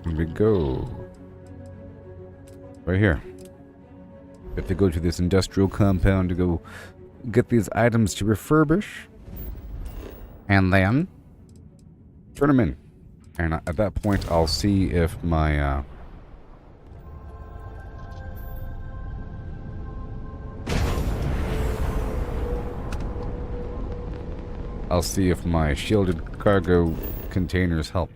And we go. Right here. We have to go to this industrial compound to go get these items to refurbish. And then turn them in. And at that point, I'll see if my shielded cargo containers help.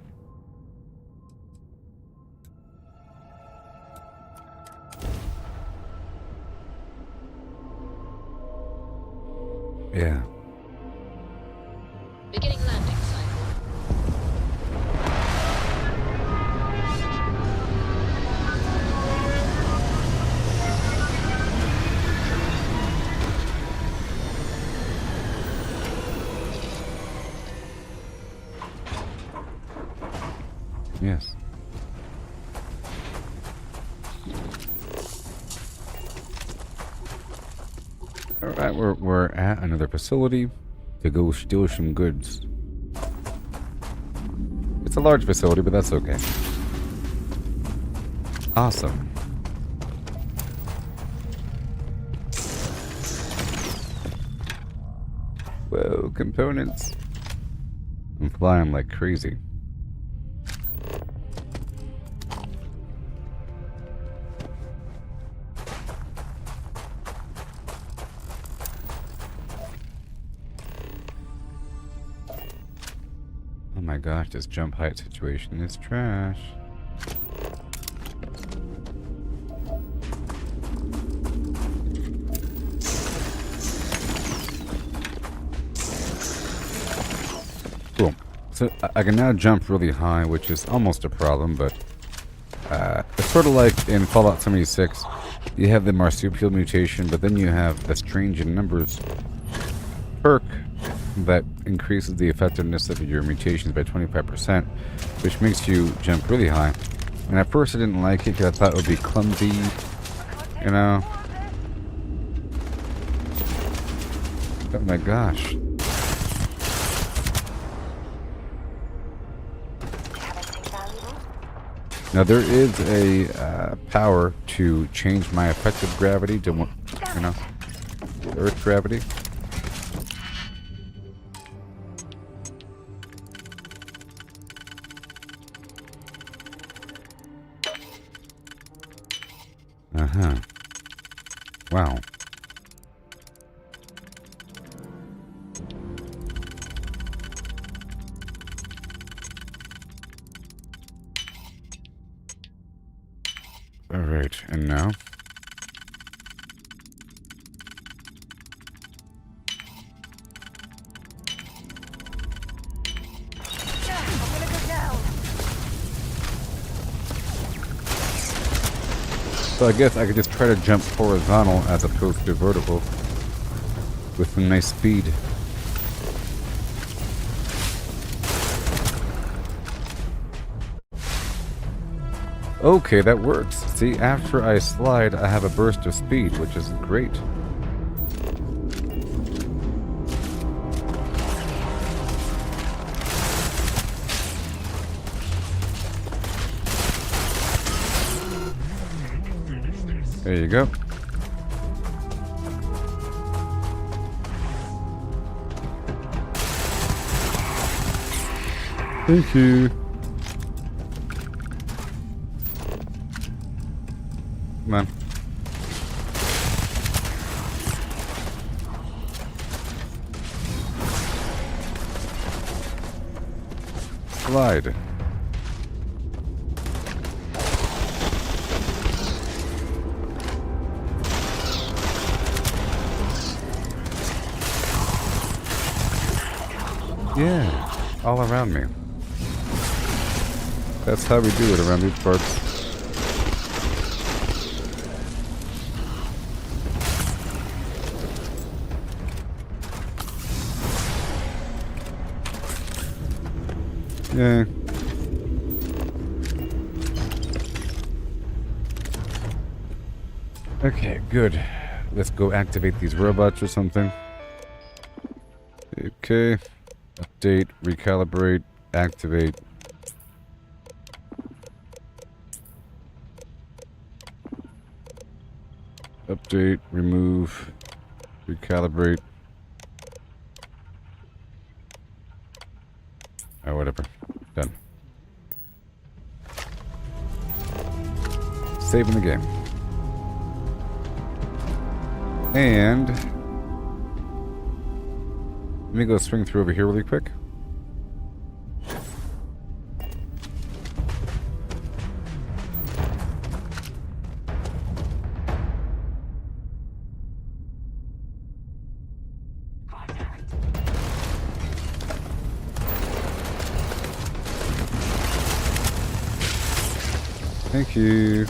Yeah. Beginning landing cycle. Yes. All right, we're at another facility. to go steal some goods. It's a large facility, but that's okay. Awesome. Whoa, components. I'm flying like crazy. Oh my gosh, this jump height situation is trash. Cool. So I can now jump really high, which is almost a problem, but it's sort of like in Fallout 76. You have the marsupial mutation, but then you have the strange in numbers perk that increases the effectiveness of your mutations by 25%, which makes you jump really high. And at first I didn't like it because I thought it would be clumsy, you know. Oh my gosh. Now there is a power to change my effective gravity to, you know, Earth gravity. Uh-huh. Wow. All right, and now? So I guess I could just try to jump horizontal as opposed to vertical with some nice speed. Okay, that works. See, after I slide, I have a burst of speed, which is great. There you go. Thank you. Come on. Slide. Yeah, all around me. That's how we do it around these parts. Yeah. Okay, good. Let's go activate these robots or something. Okay. Update, recalibrate, activate. Update, remove, recalibrate. Oh, whatever. Done. Saving the game. And let me go swing through over here really quick. Thank you.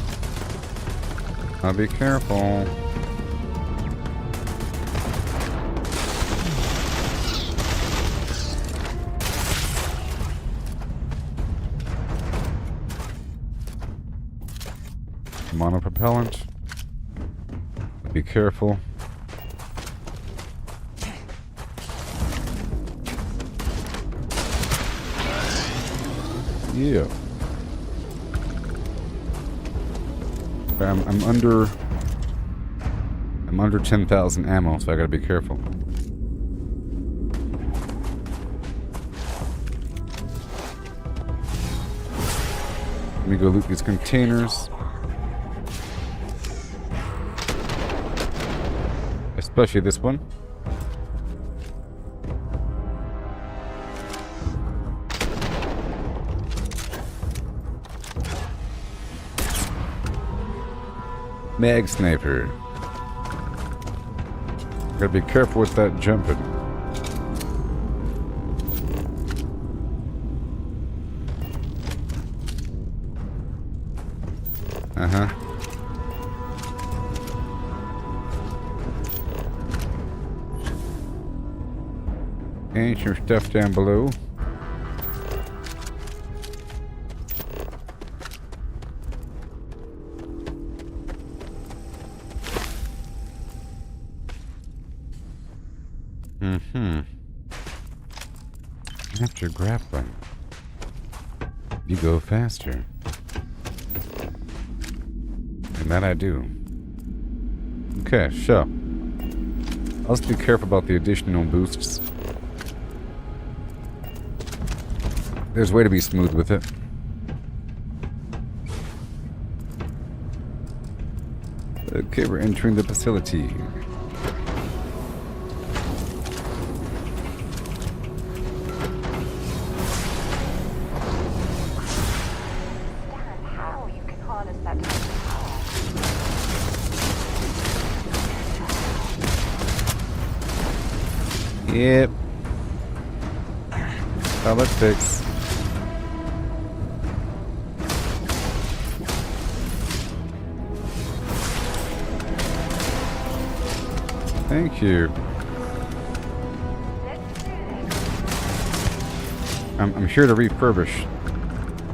I'll be careful. Monopropellant. Be careful. Yeah. I'm under 10,000 ammo, so I gotta be careful. Let me go loot these containers. Especially this one. Mag sniper. Gotta be careful with that jumping. Uh-huh. And some stuff down below. After grappling, you go faster. And that I do. Okay, so let's be careful about the additional boosts. There's a way to be smooth with it. Okay, we're entering the facility. Yep. Solid fix. Thank you. I'm here to refurbish.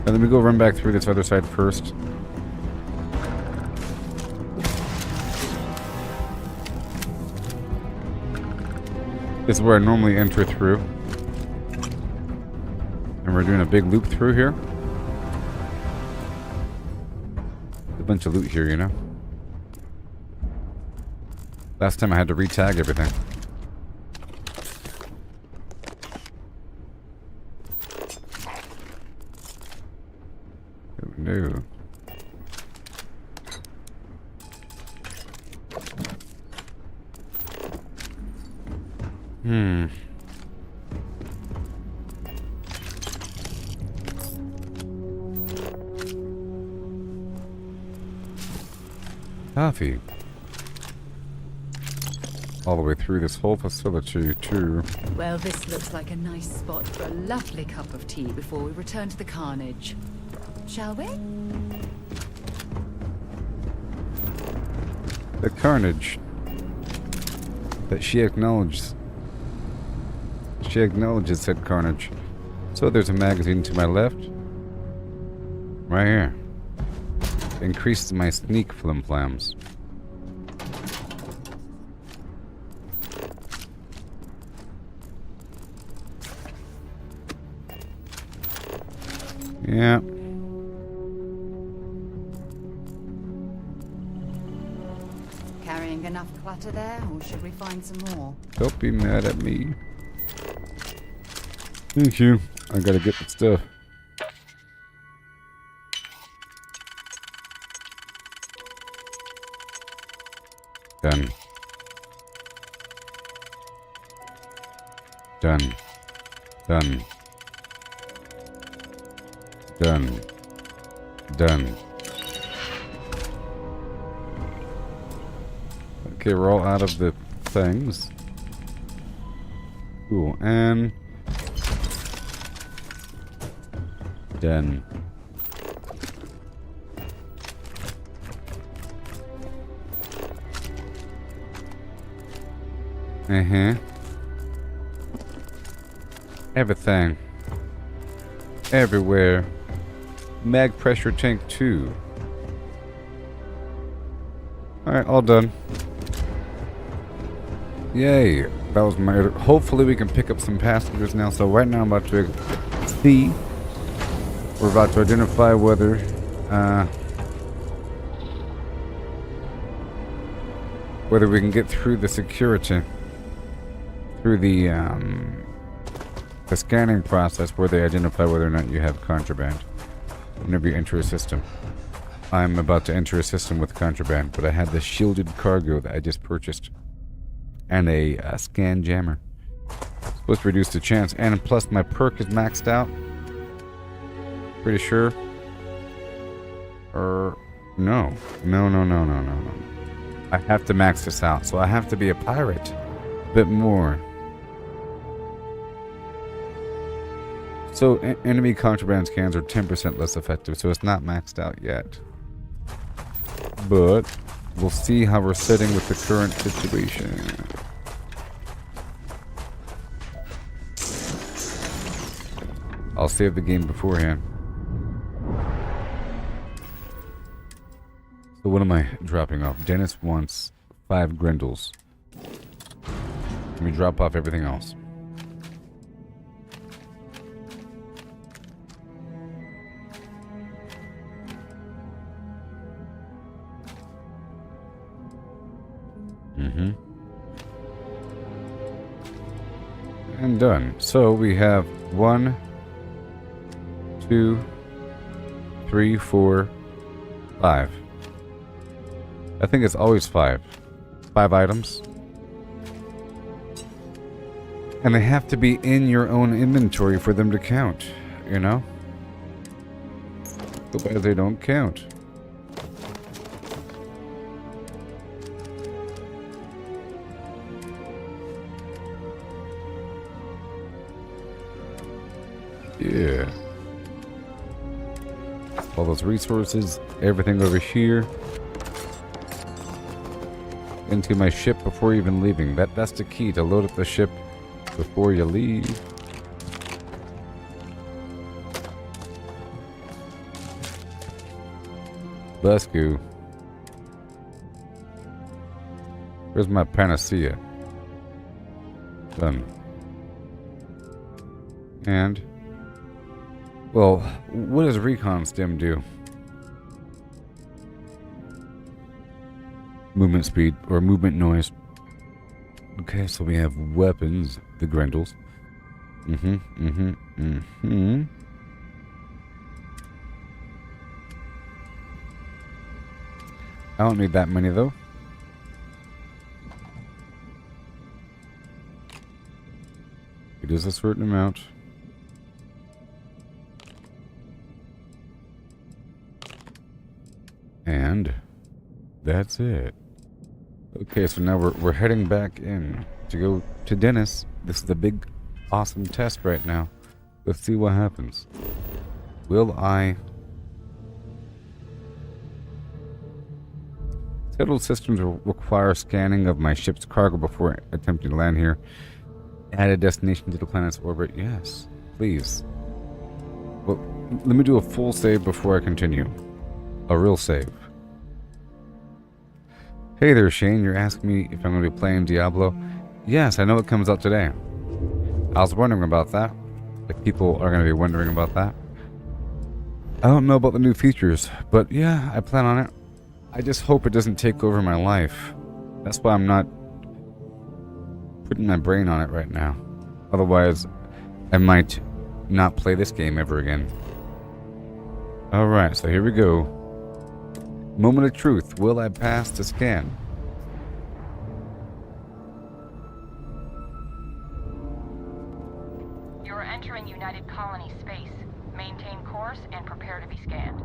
And let me go run back through this other side first. This is where I normally enter through. And we're doing a big loop through here. A bunch of loot here, you know? Last time I had to re-tag everything. Oh no. Coffee. All the way through this whole facility, too. Well, this looks like a nice spot for a lovely cup of tea before we return to the carnage. Shall we? The carnage that she acknowledges. She acknowledges said carnage. So there's a magazine to my left. Right here. Increases my sneak flim-flams. Yeah. Carrying enough clutter there, or should we find some more? Don't be mad at me. Thank you. I gotta get the stuff. Done. Done. Done. Done. Done. Okay, we're all out of the things. Cool, and done. Everything. Everywhere. Mag pressure tank 2. Alright, all done. Yay. That was my... Hopefully we can pick up some passengers now. So right now I'm about to see We're about to identify whether we can get through the security, through the scanning process where they identify whether or not you have contraband whenever you enter a system. I'm about to enter a system with contraband, but I had the shielded cargo that I just purchased and a scan jammer. Supposed to reduce the chance, and plus my perk is maxed out. Pretty sure. No. I have to max this out, so I have to be a pirate. A bit more. So enemy contraband scans are 10% less effective, so it's not maxed out yet. But we'll see how we're sitting with the current situation. I'll save the game beforehand. So what am I dropping off? Dennis wants 5 grindles. Let me drop off everything else. And done. So we have 1, 2, 3, 4, 5. I think it's always 5. 5 items. And they have to be in your own inventory for them to count, you know? Otherwise they don't count. Yeah. All those resources, everything over here. Into my ship before even leaving. That's the key, to load up the ship before you leave. Let's go. Where's my panacea? Done. And well, what does recon stim do? Movement speed or movement noise. Okay, so we have weapons, the grindles. I don't need that many though. It is a certain amount. And that's it. Okay, so now we're heading back in to go to Dennis. This is the big, awesome test right now. Let's see what happens. Will I... Settled systems will require scanning of my ship's cargo before attempting to land here. Add a destination to the planet's orbit. Yes, please. Well, let me do a full save before I continue. A real save. Hey there, Shane. You're asking me if I'm going to be playing Diablo? Yes, I know it comes out today. I was wondering about that. Like, people are going to be wondering about that. I don't know about the new features, but yeah, I plan on it. I just hope it doesn't take over my life. That's why I'm not putting my brain on it right now. Otherwise, I might not play this game ever again. Alright, so here we go. Moment of truth. Will I pass the scan? You're entering United Colony space. Maintain course and prepare to be scanned.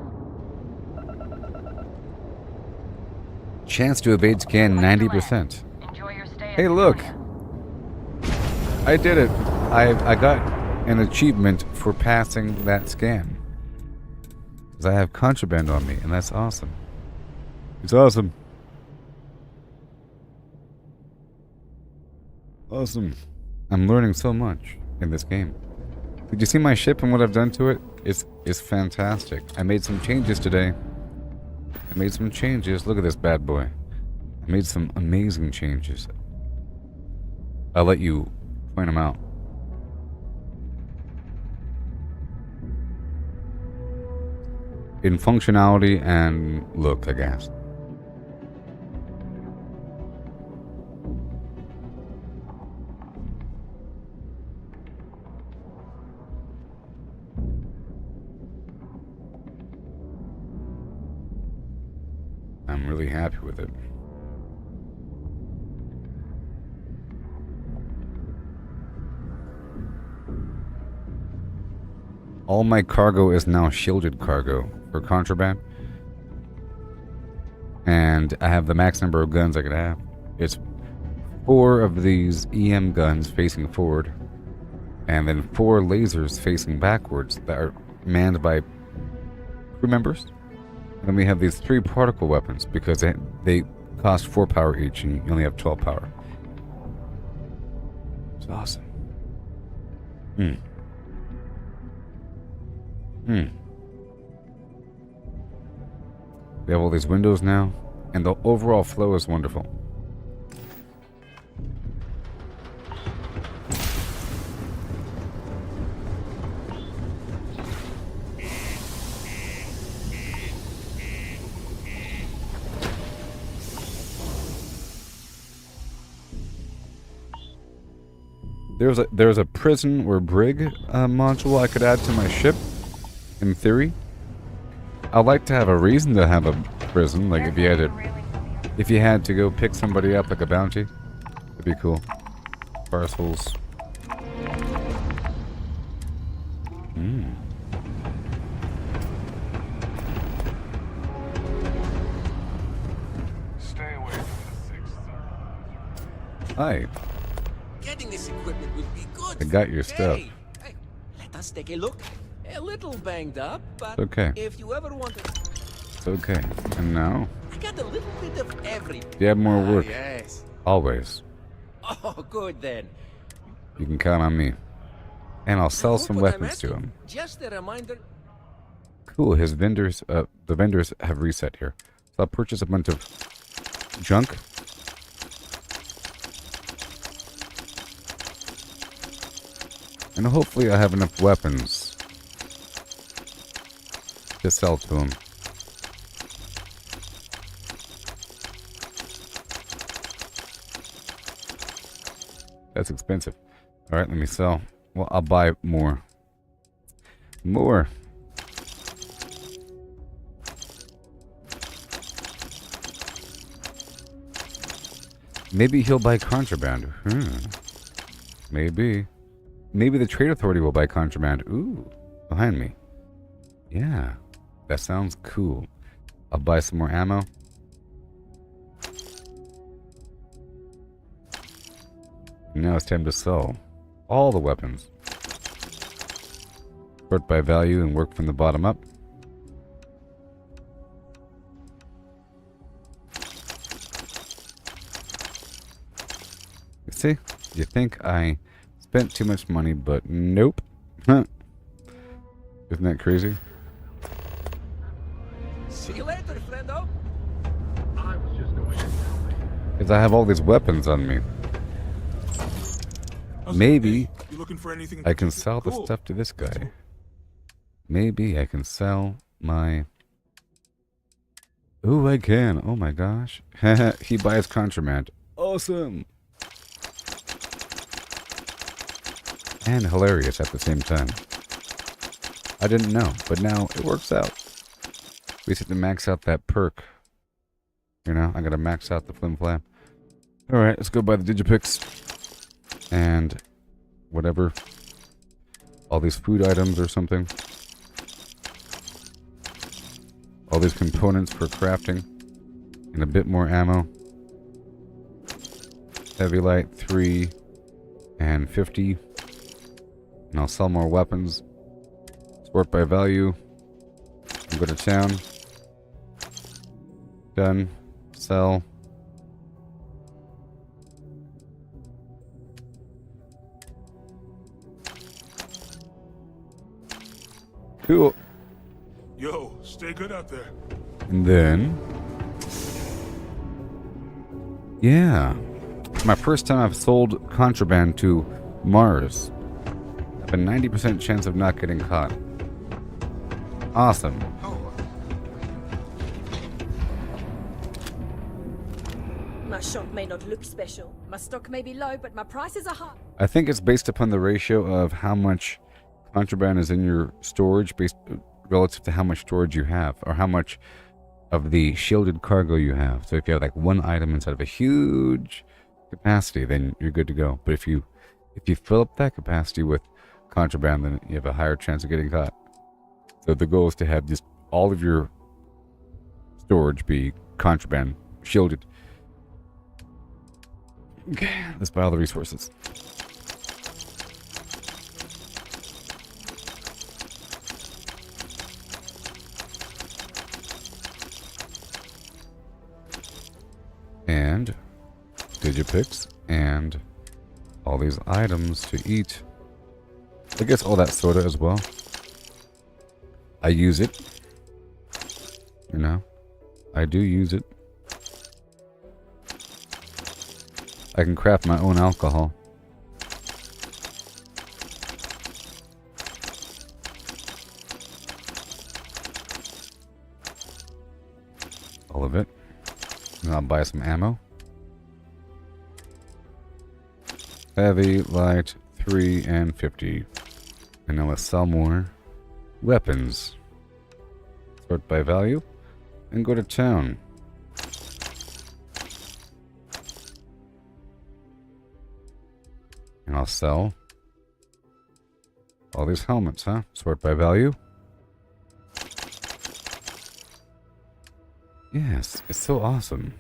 Chance to evade scan 90%. Enjoy your stay. Hey, look! I did it! I got an achievement for passing that scan. Because I have contraband on me, and that's awesome. It's awesome. Awesome. I'm learning so much in this game. Did you see my ship and what I've done to it? It's fantastic. I made some changes today. I made some changes. Look at this bad boy. I made some amazing changes. I'll let you point them out. in functionality and look, I guess. I'm really happy with it. All my cargo is now shielded cargo for contraband. And I have the max number of guns I could have. It's 4 of these EM guns facing forward. And then 4 lasers facing backwards that are manned by crew members. And then we have these 3 particle weapons because they cost 4 power each and you only have 12 power. It's awesome. We have all these windows now, and the overall flow is wonderful. There's a prison or brig module I could add to my ship. In theory, I'd like to have a reason to have a prison. Like if you had to go pick somebody up like a bounty, it'd be cool. Parcels. Stay away from the 6th. Hi. Getting this equipment will be good. I got your stuff. Hey, let us take a look. A little banged up, but okay. If you ever want to... It's okay. And now? I got a little bit of everything. You have more work. Yes. Always. Oh, good then. You can count on me. And I'll sell some weapons to him. Just a reminder. Cool, his vendors, the vendors have reset here. So I'll purchase a bunch of junk. And hopefully I have enough weapons to sell to him. That's expensive. Alright, let me sell. Well, I'll buy more. More. Maybe he'll buy contraband. Maybe. Maybe the Trade Authority will buy contraband. Ooh, behind me. Yeah, that sounds cool. I'll buy some more ammo. Now it's time to sell all the weapons. Sort by value and work from the bottom up. You see? You think I spent too much money, but nope. Huh. Isn't that crazy? See you later, friendo. I was just going to tell me. Because I have all these weapons on me. Maybe you looking for anything I can sell the stuff to this guy. Maybe I can sell my... Ooh, I can. Oh my gosh. He buys contraband. Awesome. And hilarious at the same time. I didn't know, but now it works out. We just have to max out that perk. You know, I gotta max out the flim flam. Alright, let's go buy the Digipix. And whatever. All these food items or something. All these components for crafting. And a bit more ammo. Heavy light, 3 and 50. And I'll sell more weapons. Sort by value. And go to town. Done. Sell. Cool. Yo, stay good out there. And then... Yeah. It's my first time I've sold contraband to Mars. I have a 90% chance of not getting caught. Awesome. My shop may not look special. My stock may be low, but my prices are high. I think it's based upon the ratio of how much contraband is in your storage based relative to how much storage you have, or how much of the shielded cargo you have. So if you have like one item inside of a huge capacity, then you're good to go. But if you fill up that capacity with contraband, then you have a higher chance of getting caught. So the goal is to have just all of your storage be contraband shielded. Okay, let's buy all the resources. And digipicks and all these items to eat. I guess all that soda as well. I use it. You know, I do use it. I can craft my own alcohol. All of it. And I'll buy some ammo. Heavy, light, 3 and 50. And now let's sell more weapons. Sort by value. And go to town. And I'll sell all these helmets, huh? Sort by value. Yes, it's so awesome.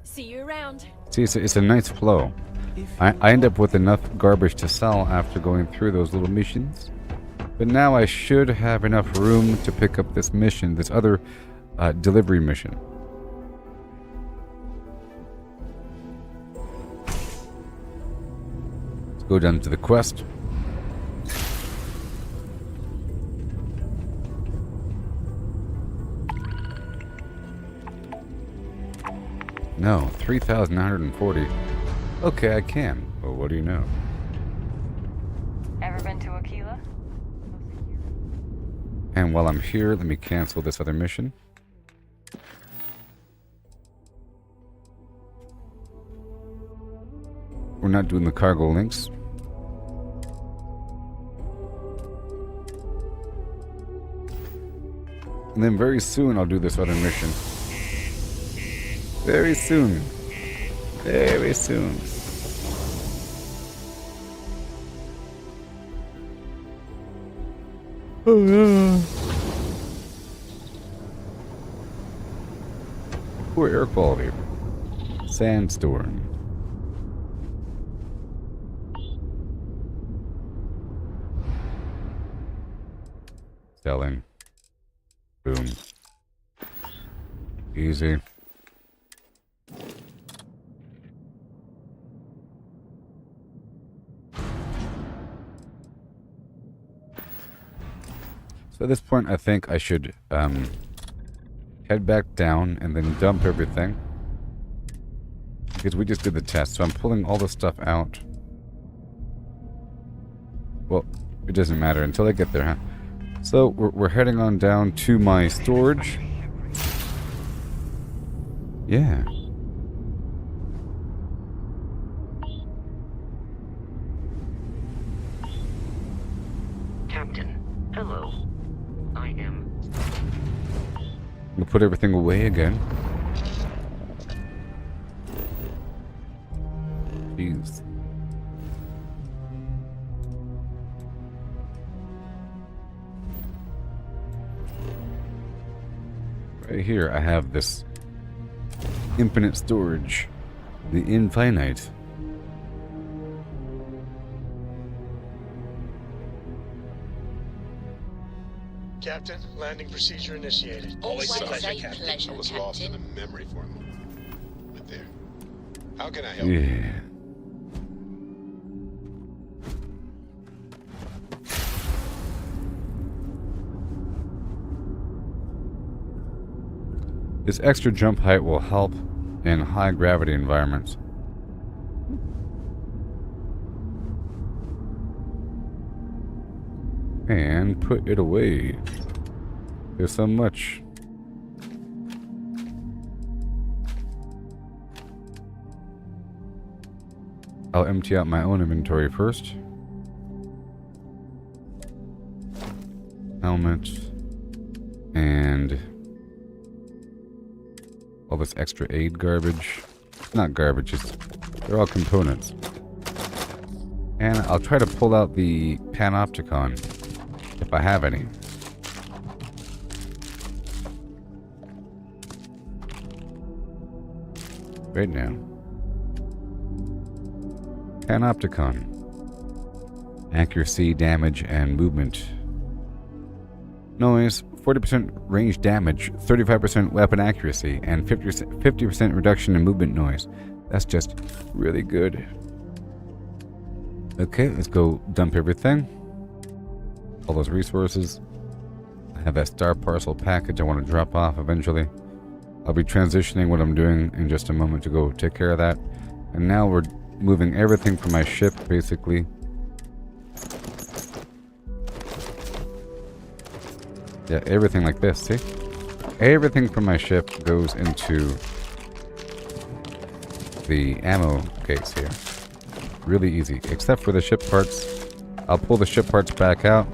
See you around. See, it's a nice flow. I end up with enough garbage to sell after going through those little missions. But now I should have enough room to pick up this mission, this other delivery mission. Let's go down to the quest. No, 3,940. Okay, I can. Well, what do you know? Ever been to Aquila? And while I'm here, let me cancel this other mission. We're not doing the cargo links. And then very soon I'll do this other mission. Very soon. Very soon. Oh yeah. Poor air quality. Sandstorm. Selling. Boom. Easy. So at this point, I think I should head back down and then dump everything. Because we just did the test, so I'm pulling all the stuff out. Well, it doesn't matter until I get there, huh? So we're heading on down to my storage. Yeah. Captain, hello. I am... We'll put everything away again. Jeez. Right here, I have this infinite storage. The infinite. Captain, landing procedure initiated. Always a pleasure, Captain. I was lost in a memory for a moment. Right there. How can I help? Yeah. This extra jump height will help in high gravity environments. And put it away. There's so much. I'll empty out my own inventory first. Helmet. And all this extra aid garbage. Not garbage, they're all components. And I'll try to pull out the panopticon, if I have any. Right now. Panopticon. Accuracy, damage, and movement. Noise, 40% range damage, 35% weapon accuracy, and 50% reduction in movement noise. That's just really good. Okay, let's go dump everything. All those resources. I have that star parcel package I want to drop off eventually. I'll be transitioning what I'm doing in just a moment to go take care of that. And now we're moving everything from my ship, basically. Yeah, everything like this, see? Everything from my ship goes into the ammo case here. Really easy, except for the ship parts. I'll pull the ship parts back out.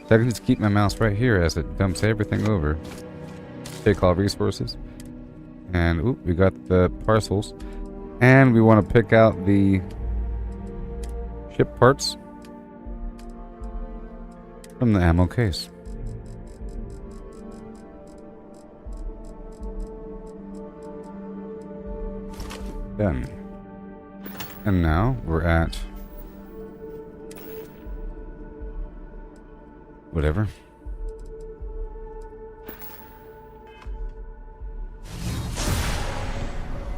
So I can just keep my mouse right here as it dumps everything over. Take all resources. And, oop, we got the parcels. And we want to pick out the ship parts from the ammo case. Done. And now we're at whatever.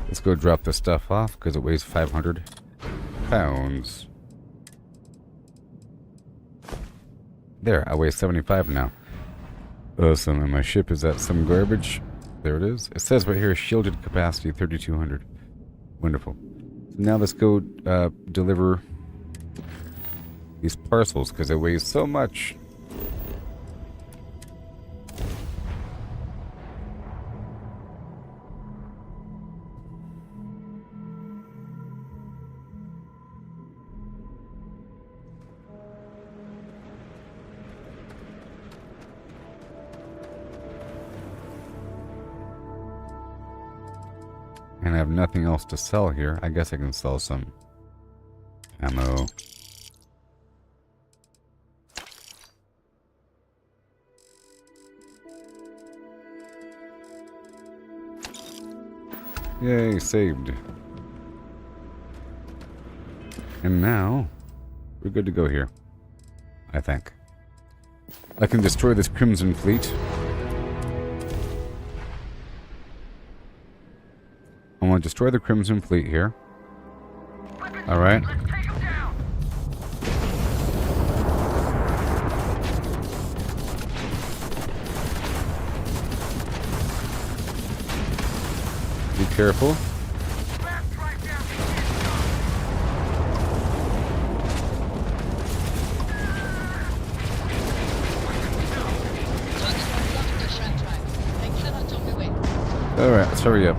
Let's go drop this stuff off because it weighs 500 pounds. There, I weigh 75 now. Awesome, and my ship is at some garbage. There it is. It says right here, shielded capacity 3,200. Wonderful. Now let's go deliver these parcels because it weighs so much. And I have nothing else to sell here. I guess I can sell some ammo. Yay, saved. And now, we're good to go here. I think. I can destroy this Crimson Fleet. I want to destroy the Crimson Fleet here. Alright. Be careful. Alright, let's hurry up.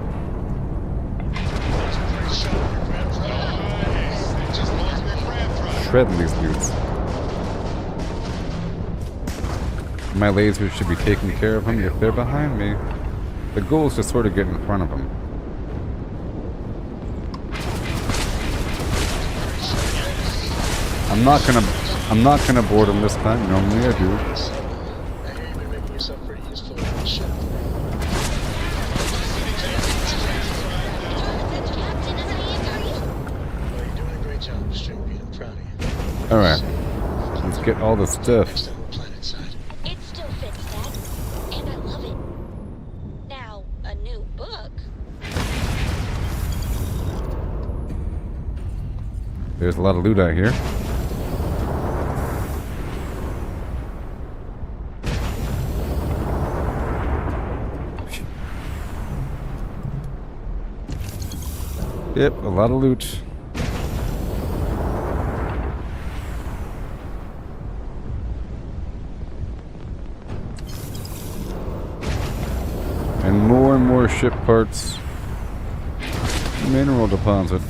Shredding these dudes. My lasers should be taking care of them if they're behind me. The goal is to sort of get in front of them. I'm not gonna board them this time. Normally I do. I hear you've been making yourself pretty useful on the ship. Well, you're doing a great job, Stringbean. I'm proud of you. Alright. Let's get all the stuff. It still fits that, and I love it. Now, a new book. There's a lot of loot out here. Yep, a lot of loot. And more ship parts. Mineral deposit.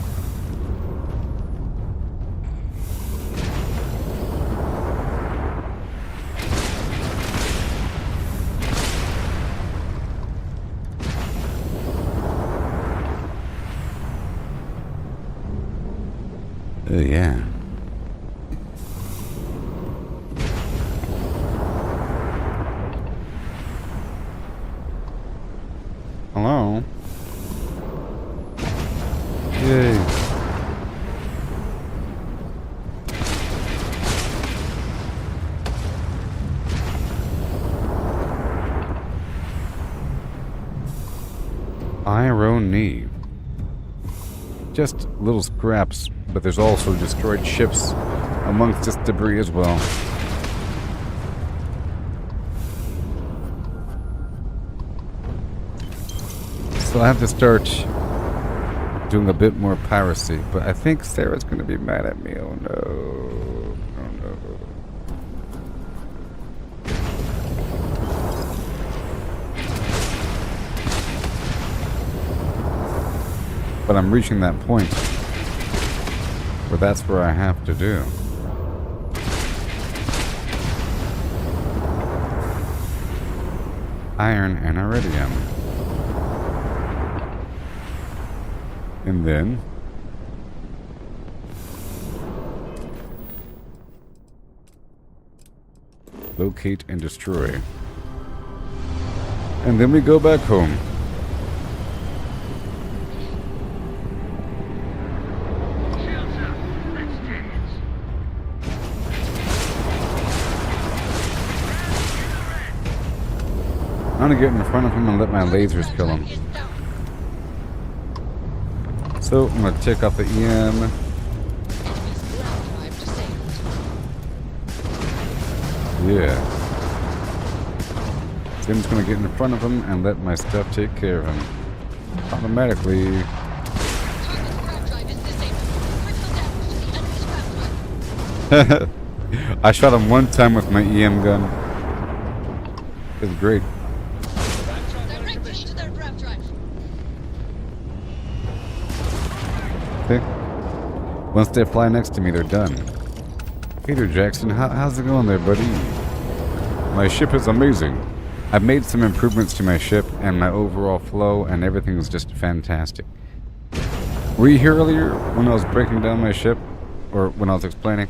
Oh, yeah. Hello? Yay. Irony. Just little scraps, but there's also destroyed ships amongst this debris as well. So I have to start doing a bit more piracy, but I think Sarah's gonna be mad at me. Oh no. Oh no. But I'm reaching that point where that's where I have to do. Iron and iridium. And then locate and destroy. And then we go back home. I'm gonna get in front of him and let my lasers kill him. So I'm gonna take off the EM. Yeah. So I'm just gonna get in front of him and let my stuff take care of him. Automatically. I shot him one time with my EM gun. It was great. Okay. Once they fly next to me, they're done. Peter Jackson, how's it going there, buddy? My ship is amazing. I've made some improvements to my ship and my overall flow, and everything is just fantastic. Were you here earlier when I was breaking down my ship? Or when I was explaining?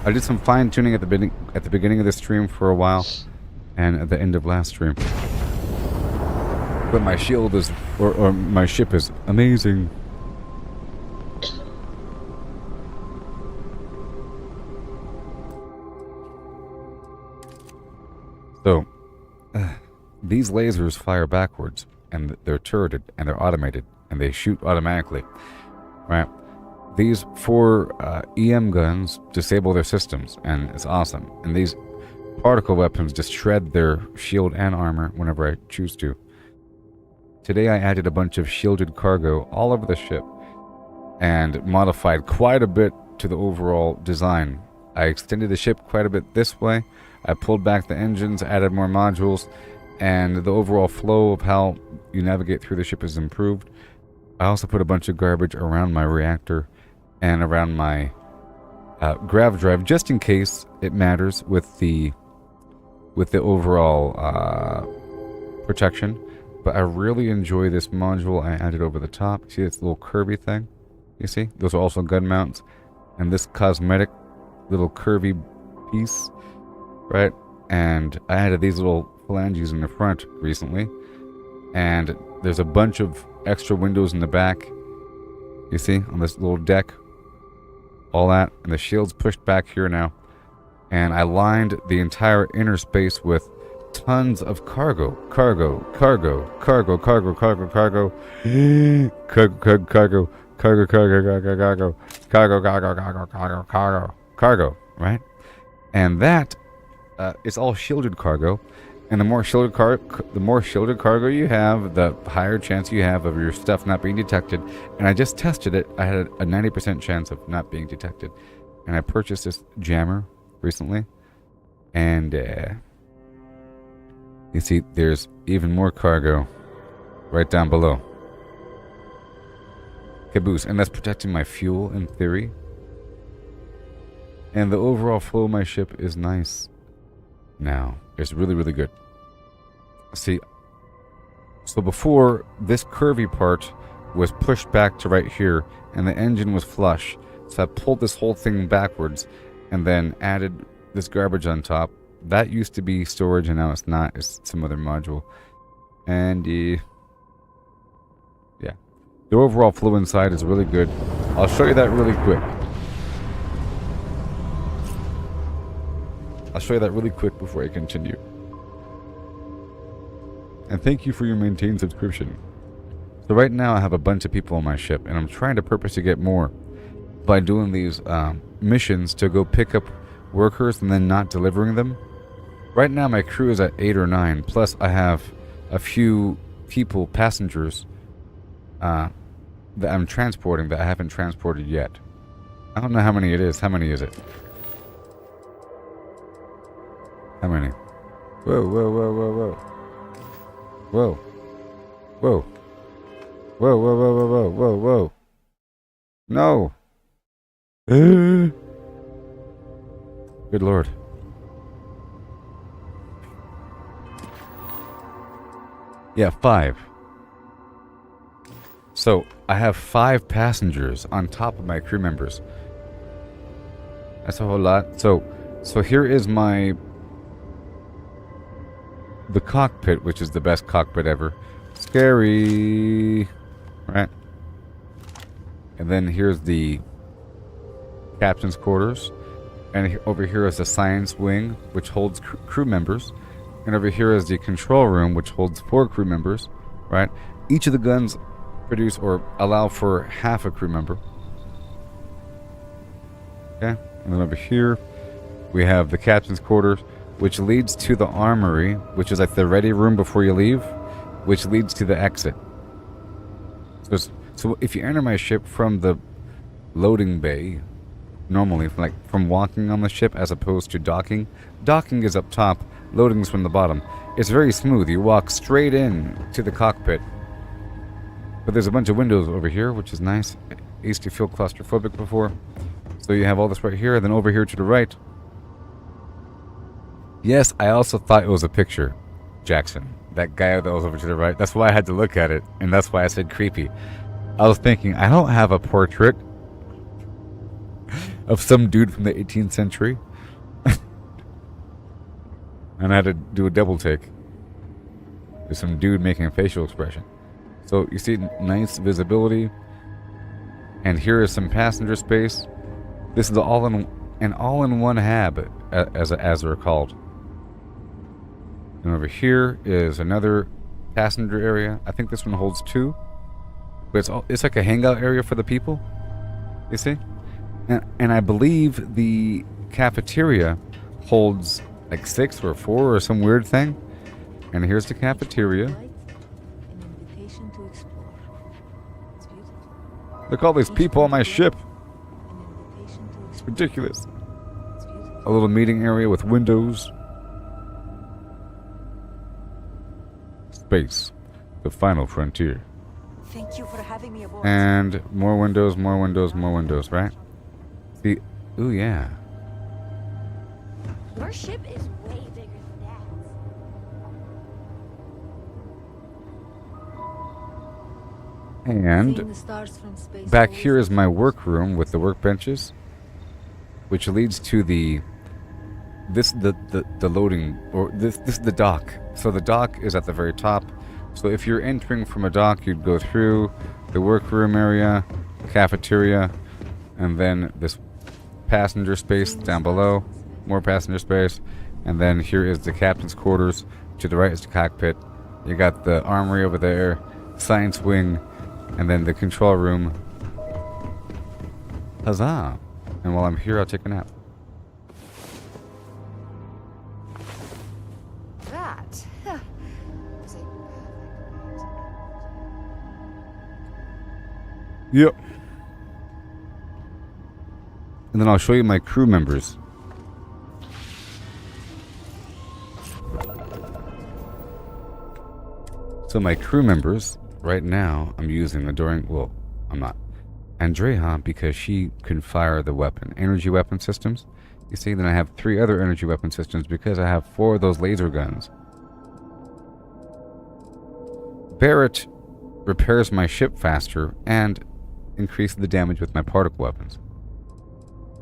I did some fine-tuning at the beginning of the stream for a while, and at the end of last stream. But my shield is, or my ship is amazing. So, these lasers fire backwards, and they're turreted, and they're automated, and they shoot automatically. Right? These 4 EM guns disable their systems, and it's awesome. And these particle weapons just shred their shield and armor whenever I choose to. Today I added a bunch of shielded cargo all over the ship, and modified quite a bit to the overall design. I extended the ship quite a bit this way. I pulled back the engines, added more modules, and the overall flow of how you navigate through the ship is improved. I also put a bunch of garbage around my reactor and around my grav drive, just in case it matters with the overall protection. But I really enjoy this module I added over the top. See this little curvy thing? You see? Those are also gun mounts. And this cosmetic little curvy piece. Right? And I added these little phalanges in the front recently. And there's a bunch of extra windows in the back. You see? On this little deck. All that. And the shield's pushed back here now. And I lined the entire inner space with tons of cargo. Cargo. Cargo. Cargo. Cargo. Cargo. Cargo. Cargo. Cargo. Cargo. Cargo. Cargo. Cargo. Cargo. Cargo. Cargo. Cargo. Cargo. Cargo. Right? And that it's all shielded cargo, and the more shielded cargo you have, the higher chance you have of your stuff not being detected. And I just tested it. I had a 90% chance of not being detected, and I purchased this jammer recently, and you see there's even more cargo right down below. Caboose, and that's protecting my fuel in theory. And the overall flow of my ship is nice now. It's really, really good. See, so before, this curvy part was pushed back to right here, and the engine was flush. So I pulled this whole thing backwards and then added this garbage on top. That used to be storage and now it's not. It's some other module. And yeah. The overall flow inside is really good. I'll show you that really quick. I'll show you that really quick before I continue. And thank you for your maintained subscription. So right now I have a bunch of people on my ship, and I'm trying to purposely get more by doing these missions to go pick up workers and then not delivering them. Right now my crew is at 8 or 9, plus I have a few people, passengers, that I'm transporting that I haven't transported yet. I don't know how many it is. How many is it? How many? Whoa, whoa, whoa, whoa, whoa. Whoa. Whoa. Whoa, whoa, whoa, whoa, whoa, whoa, whoa. No. Good Lord. Yeah, 5. So, I have 5 passengers on top of my crew members. That's a whole lot. So here is the cockpit, which is the best cockpit ever. Scary. Right? And then here's the captain's quarters. And over here is the science wing, which holds crew members. And over here is the control room, which holds 4 crew members. Right? Each of the guns produce or allow for half a crew member. Okay? And then over here, we have the captain's quarters, which leads to the armory, which is like the ready room before you leave, which leads to the exit. So if you enter my ship from the loading bay, normally, like from walking on the ship as opposed to docking is up top, loading is from the bottom. It's very smooth. You walk straight in to the cockpit. But there's a bunch of windows over here, which is nice. I used to feel claustrophobic before. So you have all this right here, and then over here to the right. Yes, I also thought it was a picture, Jackson. That guy that was over to the right. That's why I had to look at it, and that's why I said creepy. I was thinking, I don't have a portrait of some dude from the 18th century. And I had to do a double take. There's some dude making a facial expression. So you see nice visibility. And here is some passenger space. This is an all-in-one hab, as they're called. And over here is another passenger area. I think this one holds 2. But it's like a hangout area for the people. You see? And I believe the cafeteria holds like 6 or 4 or some weird thing. And here's the cafeteria. Look at all these people on my ship. It's ridiculous. A little meeting area with windows. Space. The final frontier. Thank you for having me aboard. And more windows, more windows, more windows, right? See, ooh yeah. Your ship is way bigger than And Seeing the stars from space back here is my workroom with the workbenches, which leads to the loading, or this is the dock. So the dock is at the very top. So if you're entering from a dock, you'd go through the workroom area, cafeteria, and then this passenger space down below, more passenger space, and then here is the captain's quarters. To the right is the cockpit. You got the armory over there, science wing, and then the control room. Huzzah! And while I'm here, I'll take a nap. That was a perfect. Yep. And then I'll show you my crew members. So my crew members, right now, I'm using I'm not. Andrea, because she can fire the energy weapon systems. You see, then I have 3 other energy weapon systems because I have 4 of those laser guns. Barrett repairs my ship faster and increases the damage with my particle weapons.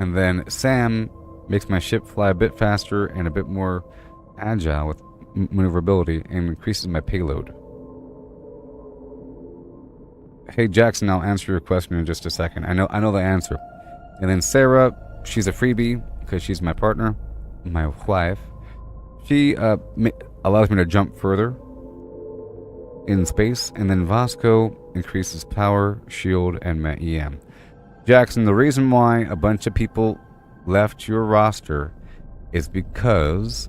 And then Sam makes my ship fly a bit faster and a bit more agile with maneuverability and increases my payload. Hey Jackson, I'll answer your question in just a second. I know the answer. And then Sarah, she's a freebie because she's my partner, my wife. She allows me to jump further in space. And then Vasco increases power, shield, and my EM. Jackson, the reason why a bunch of people left your roster is because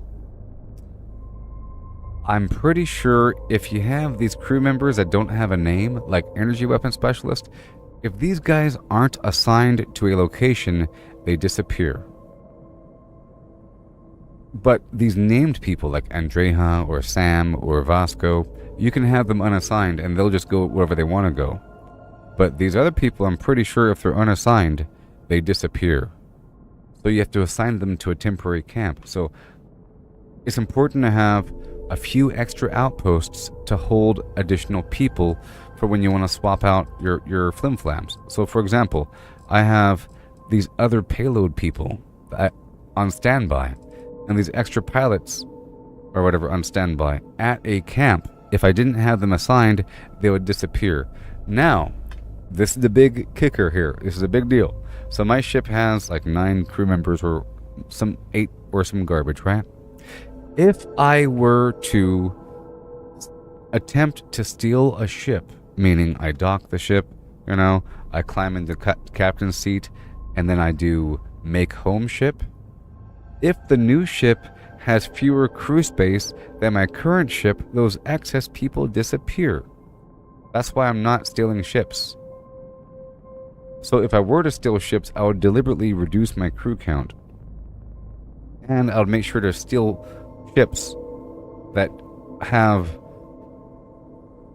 I'm pretty sure if you have these crew members that don't have a name, like energy weapon specialist, if these guys aren't assigned to a location, they disappear. But these named people like Andreja or Sam or Vasco, you can have them unassigned and they'll just go wherever they want to go. But these other people, I'm pretty sure if they're unassigned, they disappear. So you have to assign them to a temporary camp. So it's important to have a few extra outposts to hold additional people for when you want to swap out your flim-flams. So for example, I have these other payload people on standby, and these extra pilots or whatever on standby at a camp. If I didn't have them assigned, they would disappear. Now, this is the big kicker here. This is a big deal. So my ship has like 9 crew members or some 8 or some garbage, right? If I were to attempt to steal a ship, meaning I dock the ship, I climb into the captain's seat, and then I do make home ship. If the new ship has fewer crew space than my current ship, those excess people disappear. That's why I'm not stealing ships. So if I were to steal ships, I would deliberately reduce my crew count. And I would make sure to steal ships that have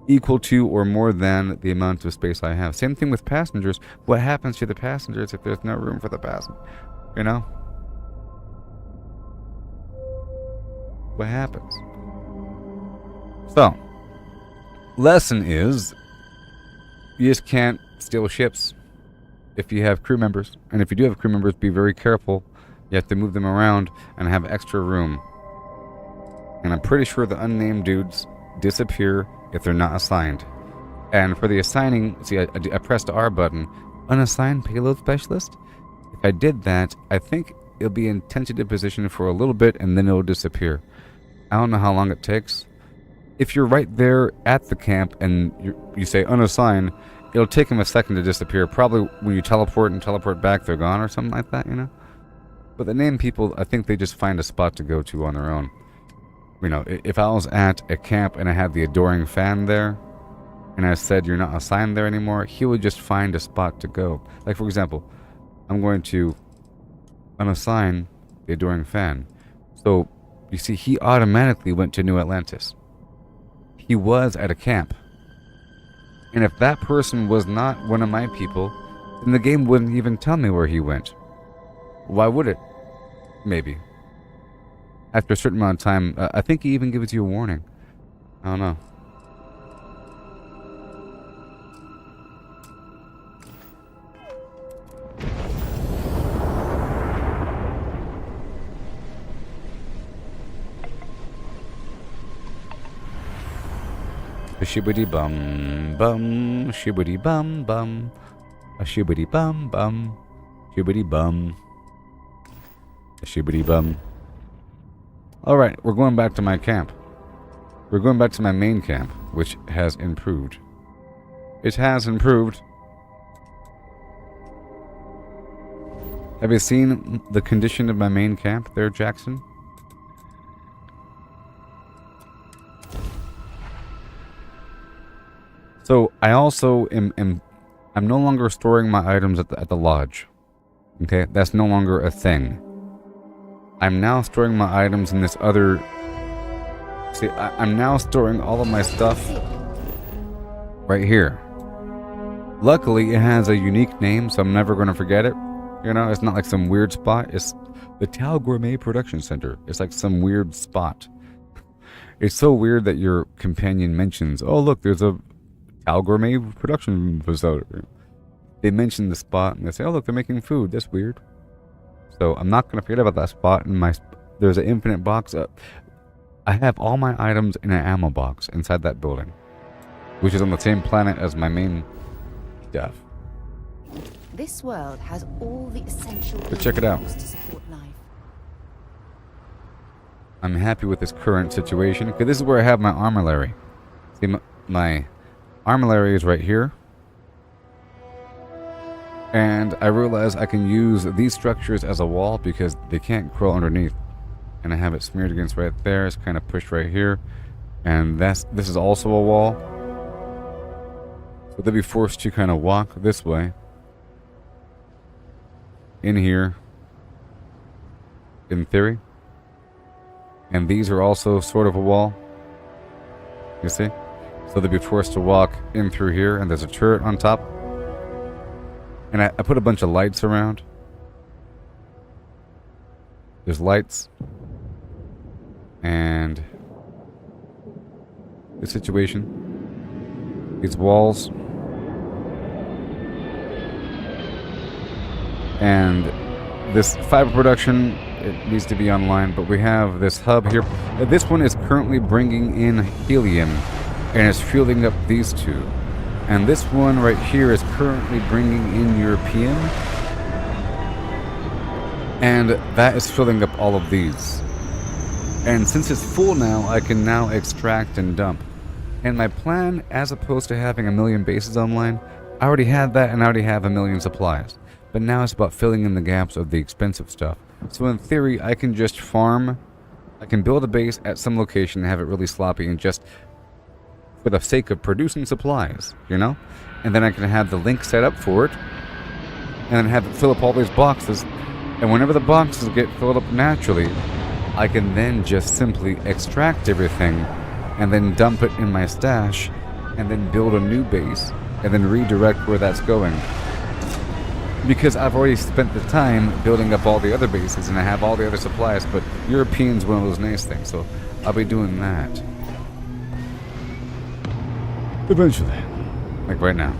equal to or more than the amount of space I have. Same thing with passengers. What happens to the passengers if there's no room for the passenger? What happens? So, lesson is, you just can't steal ships if you have crew members. And if you do have crew members, be very careful. You have to move them around and have extra room. And I'm pretty sure the unnamed dudes disappear if they're not assigned. And for the assigning, see, I pressed the R button, unassigned payload specialist. If I did that, I think it'll be in tentative position for a little bit and then it'll disappear. I don't know how long it takes. If you're right there at the camp and you say unassigned, it'll take them a second to disappear. Probably when you teleport and teleport back, they're gone or something like that, But the named people, I think they just find a spot to go to on their own. If I was at a camp and I had the adoring fan there, and I said you're not assigned there anymore, he would just find a spot to go. Like, for example, I'm going to unassign the adoring fan. So, you see, he automatically went to New Atlantis. He was at a camp. And if that person was not one of my people, then the game wouldn't even tell me where he went. Why would it? Maybe. After a certain amount of time, I think he even gives you a warning. I don't know. A shibbity bum bum, shibbity bum bum, a shibbity bum bum, shibbity bum, a shibbity bum. Alright, we're going back to my camp. We're going back to my main camp, which has improved. It has improved. Have you seen the condition of my main camp there, Jackson? So I also I'm no longer storing my items at the lodge. Okay, that's no longer a thing. I'm now storing my items in this other... See, I'm now storing all of my stuff right here. Luckily, it has a unique name, so I'm never going to forget it. It's not like some weird spot. It's the Tal Gourmet Production Center. It's like some weird spot. It's so weird that your companion mentions, oh, look, there's a Tal Gourmet Production Facility. They mention the spot, and they say, oh, look, they're making food. That's weird. So I'm not going to forget about that spot. In there's an infinite box. I have all my items in an ammo box inside that building, which is on the same planet as my main stuff. This world has all the essential So check it out. to support life. I'm happy with this current situation. Okay, this is where I have my armillary. See, my armillary is right here. And I realize I can use these structures as a wall because they can't crawl underneath. And I have it smeared against right there. It's kind of pushed right here. And this is also a wall. So they'll be forced to kind of walk this way. In here. In theory. And these are also sort of a wall. You see? So they'll be forced to walk in through here. And there's a turret on top. And I put a bunch of lights around. There's lights. And the situation. These walls. And this fiber production, it needs to be online, but we have this hub here. This one is currently bringing in helium, and it's fueling up these two. And this one right here is currently bringing in European, and that is filling up all of these. And since it's full now, I can now extract and dump. And my plan, as opposed to having 1,000,000 bases online, I already had that, and I already have 1,000,000 supplies. But now it's about filling in the gaps of the expensive stuff. So in theory, I can just farm. I can build a base at some location and have it really sloppy and just for the sake of producing supplies, you know? And then I can have the link set up for it. And then have it fill up all these boxes. And whenever the boxes get filled up naturally, I can then just simply extract everything and then dump it in my stash and then build a new base and then redirect where that's going. Because I've already spent the time building up all the other bases and I have all the other supplies, but European's one of those nice things, so I'll be doing that. Eventually. Like right now.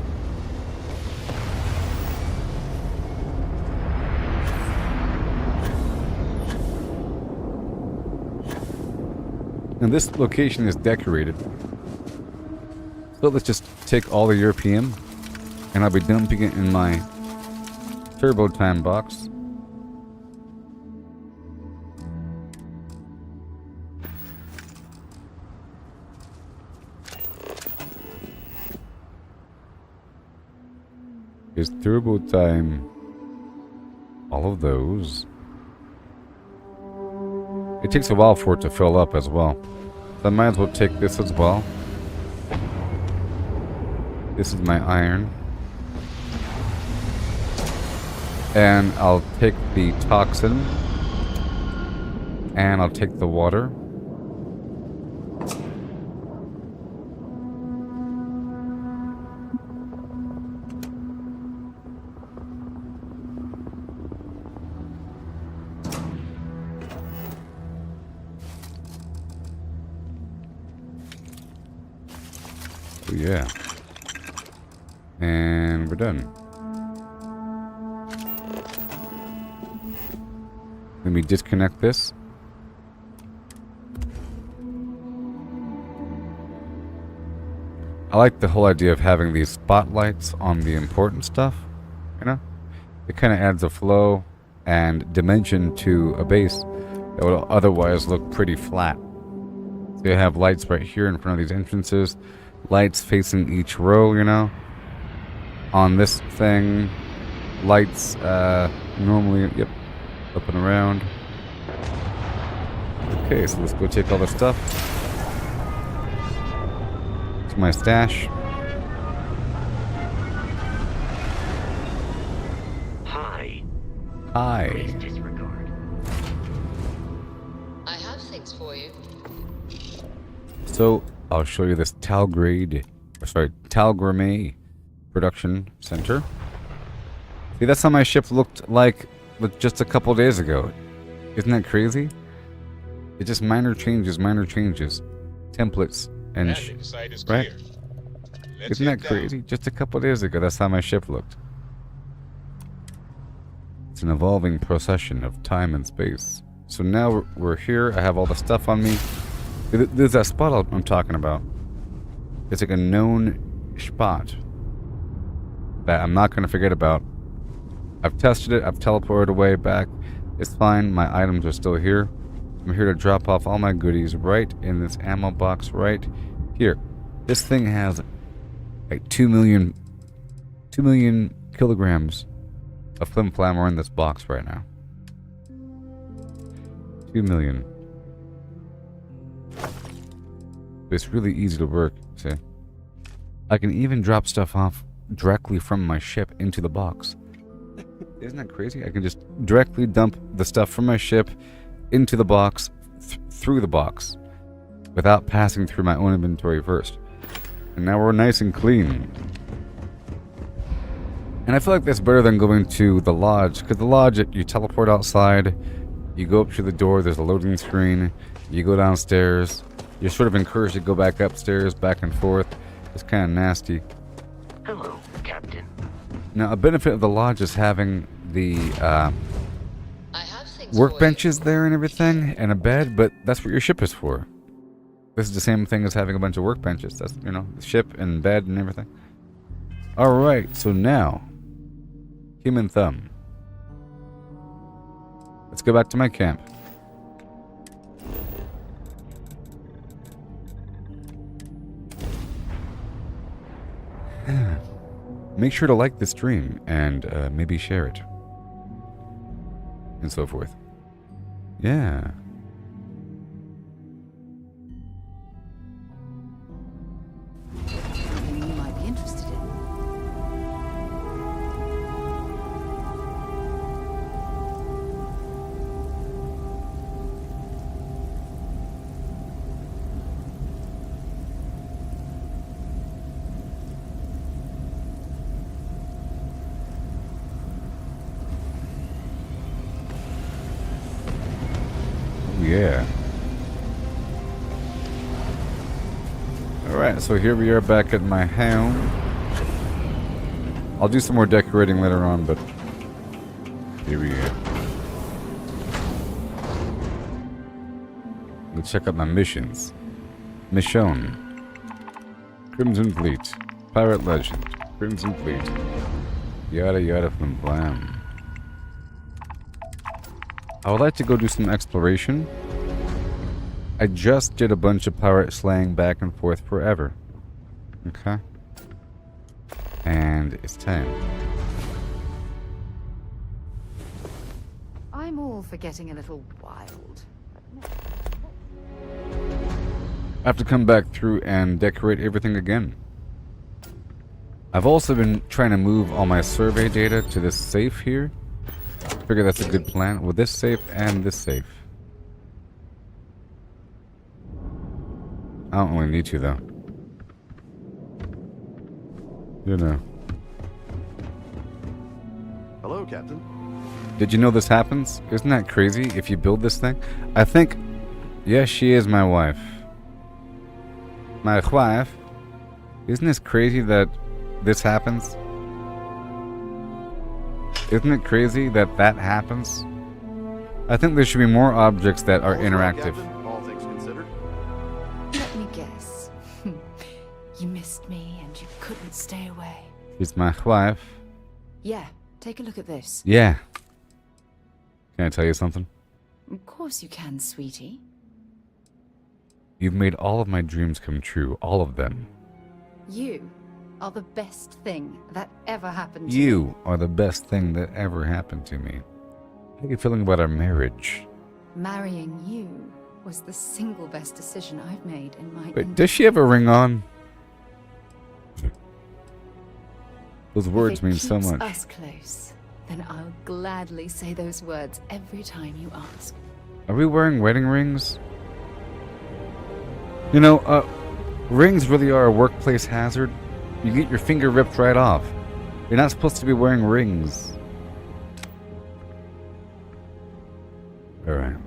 And this location is decorated. So let's just take all the European and I'll be dumping it in my turbo time box. Is turbo time all of those? It takes a while for it to fill up as well. So I might as well take this as well. This is my iron. And I'll take the toxin. And I'll take the water. Oh, yeah. And we're done. Let me disconnect this. I like the whole idea of having these spotlights on the important stuff, you know? It kind of adds a flow and dimension to a base that would otherwise look pretty flat. So you have lights right here in front of these entrances, lights facing each row, you know? On this thing, lights normally, yep, up and around. Okay, so let's go take all this stuff to my stash. Hi. Hi. Please disregard. I have things for you. So I'll show you this Talgramay production center. See, that's how my ship looked like just a couple days ago. Isn't that crazy? It's just minor changes, templates, and right? Isn't that crazy? Just a couple days ago, that's how my ship looked. It's an evolving procession of time and space. So now we're here. I have all the stuff on me. There's that spot I'm talking about. It's like a known spot that I'm not going to forget about. I've tested it. I've teleported away back. It's fine. My items are still here. I'm here to drop off all my goodies right in this ammo box right here. This thing has like 2 million kilograms of flim flammer in this box right now. 2 million. It's really easy to work, see? I can even drop stuff off directly from my ship into the box. Isn't that crazy? I can just directly dump the stuff from my ship into the box, through the box, without passing through my own inventory first. And now we're nice and clean. And I feel like that's better than going to the lodge, because the lodge, you teleport outside, you go up to the door, there's a loading screen, you go downstairs, you're sort of encouraged to go back upstairs, back and forth. It's kind of nasty. Hello, Captain. Now, a benefit of the lodge is having the workbenches there and everything, and a bed, but that's what your ship is for. This is the same thing as having a bunch of workbenches. That's, you know, the ship and bed and everything. Alright, so now, human thumb. Let's go back to my camp. Make sure to like this stream and maybe share it. And so forth. Yeah. Something you might be interested in. Yeah. Alright, so here we are back at my home. I'll do some more decorating later on, but here we go. Let's check out my missions. Mission. Crimson Fleet. Pirate Legend. Crimson Fleet. Yada yada flim blam. I would like to go do some exploration. I just did a bunch of pirate slaying back and forth forever. Okay. And it's time. I'm all for getting a little wild. I have to come back through and decorate everything again. I've also been trying to move all my survey data to this safe here. I figure that's a good plan. With this safe and this safe. I don't really need to, though. You know. Hello, Captain. Did you know this happens? Isn't that crazy if you build this thing? I think... Yes, she is my wife. My wife? Isn't this crazy that this happens? Isn't it crazy that that happens? I think there should be more objects that are interactive. Captain, all things considered. Let me guess. You missed me and you couldn't stay away. She's my wife. Yeah, take a look at this. Yeah. Can I tell you something? Of course you can, sweetie. You've made all of my dreams come true. All of them. You are the best thing that ever happened to me. You are the best thing that ever happened to me. How are you feeling about our marriage? Marrying you was the single best decision I've made in my... Wait, does she have a ring on? Those words mean so much. If it keeps us close, then I'll gladly say those words every time you ask. Are we wearing wedding rings? You know, rings really are a workplace hazard. You get your finger ripped right off. You're not supposed to be wearing rings. Alright.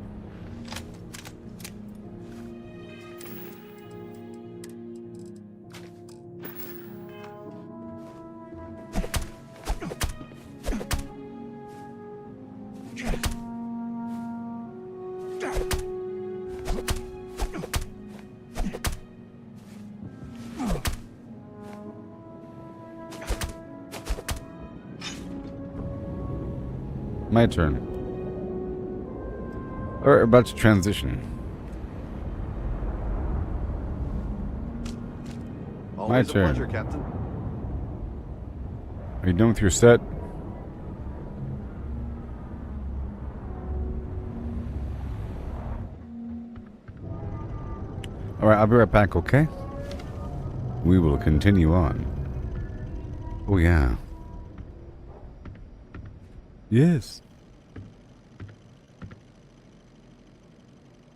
My turn. Alright, about to transition. Always My a turn. pleasure, Captain. Are you done with your set? Alright, I'll be right back, okay? We will continue on. Oh, yeah. Yes.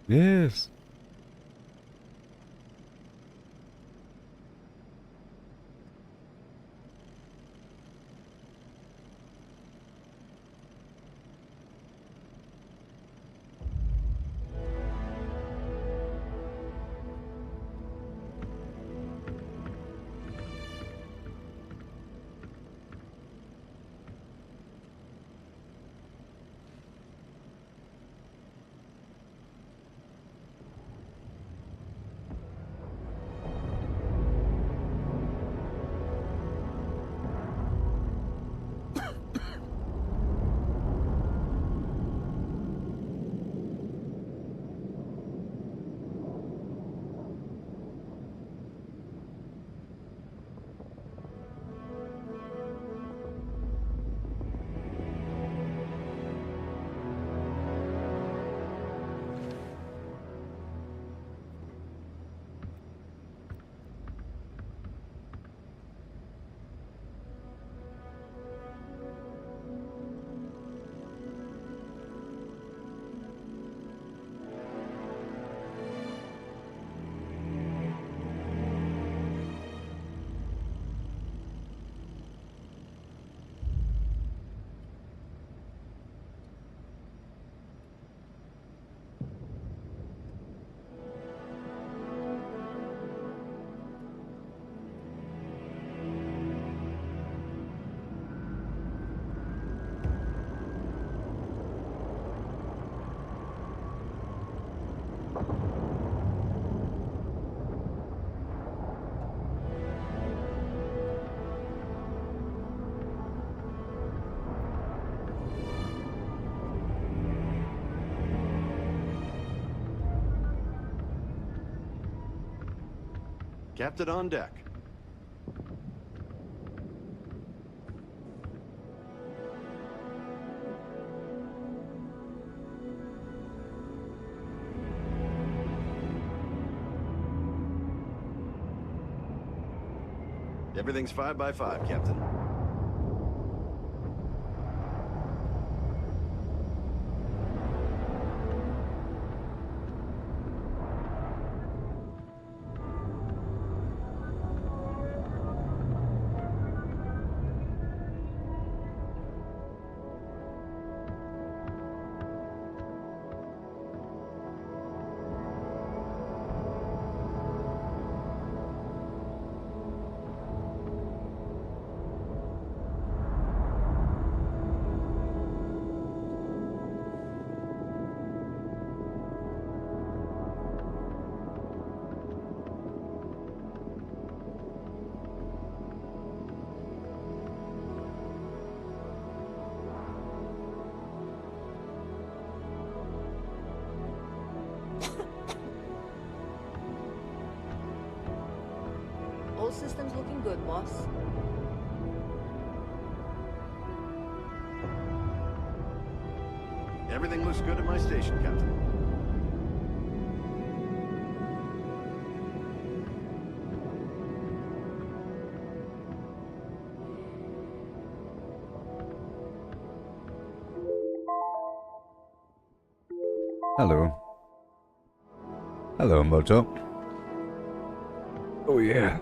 Yes. Captain on deck. Everything's 5 by 5, Captain. All systems looking good, boss. Everything looks good at my station, Captain. Hello. Hello, Moto. Oh, yeah.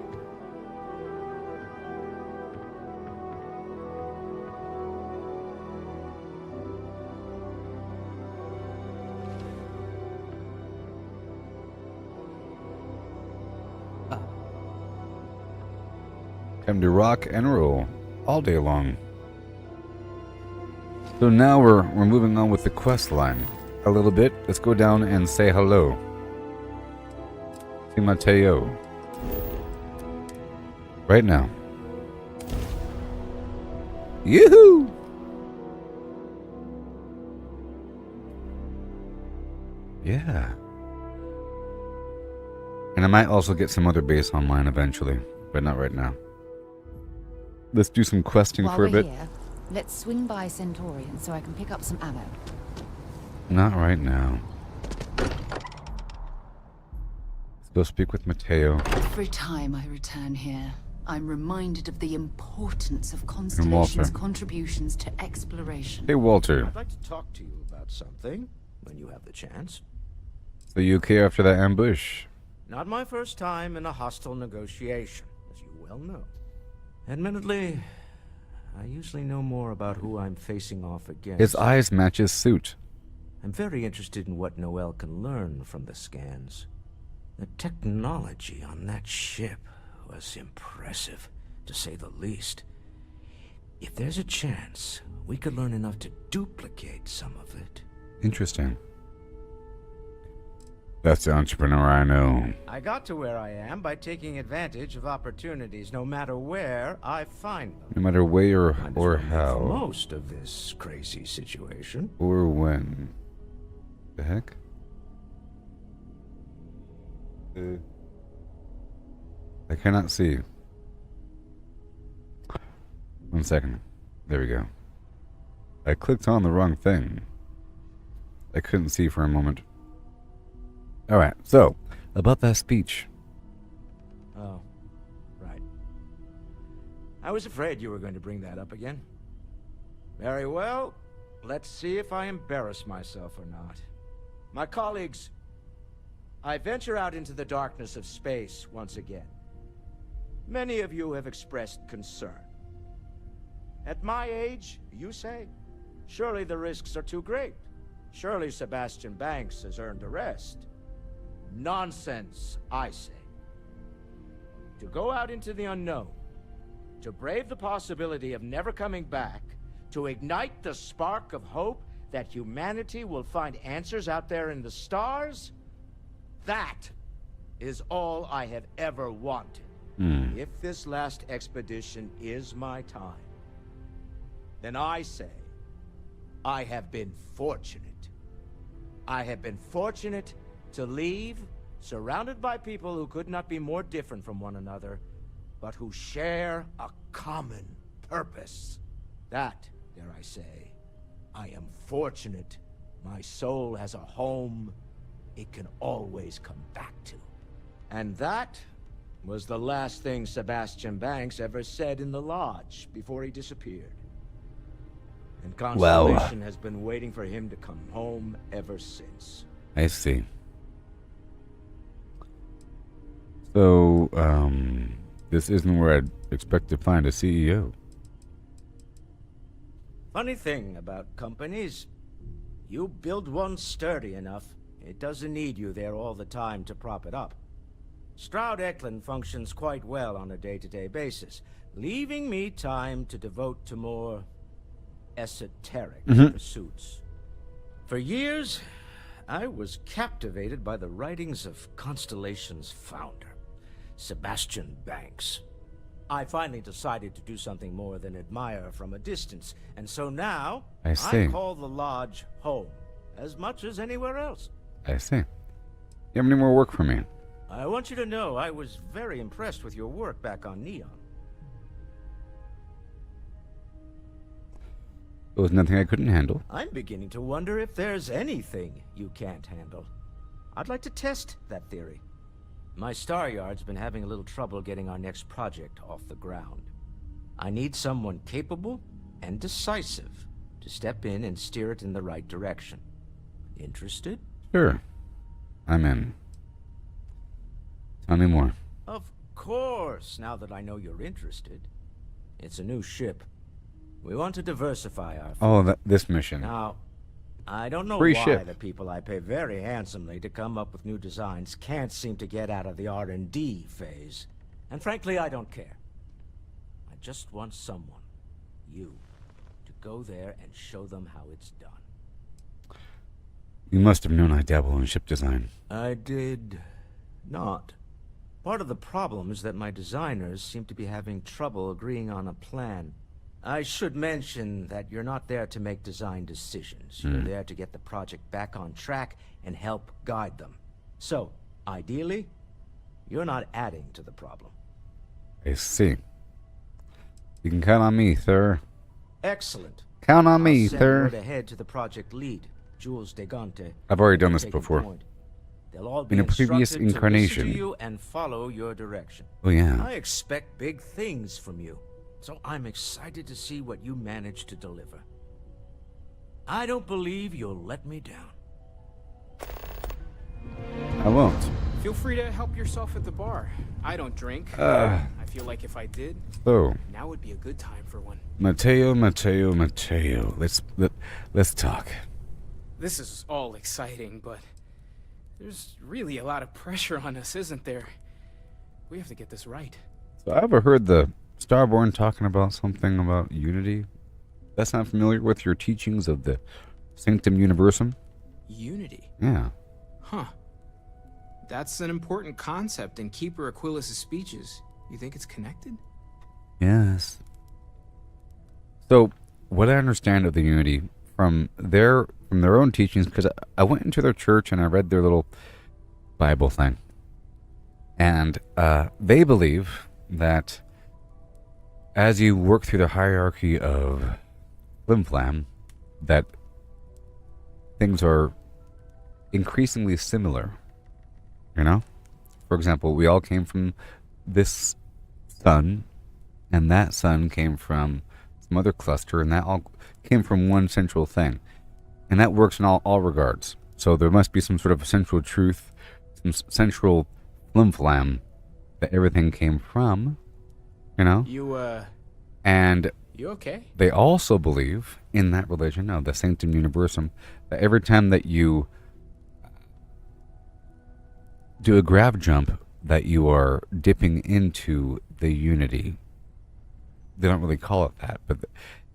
Time to rock and roll all day long. So now we're moving on with the quest line a little bit. Let's go down and say hello to Mateo right now. Yeah. And I might also get some other base online eventually, but not right now. Let's do some questing While for a we're bit. here, let's swing by Centaurian so I can pick up some ammo. Not right now. Let's go speak with Mateo. Every time I return here, I'm reminded of the importance of Walter. Constellation's contributions to exploration. Hey, Walter. I'd like to talk to you about something when you have the chance. So you okay after that ambush? Not my first time in a hostile negotiation, as you well know. Admittedly, I usually know more about who I'm facing off against. His eyes match his suit. I'm very interested in what Noel can learn from the scans. The technology on that ship was impressive, to say the least. If there's a chance, we could learn enough to duplicate some of it. Interesting. That's the entrepreneur I know. I got to where I am by taking advantage of opportunities, no matter where I find them. No matter where or For how. most of this crazy situation. Or when. The heck? I cannot see. 1 second. There we go. I clicked on the wrong thing. I couldn't see for a moment. Alright, so, about that speech. Oh, right. I was afraid you were going to bring that up again. Very well. Let's see if I embarrass myself or not. My colleagues, I venture out into the darkness of space once again. Many of you have expressed concern. At my age, you say, surely the risks are too great. Surely Sebastian Banks has earned a rest. Nonsense, I say. To go out into the unknown, to brave the possibility of never coming back, to ignite the spark of hope that humanity will find answers out there in the stars, that is all I have ever wanted. If this last expedition is my time, then I say, I have been fortunate. I have been fortunate to leave, surrounded by people who could not be more different from one another, but who share a common purpose. That, dare I say, I am fortunate. My soul has a home it can always come back to. And that was the last thing Sebastian Banks ever said in the lodge before he disappeared. And Constellation has been waiting for him to come home ever since. I see. So, this isn't where I'd expect to find a CEO. Funny thing about companies, you build one sturdy enough, it doesn't need you there all the time to prop it up. Stroud Eklund functions quite well on a day-to-day basis, leaving me time to devote to more esoteric pursuits. For years, I was captivated by the writings of Constellation's founder, Sebastian Banks. I finally decided to do something more than admire from a distance, and so now I see. I call the lodge home, as much as anywhere else. I see. You have any more work for me? I want you to know I was very impressed with your work back on Neon. There was nothing I couldn't handle. I'm beginning to wonder if there's anything you can't handle. I'd like to test that theory. My Star Yard's been having a little trouble getting our next project off the ground. I need someone capable and decisive to step in and steer it in the right direction. Interested? Sure. I'm in. Tell me more. Of course, now that I know you're interested. It's a new ship. We want to diversify our... Oh, this mission. Now, I don't know Free why ship. the people I pay very handsomely to come up with new designs can't seem to get out of the R&D phase. And frankly, I don't care. I just want someone, you, to go there and show them how it's done. You must have known I dabble in ship design. I did not. Part of the problem is that my designers seem to be having trouble agreeing on a plan. I should mention that you're not there to make design decisions. You're there to get the project back on track and help guide them. So, ideally, you're not adding to the problem. I see. You can count on me, sir. Excellent. Count on me, I'll send sir. word ahead to the project lead, Jules Degante. I've already done this Take a before. point. They'll all be In a previous instructed to incarnation. listen to you and follow your direction. Oh, yeah. I expect big things from you, so I'm excited to see what you manage to deliver. I don't believe you'll let me down. I won't. Feel free to help yourself at the bar. I don't drink. Uh. I feel like if I did, So, now would be a good time for one. Mateo. Let's talk. This is all exciting, but there's really a lot of pressure on us, isn't there? We have to get this right. So I overheard the Starborn talking about something about unity. That's not familiar with your teachings of the Sanctum Universum? Unity? Yeah. Huh. That's an important concept in Keeper Aquilas' speeches. You think it's connected? Yes. So, what I understand of the unity from their own teachings, because I went into their church and I read their little Bible thing, and they believe that as you work through the hierarchy of Flim Flam, that things are increasingly similar. You know? For example, we all came from this sun, and that sun came from some other cluster, and that all came from one central thing. And that works in all regards. So there must be some sort of central truth, some central Flim Flam that everything came from, you know? And you okay? They also believe in that religion of the Sanctum Universum that every time that you do a grav jump, that you are dipping into the unity. They don't really call it that, but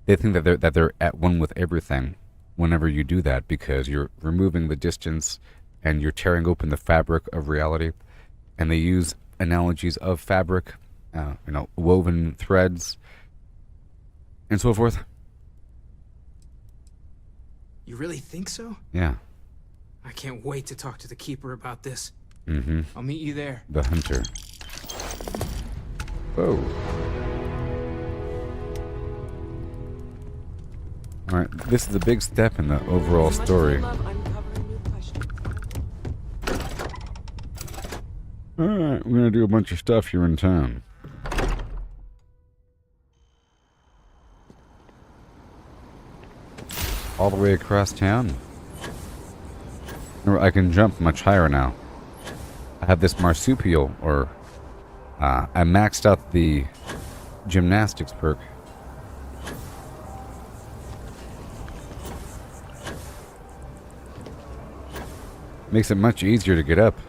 they think that they're at one with everything whenever you do that, because you're removing the distance and you're tearing open the fabric of reality. And they use analogies of fabric, woven threads, and so forth. You really think so? Yeah. I can't wait to talk to the Keeper about this. Mm-hmm. I'll meet you there. The hunter. Whoa. Alright, this is a big step in the overall story. Alright, we're gonna do a bunch of stuff here in town. All the way across town. I can jump much higher now. I have this marsupial, or I maxed out the gymnastics perk. Makes it much easier to get up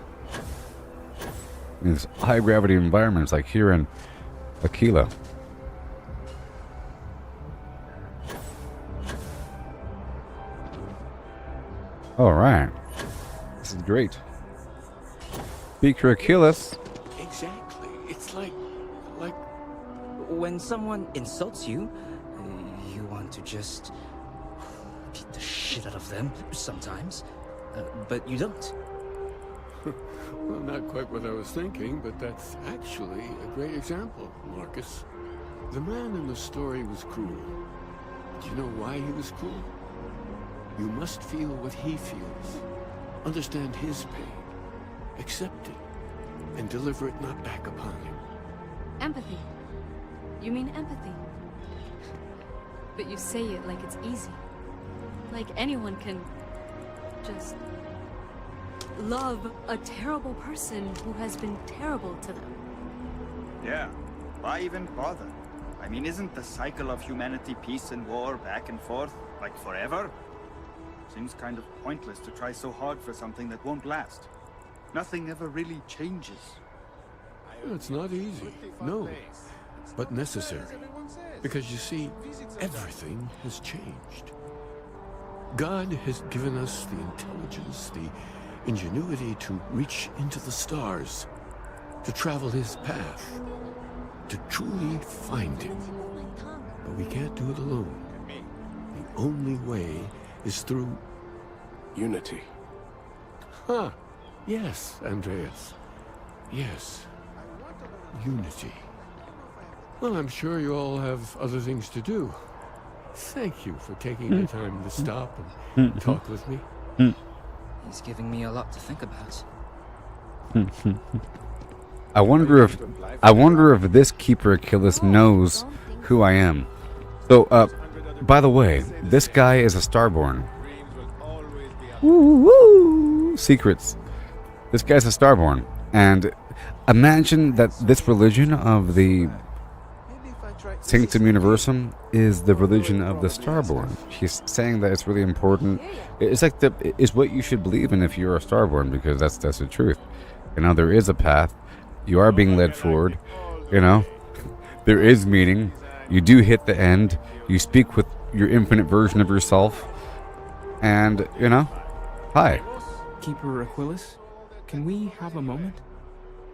in these high gravity environments like here in Aquila. All right, this is great. Speaker Achilles. Exactly. It's like when someone insults you, you want to just beat the shit out of them sometimes, but you don't. Well, not quite what I was thinking, but that's actually a great example, Marcus. The man in the story was cruel. Do you know why he was cruel? You must feel what he feels. Understand his pain. Accept it. And deliver it not back upon him. Empathy. You mean empathy? But you say it like it's easy. Like anyone can just love a terrible person who has been terrible to them. Yeah, why even bother? I mean, isn't the cycle of humanity peace and war back and forth, like forever? Seems kind of pointless to try so hard for something that won't last. Nothing ever really changes. It's not easy, no, but necessary. Because you see, everything has changed. God has given us the intelligence, the ingenuity to reach into the stars, to travel his path, to truly find him. but we can't do it alone. The only way is through unity. Huh. Yes, Andreas. Yes. Unity. Well, I'm sure you all have other things to do. Thank you for taking the time to stop and talk with me. He's giving me a lot to think about. I wonder if this Keeper Achilles knows who I am. So, by the way, this guy is a Starborn. Woo woo! Secrets. This guy's a Starborn, and imagine that this religion of the Sanctum Universum is the religion of the Starborn. He's saying that it's really important. It's like it's what you should believe in if you're a Starborn, because that's the truth. You know, there is a path. You are being led forward. You know, there is meaning. You do hit the end. You speak with your infinite version of yourself. And, you know, hi. Keeper Achilles, can we have a moment?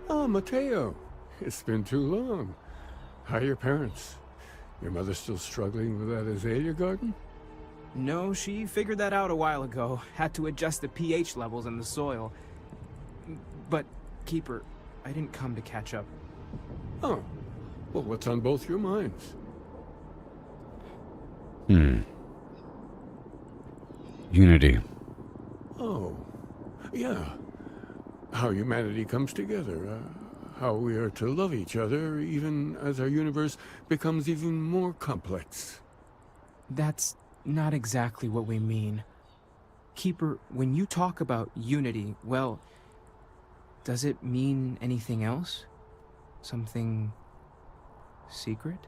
Oh, Mateo. It's been too long. How are your parents? Your mother still struggling with that azalea garden? No, she figured that out a while ago. Had to adjust the pH levels in the soil. But, Keeper, I didn't come to catch up. Oh. Well, what's on both your minds? Unity. Oh. Yeah. How humanity comes together. How we are to love each other even as our universe becomes even more complex. That's not exactly what we mean. Keeper, when you talk about unity, well, does it mean anything else? Something secret?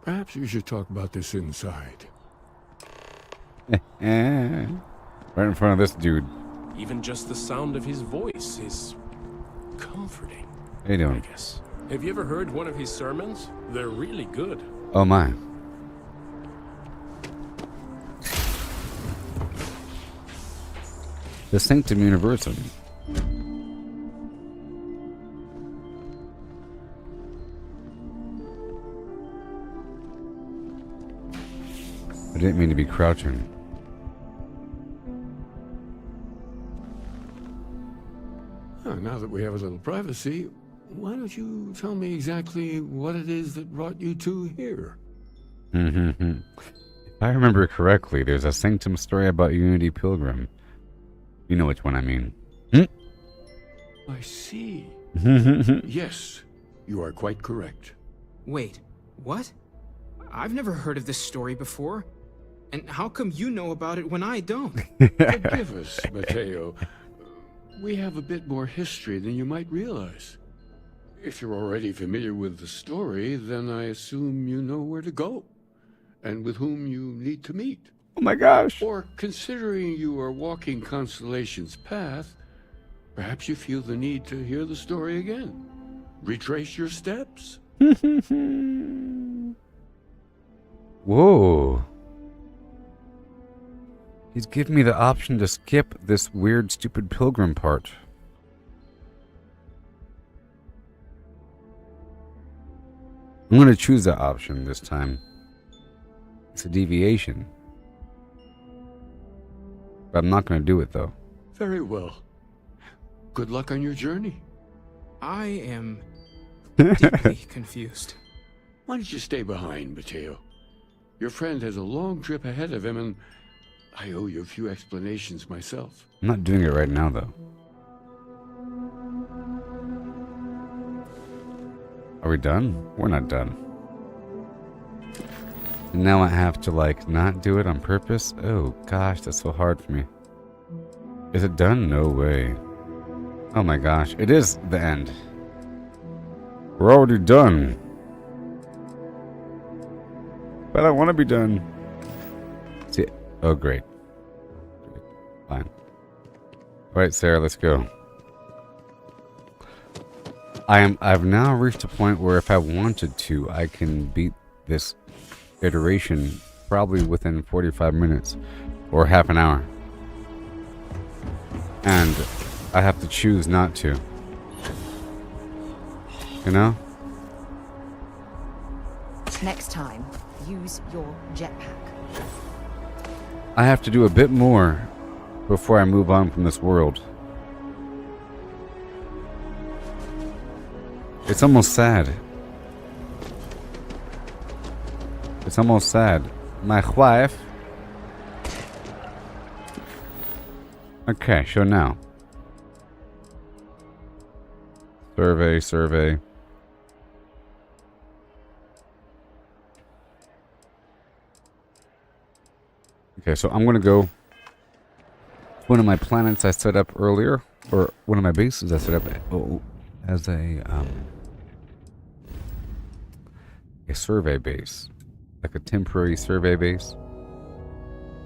Perhaps we should talk about this inside. Right in front of this dude. Even just the sound of his voice is comforting. How you doing? I guess. Have you ever heard one of his sermons? They're really good. Oh my. The Sanctum Universum. I didn't mean to be crouching. Oh, now that we have a little privacy, why don't you tell me exactly what it is that brought you two here? If I remember correctly, there's a Sanctum story about Unity Pilgrim. You know which one I mean. I see. Yes, you are quite correct. Wait, what? I've never heard of this story before. And how come you know about it when I don't? Forgive us, Mateo. We have a bit more history than you might realize. If you're already familiar with the story, then I assume you know where to go and with whom you need to meet. Oh my gosh. Or considering you are walking Constellation's path, perhaps you feel the need to hear the story again. Retrace your steps. Whoa. He's giving me the option to skip this weird, stupid pilgrim part. I'm going to choose that option this time. It's a deviation. But I'm not going to do it, though. Very well. Good luck on your journey. I am deeply confused. Why don't you stay behind, Mateo? Your friend has a long trip ahead of him, and I owe you a few explanations myself. I'm not doing it right now, though. Are we done? We're not done. And now I have to, like, not do it on purpose? Oh, gosh, that's so hard for me. Is it done? No way. Oh my gosh, it is the end. We're already done. But I want to be done. See, oh great. Fine. Alright, Sarah, let's go. I've now reached a point where if I wanted to, I can beat this iteration probably within 45 minutes or half an hour. And I have to choose not to. You know? Next time, use your jetpack. I have to do a bit more before I move on from this world. It's almost sad. It's almost sad. My wife. Okay, so now. Survey. Okay, so I'm gonna go to one of my planets I set up earlier, or one of my bases I set up as a survey base, like a temporary survey base.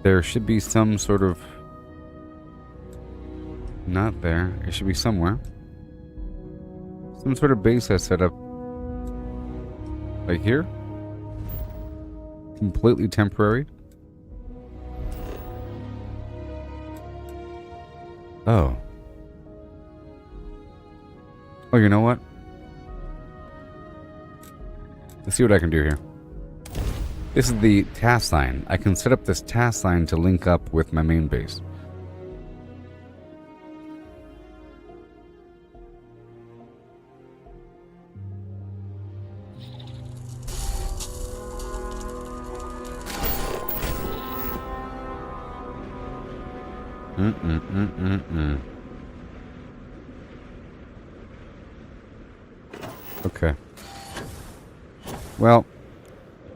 There should be some sort of, not there, it should be somewhere. Some sort of base I set up right here. Completely temporary. Oh. Oh, you know what? Let's see what I can do here. This is the task line. I can set up this task line to link up with my main base. Okay. Well,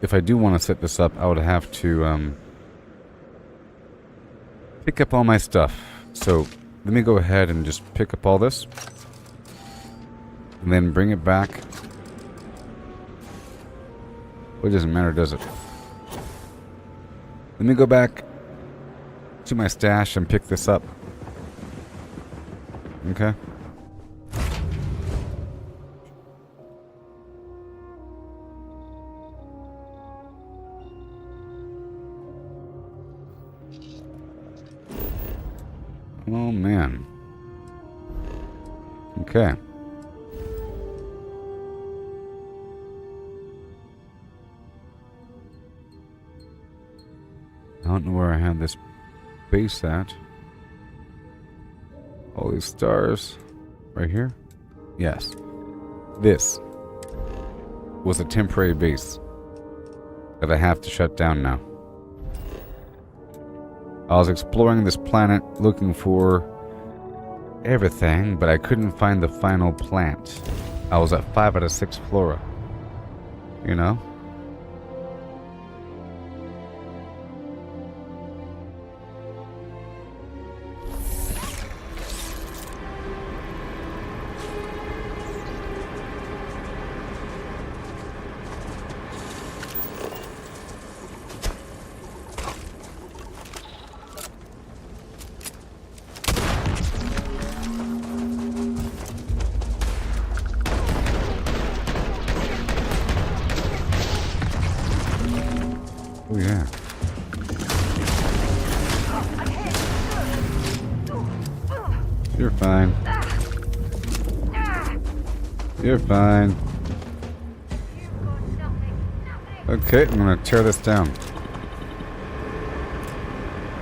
if I do want to set this up, I would have to pick up all my stuff. So let me go ahead and just pick up all this. And then bring it back. Well, it doesn't matter, does it? Let me go back to my stash and pick this up. Okay. Oh man. Okay. I don't know where I had this base at. All these stars right here. Yes. This was a temporary base that I have to shut down now. I was exploring this planet looking for everything, but I couldn't find the final plant. I was at 5 out of 6 flora. You know? Oh yeah. You're fine. You're fine. Okay, I'm gonna tear this down.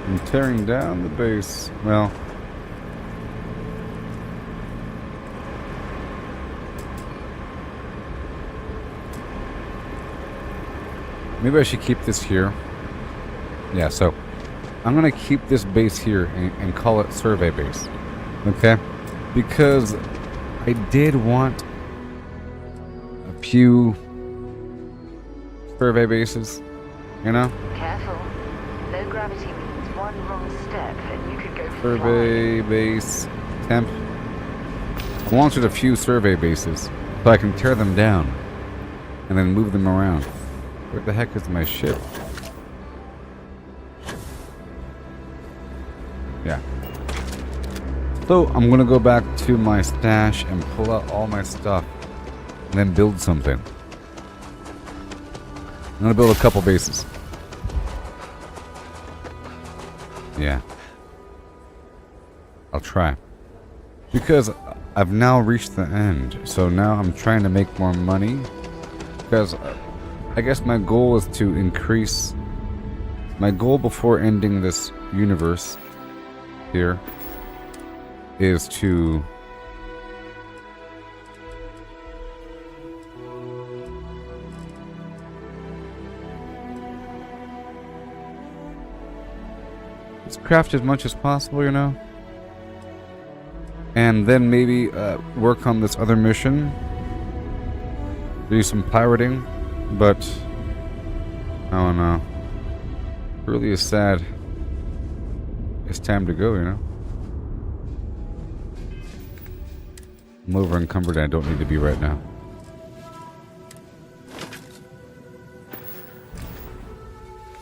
I'm tearing down the base. Well, maybe I should keep this here. Yeah, so I'm gonna keep this base here and call it survey base. Okay? Because I did want a few survey bases, you know? Careful. Low gravity means one wrong step and you could go Survey base temp. I wanted a few survey bases so I can tear them down and then move them around. Where the heck is my ship? Yeah. So I'm gonna go back to my stash and pull out all my stuff and then build something. I'm gonna build a couple bases. Yeah. I'll try. Because I've now reached the end. So now I'm trying to make more money. Because I guess my goal is to increase... My goal before ending this universe here is to... Let's craft as much as possible, you know? And then maybe work on this other mission. Do some pirating, but... I don't know. Really is sad. It's time to go, you know? I'm over encumbered and I don't need to be right now.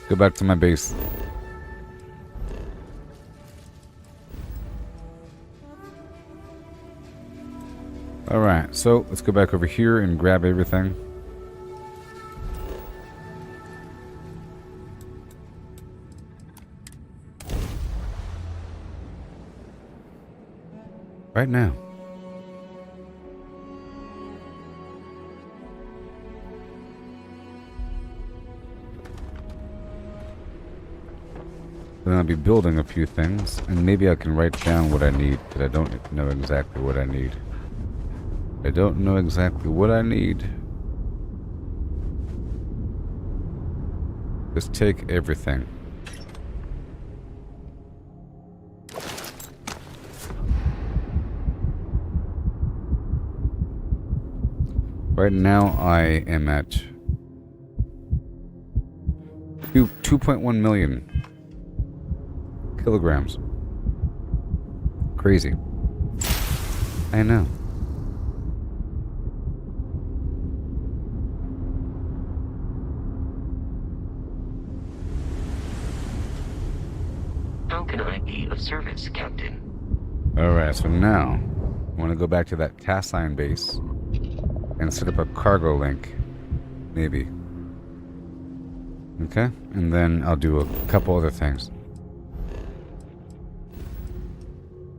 Go back to my base. Alright, so let's go back over here and grab everything. Right now. Then I'll be building a few things, and maybe I can write down what I need, because I don't know exactly what I need. I don't know exactly what I need. Just take everything. Right now I am at 2.1 million kilograms. Crazy. I know. How can I be of service, Captain? Alright, so now I want to go back to that Cassine base and set up a cargo link. Maybe. Okay? And then I'll do a couple other things.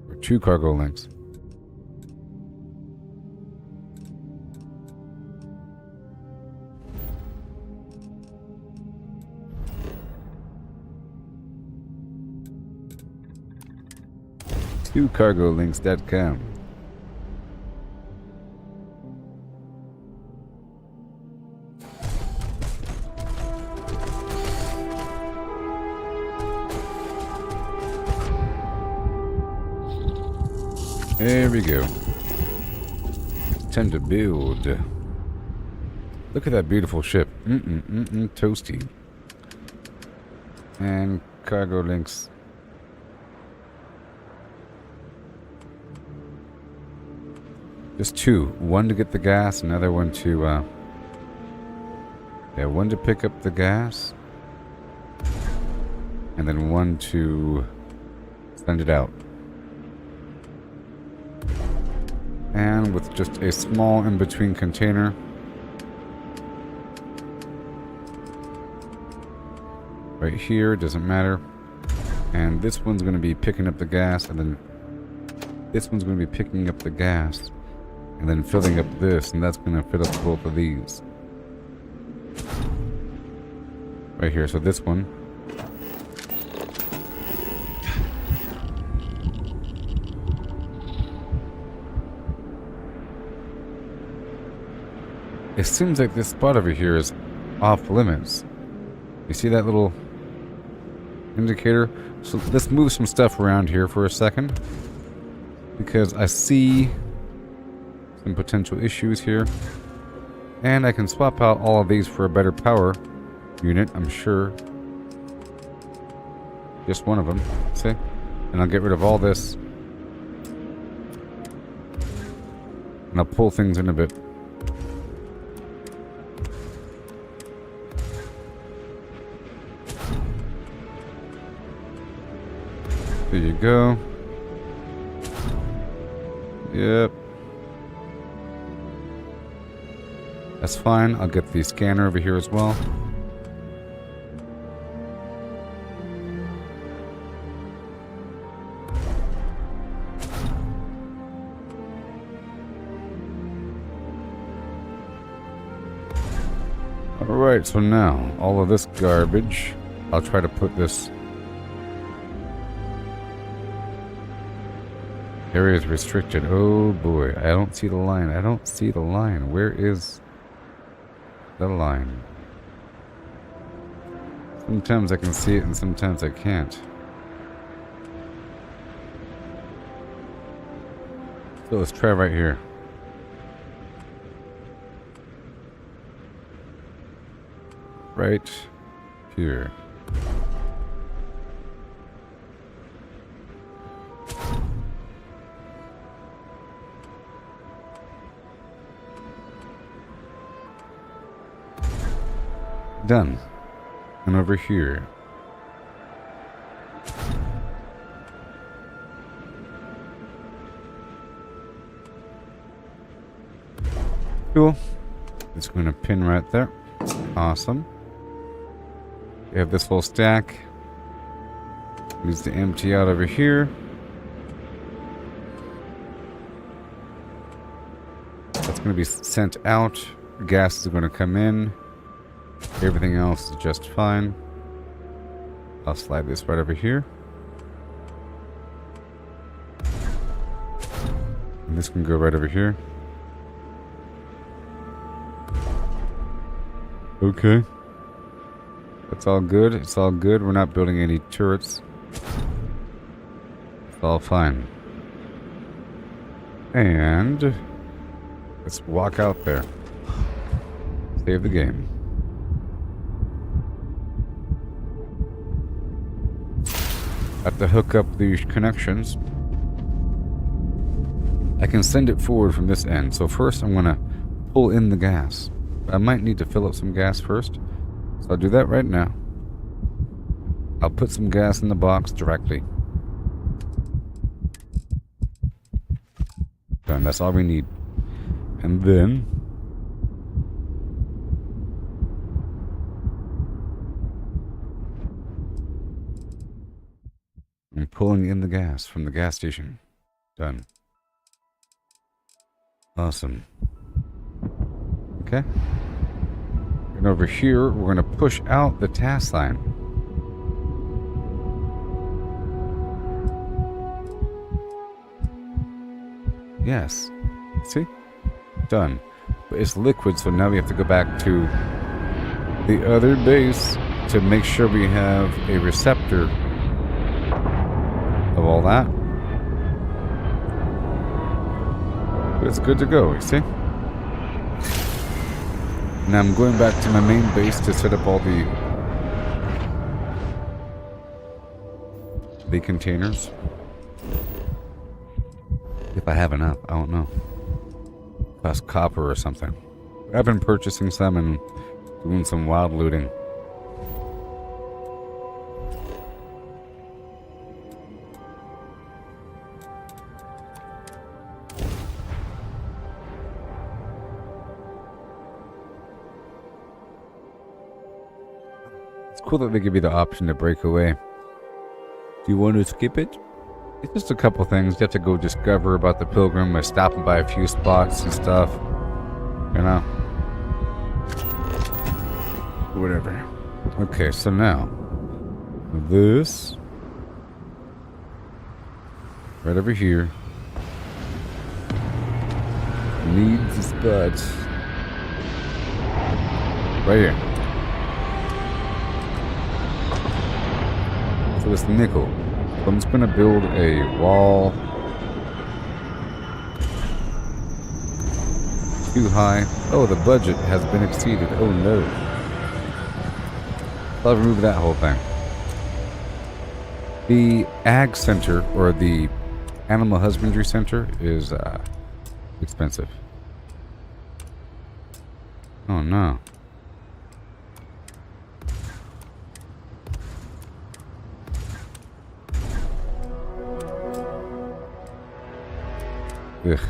Or 2 cargo links. cargolinks.com. There we go. Time to build. Look at that beautiful ship. Toasty. And cargo links. Just 2. One to get the gas, another one to, yeah, one to pick up the gas. And then one to send it out. And with just a small in-between container. Right here, doesn't matter. And this one's going to be picking up the gas, and then this one's going to be picking up the gas. And then filling up this, and that's going to fill up both of these. Right here, so this one. It seems like this spot over here is off limits. You see that little indicator? So let's move some stuff around here for a second. Because I see some potential issues here. And I can swap out all of these for a better power unit, I'm sure. Just one of them, see? And I'll get rid of all this. And I'll pull things in a bit. There you go. Yep. That's fine. I'll get the scanner over here as well. Alright, so now, all of this garbage, I'll try to put this... Area is restricted. Oh boy, I don't see the line. I don't see the line. Where is the line? Sometimes I can see it and sometimes I can't. So let's try right here. Right here. Done. And over here. Cool. It's going to pin right there. Awesome. We have this whole stack. Needs to empty out over here. That's going to be sent out. Gas is going to come in. Everything else is just fine. I'll slide this right over here. And this can go right over here. Okay. That's all good. It's all good. We're not building any turrets. It's all fine. And let's walk out there. Save the game. Have to hook up these connections. I can send it forward from this end. So first I'm going to pull in the gas. I might need to fill up some gas first. So I'll do that right now. I'll put some gas in the box directly. Done. That's all we need. And then I'm pulling in the gas from the gas station. Done. Awesome. Okay. And over here, we're going to push out the task line. Yes. See? Done. But it's liquid, so now we have to go back to the other base to make sure we have a receptor of all that. But it's good to go, you see? Now I'm going back to my main base to set up all the containers. If I have enough, I don't know. Plus copper or something. I've been purchasing some and doing some wild looting. It's cool that they give you the option to break away. Do you want to skip it? It's just a couple things. You have to go discover about the pilgrim by stopping by a few spots and stuff. You know? Whatever. Okay, so now this right over here needs a spot right here. So it's nickel. So I'm just going to build a wall too high. Oh, the budget has been exceeded. Oh no. I'll remove that whole thing. The Ag Center, or the Animal Husbandry Center, is expensive. Oh no. Ugh.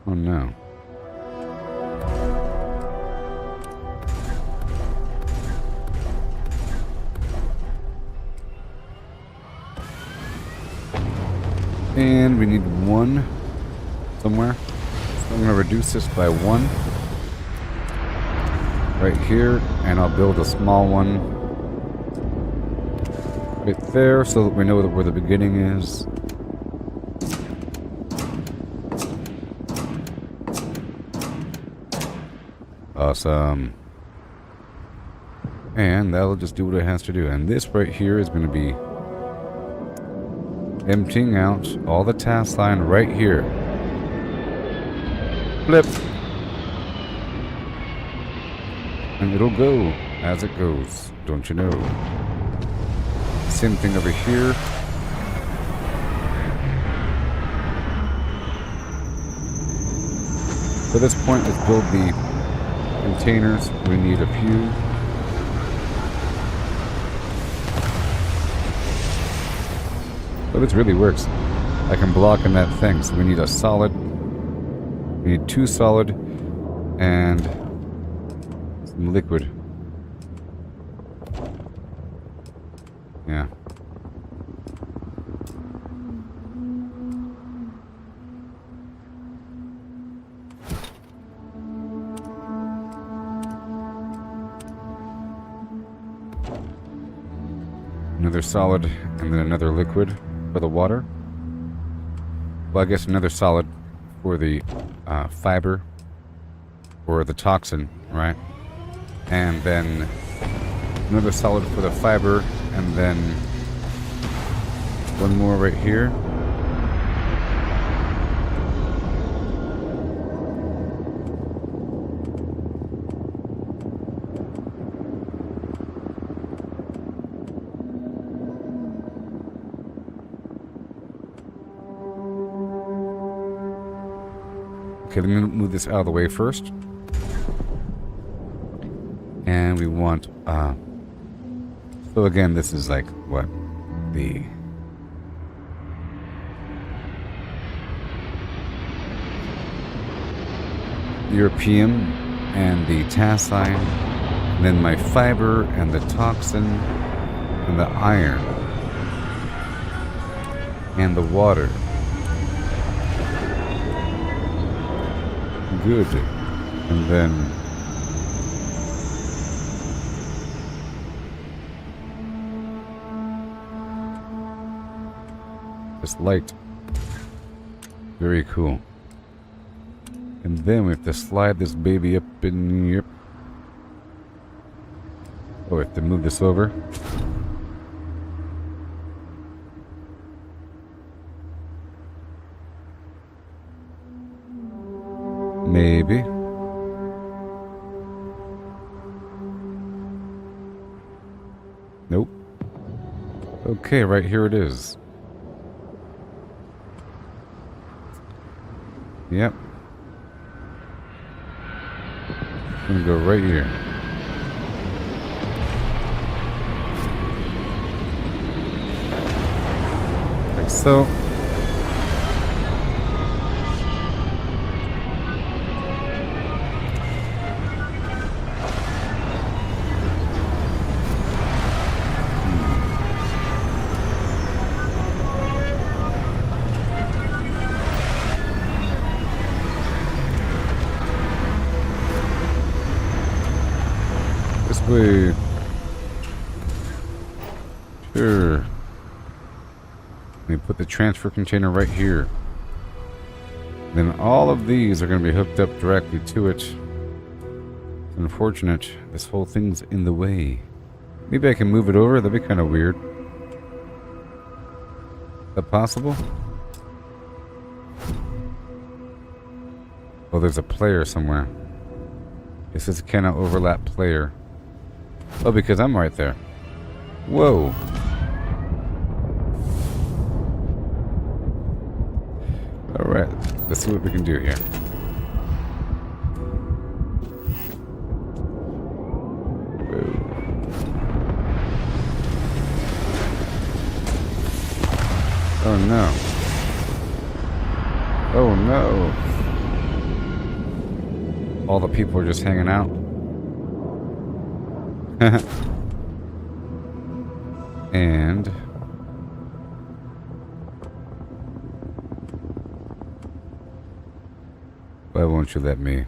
Oh no. And we need one somewhere. So I'm going to reduce this by 1 right here, and I'll build a small one right there so that we know where the beginning is. Awesome. And that'll just do what it has to do. And this right here is going to be emptying out all the task line right here. Flip. And it'll go as it goes, don't you know? Same thing over here. So at this point, let's build the containers. We need a few. So this really works. I can block in that thing. So we need a solid. We need 2 solid and some liquid. Yeah. Another solid and then another liquid for the water. Well, I guess another solid for the fiber or the toxin, right? And then another solid for the fiber, and then one more right here. Okay, let me move this out of the way first. And we want, so again, this is like, what? The European and the task line, and then my fiber and the toxin and the iron and the water. Good. And then this light. Very cool. And then we have to slide this baby up in here. Oh, we have to move this over. Maybe. Nope. Okay, right here it is. Yep. I'm gonna go right here. Like so. Way. Sure. Let me put the transfer container right here. Then all of these are going to be hooked up directly to it. It's unfortunate. This whole thing's in the way. Maybe I can move it over. That'd be kind of weird. Is that possible? Oh, there's a player somewhere. It says cannot overlap player. Oh, because I'm right there. Whoa. Alright, let's see what we can do here. Whoa. Oh no. Oh no. All the people are just hanging out. Why won't you let me?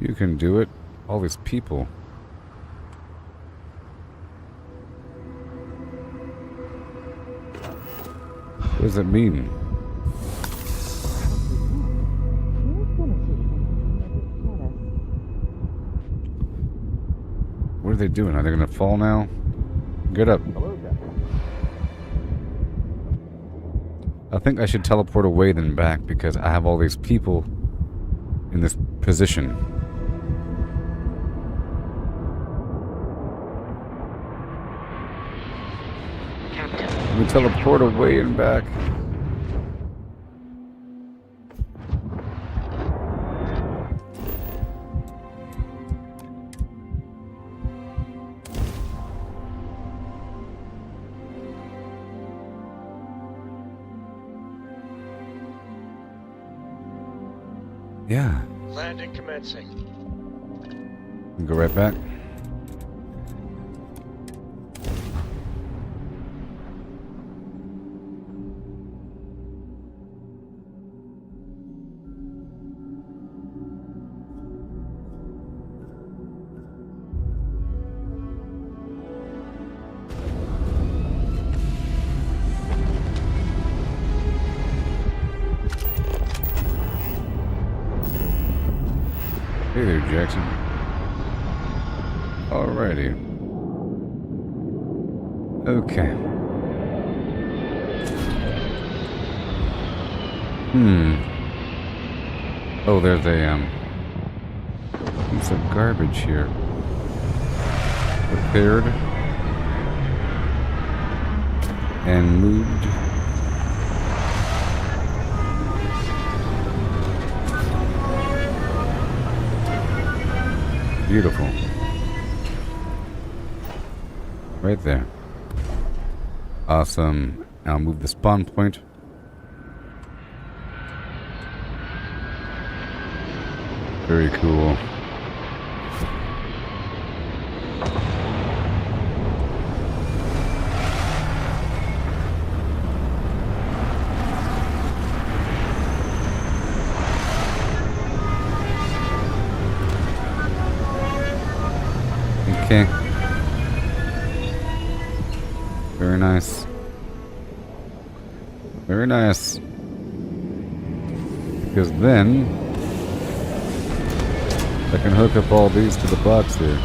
You can do it. All these people. What does it mean? What are they doing? Are they gonna fall now? Get up. I think I should teleport away then back because I have all these people in this position. Let me teleport away and back. Yeah. Landing commencing. Go right back. Hey there, Jackson. Alrighty. Okay. Oh, there's a, piece of garbage here. Repaired. And moved. Beautiful. Right there. Awesome. Now I'll move the spawn point. Very cool. Okay. Very nice. Very nice. Because then I can hook up all these to the box here.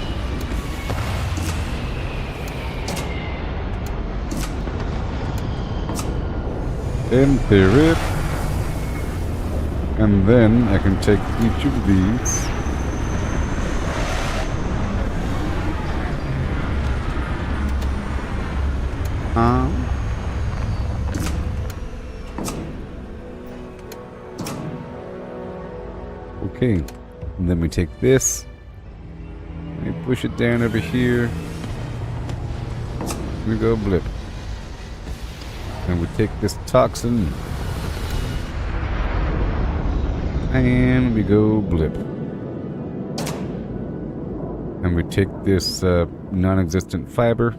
In theory. And then I can take each of these . Okay, and then we take this, and we push it down over here, we go blip, and we take this toxin, and we go blip, and we take this non-existent fiber.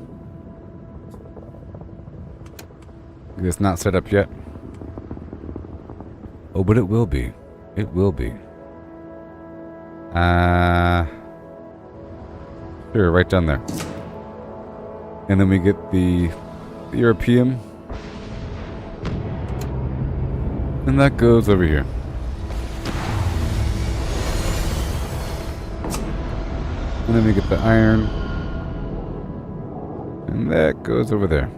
It's not set up yet. Oh, but it will be. It will be. Sure, right down there. And then we get the European. And that goes over here. And then we get the iron. And that goes over there.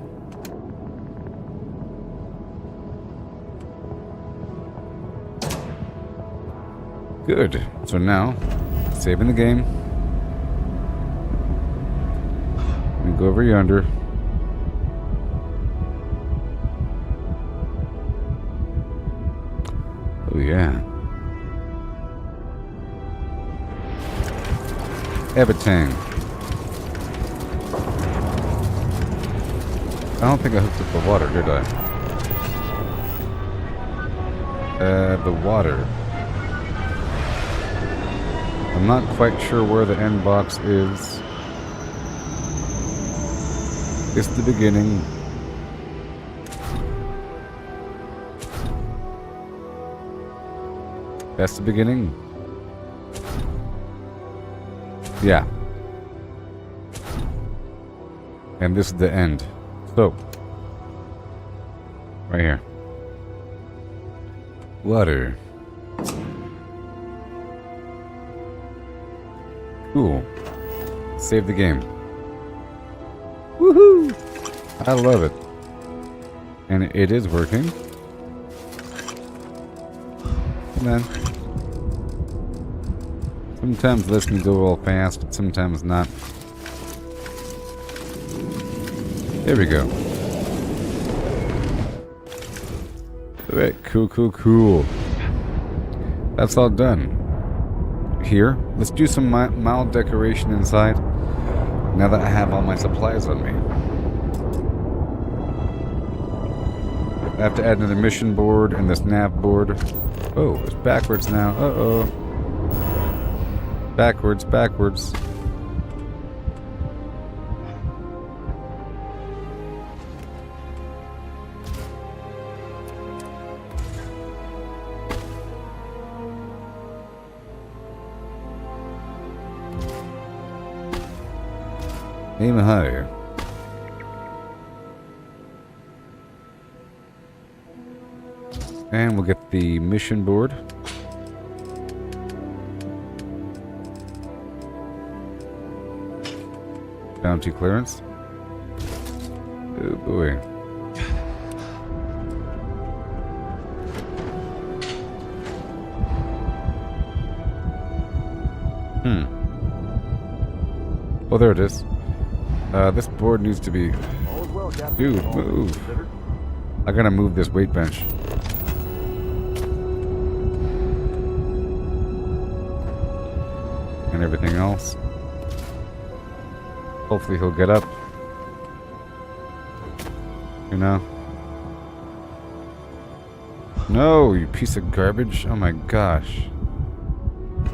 Good. So now, saving the game. We go over yonder. Oh yeah. Everything. I don't think I hooked up the water, did I? The water. I'm not quite sure where the end box is. It's the beginning. That's the beginning. Yeah. And this is the end. So, right here. Water. Cool. Save the game. Woohoo! I love it. And it is working. Come on. Sometimes this can go all fast, but sometimes not. There we go. Alright, cool. That's all done. Here, let's do some mild decoration inside. Now that I have all my supplies on me. I have to add another mission board and this nav board. Oh, it's backwards now. Uh-oh. Backwards. Aim higher. And we'll get the mission board. Bounty clearance. Oh boy. Oh, there it is. This board needs to be... Dude, move. I gotta move this weight bench. And everything else. Hopefully he'll get up. You know? No, you piece of garbage. Oh my gosh.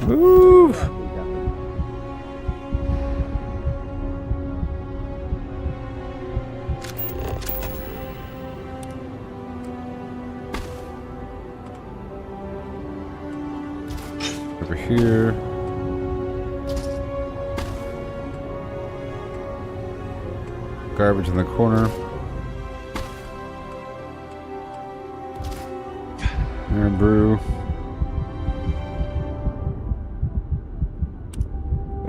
Move! Over here. Garbage in the corner. There, brew.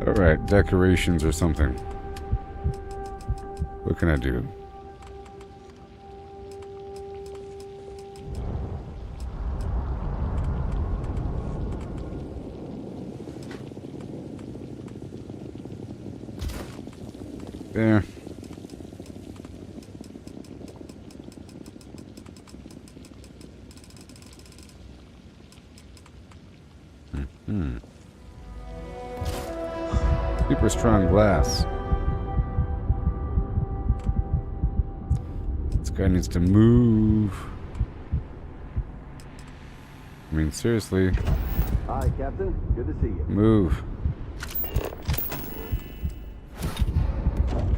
Alright, decorations or something. What can I do? There. Super strong glass. This guy needs to move. I mean, seriously. Hi, Captain. Good to see you. Move.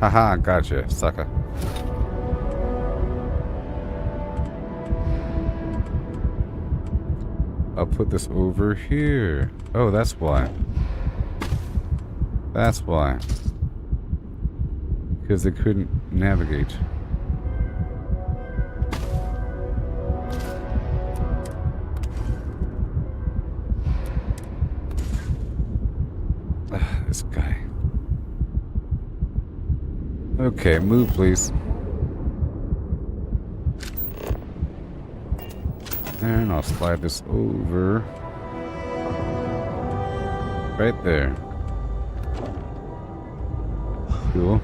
Haha, gotcha, sucker. I'll put this over here. Oh, that's why. That's why. Because they couldn't navigate. This guy. Okay, move please. And I'll slide this over. Right there. Cool.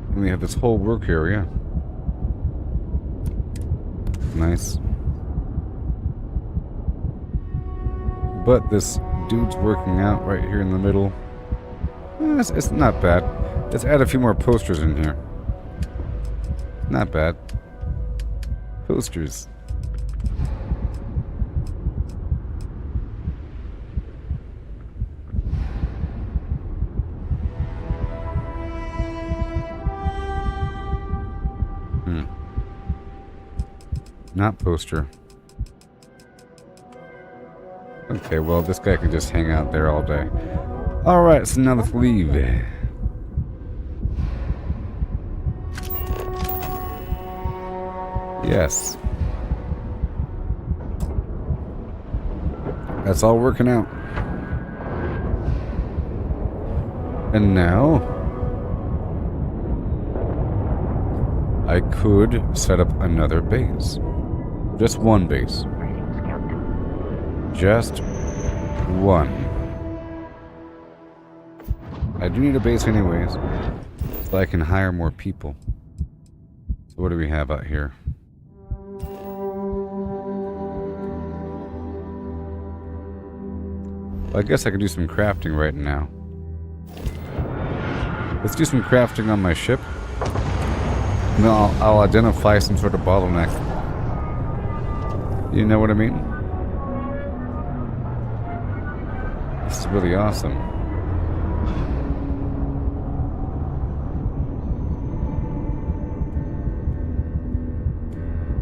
And we have this whole work area. Nice. But this dude's working out right here in the middle. It's not bad. Let's add a few more posters in here. Not bad. Posters. Not poster. Okay, well, this guy can just hang out there all day. Alright, so now let's leave. Yes. That's all working out. And now I could set up another base. Just one base. Just one. I do need a base anyways, so I can hire more people. So what do we have out here? Well, I guess I can do some crafting right now. Let's do some crafting on my ship. And then I'll identify some sort of bottleneck. You know what I mean? This is really awesome.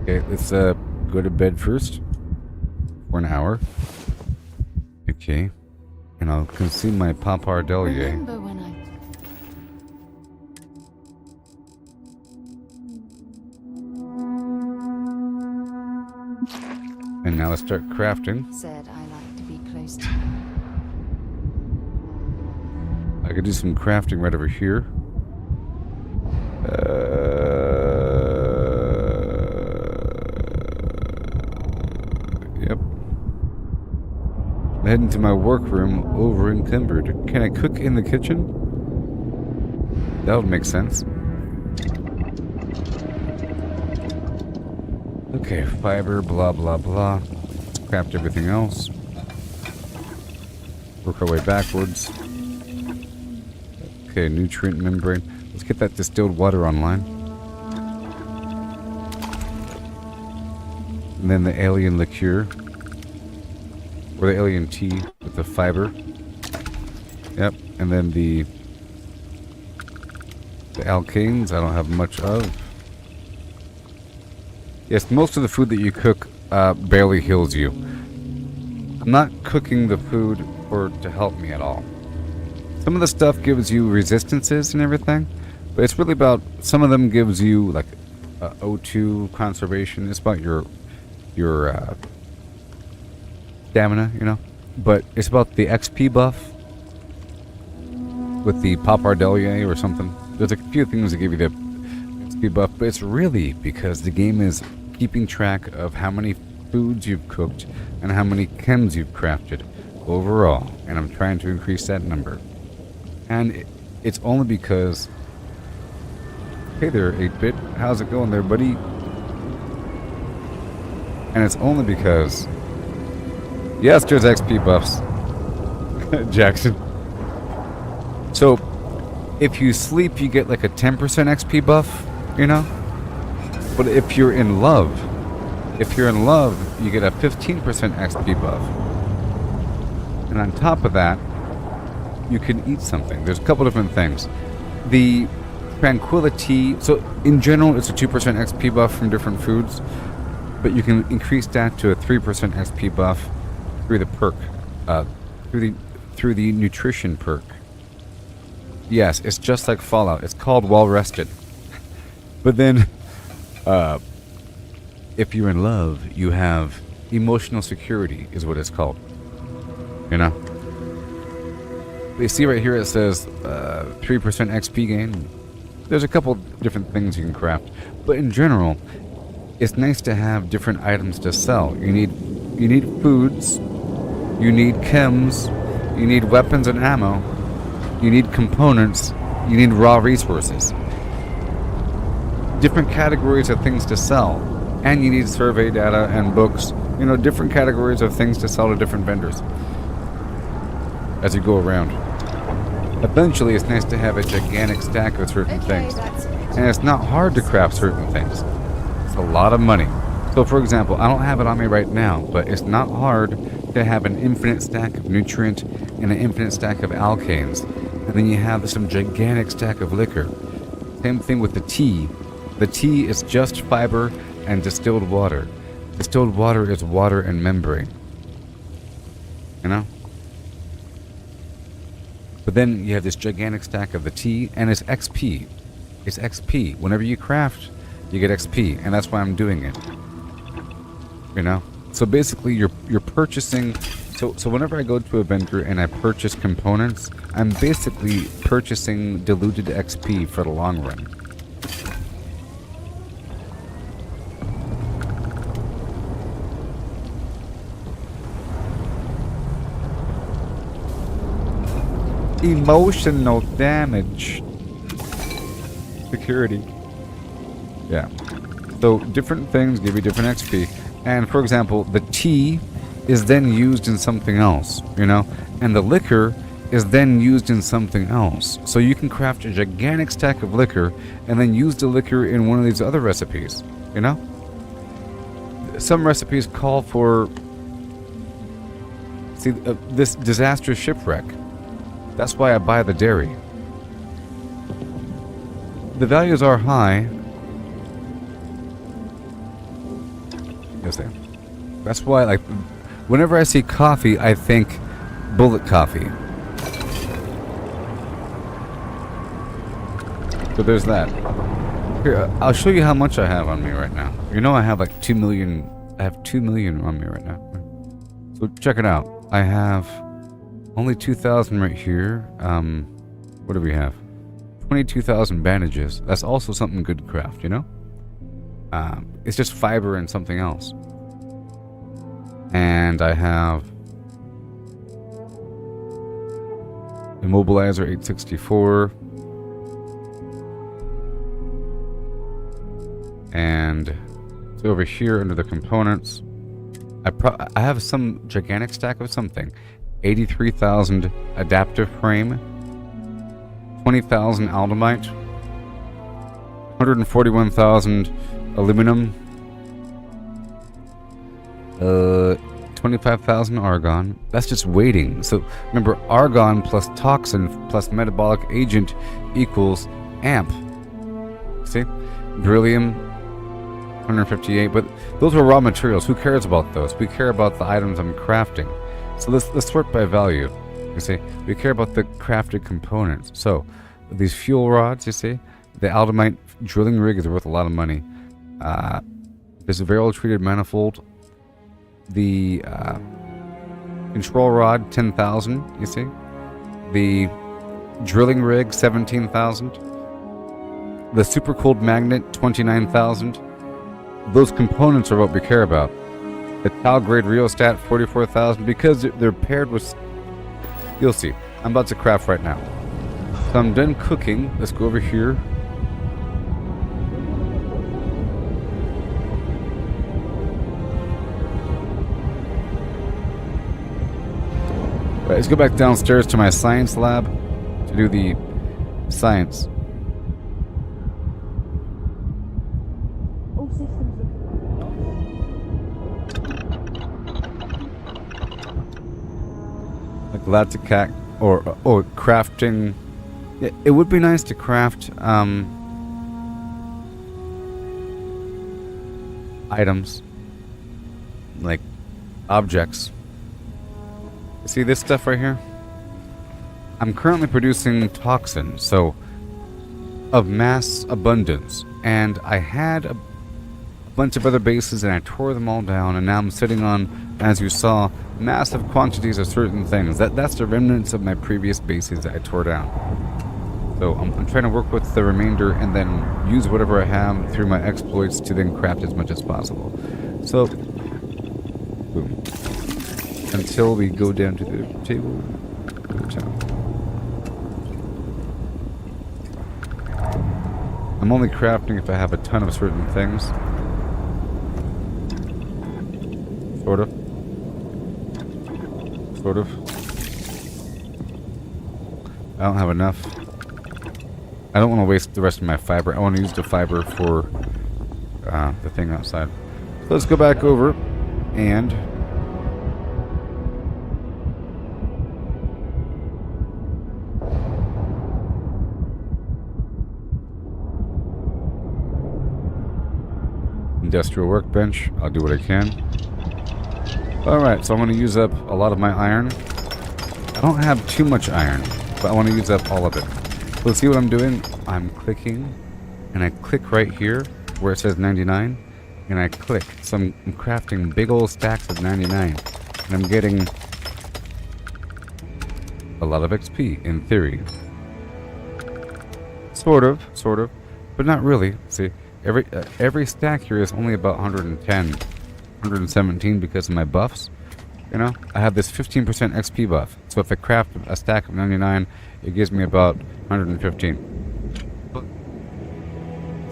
Okay, let's go to bed first for an hour. Okay, and I'll consume my pappardelle. Remember when And now let's start crafting. said I like to be close to you. I could do some crafting right over here. Yep. I'm heading to my workroom over encumbered. Can I cook in the kitchen? That would make sense. Okay, fiber, blah, blah, blah. Craft everything else. Work our way backwards. Okay, nutrient membrane. Let's get that distilled water online. And then the alien liqueur. Or the alien tea with the fiber. Yep, and then the alkanes I don't have much of. Yes, most of the food that you cook barely heals you. I'm not cooking the food to help me at all. Some of the stuff gives you resistances and everything, but it's really about, some of them gives you like O2 conservation. It's about your stamina, you know. But it's about the XP buff with the pappardelle or something. There's a few things that give you the XP buff, but it's really because the game is keeping track of how many foods you've cooked and how many chems you've crafted overall, and I'm trying to increase that number. And it's only because... Hey there, 8-Bit. How's it going there, buddy? And it's only because... Yes, there's XP buffs. Jackson. So, if you sleep, you get like a 10% XP buff, you know? But if you're in love, you get a 15% XP buff. And on top of that, you can eat something. There's a couple different things. The tranquility, so in general, it's a 2% XP buff from different foods, but you can increase that to a 3% XP buff through the perk, through the nutrition perk. Yes, it's just like Fallout. It's called Well Rested. But then, if you're in love, you have emotional security, is what it's called. You know? You see right here it says 3% XP gain. There's a couple different things you can craft. But in general, it's nice to have different items to sell. You need foods, you need chems, you need weapons and ammo, you need components, you need raw resources. Different categories of things to sell. And you need survey data and books. You know, different categories of things to sell to different vendors as you go around. Eventually, it's nice to have a gigantic stack of certain things. And it's not hard to craft certain things. It's a lot of money. So, for example, I don't have it on me right now, but it's not hard to have an infinite stack of nutrient and an infinite stack of alkanes. And then you have some gigantic stack of liquor. Same thing with the tea. The tea is just fiber and distilled water. Distilled water is water and membrane. You know? But then you have this gigantic stack of the T, and it's XP. It's XP. Whenever you craft, you get XP, and that's why I'm doing it. You know? So basically, you're purchasing... So whenever I go to a vendor and I purchase components, I'm basically purchasing diluted XP for the long run. Emotional damage. Security. Yeah. So different things give you different XP. And for example, the T is then used in something else, you know? And the liquor is then used in something else. So you can craft a gigantic stack of liquor and then use the liquor in one of these other recipes, you know? Some recipes call for... See, this disastrous shipwreck. That's why I buy the dairy. The values are high. Yes, they. That's why, like, whenever I see coffee, I think bullet coffee. So there's that. Here, I'll show you how much I have on me right now. You know I have like 2 million. I have 2 million on me right now. So check it out. I have only 2,000 right here. What do we have? 22,000 bandages. That's also something good to craft, you know? It's just fiber and something else. And I have Immobilizer 864. And so over here under the components, I have some gigantic stack of something. 83,000 adaptive frame, 20,000 aldemite, 141,000 aluminum, 25,000 argon. That's just waiting. So remember, argon plus toxin plus metabolic agent equals amp. See? Beryllium, 158. But those are raw materials. Who cares about those? We care about the items I'm crafting. So let's sort by value. You see, we care about the crafted components. So these fuel rods, you see, the aldemite drilling rig is worth a lot of money. There's a barrel treated manifold. The control rod, 10,000. You see, the drilling rig, 17,000. The super cooled magnet, 29,000. Those components are what we care about. The tile grade rheostat, 44,000, because they're paired with... You'll see. I'm about to craft right now. So I'm done cooking. Let's go over here. Right, let's go back downstairs to my science lab to do the science. Glad to crafting. It would be nice to craft items like objects. See this stuff right here? I'm currently producing toxin, so of mass abundance, and I had a bunch of other bases and I tore them all down, and now I'm sitting on, as you saw, massive quantities of certain things. That's the remnants of my previous bases that I tore down. So I'm trying to work with the remainder and then use whatever I have through my exploits to then craft as much as possible. So, boom. Until we go down to the table. I'm only crafting if I have a ton of certain things. Sort of. Sort of. I don't have enough. I don't want to waste the rest of my fiber. I want to use the fiber for the thing outside. So let's go back over and industrial workbench. I'll do what I can. Alright, so I'm going to use up a lot of my iron. I don't have too much iron, but I want to use up all of it. So see what I'm doing? I'm clicking, and I click right here where it says 99, and I click. So I'm crafting big old stacks of 99, and I'm getting a lot of XP, in theory. Sort of, but not really. See, every stack here is only about 110, 117 because of my buffs. You know, I have this 15% XP buff. So if I craft a stack of 99, it gives me about 115. So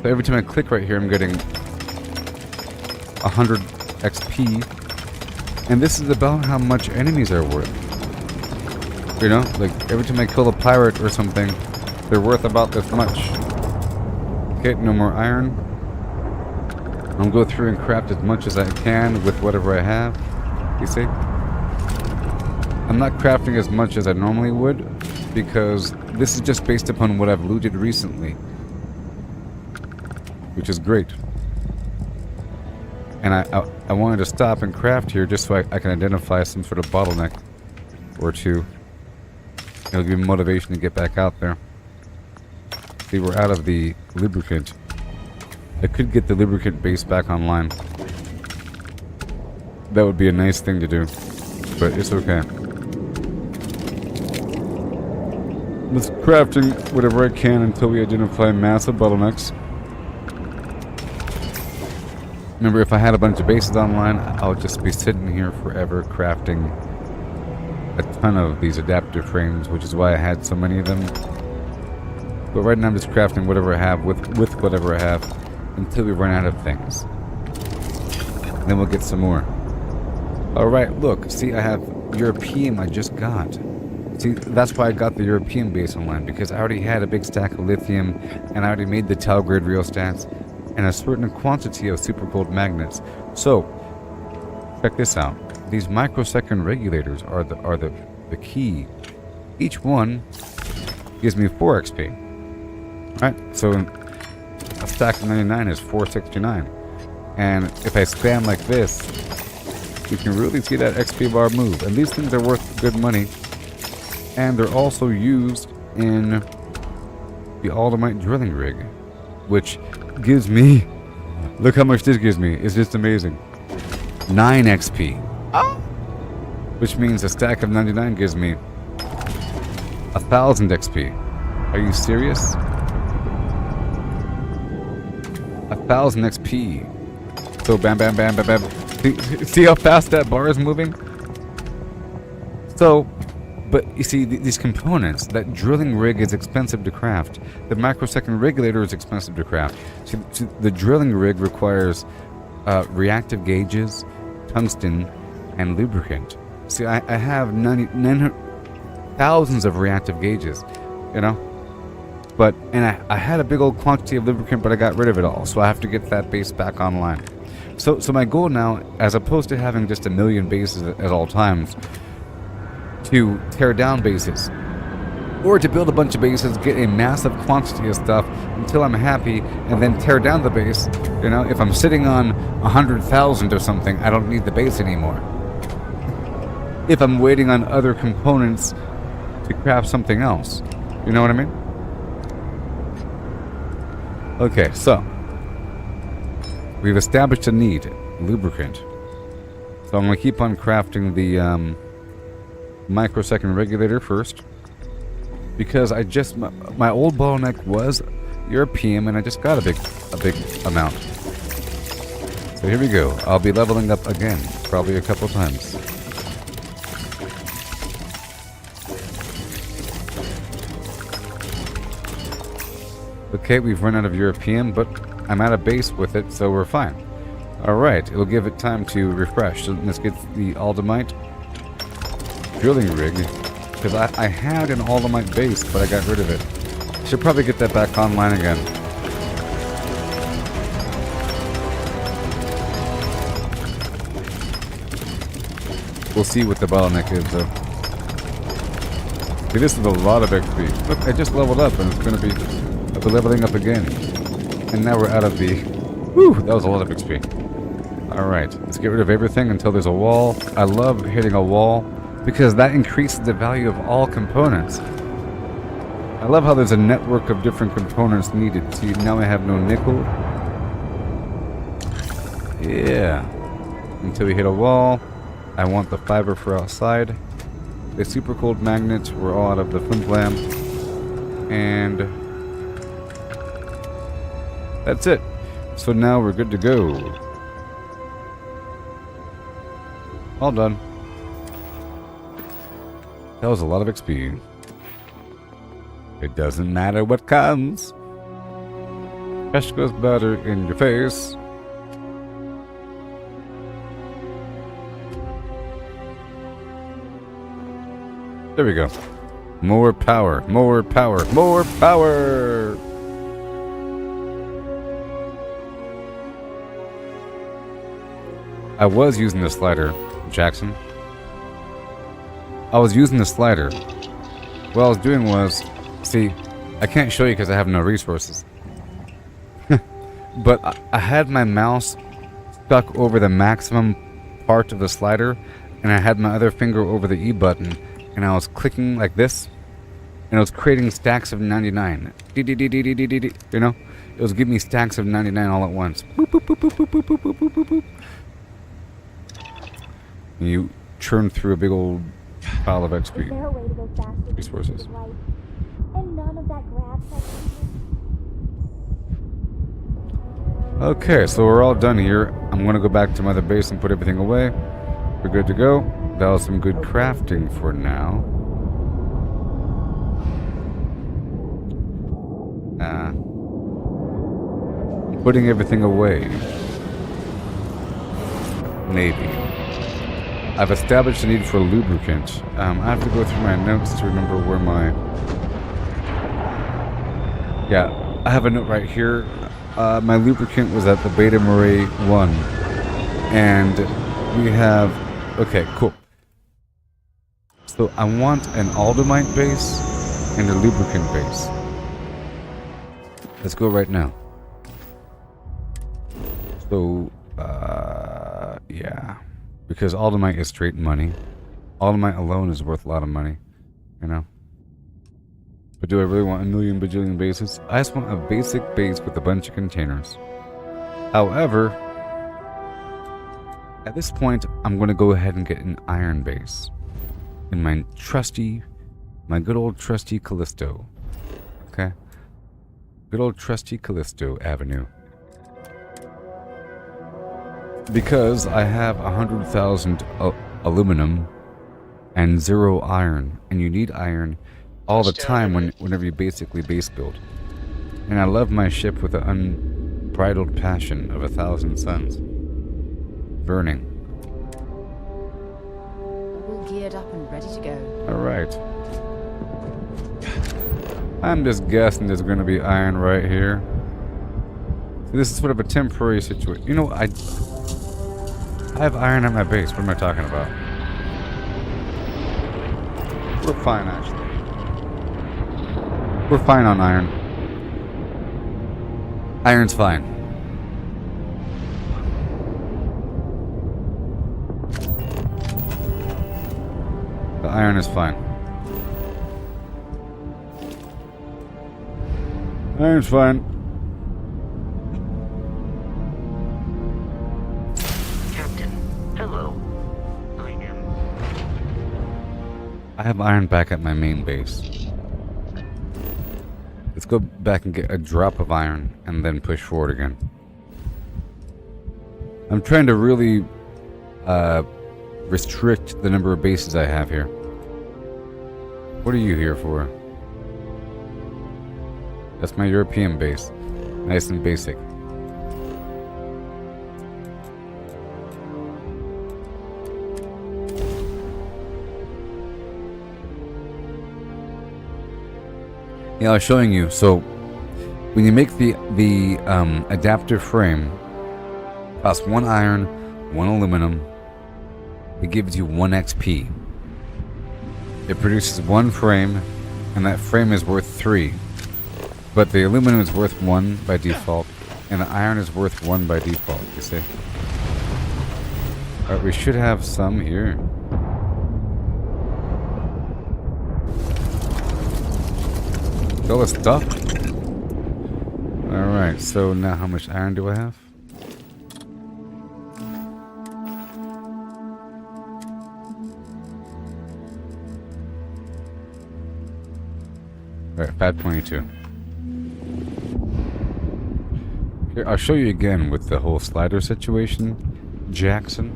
every time I click right here, I'm getting 100 XP. And this is about how much enemies are worth. You know, like every time I kill a pirate or something, they're worth about this much. Okay, no more iron. I'll go through and craft as much as I can with whatever I have. You see? I'm not crafting as much as I normally would because this is just based upon what I've looted recently. Which is great. And I wanted to stop and craft here just so I can identify some sort of bottleneck or two. It'll give me motivation to get back out there. See, we're out of the lubricant. I could get the lubricant base back online. That would be a nice thing to do, but it's okay. Just crafting whatever I can until we identify massive bottlenecks. Remember, if I had a bunch of bases online, I would just be sitting here forever crafting a ton of these adaptive frames, which is why I had so many of them. But right now I'm just crafting whatever I have with whatever I have until we run out of things. And then we'll get some more. Alright, look, see, I have European I just got. See, that's why I got the European base online, because I already had a big stack of lithium, and I already made the Talgrade rheostats, and a certain quantity of super gold magnets. So, check this out. These microsecond regulators are the key. Each one gives me 4 XP. Right? So a stack of 99 is 469. And if I spam like this, you can really see that XP bar move. And these things are worth good money. And they're also used in the Aldermite drilling rig, which gives me, look how much this gives me. It's just amazing. 9 XP. Which means a stack of 99 gives me 1,000 XP. Are you serious? 1,000 XP. So bam, bam, bam, bam, bam. See how fast that bar is moving? So, but you see, these components, that drilling rig is expensive to craft. The microsecond regulator is expensive to craft. See, the drilling rig requires reactive gauges, tungsten, and lubricant. See, I have thousands of reactive gauges, you know? But, and I had a big old quantity of lubricant, but I got rid of it all, so I have to get that base back online. So my goal now, as opposed to having just 1,000,000 bases at all times, to tear down bases, or to build a bunch of bases, get a massive quantity of stuff until I'm happy, and then tear down the base. You know, if I'm sitting on 100,000 or something, I don't need the base anymore. If I'm waiting on other components to craft something else. You know what I mean? Okay, so we've established a need, lubricant. So I'm going to keep on crafting the microsecond regulator first, because I just, my old bottleneck was European, and I just got a big amount. So here we go. I'll be leveling up again, probably a couple times. Okay, we've run out of European, but I'm at a base with it, so we're fine. Alright, it'll give it time to refresh. So let's get the Aldermite drilling rig, because I had an Aldermite base, but I got rid of it. Should probably get that back online again. We'll see what the bottleneck is, though. See, this is a lot of XP. Look, I just leveled up, and it's going to be... I'll be leveling up again. And now we're out of the... Whew, that was a lot of XP. Alright, let's get rid of everything until there's a wall. I love hitting a wall because that increases the value of all components. I love how there's a network of different components needed. See, now I have no nickel. Yeah. Until we hit a wall. I want the fiber for outside. The super cold magnets, we're all out of the flim-flam. And that's it. So now we're good to go. All done. That was a lot of XP. It doesn't matter what comes. Cash goes better in your face. There we go. More power, more power, more power! I was using the slider, Jackson. I was using the slider. What I was doing was, see, I can't show you because I have no resources. But I had my mouse stuck over the maximum part of the slider, and I had my other finger over the E button, and I was clicking like this, and it was creating stacks of 99. You know? It was giving me stacks of 99 all at once. Boop, boop, boop, boop, boop, boop, boop, boop, boop, boop. And you churn through a big old pile of XP. Resources. Okay, so we're all done here. I'm gonna go back to Mother Base and put everything away. We're good to go. That was some good crafting for now. I'm putting everything away. Maybe. I've established the need for lubricant. I have to go through my notes to remember where my... Yeah, I have a note right here. My lubricant was at the Beta Marais 1. And we have... Okay, cool. So I want an Aldemite base and a lubricant base. Let's go right now. So, yeah. Because Aldemite is straight money. Aldemite alone is worth a lot of money. You know? But do I really want a million bajillion bases? I just want a basic base with a bunch of containers. However, at this point, I'm going to go ahead and get an iron base. In my good old trusty Callisto. Okay? Good old trusty Callisto Avenue. Because I have 100,000 aluminum and 0 iron. And you need iron all the time whenever you basically base build. And I love my ship with the unbridled passion of 1,000 suns. Burning. All geared up and ready to go. Alright. I'm just guessing there's going to be iron right here. So this is sort of a temporary situation. You know, I have iron at my base. What am I talking about? We're fine, actually. We're fine on iron. Iron's fine. The iron is fine. Iron's fine. Captain, hello. I have iron back at my main base. Let's go back and get a drop of iron and then push forward again. I'm trying to really restrict the number of bases I have here. What are you here for? That's my European base. Nice and basic. Yeah, I was showing you. So, when you make the adaptive frame, costs 1 iron, 1 aluminum. It gives you 1 XP. It produces 1 frame, and that frame is worth 3. But the aluminum is worth 1 by default, and the iron is worth 1 by default, you see? Alright, we should have some here. All the stuff. Alright, so now how much iron do I have? Alright, 522. Here, I'll show you again with the whole slider situation, Jackson.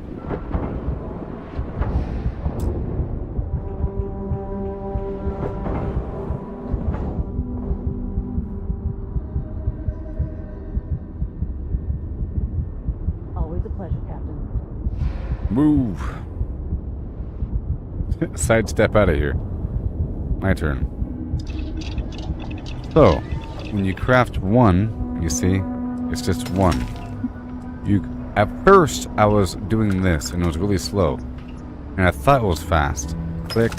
Always a pleasure, Captain. Move. Sidestep out of here. My turn. So, when you craft one, you see, it's just one. At first, I was doing this, and it was really slow. And I thought it was fast. Click,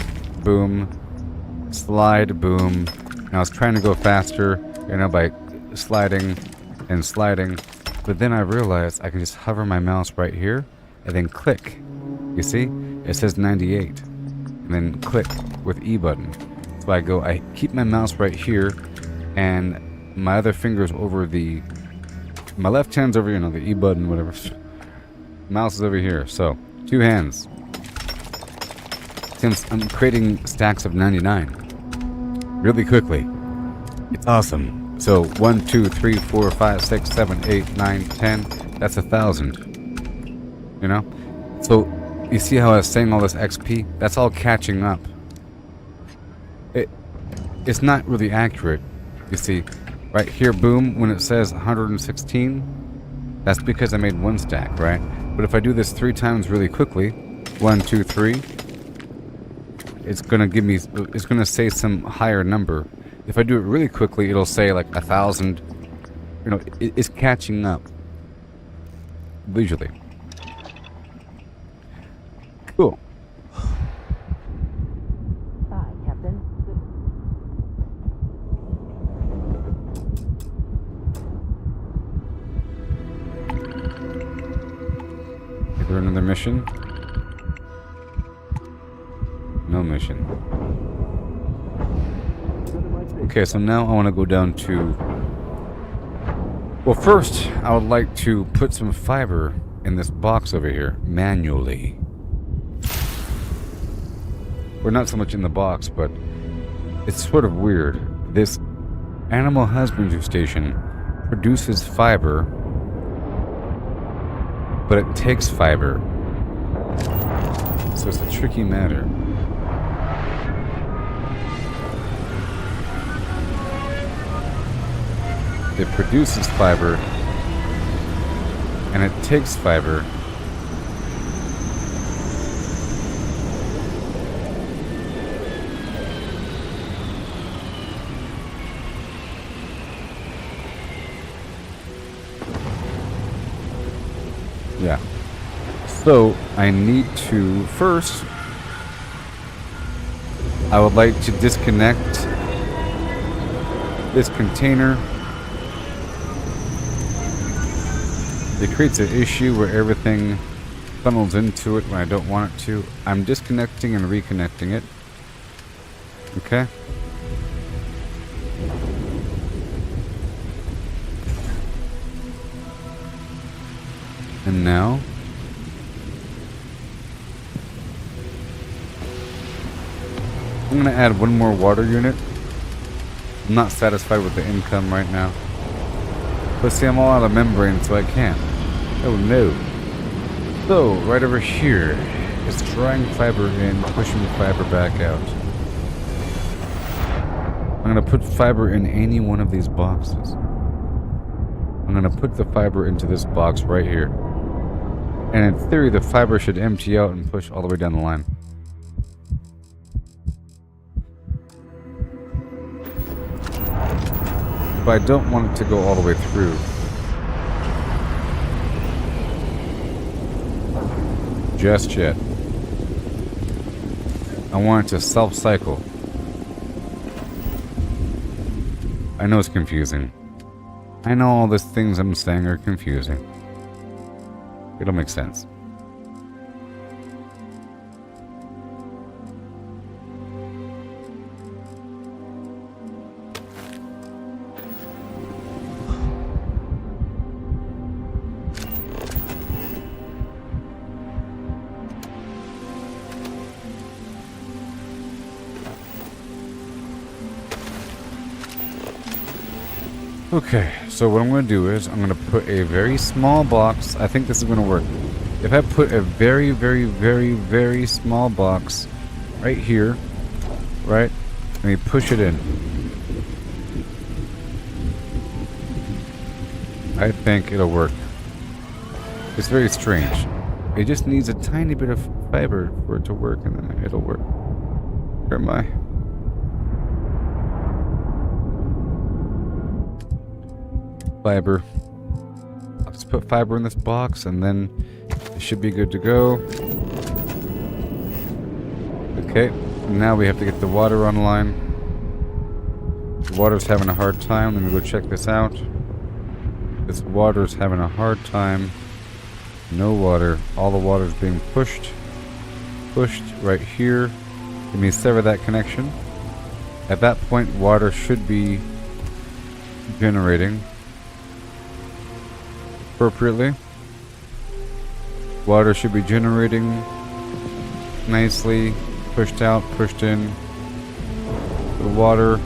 boom, slide, boom. And I was trying to go faster, by sliding and sliding. But then I realized I can just hover my mouse right here, and then click. You see? It says 98. And then click with E button. So I keep my mouse right here, and my other finger's over my left hand's over, the E button, whatever. Mouse is over here. So, 2 hands. Since I'm creating stacks of 99 really quickly. It's awesome. So, 1, 2, 3, 4, 5, 6, 7, 8, 9, 10. That's 1,000. So, you see how I was saying all this XP? That's all catching up. It's not really accurate. You see, right here, boom, when it says 116, that's because I made 1 stack, right? But if I do this 3 times really quickly, 1, 2, 3, it's gonna say some higher number. If I do it really quickly, it'll say like 1,000. It's catching up visually. Cool. Aye, Captain. Is there another mission? No mission. Okay, so now I want to go down to... Well, first, I would like to put some fiber in this box over here, manually. Or not so much in the box, but it's sort of weird. This animal husbandry station produces fiber, but it takes fiber. So it's a tricky matter. It produces fiber, and it takes fiber. Yeah. So, I need to, first, I would like to disconnect this container. It creates an issue where everything funnels into it when I don't want it to. I'm disconnecting and reconnecting it. Okay? And now, I'm going to add one more water unit. I'm not satisfied with the income right now. But see, I'm all out of membrane, so I can't. Oh no. So, right over here, it's drawing fiber in, pushing fiber back out. I'm going to put fiber in any one of these boxes. I'm going to put the fiber into this box right here. And in theory, the fiber should empty out and push all the way down the line. But I don't want it to go all the way through. Just yet. I want it to self-cycle. I know it's confusing. I know all these things I'm saying are confusing. It'll make sense. Okay, so what I'm going to do is I'm going to put a very small box. I think this is going to work. If I put a very, very, very, very small box right here, right, let me push it in. I think it'll work. It's very strange. It just needs a tiny bit of fiber for it to work, and then it'll work. Where am I? Fiber. I'll just put fiber in this box, and then it should be good to go. Okay, now we have to get the water online. The water's having a hard time. Let me go check this out. This water's having a hard time. No water. All the water's being pushed. Pushed right here. Let me sever that connection. At that point, water should be generating appropriately. Water should be generating nicely. Pushed out, pushed in. The water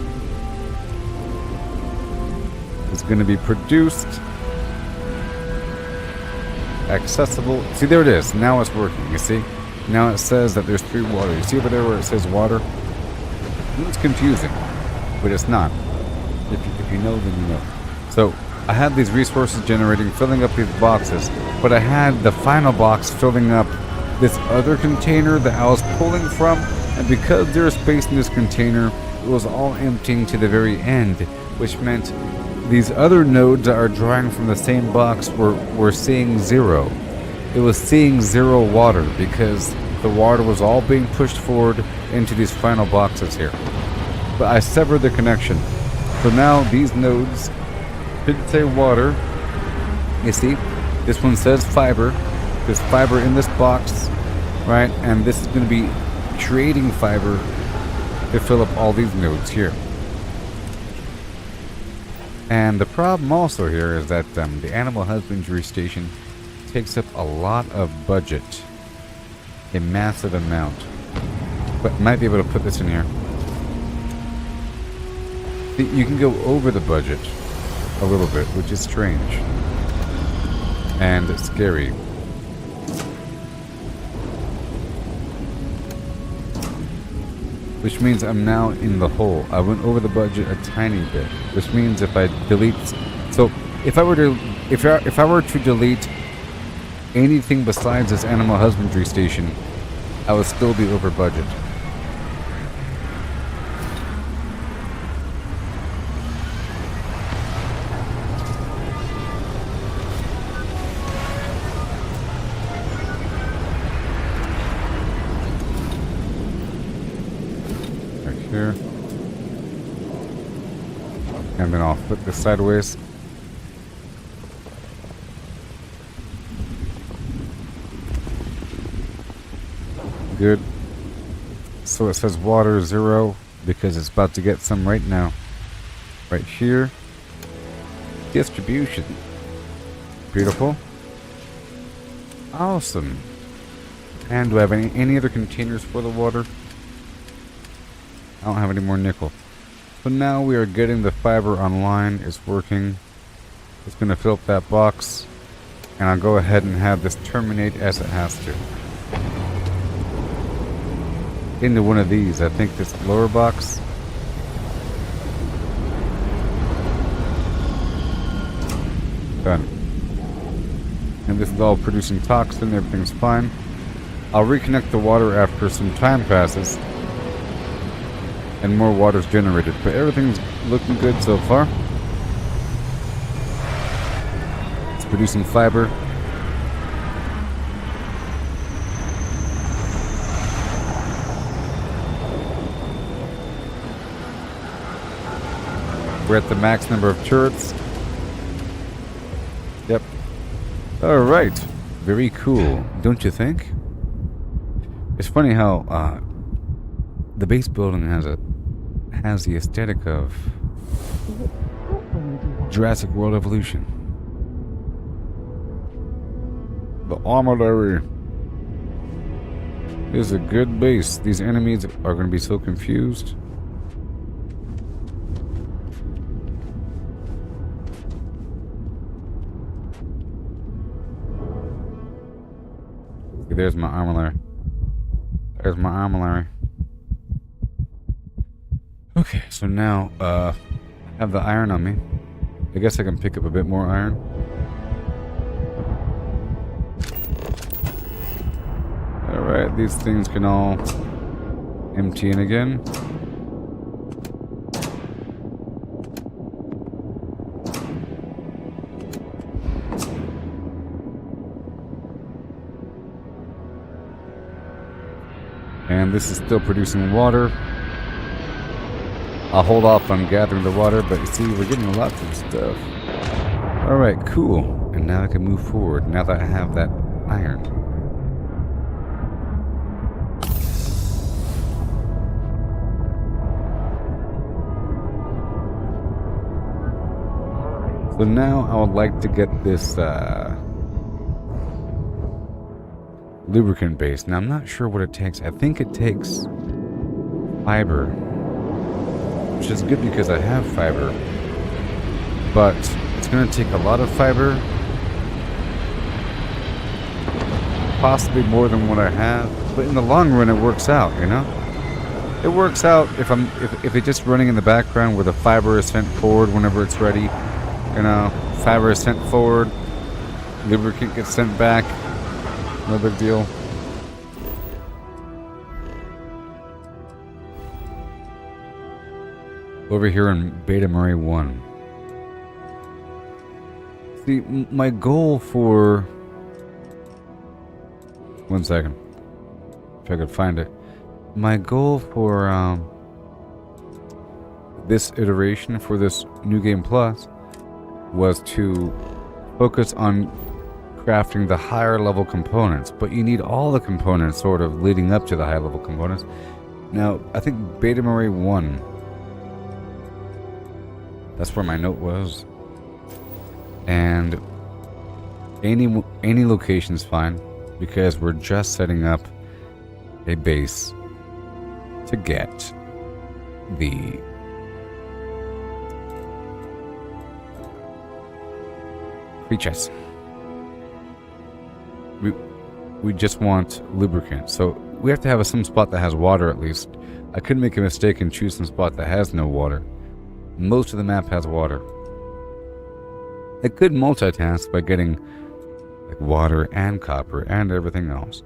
is going to be produced. Accessible. See, there it is. Now it's working. You see? Now it says that there's 3 water. You see over there where it says water? It's confusing, but it's not. If you know, then you know. So, I had these resources generating, filling up these boxes, but I had the final box filling up this other container that I was pulling from, and because there's space in this container, it was all emptying to the very end, which meant these other nodes that are drawing from the same box were seeing 0. It was seeing 0 water because the water was all being pushed forward into these final boxes here. But I severed the connection. So now these nodes should say water. You see, this one says fiber. There's fiber in this box, right? And this is going to be creating fiber to fill up all these nodes here. And the problem also here is that the animal husbandry station takes up a lot of budget. A massive amount. But might be able to put this in here. You can go over the budget a little bit, which is strange. And scary. Which means I'm now in the hole. I went over the budget a tiny bit. Which means if I delete... So, if I were to delete anything besides this animal husbandry station, I would still be over budget. Here. And then I'll flip this sideways. Good. So it says water 0 because it's about to get some right now. Right here. Distribution. Beautiful. Awesome. And do I have any other containers for the water? I don't have any more nickel. So now we are getting the fiber online. It's working. It's going to fill up that box. And I'll go ahead and have this terminate as it has to. Into one of these. I think this lower box. Done. And this is all producing toxin. Everything's fine. I'll reconnect the water after some time passes. And more water's generated. But everything's looking good so far. It's producing fiber. We're at the max number of turrets. Yep. Alright. Very cool. Don't you think? It's funny how the base building has the aesthetic of Jurassic World Evolution. The armory is a good base. These enemies are going to be so confused. Okay, there's my armillary. There's my armillary. Okay, so now, I have the iron on me. I guess I can pick up a bit more iron. Alright, these things can all empty in again. And this is still producing water. I'll hold off on gathering the water, but you see, we're getting lots of stuff. Alright, cool. And now I can move forward, now that I have that iron. So now I would like to get this lubricant base. Now I'm not sure what it takes. I think it takes fiber, which is good because I have fiber, but it's going to take a lot of fiber, possibly more than what I have, but in the long run it works out, you know? It works out if it's just running in the background where the fiber is sent forward whenever it's ready, you know, fiber is sent forward, lubricant gets sent back, no big deal. Over here in Beta Murray 1. See, my goal for... One second. If I could find it. My goal for this iteration, for this New Game Plus, was to focus on crafting the higher level components. But you need all the components sort of leading up to the high level components. Now, I think Beta Murray 1... That's where my note was. And any location's fine, because we're just setting up a base to get the creatures. We just want lubricant, so we have to have some spot that has water at least. I couldn't make a mistake and choose some spot that has no water. Most of the map has water. I could multitask by getting like water and copper and everything else,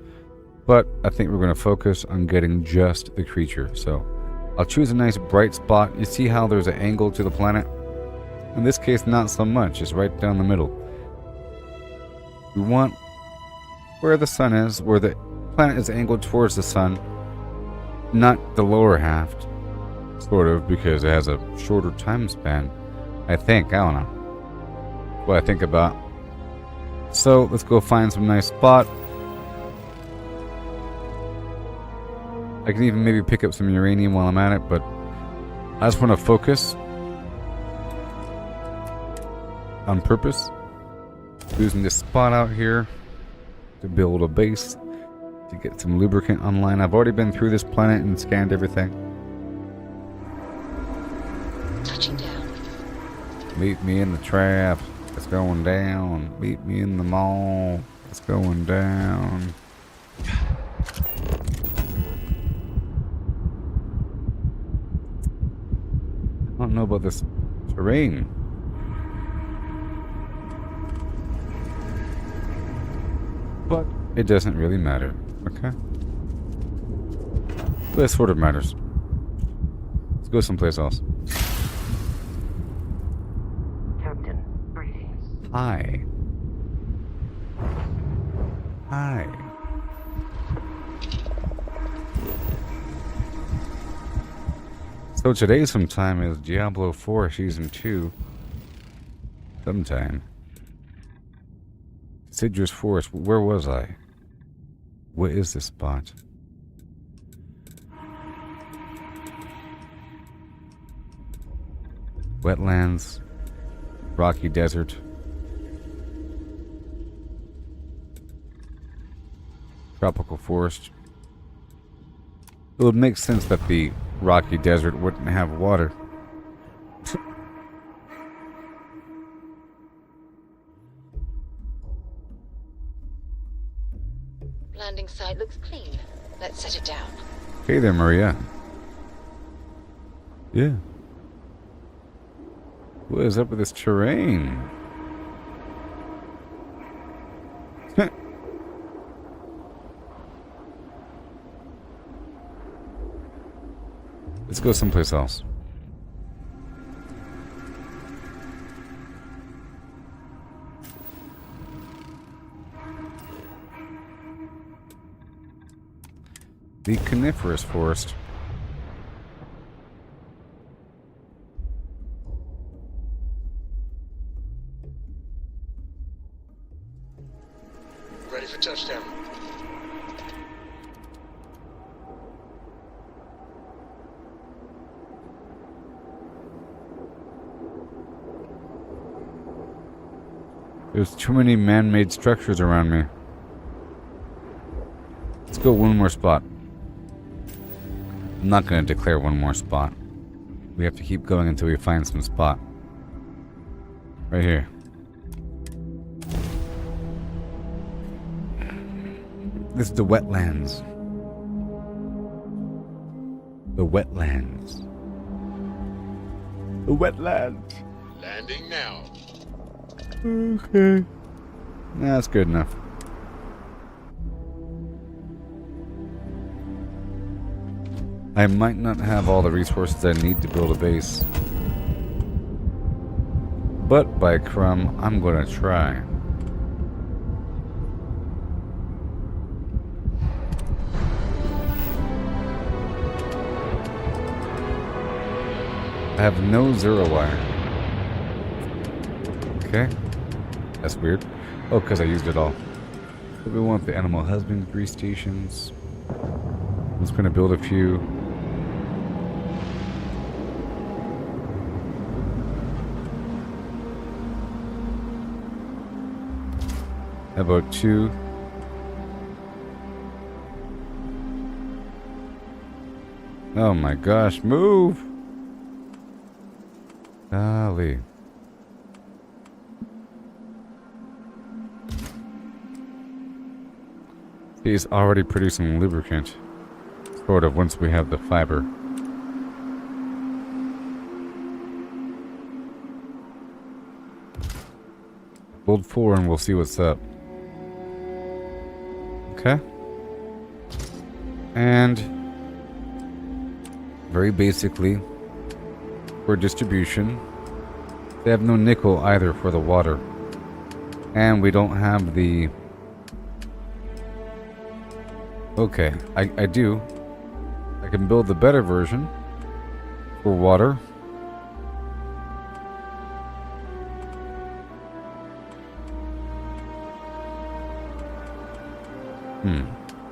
but I think we're going to focus on getting just the creature. So I'll choose a nice bright spot. You see how there's an angle to the planet? In this case, not so much. It's right down the middle. We want where the sun is, where the planet is angled towards the sun, not the lower half. Sort of, because it has a shorter time span. I think. I don't know. What I think about. So, let's go find some nice spot. I can even maybe pick up some uranium while I'm at it, but I just want to focus on purpose. Using this spot out here to build a base, to get some lubricant online. I've already been through this planet and scanned everything. Touching down. Meet me in the trap. It's going down. Meet me in the mall. It's going down. I don't know about this terrain. But it doesn't really matter. Okay? But it sort of matters. Let's go someplace else. Hi. Hi. So today sometime is Diablo 4 Season 2. Sometime. Citrus Forest. Where was I? What is this spot? Wetlands. Rocky desert. Tropical forest. It would make sense that the rocky desert wouldn't have water. landing site looks clean. Let's set it down. Hey there, Maria. Yeah. What is up with this terrain? Let's go someplace else. The coniferous forest. Ready for touchdown. There's too many man-made structures around me. Let's go one more spot. I'm not going to declare one more spot. We have to keep going until we find some spot. Right here. This is the wetlands. The wetlands. The wetlands. Landing now. Okay. Nah, that's good enough. I might not have all the resources I need to build a base. But by crumb, I'm gonna try. I have no zero wire. Okay. That's weird. Oh, because I used it all. But we want the animal husbandry stations. I'm just gonna build a few. How about 2? Oh my gosh, move! Golly. He's already producing lubricant. Sort of, once we have the fiber. Build 4 and we'll see what's up. Okay. And very basically, for distribution, they have no nickel either for the water. And we don't have the... Okay, I do. I can build the better version for water.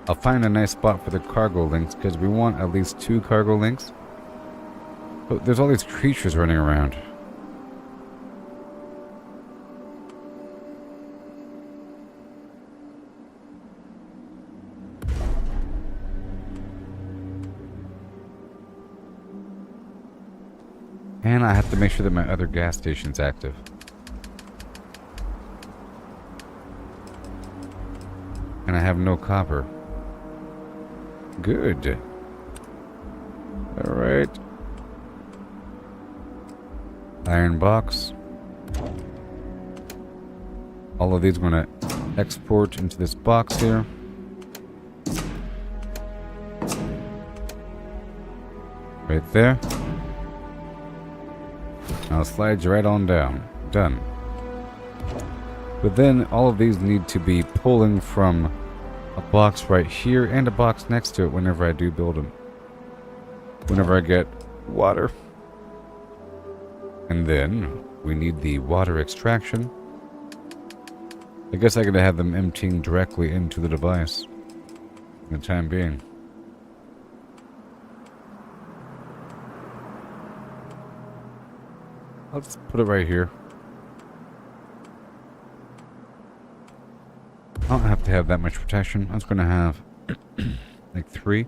I'll find a nice spot for the cargo links because we want at least 2 cargo links. But there's all these creatures running around. And I have to make sure that my other gas station's active. And I have no copper. Good. Alright. Iron box. All of these I'm going to export into this box here. Right there. Now it slides right on down. Done. But then all of these need to be pulling from a box right here and a box next to it whenever I do build them. Whenever I get water. And then we need the water extraction. I guess I gotta have them emptying directly into the device for the time being. I'll just put it right here. I don't have to have that much protection. I'm just gonna have like 3.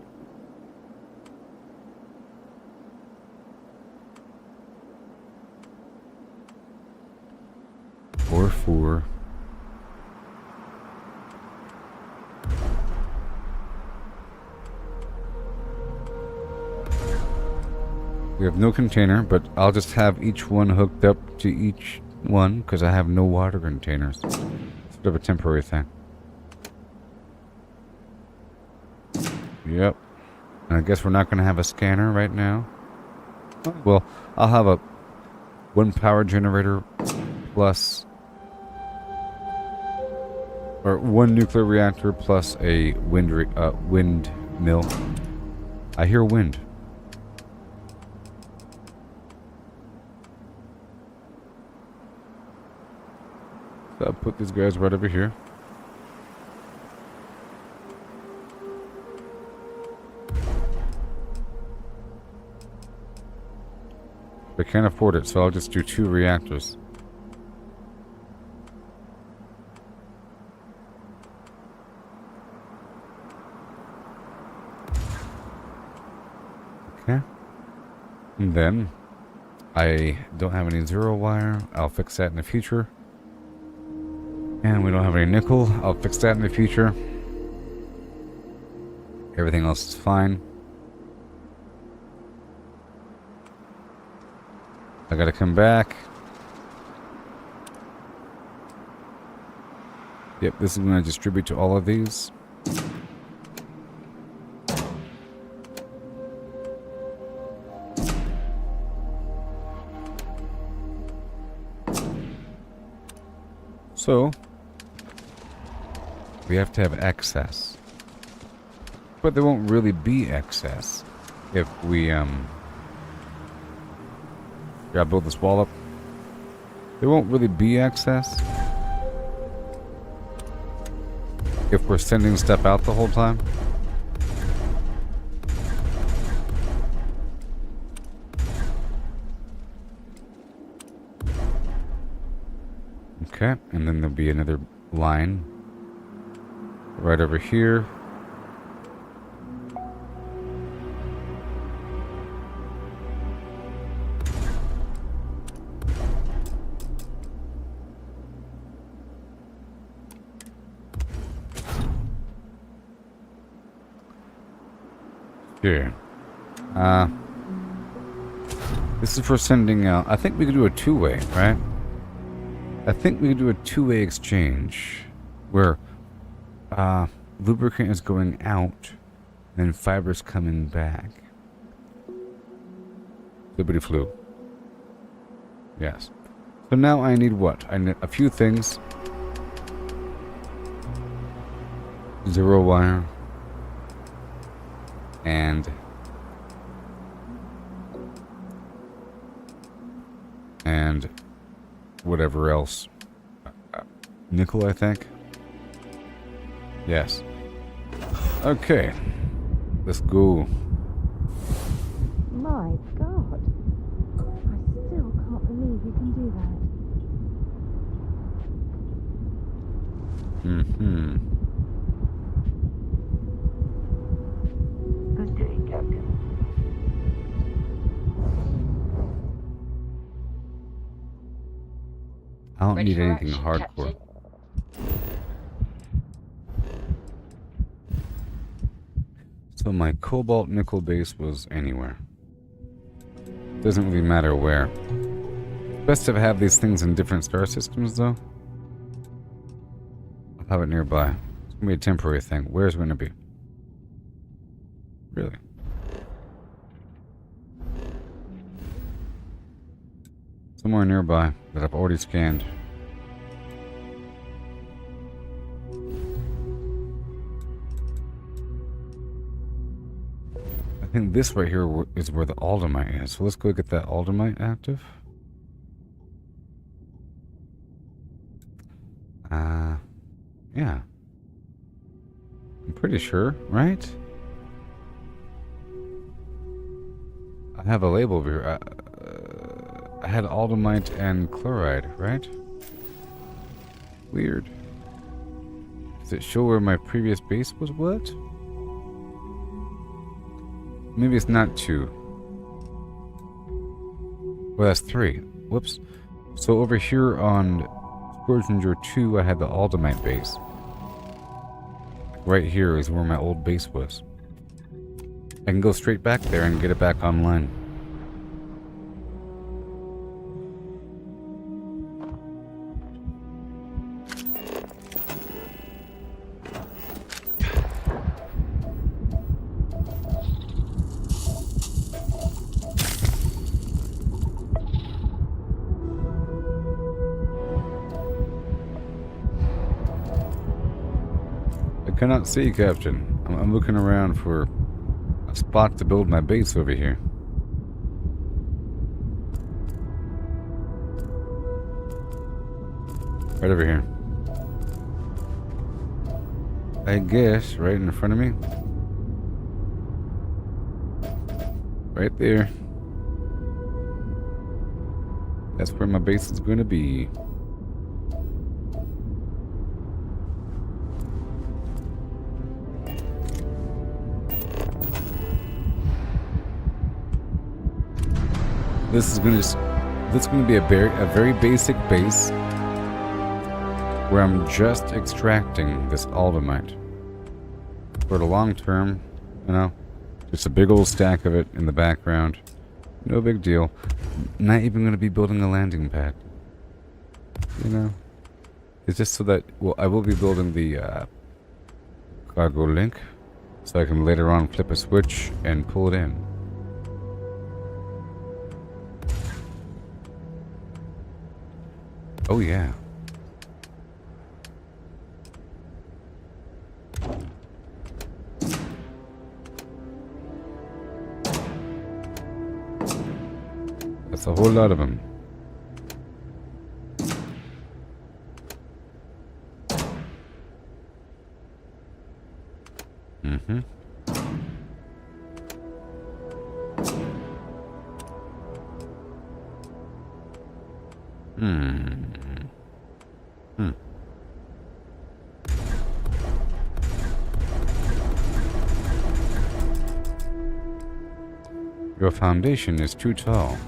Or 4. We have no container, but I'll just have each one hooked up to each one because I have no water containers. It's a bit of a temporary thing. Yep. And I guess we're not going to have a scanner right now. Well, I'll have a one power generator plus, or one nuclear reactor plus a windmill. I hear wind. So I'll put these guys right over here. I can't afford it, so I'll just do 2 reactors. Okay. And then, I don't have any zero wire. I'll fix that in the future. And we don't have any nickel. I'll fix that in the future. Everything else is fine. I gotta come back. Yep, this is going to distribute to all of these. So, we have to have excess. But there won't really be excess if we, gotta build this wall up. There won't really be excess if we're sending stuff out the whole time. Okay, and then there'll be another line right over here. Here. This is for sending out. I think we could do a 2-way, right? I think we could do a 2-way exchange where lubricant is going out and fiber's coming back. Liberty flew. Yes. So now I need what? I need a few things. Zero wire. And whatever else. Nickel, I think. Yes. Okay. Let's go. My God. I still can't believe you can do that. Mm-hmm. Good day, Captain. I don't Ready need for anything action, hardcore. Captain? So my cobalt nickel base was anywhere. Doesn't really matter where. Best to have these things in different star systems though. I'll have it nearby. It's gonna be a temporary thing. Where's it gonna be? Really? Somewhere nearby that I've already scanned. I think this right here is where the aldemite is. So let's go get that aldemite active. Yeah. I'm pretty sure, right? I have a label over here. I had aldemite and chloride, right? Weird. Does it show where my previous base was what? Maybe it's not 2. Well, that's 3. Whoops. So over here on Storage Ranger 2, I had the aldemite base. Right here is where my old base was. I can go straight back there and get it back online. Cannot see, Captain. I'm looking around for a spot to build my base over here. Right over here. I guess right in front of me. Right there. That's where my base is going to be. This is going to be a very basic base where I'm just extracting this aldermite. For the long term, you know, just a big old stack of it in the background. No big deal. Not even going to be building a landing pad. You know? It's just so that, well, I will be building the cargo link so I can later on flip a switch and pull it in. Oh yeah. That's a whole lot of them. Mm-hmm. Your foundation is too tall.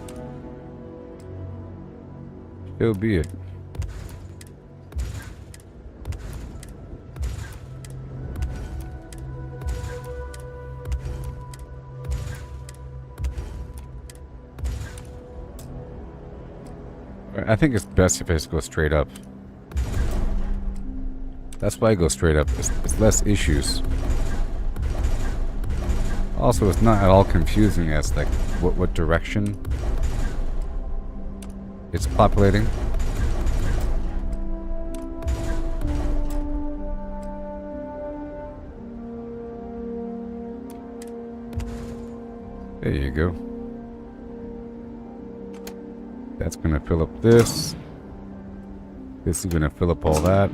So be it. I think it's best if I just go straight up. That's why I go straight up. It's less issues. Also, it's not at all confusing as like what direction it's populating. There you go. That's gonna fill up this. This is gonna fill up all that.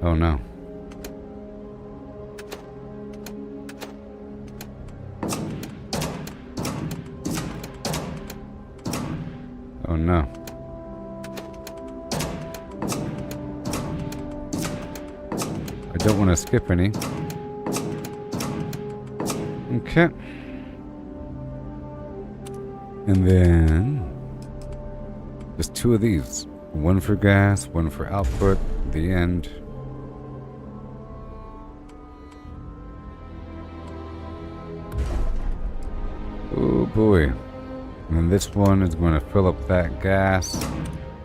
Oh no. Oh no. I don't want to skip any. Okay. And then just two of these. One for gas, one for output, the end. Oh boy. And then this one is going to fill up that gas.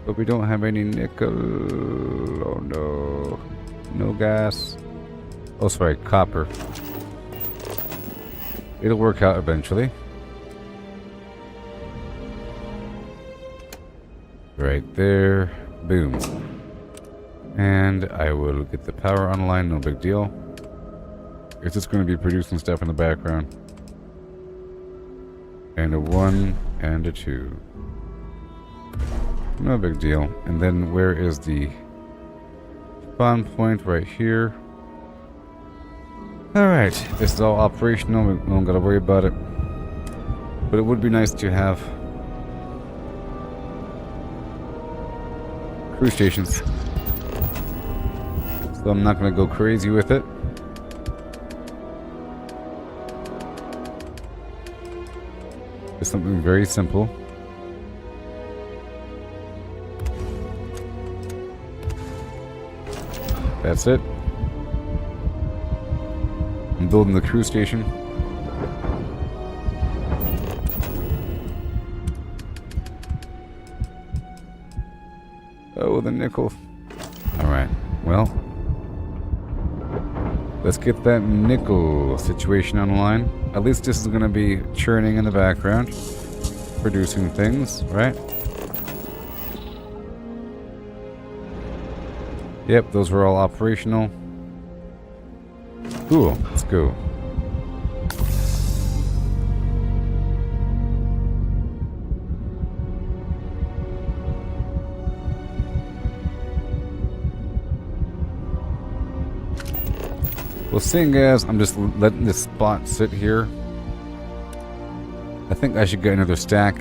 But we don't have any nickel. Oh no. No gas. Oh, sorry, copper. It'll work out eventually. Right there. Boom. And I will get the power online, no big deal. It's just going to be producing stuff in the background. And a 1 and a 2. No big deal. And then where is the spawn point? Right here. Alright, this is all operational. We don't gotta worry about it. But it would be nice to have crew stations. So I'm not gonna go crazy with it. Just something very simple. That's it. I'm building the crew station. Oh, the nickel. Alright, well. Let's get that nickel situation online. At least this is going to be churning in the background. Producing things, right? Yep, those were all operational. Cool, let's go. Well, seeing as I'm just letting this spot sit here, I think I should get another stack,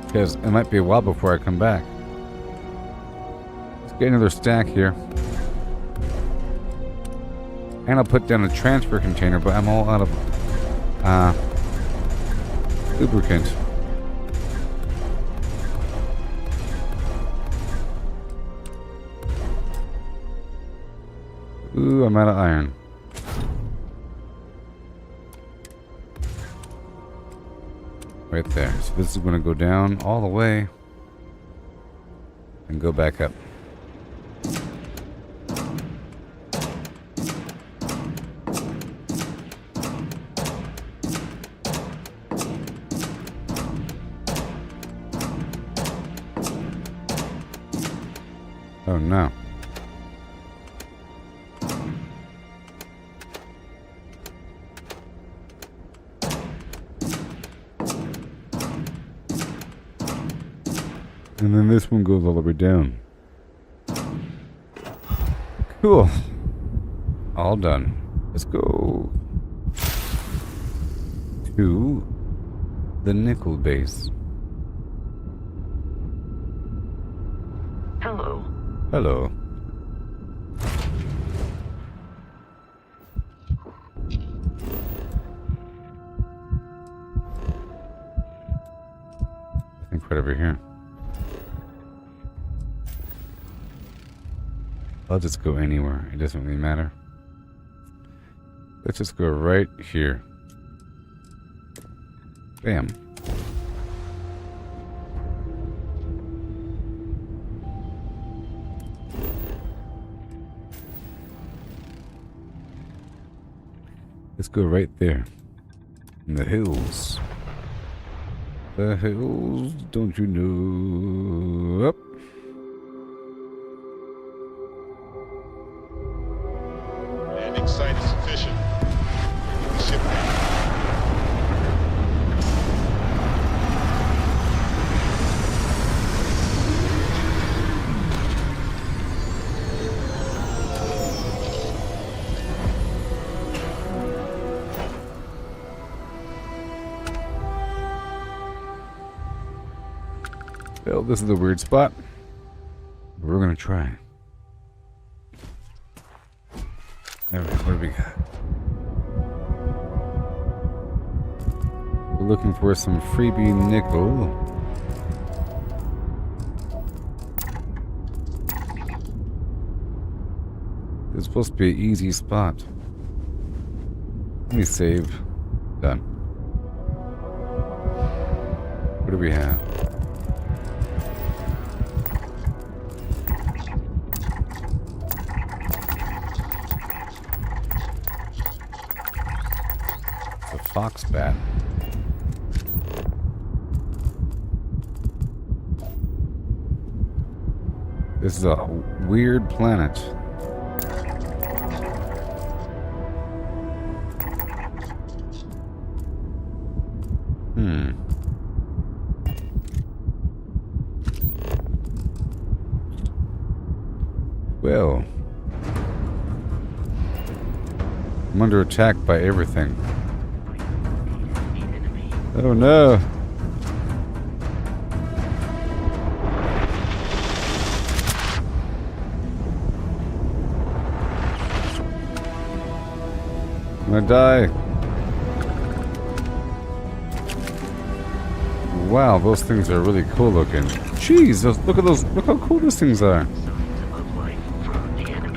because it might be a while before I come back. Let's get another stack here. And I'll put down a transfer container, but I'm all out of lubricant. Ooh, I'm out of iron. Right there. So this is going to go down all the way and go back up. Oh no. And then this one goes all the way down. Cool. All done. Let's go to the nickel base. Hello. Hello. I think right over here. I'll just go anywhere. It doesn't really matter. Let's just go right here. Bam. Let's go right there. In the hills. The hills, don't you know? Up. Landing site is sufficient. Ship Well, this is a weird spot. We're gonna try. Alright, what do we got? We're looking for some freebie nickel. It's supposed to be an easy spot. Let me save. Done. What do we have? Fox bat. This is a weird planet. Well, I'm under attack by everything. Oh no. I'm gonna die. Wow, those things are really cool looking. Jeez, look at those. Look how cool those things are.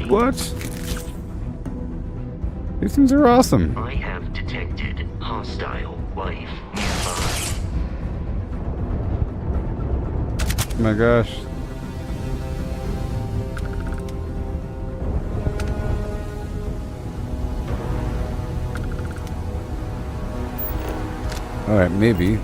What? These things are awesome. I have detected hostile life nearby. Oh my gosh. Alright, maybe.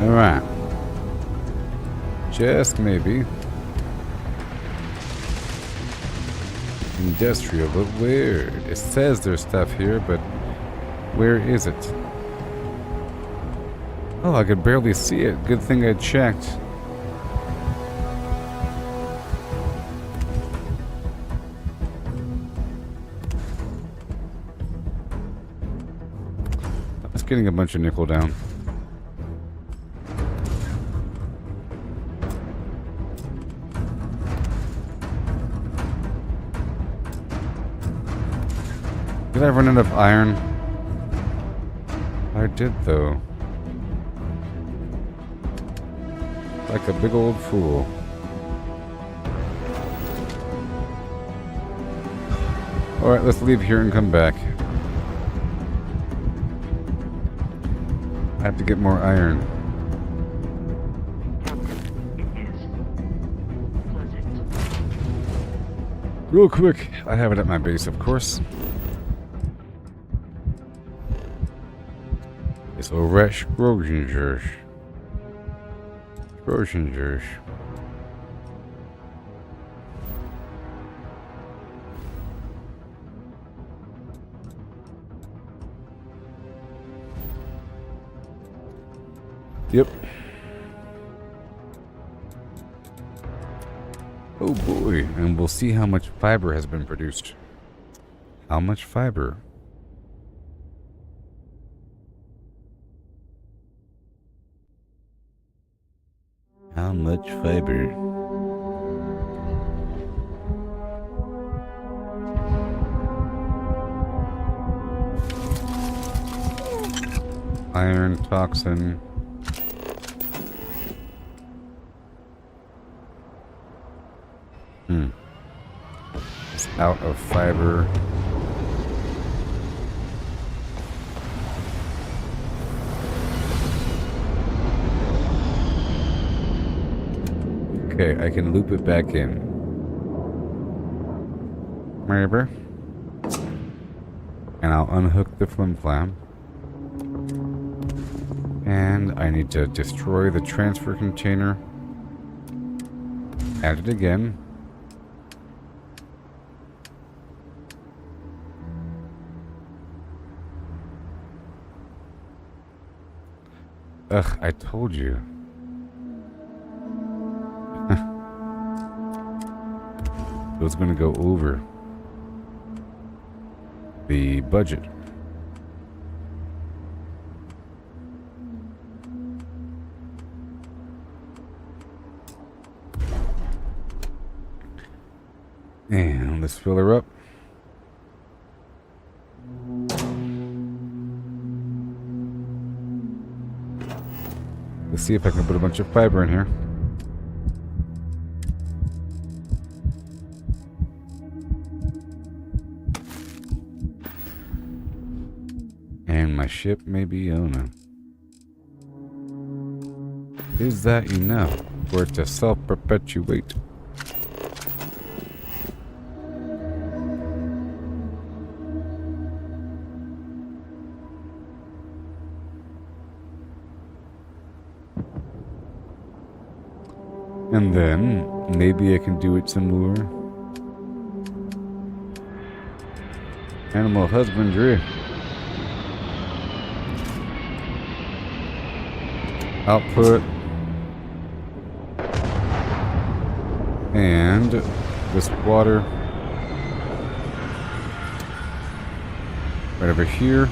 Alright. Just maybe. Industrial, but where? It says there's stuff here, but where is it? Oh, I could barely see it. Good thing I checked. I was getting a bunch of nickel down. Did I run out of iron? I did, though. Like a big old fool. Alright, let's leave here and come back. I have to get more iron. Real quick, I have it at my base, of course. It's a Resh Grosingers. Grosingers. Yep. Oh boy, and we'll see how much fiber has been produced. How much fiber? How much fiber? Iron toxin. It's out of fiber. Okay, I can loop it back in. Maybe. And I'll unhook the flim flam. And I need to destroy the transfer container. Add it again. Ugh, I told you. It was going to go over the budget. And let's fill her up. Let's see if I can put a bunch of fiber in here. And my ship maybe, oh no. Is that enough for it to self-perpetuate? And then, maybe I can do it some more. Animal husbandry. Output. And this water. Right over here.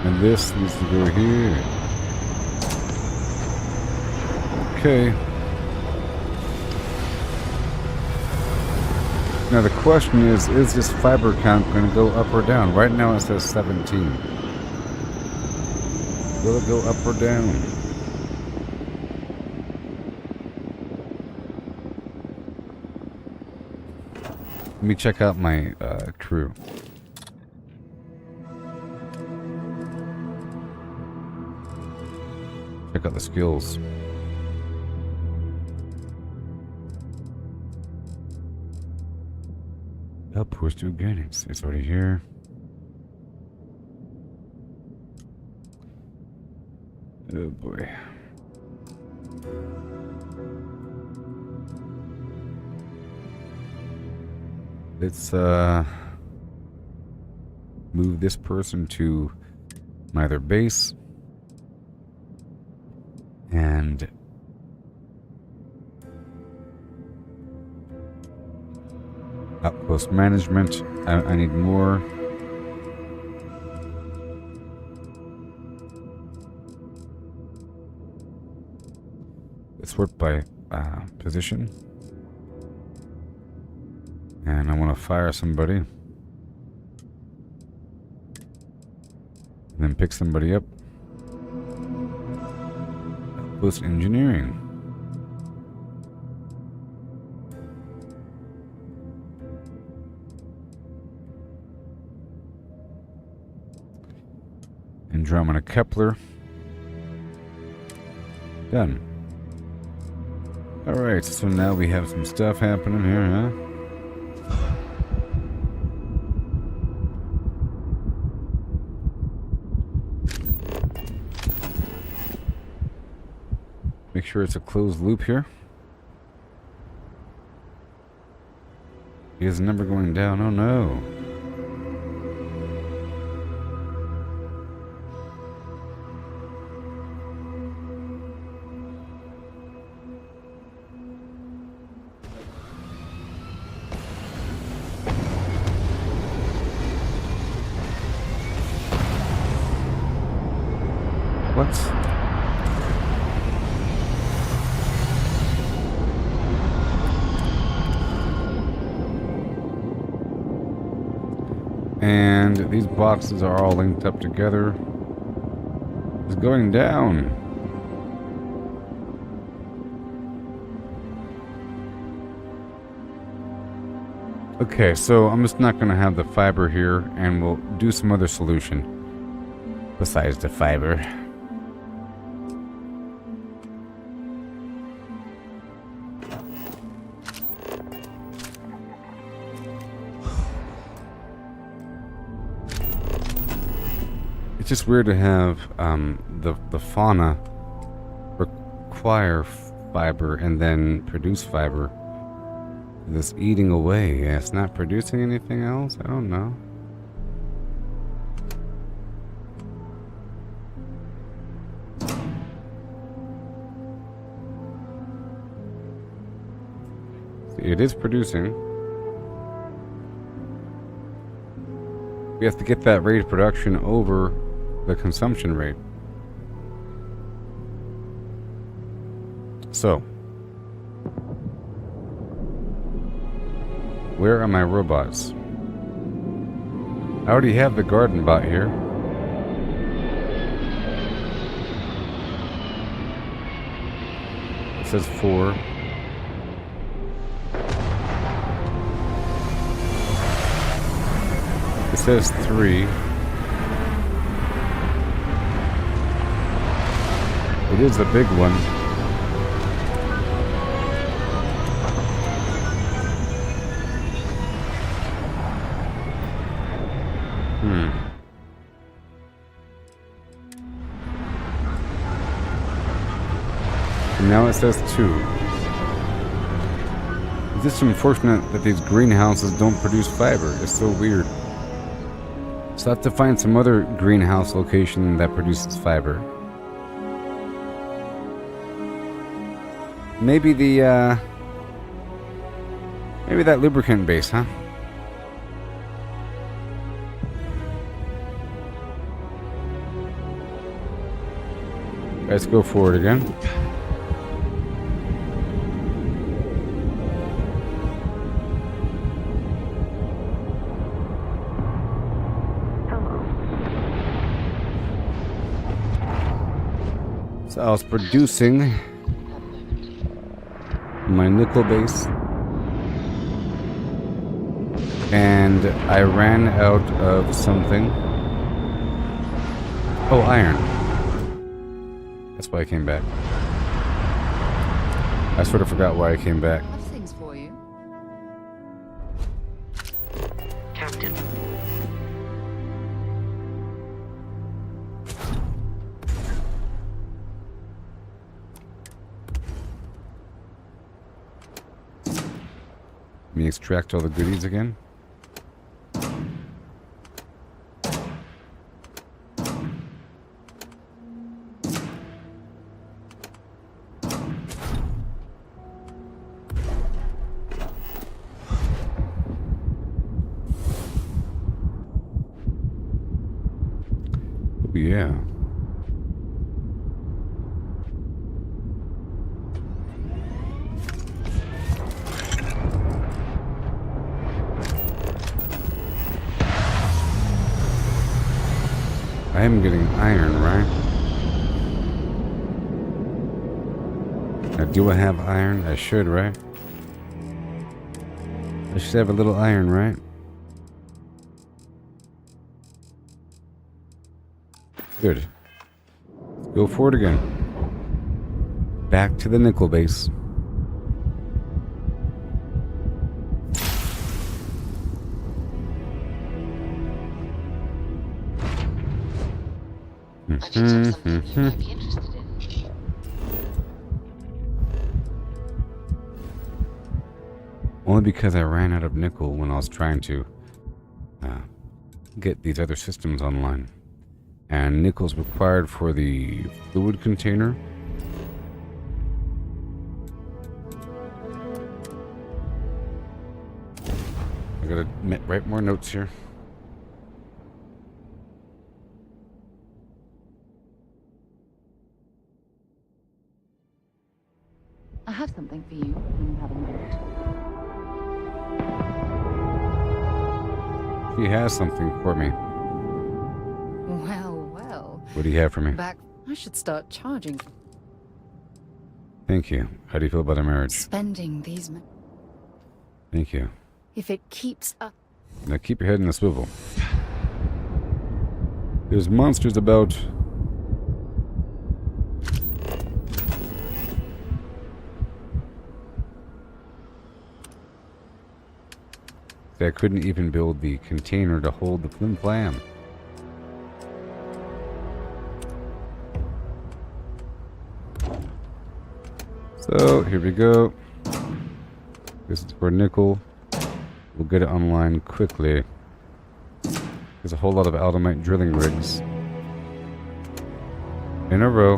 And this needs to go here. Okay. Now the question is this fiber count going to go up or down? Right now it says 17. Will it go up or down? Let me check out my crew. Check out the skills. Outpost to organics. It's already here. Oh boy. Let's move this person to my other base. And outpost management. I need more. Let's sort by position. And I want to fire somebody. And then pick somebody up. Outpost engineering. Andromeda Kepler. Done. Alright, so now we have some stuff happening here, huh? Make sure it's a closed loop here. He has a number going down. Oh no. What? And these boxes are all linked up together. It's going down. Okay, so I'm just not going to have the fiber here, and we'll do some other solution besides the fiber. It's just weird to have the fauna require fiber and then produce fiber. This eating away. Yeah, it's not producing anything else? I don't know. See, it is producing. We have to get that rate of production over the consumption rate. So, where are my robots? I already have the garden bot here. It says 4. It says 3. It is a big one. And now it says 2. It's just unfortunate that these greenhouses don't produce fiber. It's so weird. So I have to find some other greenhouse location that produces fiber. Maybe the, maybe that lubricant base, huh? Let's go forward again. So I was producing my nickel base, and I ran out of something. Oh, iron. That's why I came back. I sort of forgot why I came back. I have things for you. Captain. Let me extract all the goodies again. Oh, yeah. I am getting iron, right? Now, do I have iron? I should, right? I should have a little iron, right? Good. Let's go for it again. Back to the nickel base. I picked up something you might be interested in. Only because I ran out of nickel when I was trying to get these other systems online. And nickel's required for the fluid container. I gotta write more notes here. I have something for you when you have a moment. She has something for me. Well, well. What do you have for me? Back. I should start charging. Thank you. How do you feel about our marriage? Spending these. Thank you. If it keeps up. Now keep your head in the swivel. There's monsters about. I couldn't even build the container to hold the flim flam. So here we go. This is for nickel. We'll get it online quickly. There's a whole lot of aldomite drilling rigs in a row.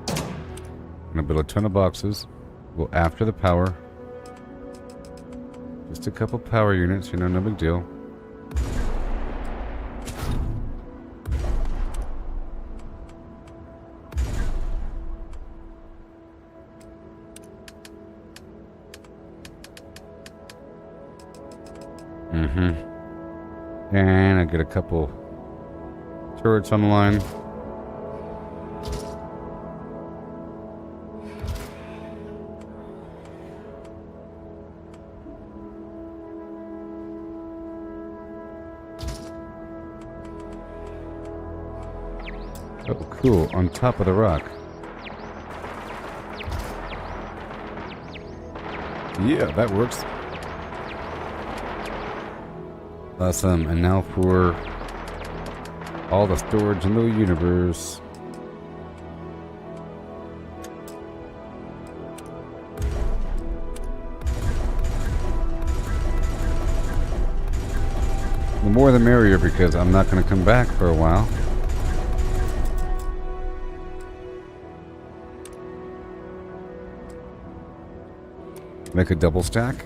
I'm gonna build a ton of boxes. Go after the power. Just a couple power units, you know, no big deal. And I get a couple turrets online. Oh, cool. On top of the rock. Yeah, that works. Awesome. And now for all the storage in the universe. The more the merrier, because I'm not going to come back for a while. Make a double stack.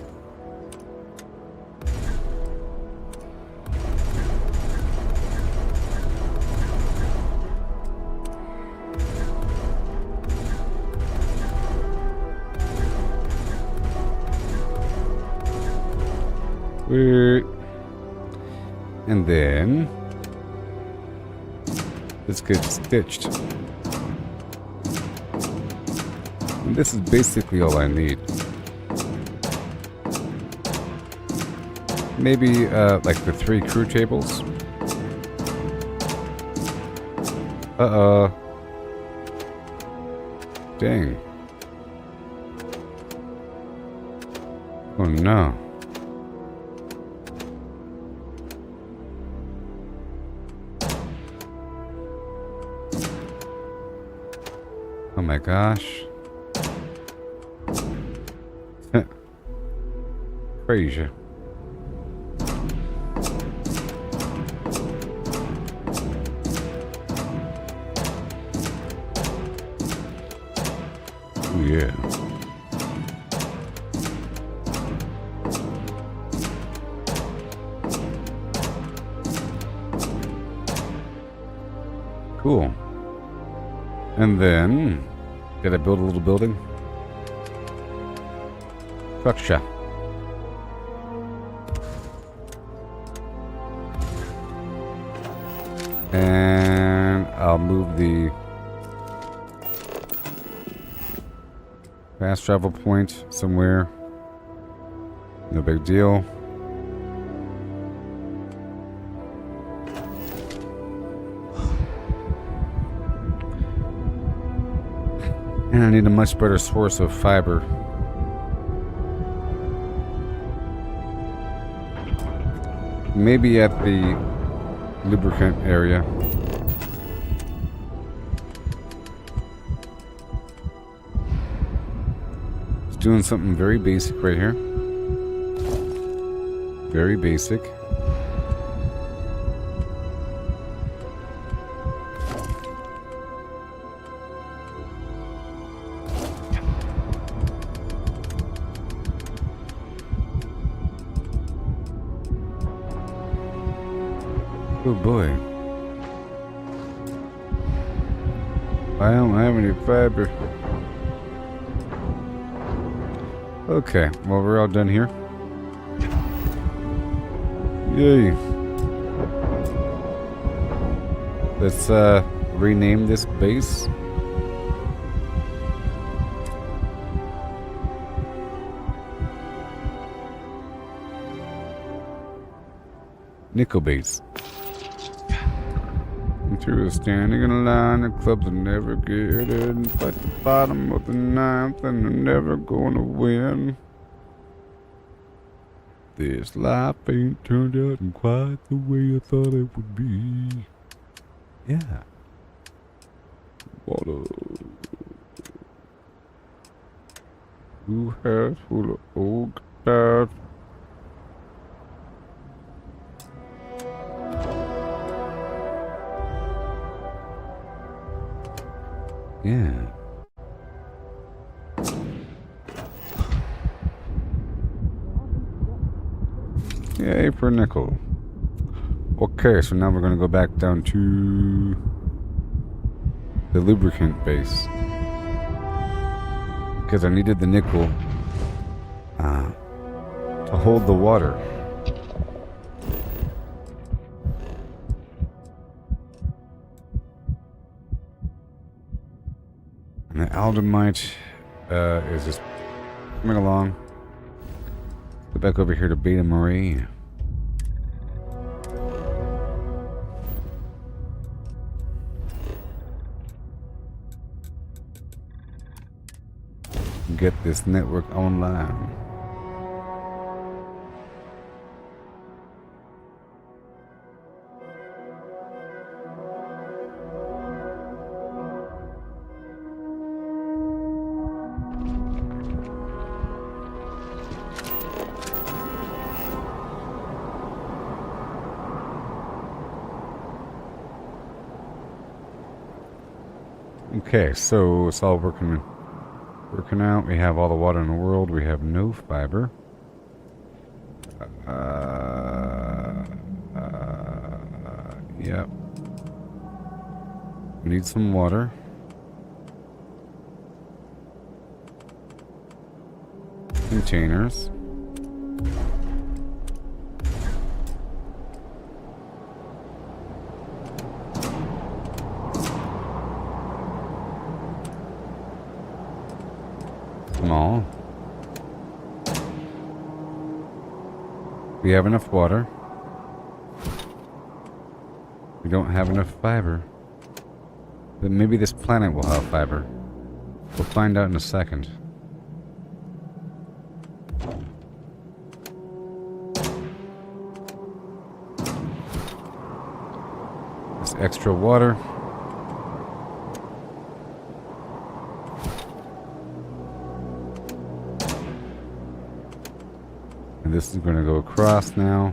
And then this gets stitched. And this is basically all I need. Maybe like the 3 crew tables. Uh-oh. Dang. Oh no. Oh my gosh. crazy. Oh yeah. Cool. And then, did I build a little building? Structure. And I'll move the fast travel point somewhere. No big deal. And I need a much better source of fiber. Maybe at the lubricant area. It's doing something very basic right here. Very basic. Oh boy. I don't have any fiber. Okay, well we're all done here. Yay. Let's rename this base. Nickel base. Through standing in a line, the clubs will never get it. And fight the bottom of the ninth, and they're never gonna win. This life ain't turned out in quite the way I thought it would be. Yeah. Water. Blue house full of old guitars. Yeah. Yay for nickel. Okay, so now we're going to go back down to the lubricant base. Because I needed the nickel to hold the water. And the aldemite is just coming along. Go back over here to Beta Marie. Get this network online. Okay, so it's all working out. We have all the water in the world. We have no fiber. Yep. We need some water. Containers. Small. We have enough water. We don't have enough fiber. But maybe this planet will have fiber. We'll find out in a second. This extra water. And this is going to go across now.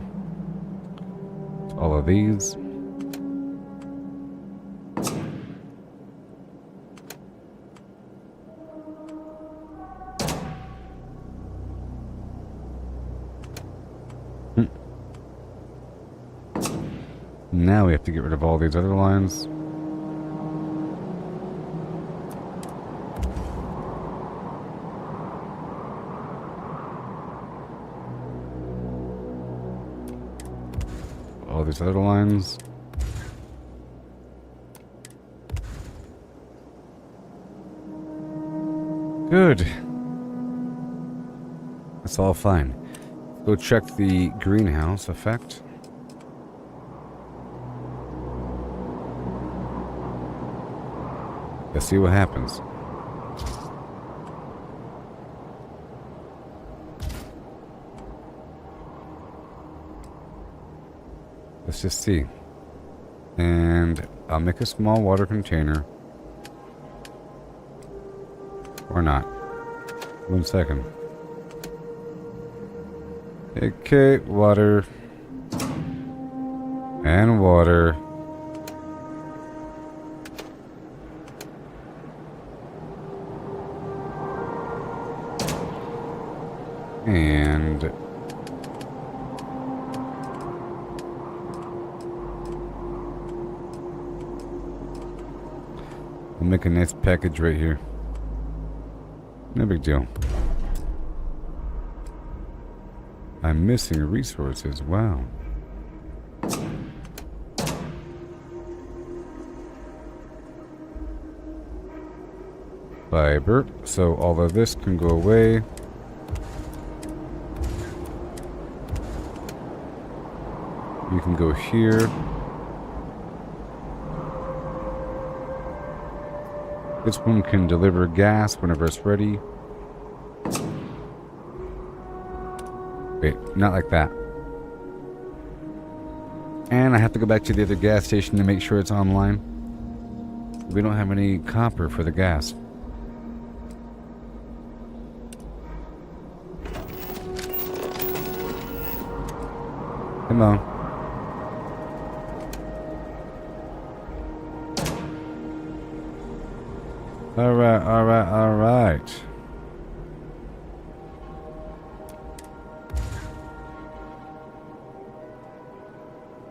All of these. Now we have to get rid of all these other lines. All these other lines. Good. That's all fine. Go check the greenhouse effect. Let's see what happens. Let's just see. And I'll make a small water container. Or not. 1 second. Okay, water. And water. And we'll make a nice package right here. No big deal. I'm missing resources. Wow. Fiber. So all of this can go away. You can go here. This one can deliver gas whenever it's ready. Wait, not like that. And I have to go back to the other gas station to make sure it's online. We don't have any copper for the gas. Come on. Alright, alright, alright.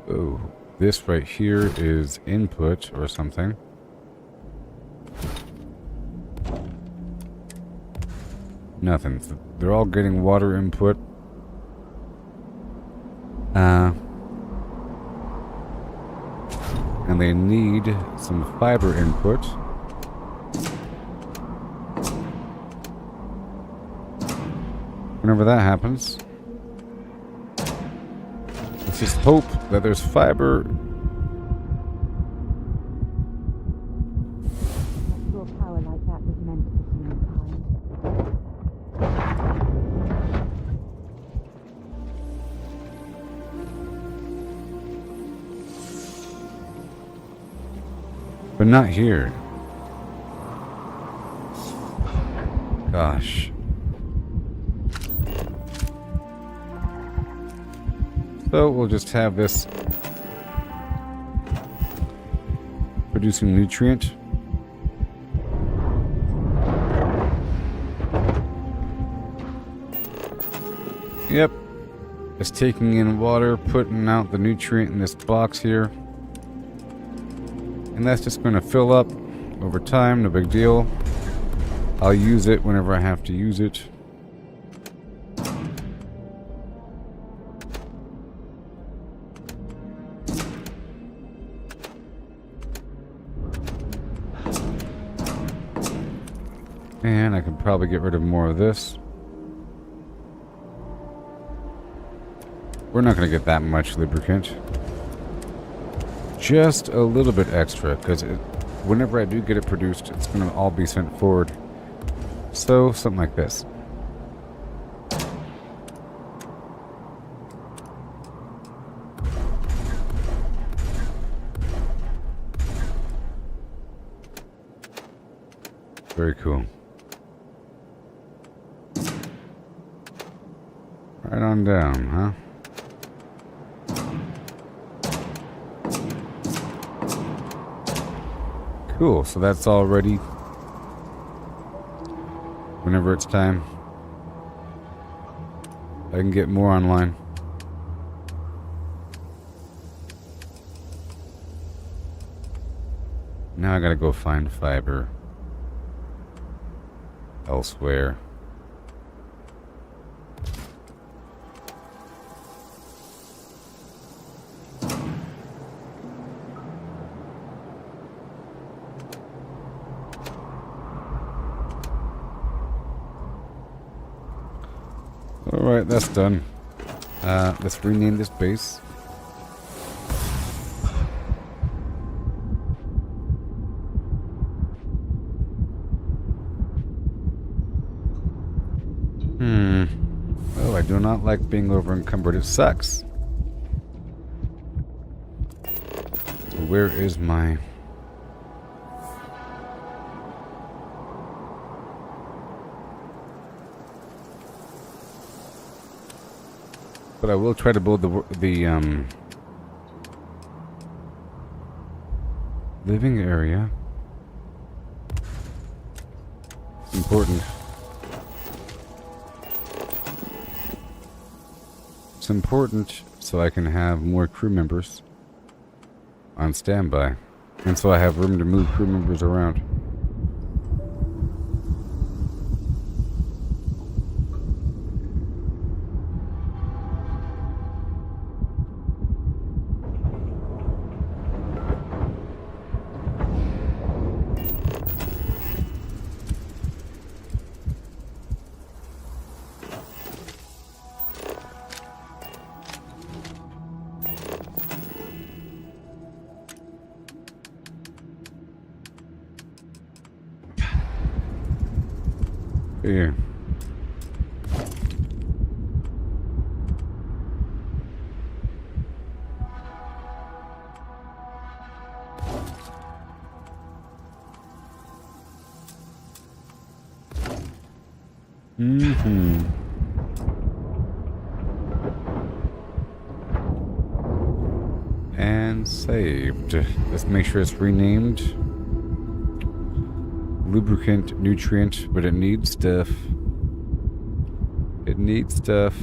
Oh, this right here is input or something. Nothing. They're all getting water input. And they need some fiber input. Whenever that happens, let's just hope that there's fiber. Natural power like that was meant for humankind. But not here. Gosh. So we'll just have this producing nutrient. Yep. It's taking in water, putting out the nutrient in this box here. And that's just going to fill up over time, no big deal. I'll use it whenever I have to use it. And I can probably get rid of more of this. We're not going to get that much lubricant. Just a little bit extra, because whenever I do get it produced, it's going to all be sent forward. So, something like this. Very cool. Right on down, huh? Cool, so that's all ready. Whenever it's time, I can get more online. Now I gotta go find fiber elsewhere. Alright, that's done. Let's rename this base. Oh, I do not like being over encumbered. It sucks. So where is my... But I will try to build the living area. It's important. It's important so I can have more crew members on standby. And so I have room to move crew members around. Here. And saved. Let's make sure it's renamed. Lubricant, nutrient, but it needs stuff. It needs stuff.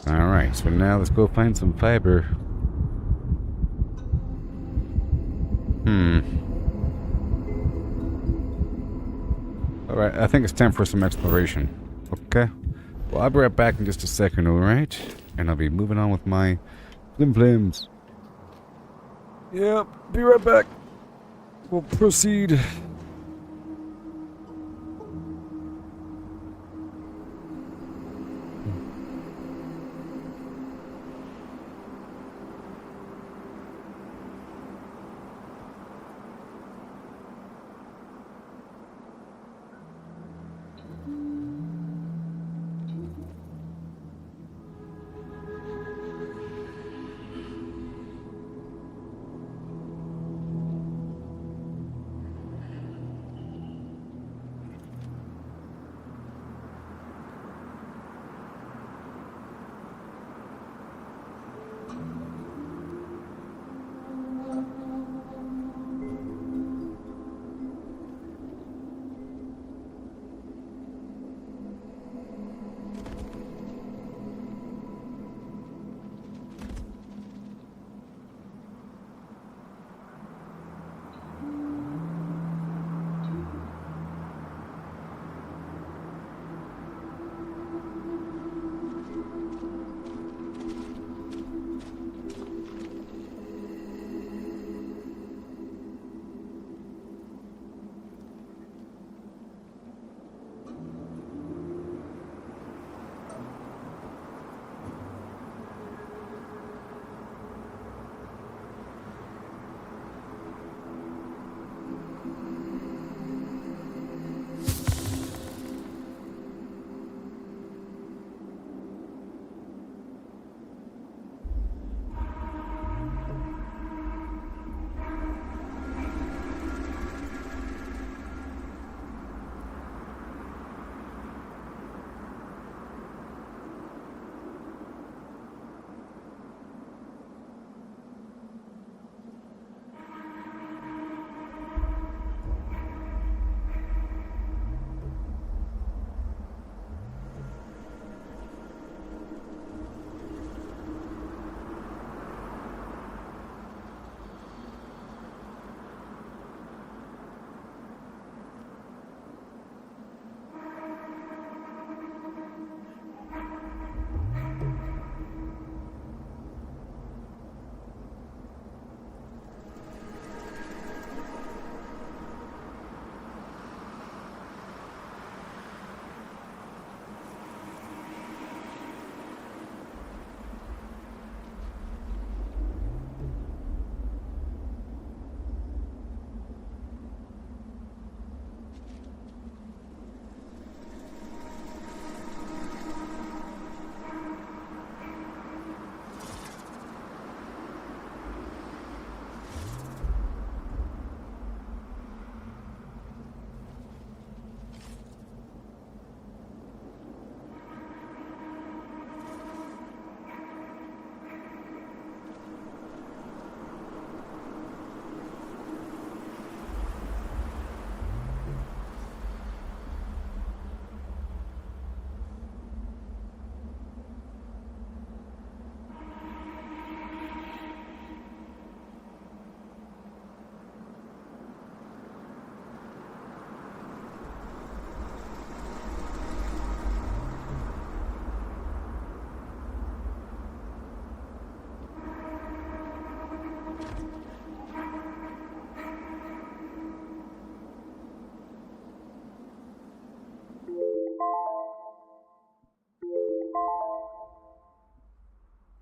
Alright, so now let's go find some fiber. Alright, I think it's time for some exploration. Okay? Well, I'll be right back in just a second, alright? And I'll be moving on with my flim-flams. Yep, be right back. We'll proceed.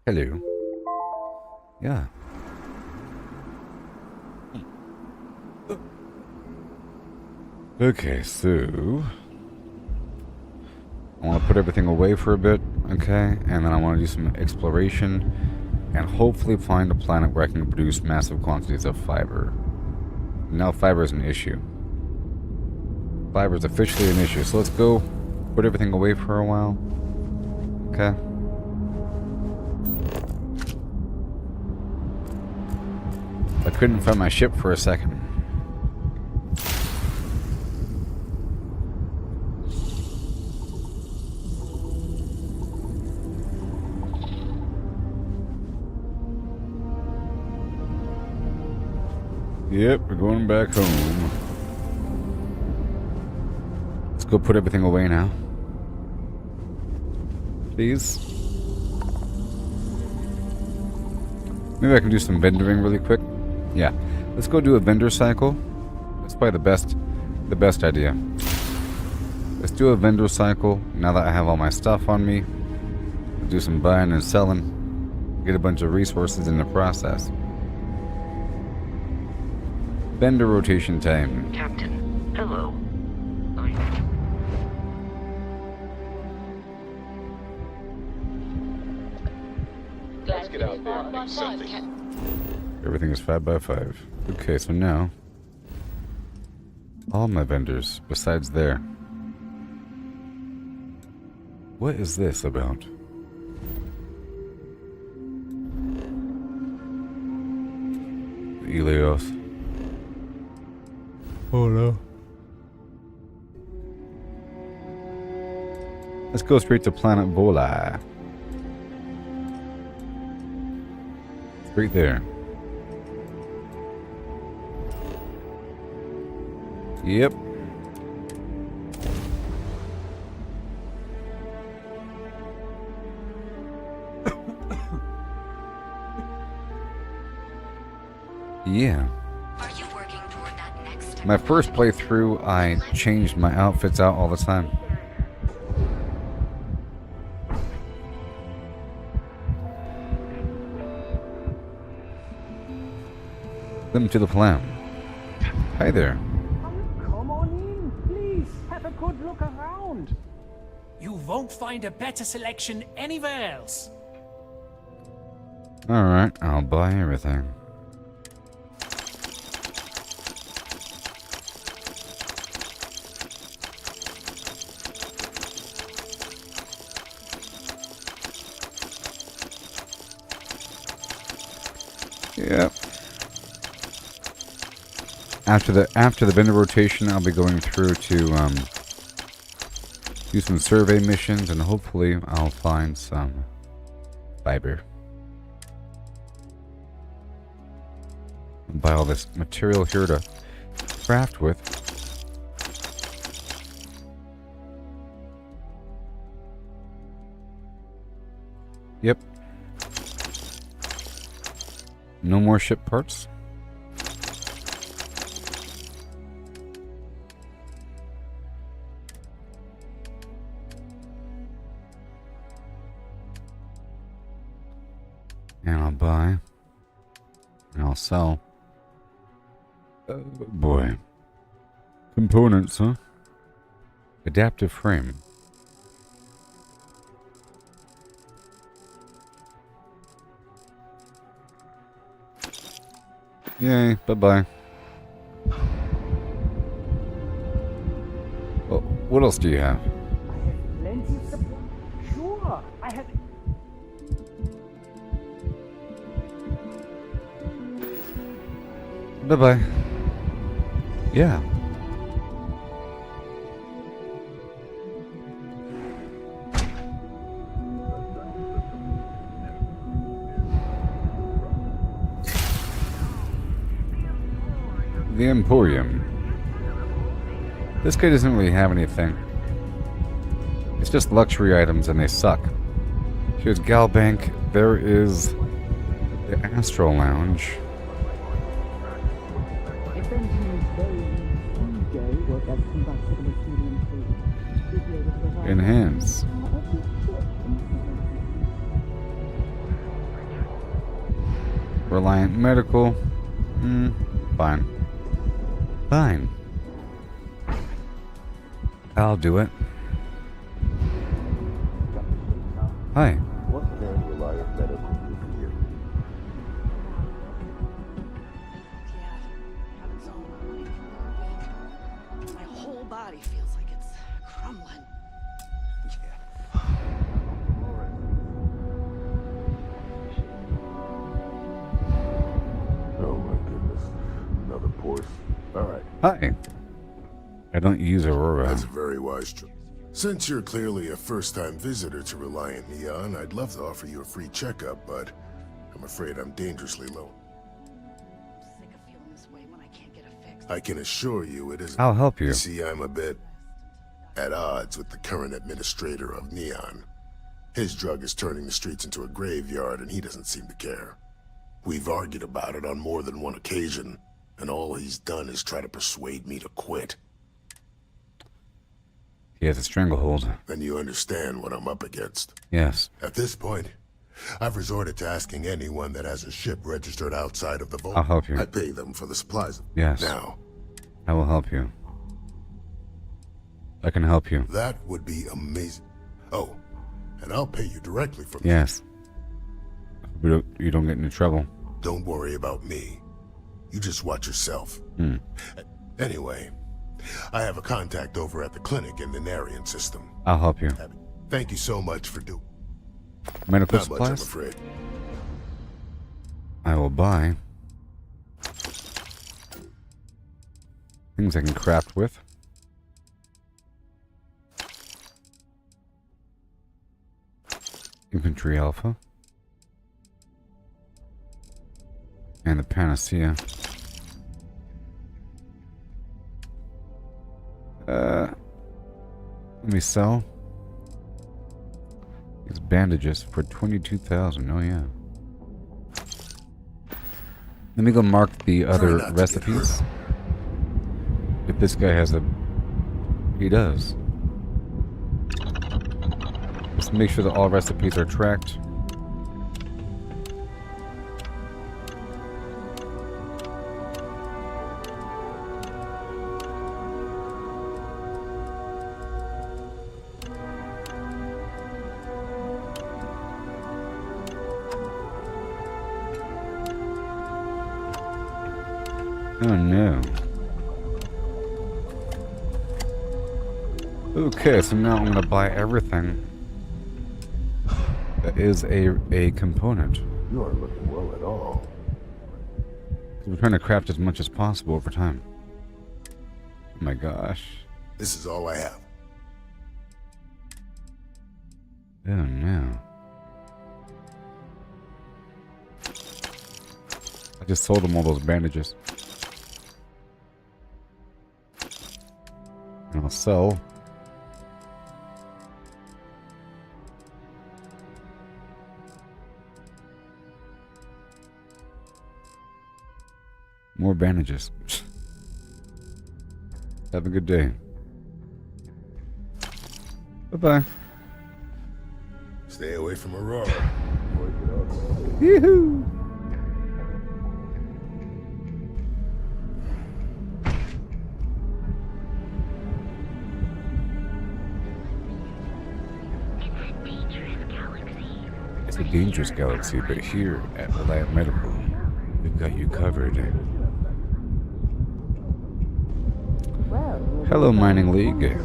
Hello. Yeah. Okay, so I want to put everything away for a bit, okay? And then I want to do some exploration and hopefully find a planet where I can produce massive quantities of fiber. Now fiber is an issue. Fiber is officially an issue, so let's go put everything away for a while. Okay. I couldn't find my ship for a second. Yep, we're going back home. Let's go put everything away now. Please. Maybe I can do some vendoring really quick. Yeah, let's go do a vendor cycle. That's probably the best idea. Let's do a vendor cycle now that I have all my stuff on me. I'll do some buying and selling. Get a bunch of resources in the process. Vendor rotation time. Captain, hello. Let's get out there and do something. Everything is 5x5. Okay, so now all my vendors besides there. What is this about? Elios. Oh no. Let's go straight to planet Volai. Straight there. Yep. Yeah. My first playthrough, I changed my outfits out all the time. Them to the plan. Hi there. Come on in, please. Have a good look around. You won't find a better selection anywhere else. Alright, I'll buy everything. Yep. After the vendor rotation, I'll be going through to do some survey missions, and hopefully I'll find some fiber. Buy all this material here to craft with. Yep. No more ship parts. And I'll buy. And I'll sell. Oh boy. Components, huh? Adaptive frame. Yay, bye-bye. Well, what else do you have? I have plenty of supply. Sure, I have. Bye-bye. Yeah. The Emporium. This guy doesn't really have anything. It's just luxury items and they suck. Here's Galbank. There is the Astro Lounge. Reliant Medical. Fine. Fine. I'll do it. Hi. What can Reliant Medical do for you? Haven't sold my money for a week. My whole body feels like it's crumbling. Oh my goodness. Another Porsche. Alright. Hi. I don't use Aurora. That's a very wise choice. Since you're clearly a first-time visitor to Reliant Neon, I'd love to offer you a free checkup, but I'm afraid I'm dangerously low. Sick of feeling this way when I can't get a fix. I can assure you it isn't. I'll help you. You see, I'm a bit at odds with the current administrator of Neon. His drug is turning the streets into a graveyard, and he doesn't seem to care. We've argued about it on more than one occasion, and all he's done is try to persuade me to quit. He has a stranglehold. Then you understand what I'm up against. Yes. At this point, I've resorted to asking anyone that has a ship registered outside of the vault. I'll help you. I pay them for the supplies. Yes. Now. I will help you. I can help you. That would be amazing. Oh, and I'll pay you directly for Yes. You don't get into trouble. Don't worry about me. You just watch yourself. Anyway, I have a contact over at the clinic in the Narian system. I'll help you. Thank you so much for doing. Medical Not much, supplies? I'm afraid. I will buy things I can craft with. Infantry Alpha. And the Panacea. Let me sell these bandages for 22,000. Oh yeah. Let me go mark the other recipes. If this guy has a... He does. Just make sure that all recipes are tracked. Oh no. Okay, so now I'm gonna buy everything that is a component. You aren't looking well at all. We're trying to craft as much as possible over time. Oh my gosh. This is all I have. Oh no. I just sold him all those bandages. And I'll sell more bandages. Have a good day. Bye-bye. Stay away from Aurora. Yoo-hoo! It's a dangerous galaxy, but here at Reliant Medical, we've got you covered. Hello, Mining League.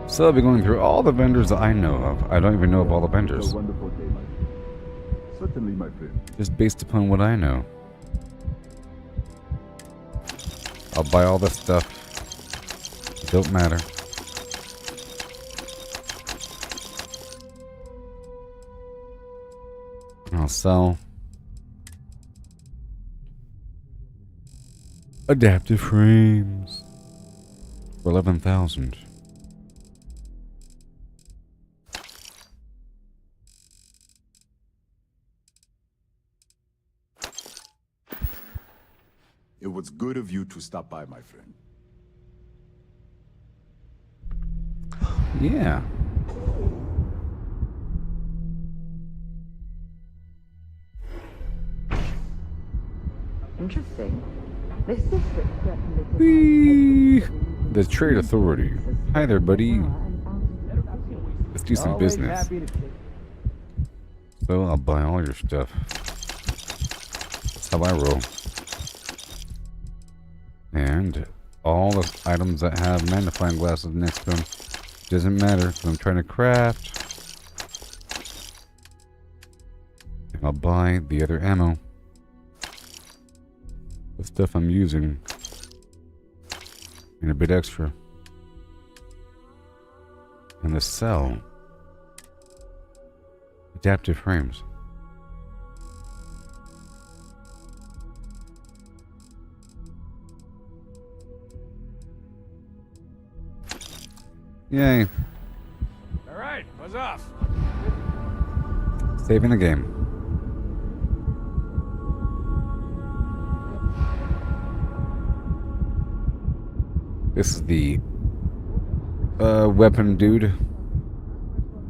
So I'll be going through all the vendors that I know of. I don't even know of all the vendors. Wonderful day, my friend. Certainly, my friend. Just based upon what I know. I'll buy all this stuff. It don't matter. I'll sell adaptive frames for 11,000. It was good of you to stop by, my friend. Yeah. Interesting. This district certainly Whee! The Trade Authority. Hi there, buddy. Let's do some business. So I'll buy all your stuff. That's how I roll. And all the items that have magnifying glasses next to them. Doesn't matter, 'cause I'm trying to craft. And I'll buy the other ammo. The stuff I'm using. And a bit extra. And the cell. Adaptive frames. Yay. Alright, buzz off. Saving the game. This is the weapon dude.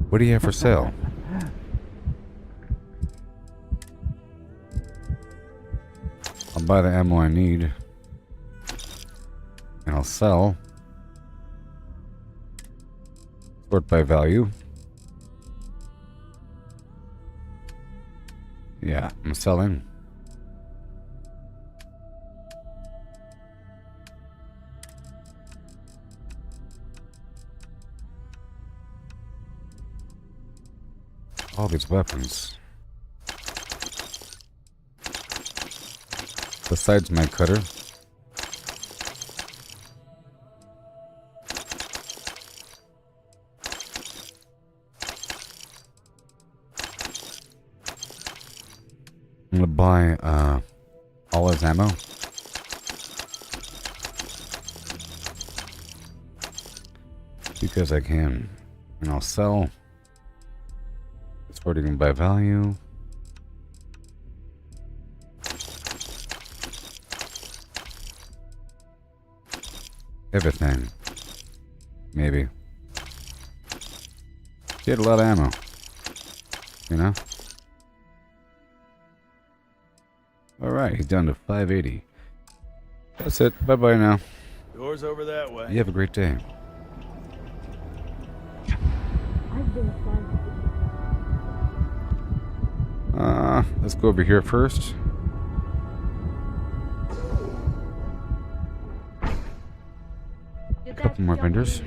What do you have for sale? I'll buy the ammo I need. And I'll sell. Sort by value. Yeah, I'm selling. All these weapons. Besides my cutter. I'm gonna buy all his ammo. Because I can. And I'll sell. Sorting by value. Everything. Maybe. Get a lot of ammo. You know? Alright, he's down to 580. That's it. Bye-bye now. Doors over that way. You have a great day. Let's go over here first. A couple more vendors.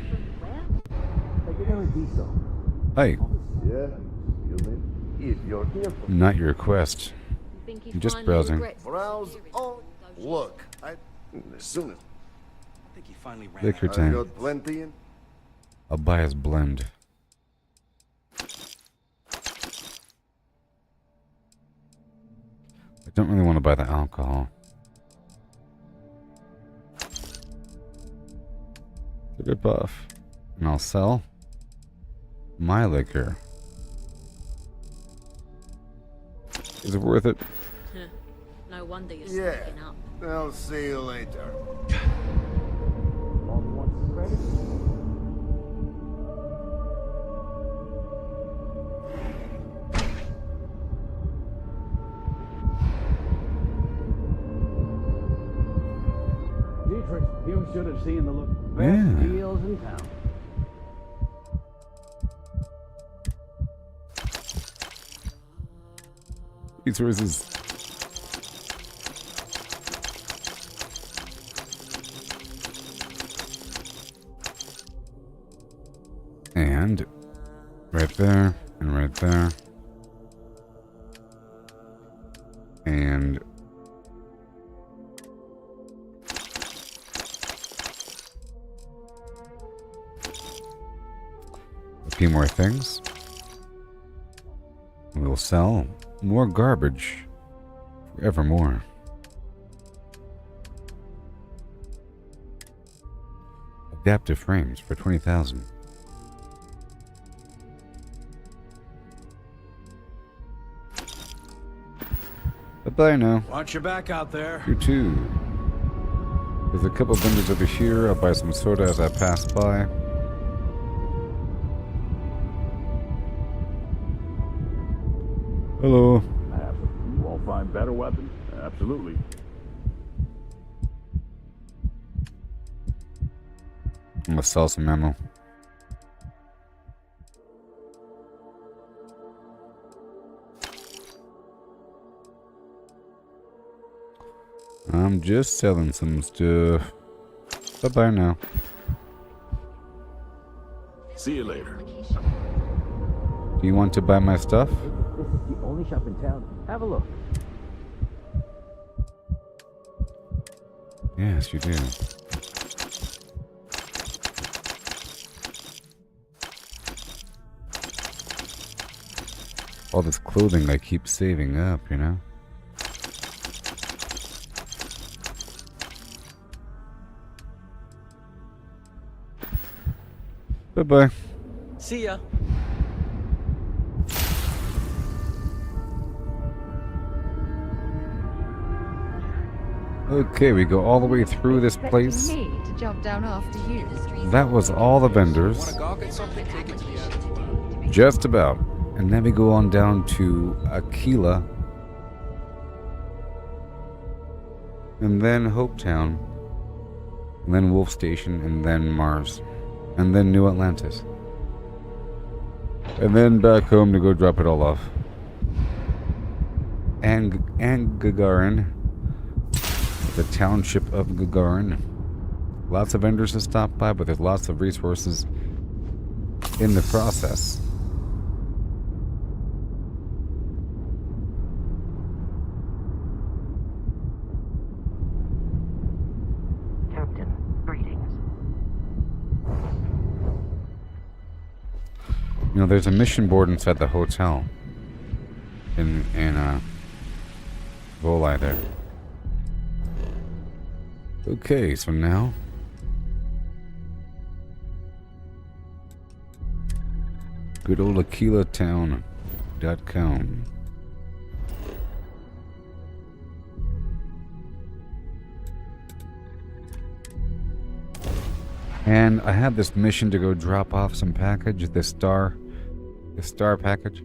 Hi. Not your request. I'm just browsing. Browse? Oh, look. As soon as... Take your time. got plenty in. I'll buy his blend. I don't really want to buy the alcohol. It's a good buff. And I'll sell my liquor. Is it worth it? No wonder you're Yeah. smoking up. I'll see you later. Dietrich, you should have seen the best deals in town. Resources. And right there, and right there. And a few more things. We'll sell more garbage forevermore. Adaptive frames for 20,000. Bye-bye now. Watch your back out there. You too. There's a couple vendors over here. I'll buy some soda as I pass by. Hello. You won't find better weapons? Absolutely. I'm gonna sell some ammo. I'm just selling some stuff. Bye-bye now. See you later. Do you want to buy my stuff? This is the only shop in town. Have a look. Yes, you do. All this clothing I keep saving up, you know? Bye-bye. See ya. Okay, we go all the way through this place. Me to jump down after you. That was all the vendors. Just about. And then we go on down to Aquila. And then Hopetown. And then Wolf Station. And then Mars. And then New Atlantis. And then back home to go drop it all off. And Gagarin. The township of Gagarin. Lots of vendors to stop by, but there's lots of resources in the process. Captain, greetings. You know, there's a mission board inside the hotel. In Volai there. Okay, so now good old AquilaTown.com. And I had this mission to go drop off some package, the star package.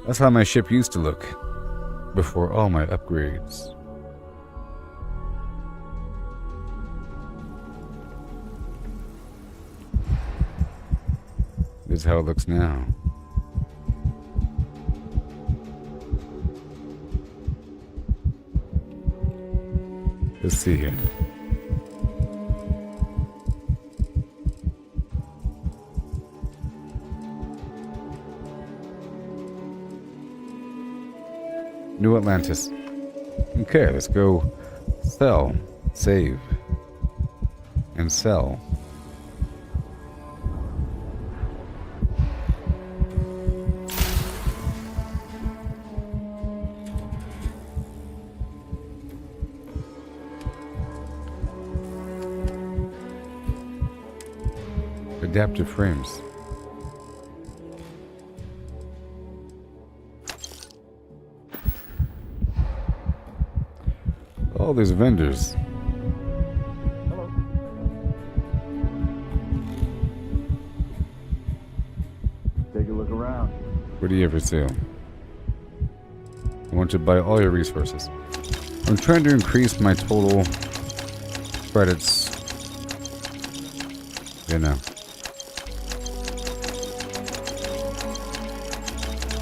That's how my ship used to look before all my upgrades. This is how it looks now. Let's see here. New Atlantis. Okay, let's go sell, save, and sell. Adaptive frames. All these vendors. Take a look around. What do you ever sell? I want to buy all your resources. I'm trying to increase my total credits. You know.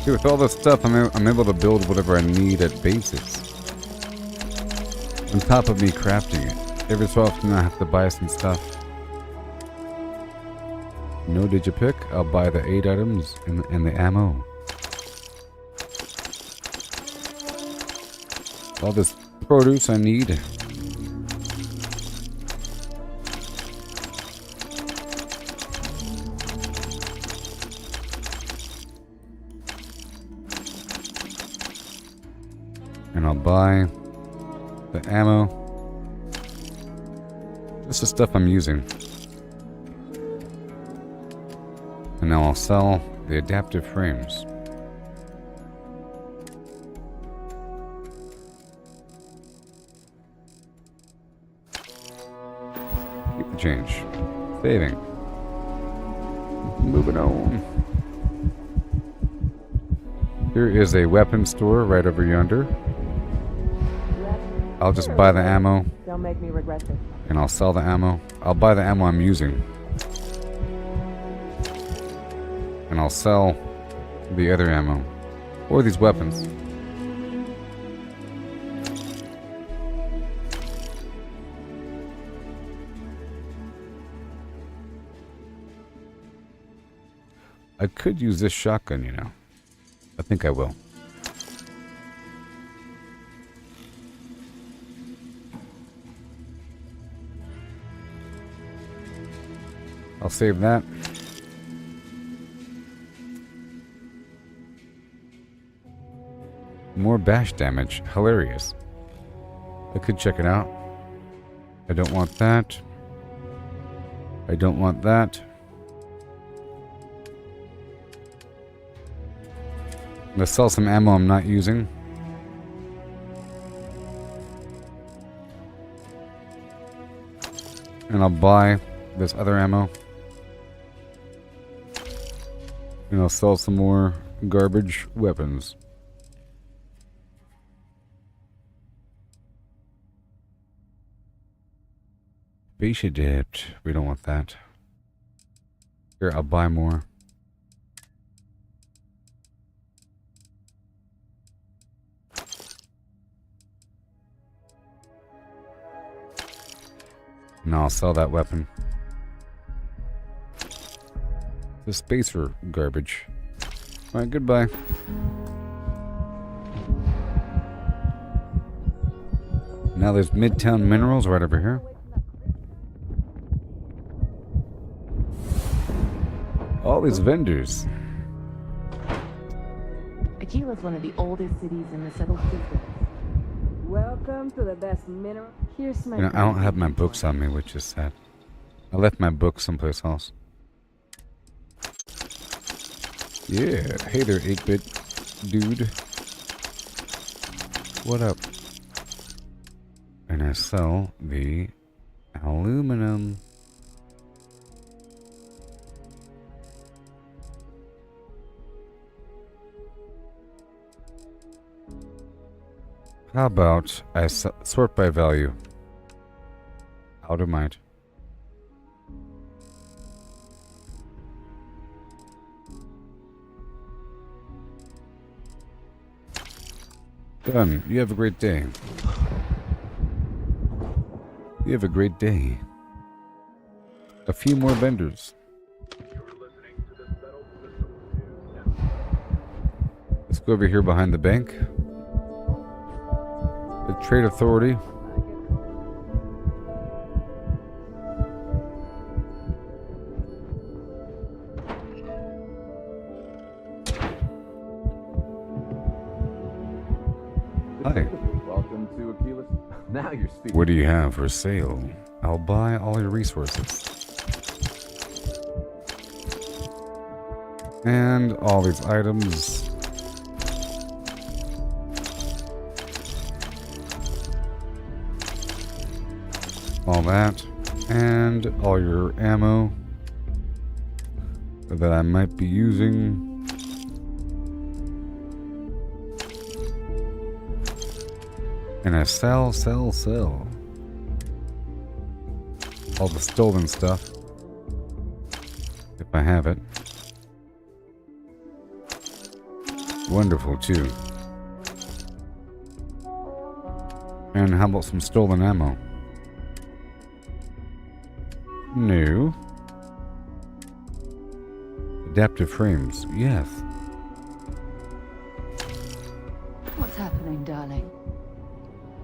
See, with all this stuff, I'm able to build whatever I need at bases. On top of me crafting it. Every so often I have to buy some stuff. No digipick, I'll buy the 8 items and the ammo. All this produce I need. And I'll buy the ammo. This is stuff I'm using. And now I'll sell the adaptive frames. Keep the change. Saving. Moving on. Here is a weapon store right over yonder. I'll just buy the ammo. Don't make me regret this. And I'll sell the ammo. I'll buy the ammo I'm using. And I'll sell the other ammo. Or these weapons. I could use this shotgun, you know. I think I will. I'll save that. More bash damage. Hilarious. I could check it out. I don't want that. I don't want that. Let's sell some ammo I'm not using. And I'll buy this other ammo. And I'll sell some more garbage weapons. Base adapt. We don't want that. Here, I'll buy more. Now I'll sell that weapon. The spacer garbage. Alright, goodbye. Now there's Midtown Minerals right over here. All these vendors. Aquila's one of the oldest cities in the settled system. Welcome to the best mineral. Here's my. You know, I don't have my books on me, which is sad. I left my books someplace else. Yeah, hey there, 8-bit dude. What up? And I sell the aluminum. How about I sort by value? Out of mind. Done. You have a great day. You have a great day. A few more vendors. Let's go over here behind the bank. The Trade Authority. Hi. Welcome to Aquila. Now you're speaking. What do you have for sale? I'll buy all your resources. And all these items. All that. And all your ammo that I might be using. And I sell. All the stolen stuff. If I have it. Wonderful, too. And how about some stolen ammo? No. Adaptive frames, yes. What's happening, darling?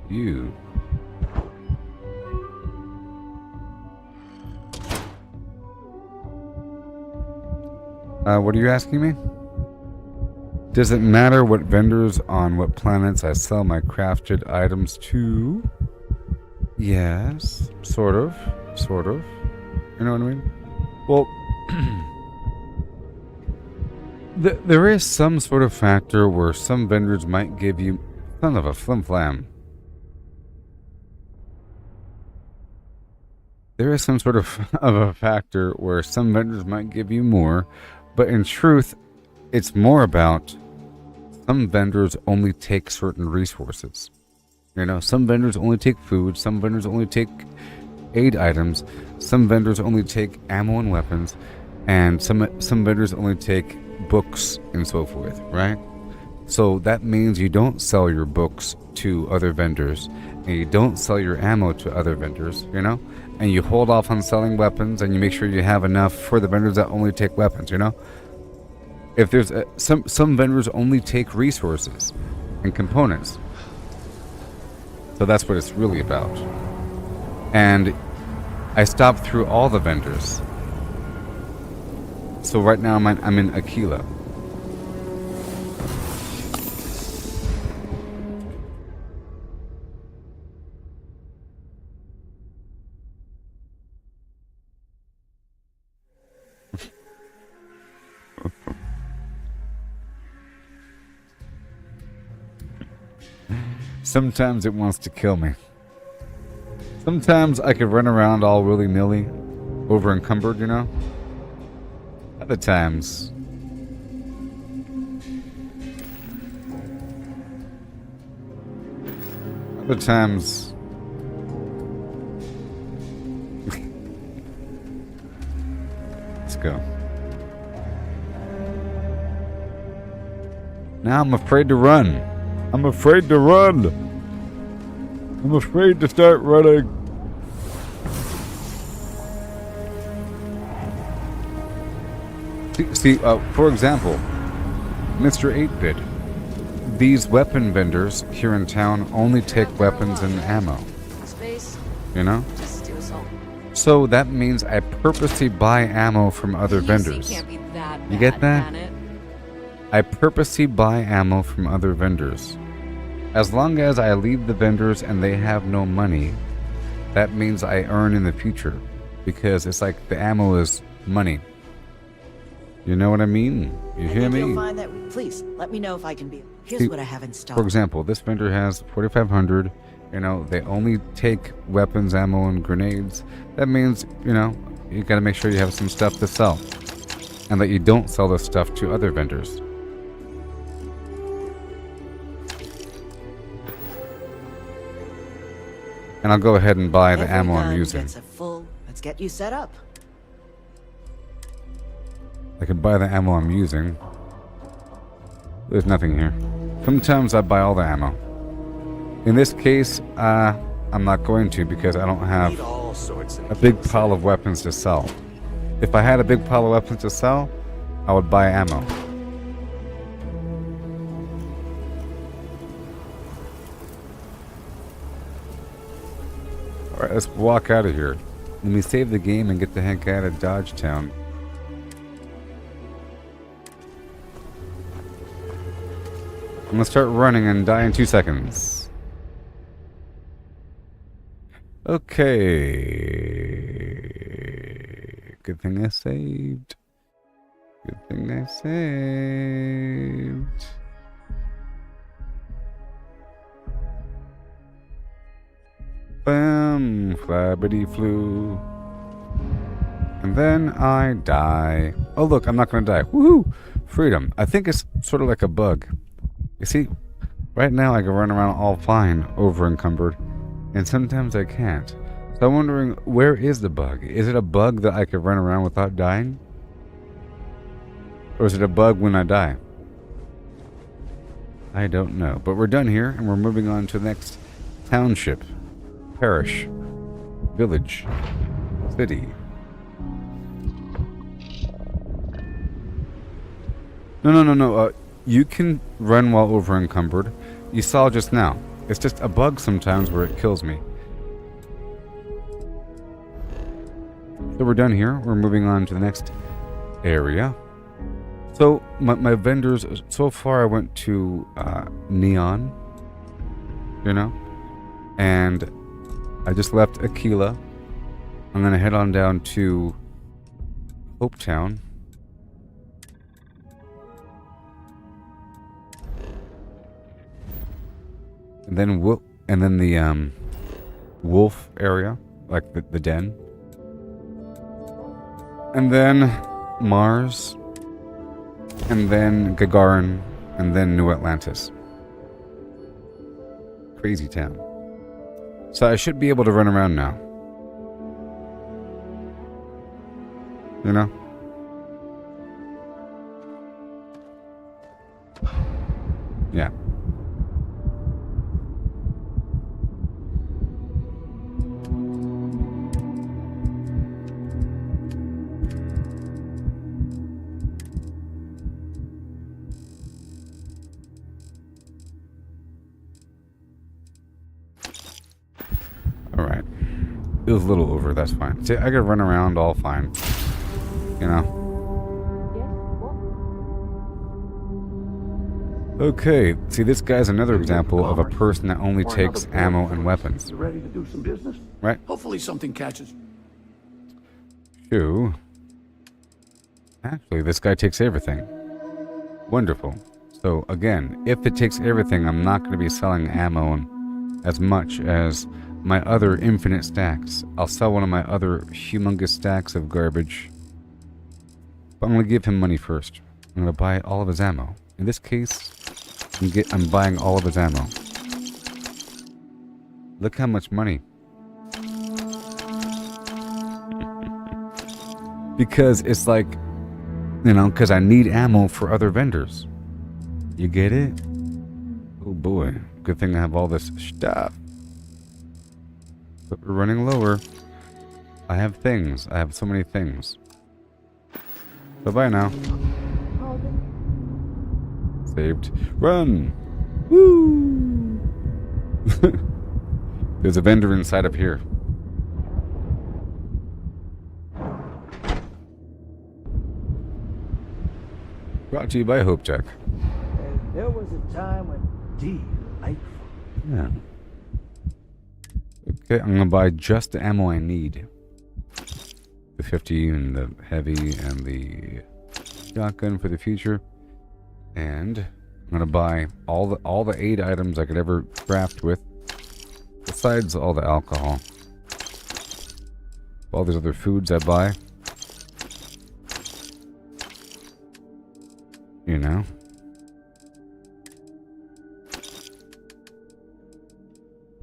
You. What are you asking me? Does it matter what vendors on what planets I sell my crafted items to? Yes, sort of. You know what I mean? Well, there is some sort of factor where some vendors might give you son of a flim-flam. There is some sort of a factor where some vendors might give you more, but in truth, it's more about some vendors only take certain resources. You know, some vendors only take food, some vendors only take aid items. Some vendors only take ammo and weapons, and some vendors only take books and so forth, right? So that means you don't sell your books to other vendors, and you don't sell your ammo to other vendors, you know? And you hold off on selling weapons, and you make sure you have enough for the vendors that only take weapons, you know? If there's some vendors only take resources and components. So that's what it's really about. And I stopped through all the vendors. So right now I'm in Aquila. Sometimes it wants to kill me. Sometimes I could run around all willy-nilly, over encumbered, you know? Other times... Let's go. Now I'm afraid to run. I'm afraid to run. I'm afraid to start running. See, for example, Mr. 8-Bit. These weapon vendors here in town only take weapons and ammo. Space. You know? Just do assault. So that means I purposely buy ammo from other vendors. Can't be that You get bad, that? can it? I purposely buy ammo from other vendors. As long as I leave the vendors and they have no money, that means I earn in the future. Because it's like the ammo is money. You know what I mean? You hear me? You'll find that. Please let me know if I can be. Here's See, what I have in stock. For example, this vendor has 4,500. You know, they only take weapons, ammo, and grenades. That means, you know, you gotta make sure you have some stuff to sell. And that you don't sell this stuff to other vendors. And I'll go ahead and buy the ammo I'm using. Gets a full. Let's get you set up. I can buy the ammo I'm using. There's nothing here. Sometimes I buy all the ammo. In this case, I'm not going to because I don't have a big pile of weapons to sell. If I had a big pile of weapons to sell, I would buy ammo. Alright, let's walk out of here. Let me save the game and get the heck out of Dodge Town. I'm gonna start running and die in 2 seconds. Okay. Good thing I saved. Good thing I saved. Bam, flabbity flu. And then I die. Oh look, I'm not gonna die. Woohoo! Freedom. I think it's sort of like a bug. You see, right now I can run around all fine, over encumbered, and sometimes I can't. So I'm wondering, where is the bug? Is it a bug that I could run around without dying? Or is it a bug when I die? I don't know. But we're done here, and we're moving on to the next township, parish, village, city. No. You can run while over encumbered. You saw just now. It's just a bug sometimes where it kills me. So we're done here. We're moving on to the next area. So my vendors, so far I went to Neon, you know, and I just left Aquila. I'm going to head on down to Hopetown. And then the wolf area, like the den. And then Mars. And then Gagarin. And then New Atlantis. Crazy town. So I should be able to run around now. You know? Yeah. Alright. It was a little over, that's fine. See, I could run around all fine. You know? Okay, see, this guy's another example of a person that only takes ammo and weapons. You ready to do some business? Right? Hopefully something catches. Shoo. Actually, this guy takes everything. Wonderful. So, again, if it takes everything, I'm not going to be selling ammo as much as my other infinite stacks. I'll sell one of my other humongous stacks of garbage. But I'm going to give him money first. I'm going to buy all of his ammo. In this case, I'm buying all of his ammo. Look how much money. Because it's like, you know, because I need ammo for other vendors. You get it? Oh boy. Good thing I have all this stuff. But we're running lower. I have things. I have so many things. Bye-bye now. Saved. Run! Woo! There's a vendor inside up here. Brought to you by Hope Jack. There was a time when delightful. Yeah. Okay, I'm gonna buy just the ammo I need. The 50 and the heavy and the shotgun for the future. And I'm gonna buy all the 8 items I could ever craft with, besides all the alcohol. All these other foods I buy. You know.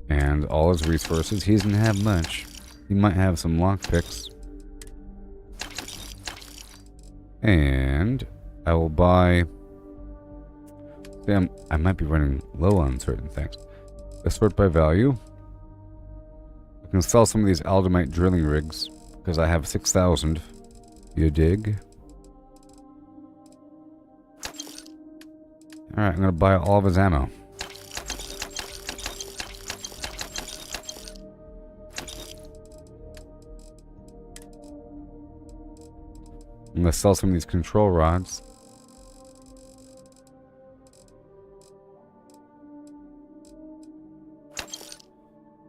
And all his resources. He doesn't have much. He might have some lockpicks. And I will buy... Damn, I might be running low on certain things. Let's sort by value. I can sell some of these Aldemite drilling rigs, because I have 6,000. You dig? Alright, I'm going to buy all of his ammo. I'm going to sell some of these control rods.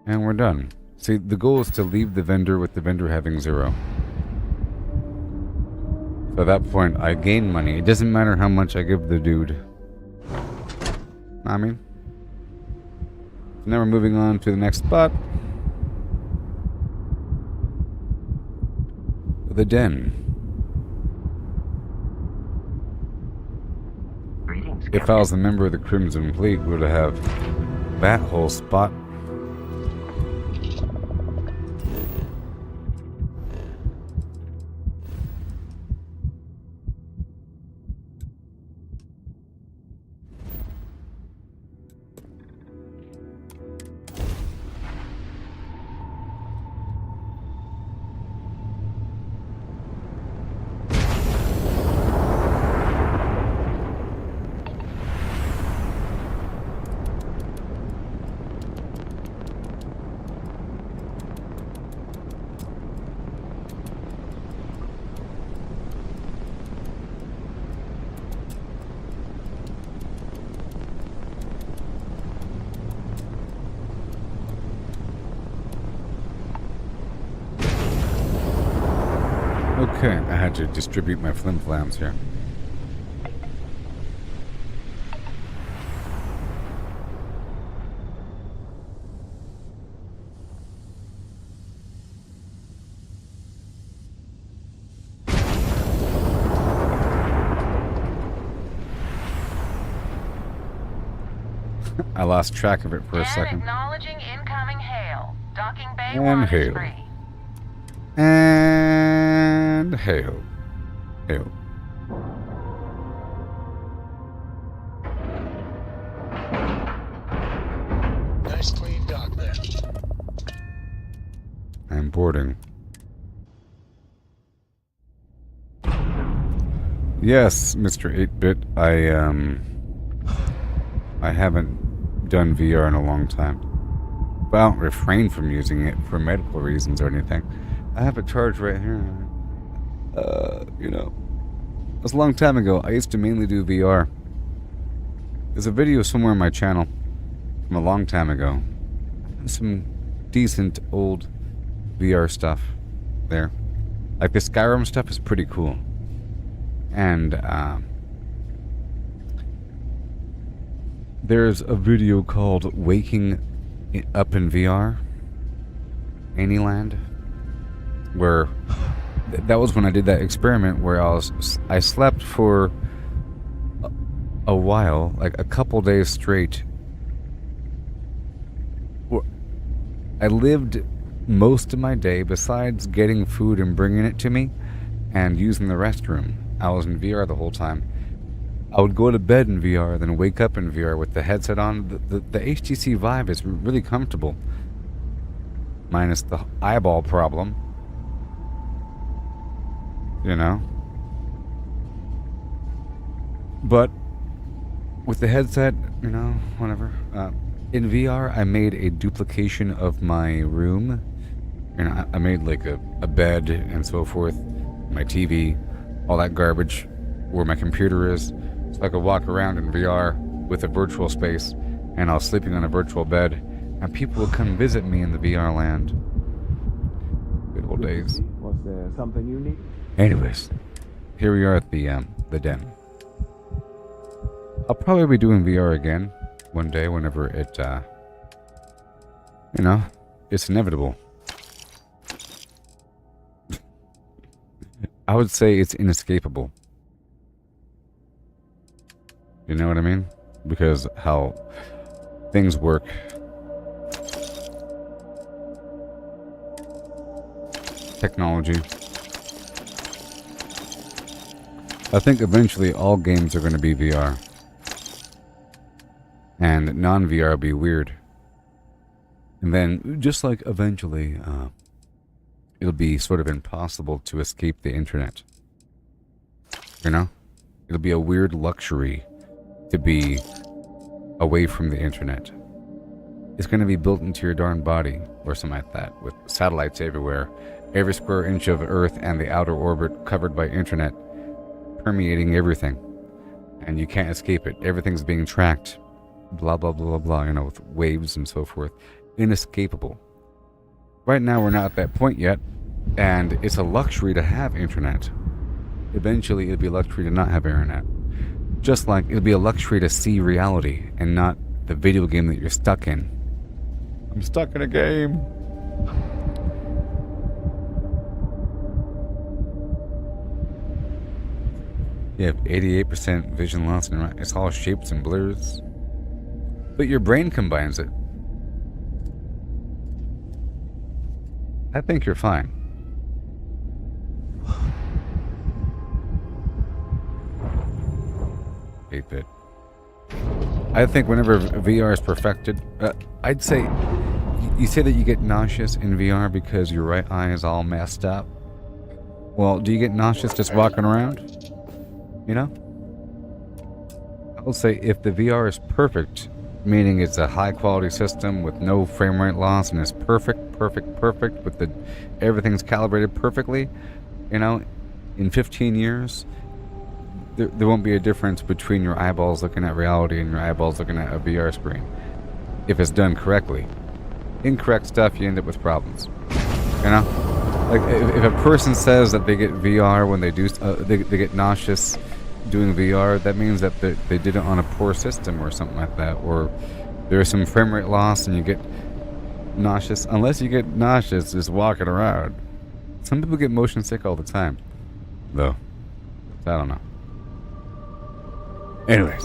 And we're done. See, the goal is to leave the vendor with the vendor having 0. So at that point, I gain money. It doesn't matter how much I give the dude. I mean, now we're moving on to the next spot. The den. If I was a member of the Crimson Fleet, would have that whole spot. Okay, I had to distribute my flim-flams here. I lost track of it for a second. Acknowledging incoming hail. Docking bay And 1 is hail. free. And And hail. Hail. Nice clean dock there. I'm boarding. Yes, Mr. 8-Bit, I haven't done VR in a long time. Well, refrain from using it for medical reasons or anything. I have a charge right here. You know, it was a long time ago. I used to mainly do VR. There's a video somewhere on my channel from a long time ago. Some decent old VR stuff there. Like the Skyrim stuff is pretty cool. And there's a video called Waking Up in VR, Anyland, where that was when I did that experiment where I slept for a while, like a couple days straight. I lived most of my day, besides getting food and bringing it to me and using the restroom, I was in VR the whole time. I would go to bed in VR, then wake up in VR with the headset on. The HTC Vive is really comfortable, minus the eyeball problem. You know? But with the headset, you know, whatever. In VR, I made a duplication of my room. You know, I made like a bed and so forth, my TV, all that garbage, where my computer is. So I could walk around in VR with a virtual space, and I was sleeping on a virtual bed, and people would come visit me in the VR land. Good old days. Was there something you need? Anyways, here we are at the den. I'll probably be doing VR again one day whenever it, you know, it's inevitable. I would say it's inescapable. You know what I mean? Because how things work. Technology. I think eventually all games are going to be VR. And non-VR will be weird. And then, just like eventually, it'll be sort of impossible to escape the internet. You know? It'll be a weird luxury to be away from the internet. It's going to be built into your darn body, or something like that, with satellites everywhere, every square inch of Earth and the outer orbit covered by internet, permeating everything. And you can't escape it. Everything's being tracked. Blah, blah, blah, blah, blah, you know, with waves and so forth. Inescapable. Right now, we're not at that point yet, and it's a luxury to have internet. Eventually, it'll be a luxury to not have internet. Just like it'll be a luxury to see reality and not the video game that you're stuck in. I'm stuck in a game. You have 88% vision loss, and it's all shapes and blurs. But your brain combines it. I think you're fine. Bit. I think whenever VR is perfected, I'd say, you say that you get nauseous in VR because your right eye is all messed up. Well, do you get nauseous just walking around? You know? I will say if the VR is perfect, meaning it's a high quality system with no frame rate loss and it's perfect with everything's calibrated perfectly, you know, in 15 years, there won't be a difference between your eyeballs looking at reality and your eyeballs looking at a VR screen. If it's done correctly. Incorrect stuff, you end up with problems. You know? Like, if a person says that they get VR when they do, they get nauseous doing VR, that means that they did it on a poor system or something like that. Or there's some frame rate loss and you get nauseous. Unless you get nauseous just walking around. Some people get motion sick all the time, though. I don't know. Anyways,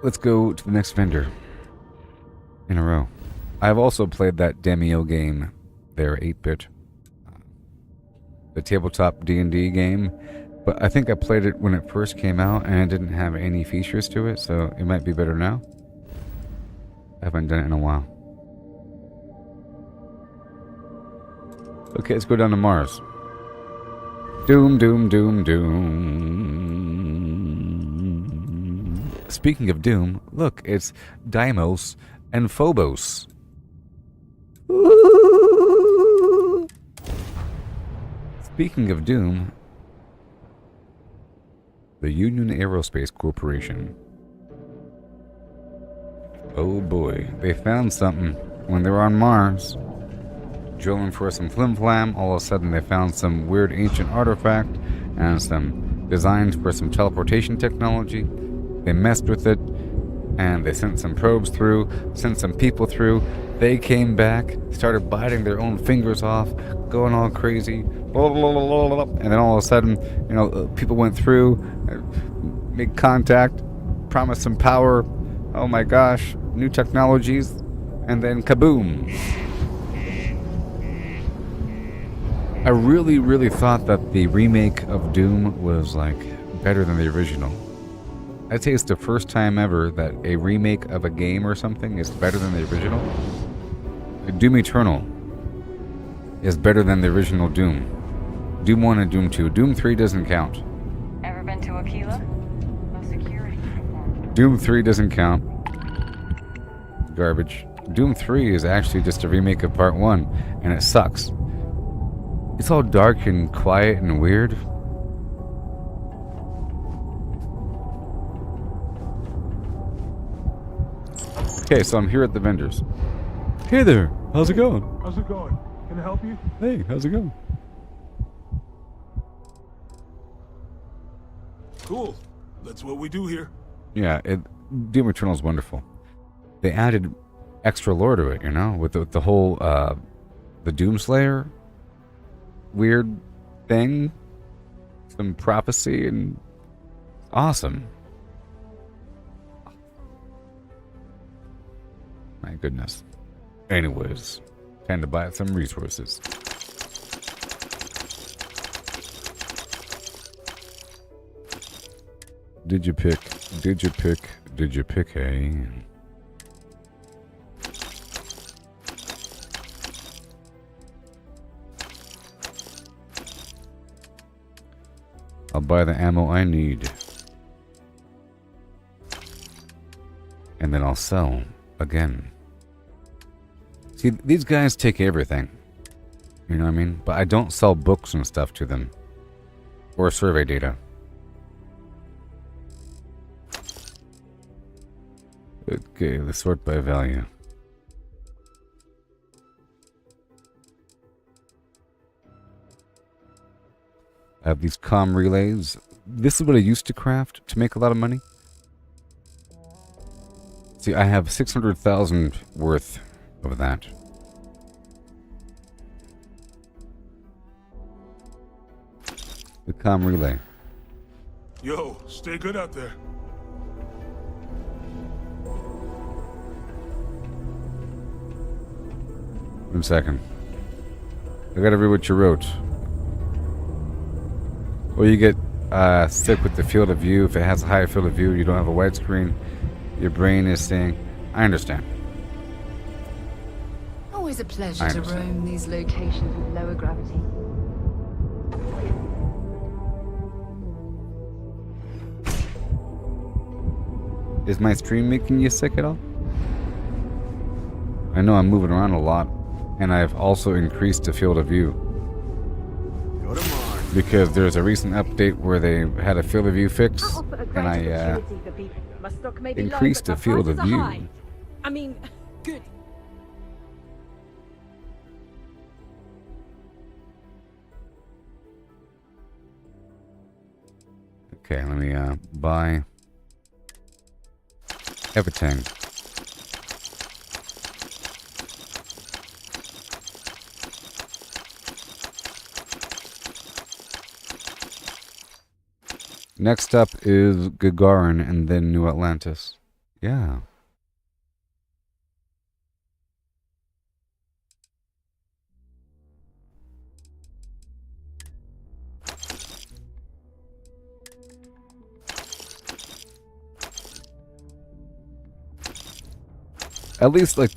let's go to the next vendor in a row. I've also played that Demio game there, 8-Bit. the tabletop D&D game, but I think I played it when it first came out and it didn't have any features to it, so it might be better now. I haven't done it in a while. Okay, let's go down to Mars. Doom, doom, doom, doom. Speaking of Doom, look, it's Deimos and Phobos. Speaking of Doom, the Union Aerospace Corporation. Oh boy, they found something when they were on Mars. Drilling for some flim-flam, all of a sudden they found some weird ancient artifact and some designs for some teleportation technology. They messed with it, and they sent some probes through, sent some people through. They came back, started biting their own fingers off, going all crazy, and then all of a sudden, you know, people went through, made contact, promised some power. Oh my gosh, new technologies, and then kaboom. I really thought that the remake of Doom was, like, better than the original. I'd say it's the first time ever that a remake of a game or something is better than the original. Doom Eternal is better than the original Doom. Doom 1 and Doom 2. Doom 3 doesn't count. Ever been to Aquila? No security uniform. Doom 3 doesn't count. Garbage. Doom 3 is actually just a remake of Part 1, and it sucks. It's all dark and quiet and weird. Okay, so I'm here at the vendors. Hey there, how's it going? How's it going? Can I help you? Hey, how's it going? Cool. That's what we do here. Yeah, Doom Eternal is wonderful. They added extra lore to it, you know, with the whole the Doomslayer weird thing, some prophecy, and awesome. My goodness. Anyways, time to buy some resources. Did you pick a... I'll buy the ammo I need. And then I'll sell again. See, these guys take everything. You know what I mean? But I don't sell books and stuff to them. Or survey data. Okay, let's sort by value. I have these comm relays. This is what I used to craft to make a lot of money. See, I have 600,000 worth of that. The comm relay. Yo, stay good out there. One second. I gotta read what you wrote. Well, you get stuck with the field of view. If it has a higher field of view, you don't have a widescreen. Your brain is saying, I understand. Always a pleasure to roam these locations with lower gravity. Is my stream making you sick at all? I know I'm moving around a lot, and I've also increased the field of view. Go to Mars. Because there's a recent update where they had a field of view fix, and I increased the field of view. I mean, good. Okay, let me buy everything. Next up is Gagarin and then New Atlantis. Yeah. At least like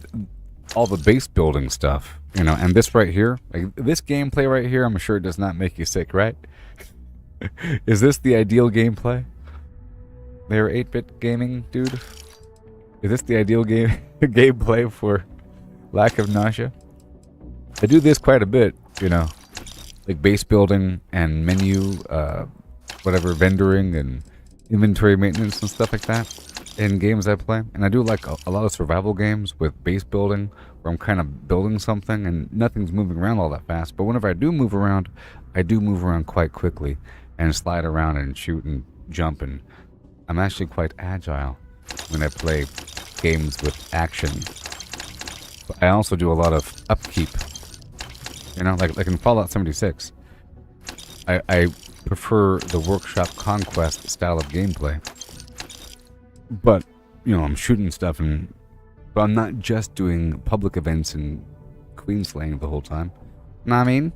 all the base building stuff, you know. And this right here, like this gameplay right here, I'm sure it does not make you sick, right? Is this the ideal gameplay? They're 8-bit gaming, dude. Is this the ideal gameplay for lack of nausea? I do this quite a bit, you know, like base building and menu, whatever, vendoring and inventory maintenance and stuff like that in games I play. And I do like a lot of survival games with base building where I'm kind of building something and nothing's moving around all that fast. But whenever I do move around, I do move around quite quickly and slide around and shoot and jump, and I'm actually quite agile when I play games with action. But I also do a lot of upkeep. You know, like in Fallout 76. I prefer the workshop conquest style of gameplay. But, you know, I'm shooting stuff but I'm not just doing public events and queen slaying the whole time. Know what I mean?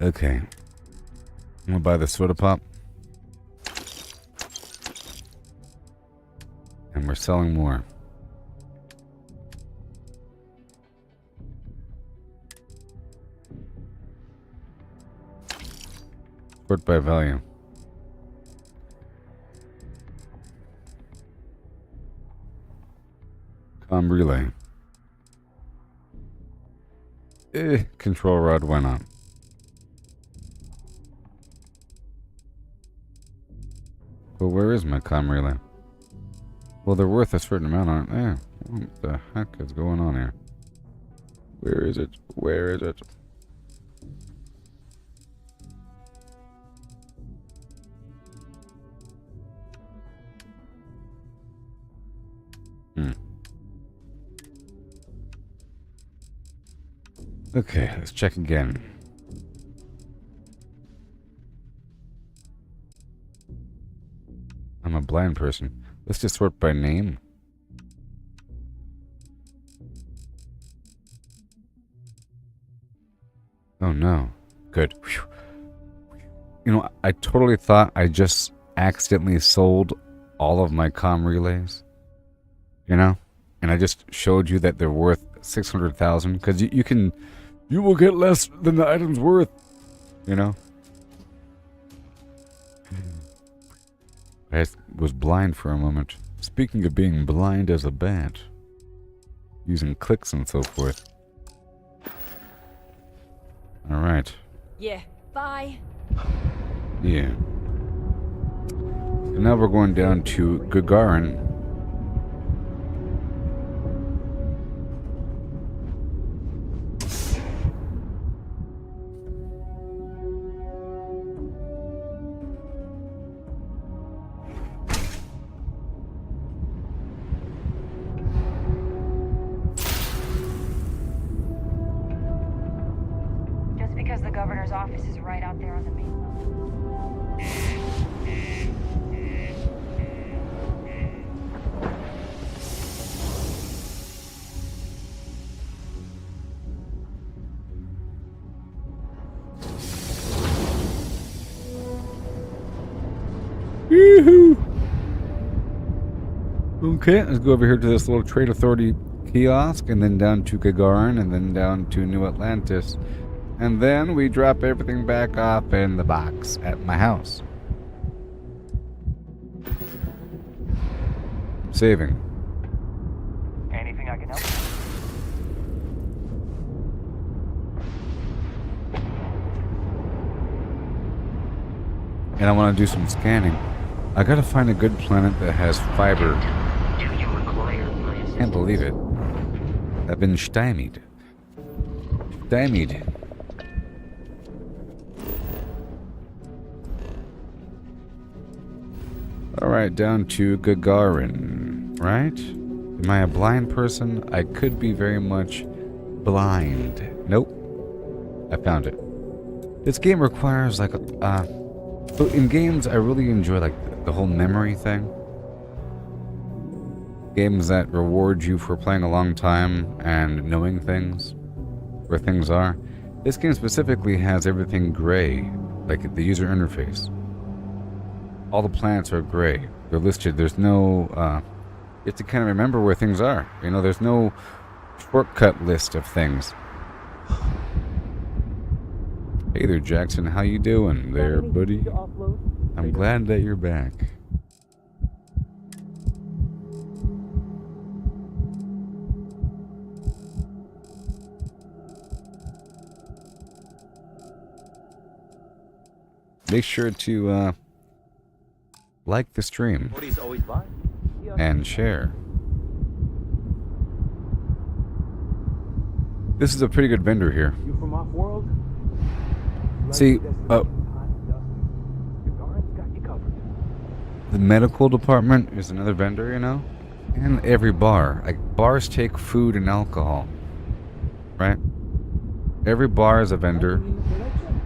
Okay. I'm gonna buy the soda pop. And we're selling more. Sort by value. Comm relay. Control rod, why not? Well, where is my comm relay? Well, they're worth a certain amount, aren't they? What the heck is going on here? Where is it? Where is it? Okay, let's check again. I'm a blind person. Let's just sort by name. Oh no. Good. Whew. You know, I totally thought I just accidentally sold all of my comm relays. You know? And I just showed you that they're worth 600,000 because you will get less than the item's worth, you know. I was blind for a moment. Speaking of being blind as a bat, using clicks and so forth. All right. Yeah. Bye. Yeah. So now we're going down to Gagarin. Office is right out there on the main level. Yoo-hoo! Okay, let's go over here to this little Trade Authority kiosk, and then down to Gagarin, and then down to New Atlantis. And then we drop everything back off in the box at my house. Saving. Anything I can help? And I want to do some scanning. I gotta find a good planet that has fiber. Do you require my assistance? Can't believe it. I've been stymied. Stymied. Alright, down to Gagarin, right? Am I a blind person? I could be very much blind. Nope. I found it. This game requires like so in games I really enjoy like the whole memory thing. Games that reward you for playing a long time and knowing things, where things are. This game specifically has everything gray, like the user interface. All the planets are gray. They're listed. There's no You have to kind of remember where things are. You know, there's no shortcut list of things. Hey there, Jackson. How you doing there, buddy? I'm glad that you're back. Make sure to like the stream and share. This is a pretty good vendor here. You from off-world? See, the medical department is another vendor, you know? And every bar. Like, bars take food and alcohol. Right? Every bar is a vendor.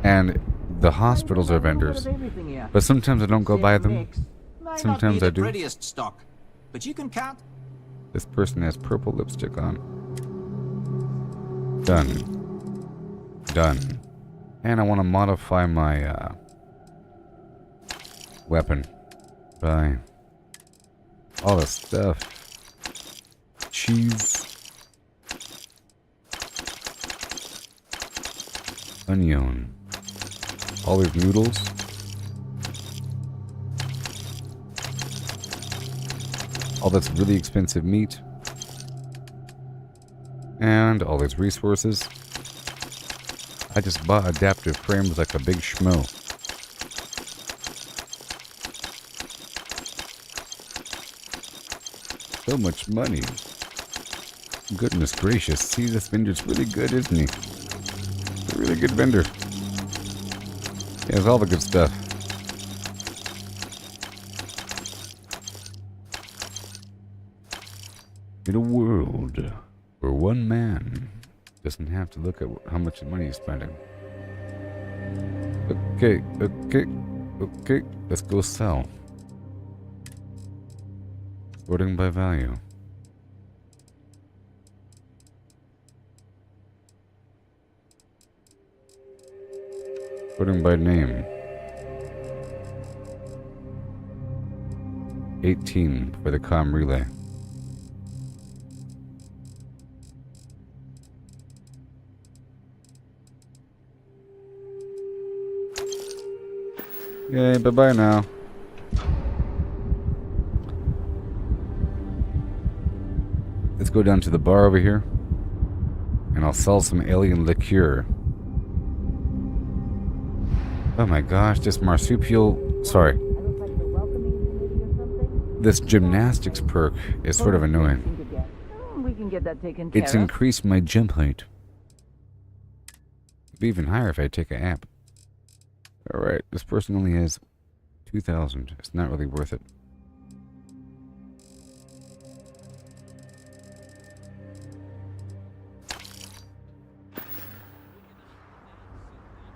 And the hospitals are vendors. But sometimes I don't go by them. Sometimes I do. Prettiest stock, but you can count. This person has purple lipstick on. Done. Done. And I want to modify my weapon by all this stuff. Cheese. Onion. Olive noodles. All that's really expensive meat. And all these resources. I just bought adaptive frames like a big schmo. So much money. Goodness gracious. See, this vendor's really good, isn't he? He's a really good vendor. He has all the good stuff. In a world where one man doesn't have to look at how much money he's spending. Okay, let's go sell. Sorting by value. Sorting by name. 18 for the comm relay. Yay, bye-bye now. Let's go down to the bar over here. And I'll sell some alien liqueur. Oh my gosh, this marsupial... Sorry. This gymnastics perk is sort of annoying. We can get that taken care It's of. increased my jump height. It'd be even higher if I take an app. Alright, this person only has 2,000. It's not really worth it.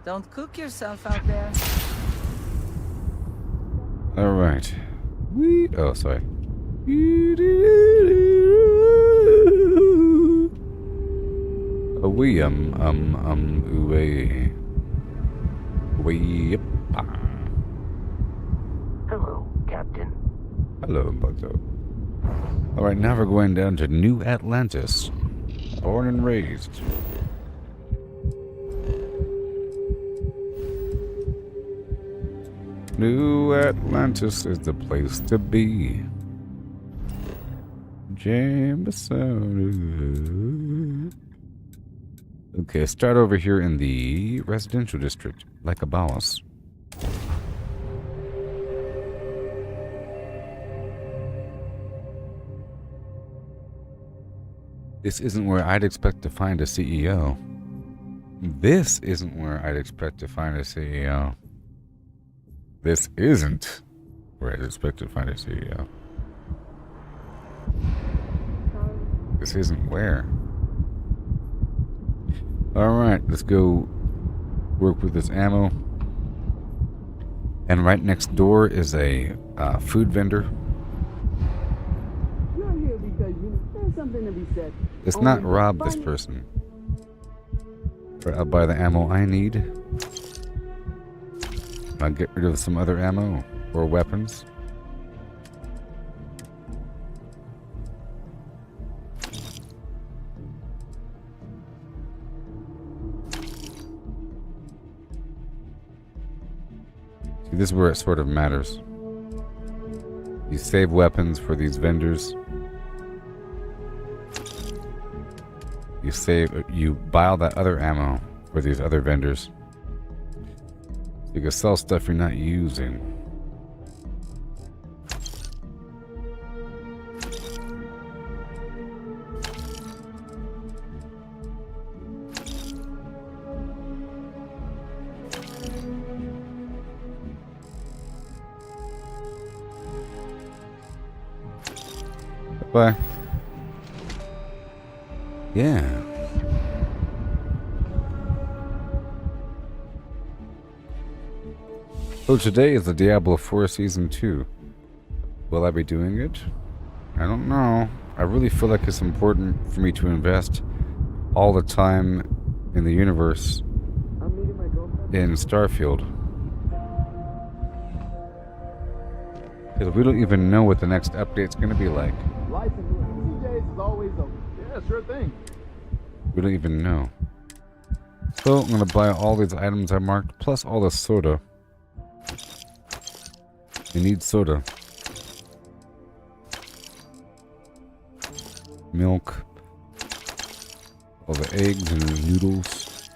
Don't cook yourself out there. Alright. Oh, sorry. We away. Hello, Captain. Hello, Bucko. Alright, now we're going down to New Atlantis. Born and raised. New Atlantis is the place to be. Jameson. Okay, start over here in the residential district, like a boss. This isn't where I'd expect to find a CEO. This isn't where I'd expect to find a CEO. This isn't where I'd expect to find a CEO. This isn't where. Alright, let's go work with this ammo. And right next door is a food vendor. You're here because there's something to be said. Let's not rob this person. But I'll buy the ammo I need. I'll get rid of some other ammo or weapons. See, this is where it sort of matters. You save weapons for these vendors. You buy all that other ammo for these other vendors. So you can sell stuff you're not using. Bye. Yeah. So today is the Diablo 4 Season 2. Will I be doing it? I don't know. I really feel like it's important for me to invest all the time in the universe in Starfield. Because we don't even know what the next update's going to be like. Life in CJ's is always open. Yeah, sure thing. We don't even know. So I'm going to buy all these items I marked, plus all the soda. You need soda. Milk. All the eggs and noodles.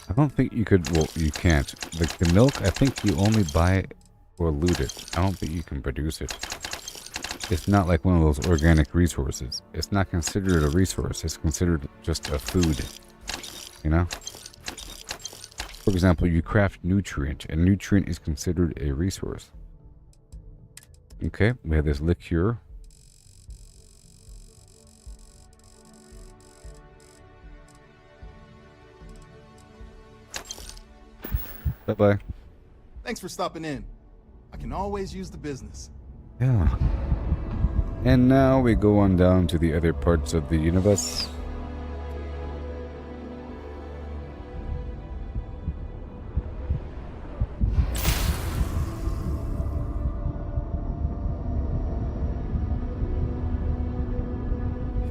I don't think you could, well, you can't. The milk, I think you only buy or loot it. I don't think you can produce it. It's not like one of those organic resources. It's not considered a resource. It's considered just a food. You know? For example, you craft nutrient. A nutrient is considered a resource. Okay, we have this liqueur. Bye-bye. Thanks for stopping in. I can always use the business. Yeah. And now we go on down to the other parts of the universe.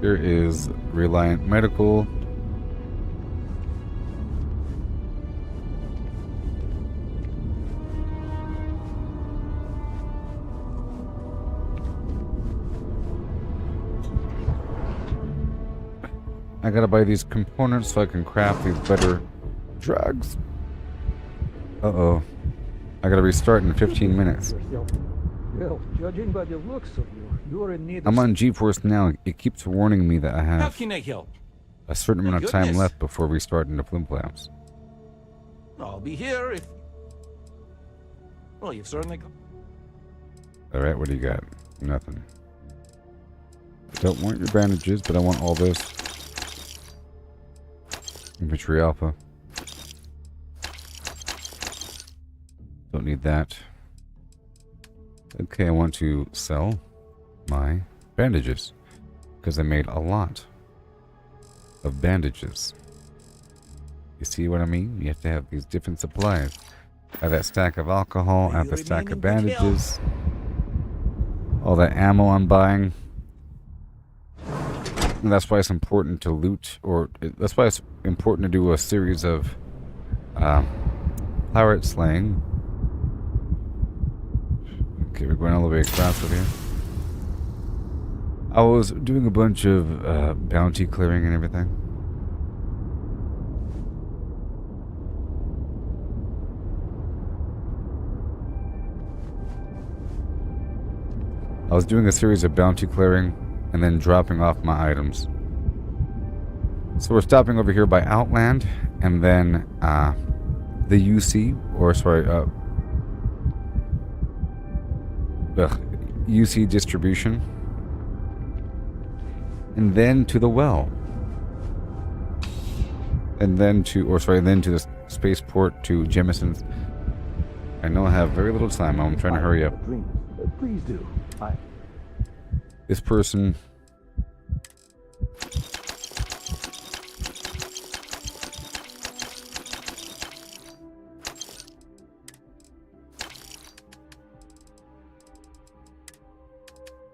Here is Reliant Medical. I gotta buy these components so I can craft these better drugs. Uh-oh. I gotta restart in 15 minutes. Well, judging by the looks of you, you're in need of... I'm on GeForce now. It keeps warning me that I How have can I help? a certain amount of time left before restarting the flimflams. I'll be here if... Well, you've certainly got... Alright, what do you got? Nothing. I don't want your bandages, but I want all this. Infantry Alpha. Don't need that. Okay, I want to sell my bandages. Because I made a lot of bandages. You see what I mean? You have to have these different supplies. I have that stack of alcohol, I have the stack of bandages. All that ammo I'm buying. And that's why it's important to loot, or that's why it's important to do a series of pirate slaying. Okay, we're going all the way across over here. I was doing a bunch of bounty clearing and everything. I was doing a series of bounty clearing and then dropping off my items. So we're stopping over here by Outland, and then the UC, or sorry, UC distribution, and then to the well, and then to, or sorry, then to the spaceport to Jemison's. I know I have very little time. I'm trying to hurry up. Please do. This person.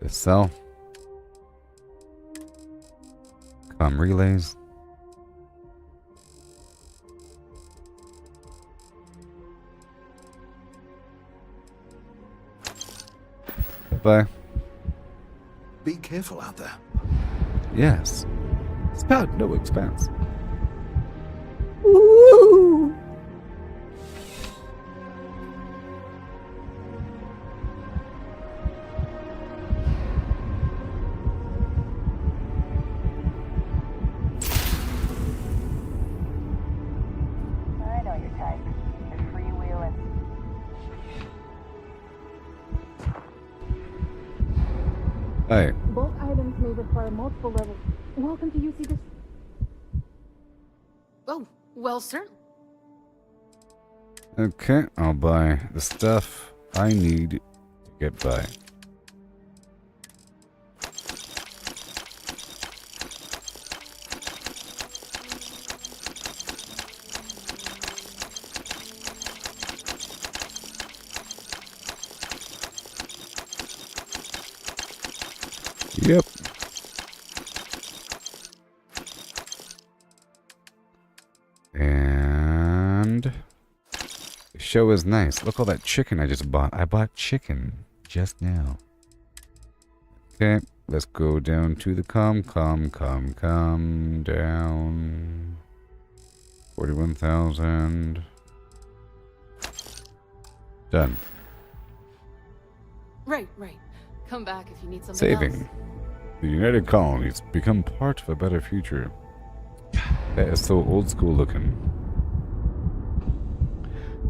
This cell. Relays. Bye. Be careful out there. Yes. It's about no expense. Woo! I know your type. You're freewheeling. Hey. Bulk items may require multiple levels. Welcome to UC Dis. Oh, well, certainly. Okay, I'll buy the stuff I need to get by. Yep. And the show is nice. Look all that chicken I just bought. I bought chicken just now. Okay, let's go down to the come down. 41,000. Done. Right. Come back if you need something Saving. else. The United Colonies become part of a better future. That is so old school looking.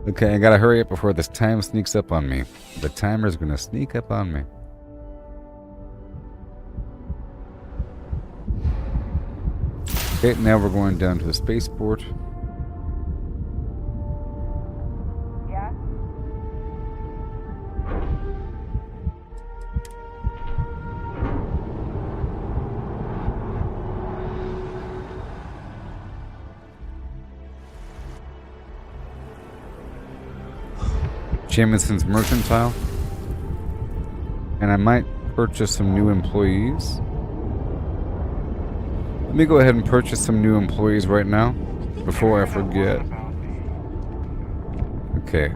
Okay, I gotta hurry up before this time sneaks up on me. The timer's gonna sneak up on me. Okay, now we're going down to the spaceport. Yeah? Jamieson's Mercantile. And I might purchase some new employees. Let me go ahead and purchase some new employees right now before I forget. Okay.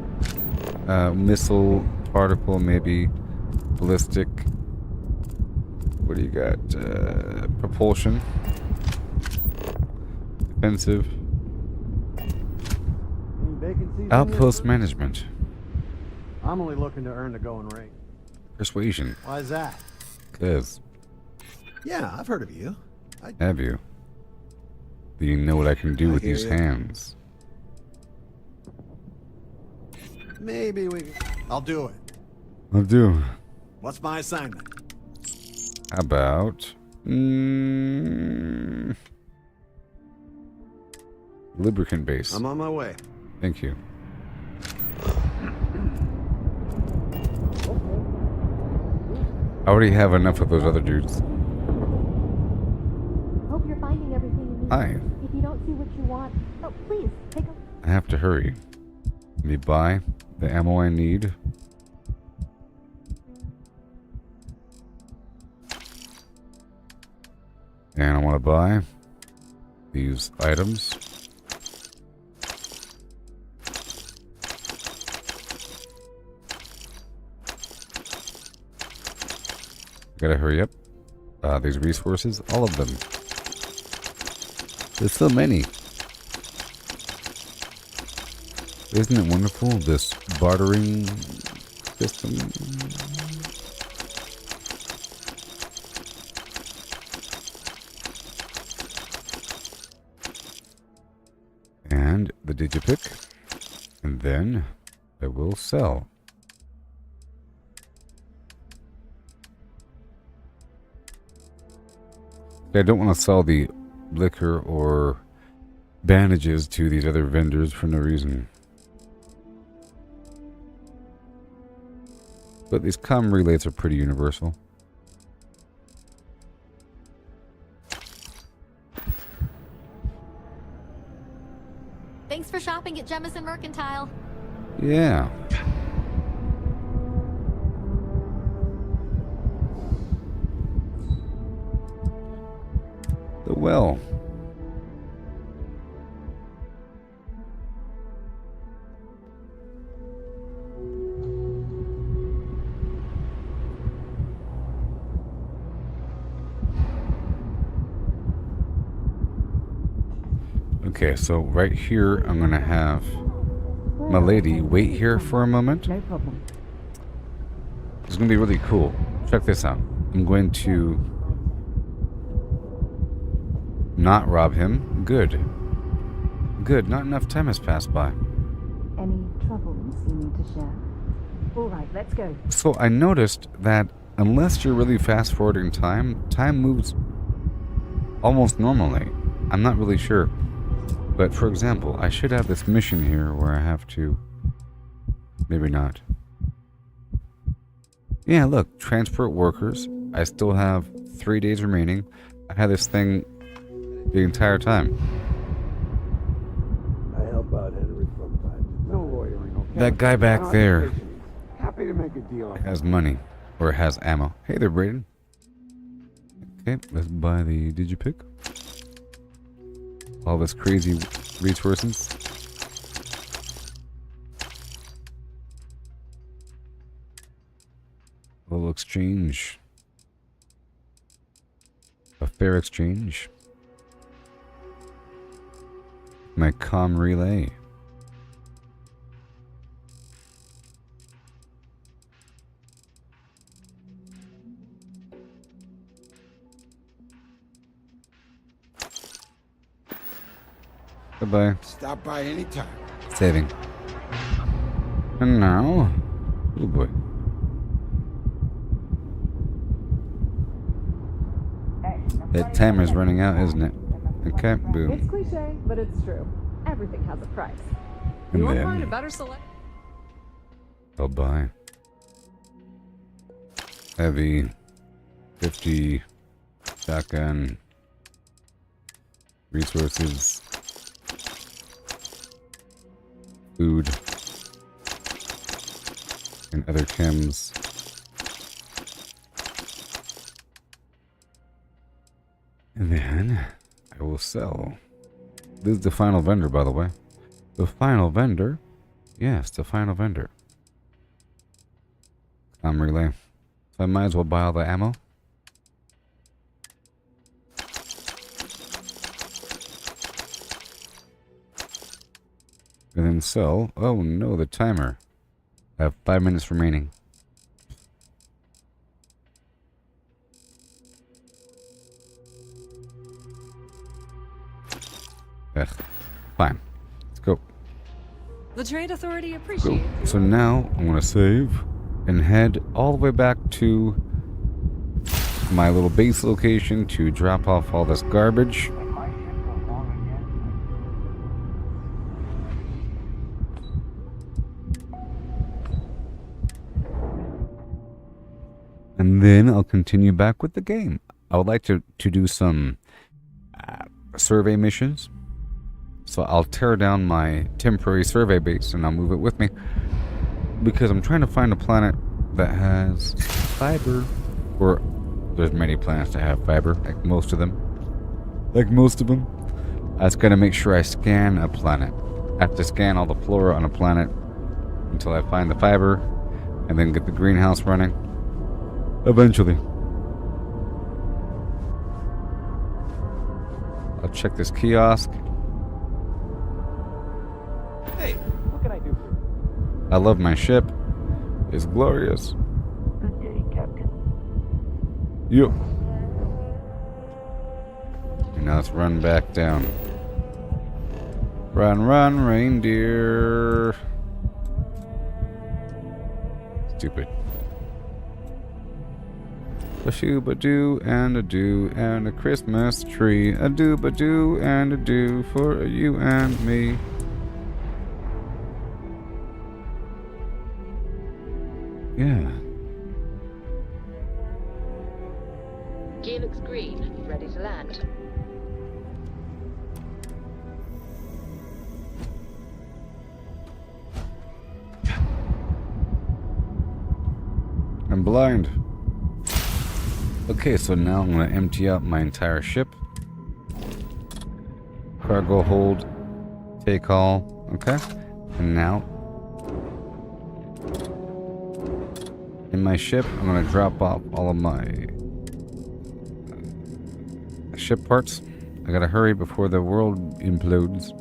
Missile, particle, maybe ballistic. What do you got? Propulsion. Defensive. Any vacancies? Outpost management. I'm only looking to earn the going rate. Persuasion. Why is that? 'Cause. Yeah, I've heard of you. Have you? Do you know what I can do with these hands? Maybe we... I'll do it. I'll do. What's my assignment? How about... lubricant base. I'm on my way. Thank you. I already have enough of those other dudes. Hope you're finding everything you need. Hi. If you don't see what you want, oh, please, take a... I have to hurry. Let me buy the ammo I need. And I want to buy these items. Gotta hurry up. These resources, all of them. There's so many. Isn't it wonderful, this bartering system? And the digipick. And then I will sell. I don't want to sell the liquor or bandages to these other vendors for no reason. But these comm relays are pretty universal. Thanks for shopping at Jemison Mercantile. Yeah. The well. Okay, so right here, I'm gonna have my lady wait here for a moment. No problem. It's gonna be really cool. Check this out. I'm going to not rob him. Good. Good. Not enough time has passed by. Any troubles you need to share? All right, let's go. So I noticed that unless you're really fast forwarding time, time moves almost normally. I'm not really sure. But for example, I should have this mission here where I have to... Maybe not. Yeah, look. Transport workers. I still have 3 days remaining. I had this thing the entire time. I help out Henry from time. No lawyering, okay? That guy back there Happy to make a deal. has money. Or has ammo. Hey there, Brayden. Okay, let's buy the digipick. All this crazy resources. A little exchange. A fair exchange. My comm relay. Goodbye. Stop by anytime. Saving. And now... Oh boy. That timer's running out, isn't it? Okay, boom. It's cliche, but it's true. Everything has a price. And You won't then- find a better select. I'll buy. Heavy. 50. Shotgun. Resources. Food. And other chems. And then I will sell. This is the final vendor, by the way. The final vendor? Yes, the final vendor. Comm relay. So I might as well buy all the ammo. And then sell. Oh no, the timer. I have 5 minutes remaining. Ugh. Fine. Let's go. The Trade Authority Go. appreciates you. So now I'm gonna save and head all the way back to my little base location to drop off all this garbage. And then I'll continue back with the game. I would like to do some survey missions. So I'll tear down my temporary survey base and I'll move it with me. Because I'm trying to find a planet that has fiber. Or there's many planets that have fiber, like most of them. I just gotta make sure I scan a planet. I have to scan all the flora on a planet until I find the fiber and then get the greenhouse running. Eventually. I'll check this kiosk. Hey, what can I do for you? I love my ship. It's glorious. Good day, Captain. Yo. And now let's run back down. Run, run, reindeer. Stupid. A shoo-ba-doo and a do and a Christmas tree. A do-ba-doo and a do for you and me. Yeah. Gear looks green. Ready to land. I'm blind. Okay, so now I'm going to empty out my entire ship. Cargo hold. Take all. Okay. And now, in my ship, I'm going to drop off all of my ship parts. I gotta hurry before the world implodes.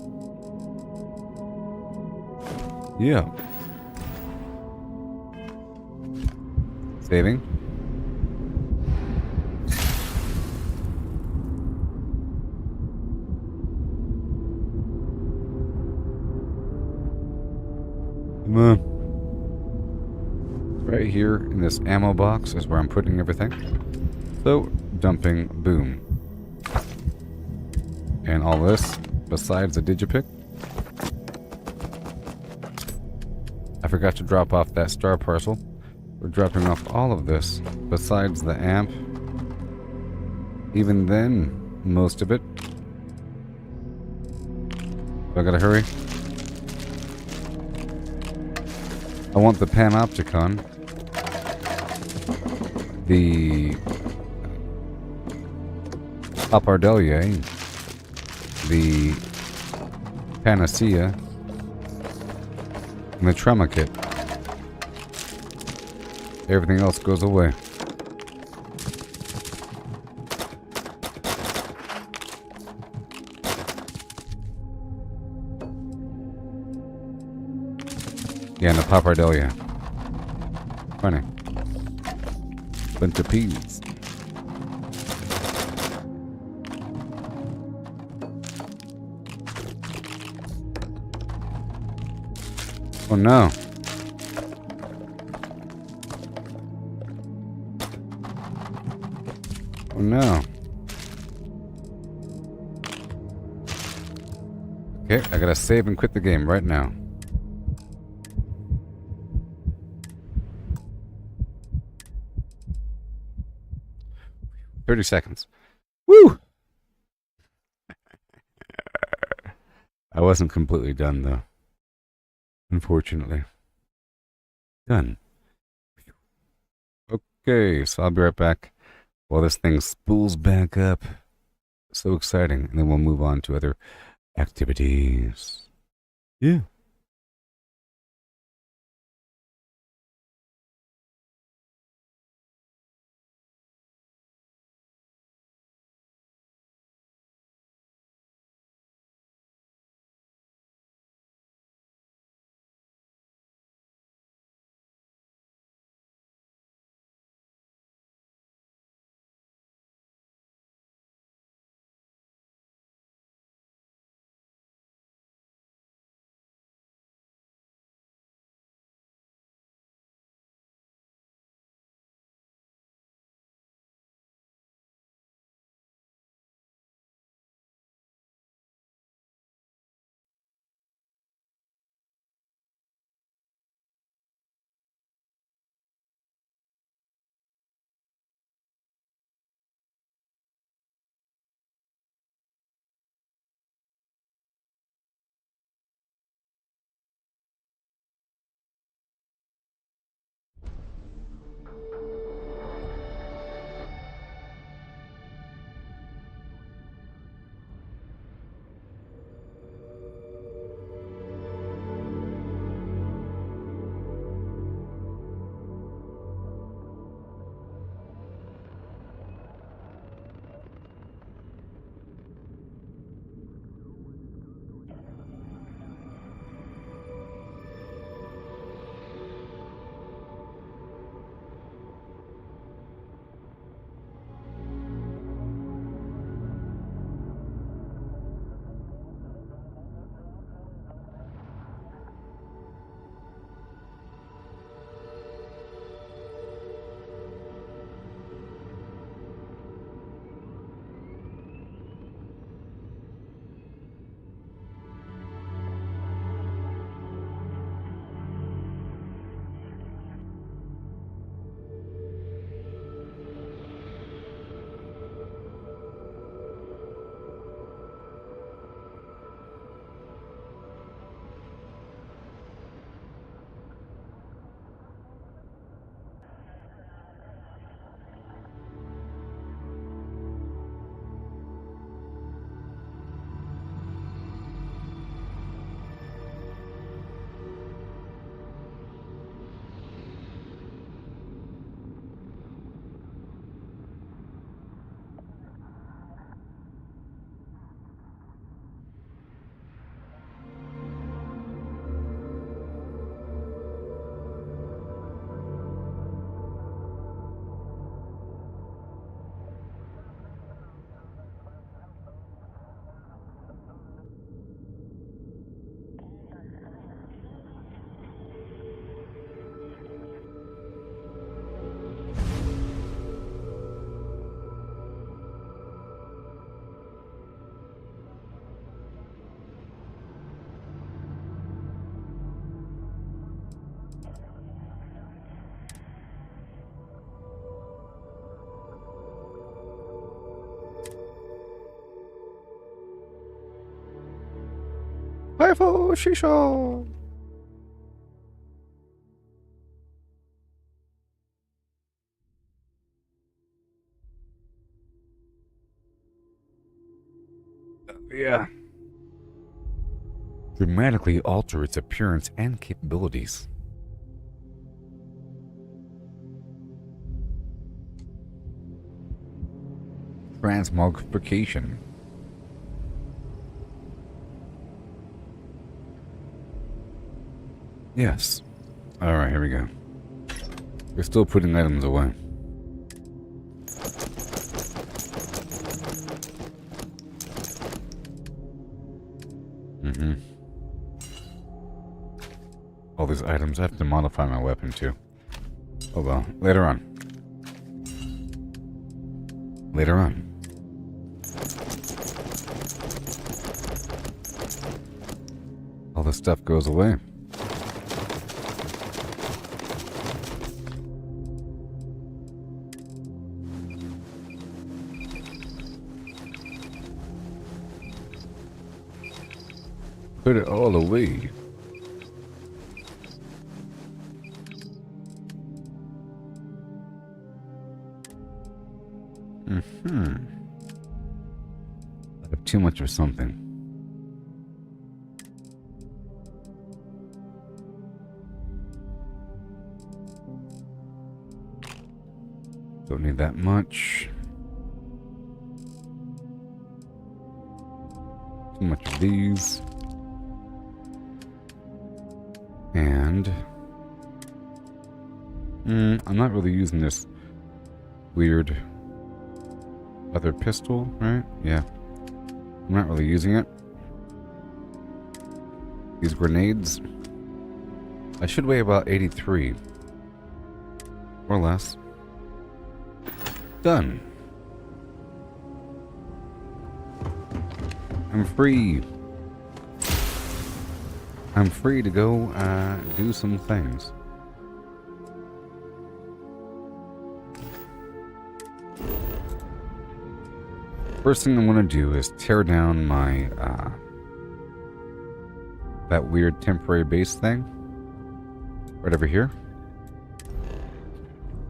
Yeah. Saving. Come on. Right here in this ammo box is where I'm putting everything. So, dumping, boom. And all this, besides the digipick. I forgot to drop off that star parcel. We're dropping off all of this, besides the amp. Even then, most of it. I gotta hurry. I want the Panopticon. The Pappardelle. The Panacea. And the Trauma Kit. Everything else goes away. Yeah, and the Pappardelle. Funny. Bunch of peas. Oh no. Oh no. Okay, I gotta save and quit the game right now. $30. Woo! I wasn't completely done though. Unfortunately. Done. Okay, so I'll be right back while this thing spools back up. So exciting. And then we'll move on to other activities. Yeah. rifle, shisha. Yeah. Dramatically alter its appearance and capabilities. Transmogrification. Yes. Alright, here we go. We're still putting items away. All these items, I have to modify my weapon too. Oh well, later on. Later on. All this stuff goes away. Put it all away. I have too much of something. Don't need that much. Too much of these. And I'm not really using this weird other pistol, right? Yeah. I'm not really using it. These grenades. I should weigh about 83. Or less. Done. I'm free. I'm free to go do some things. First thing I want to do is tear down my that weird temporary base thing right over here.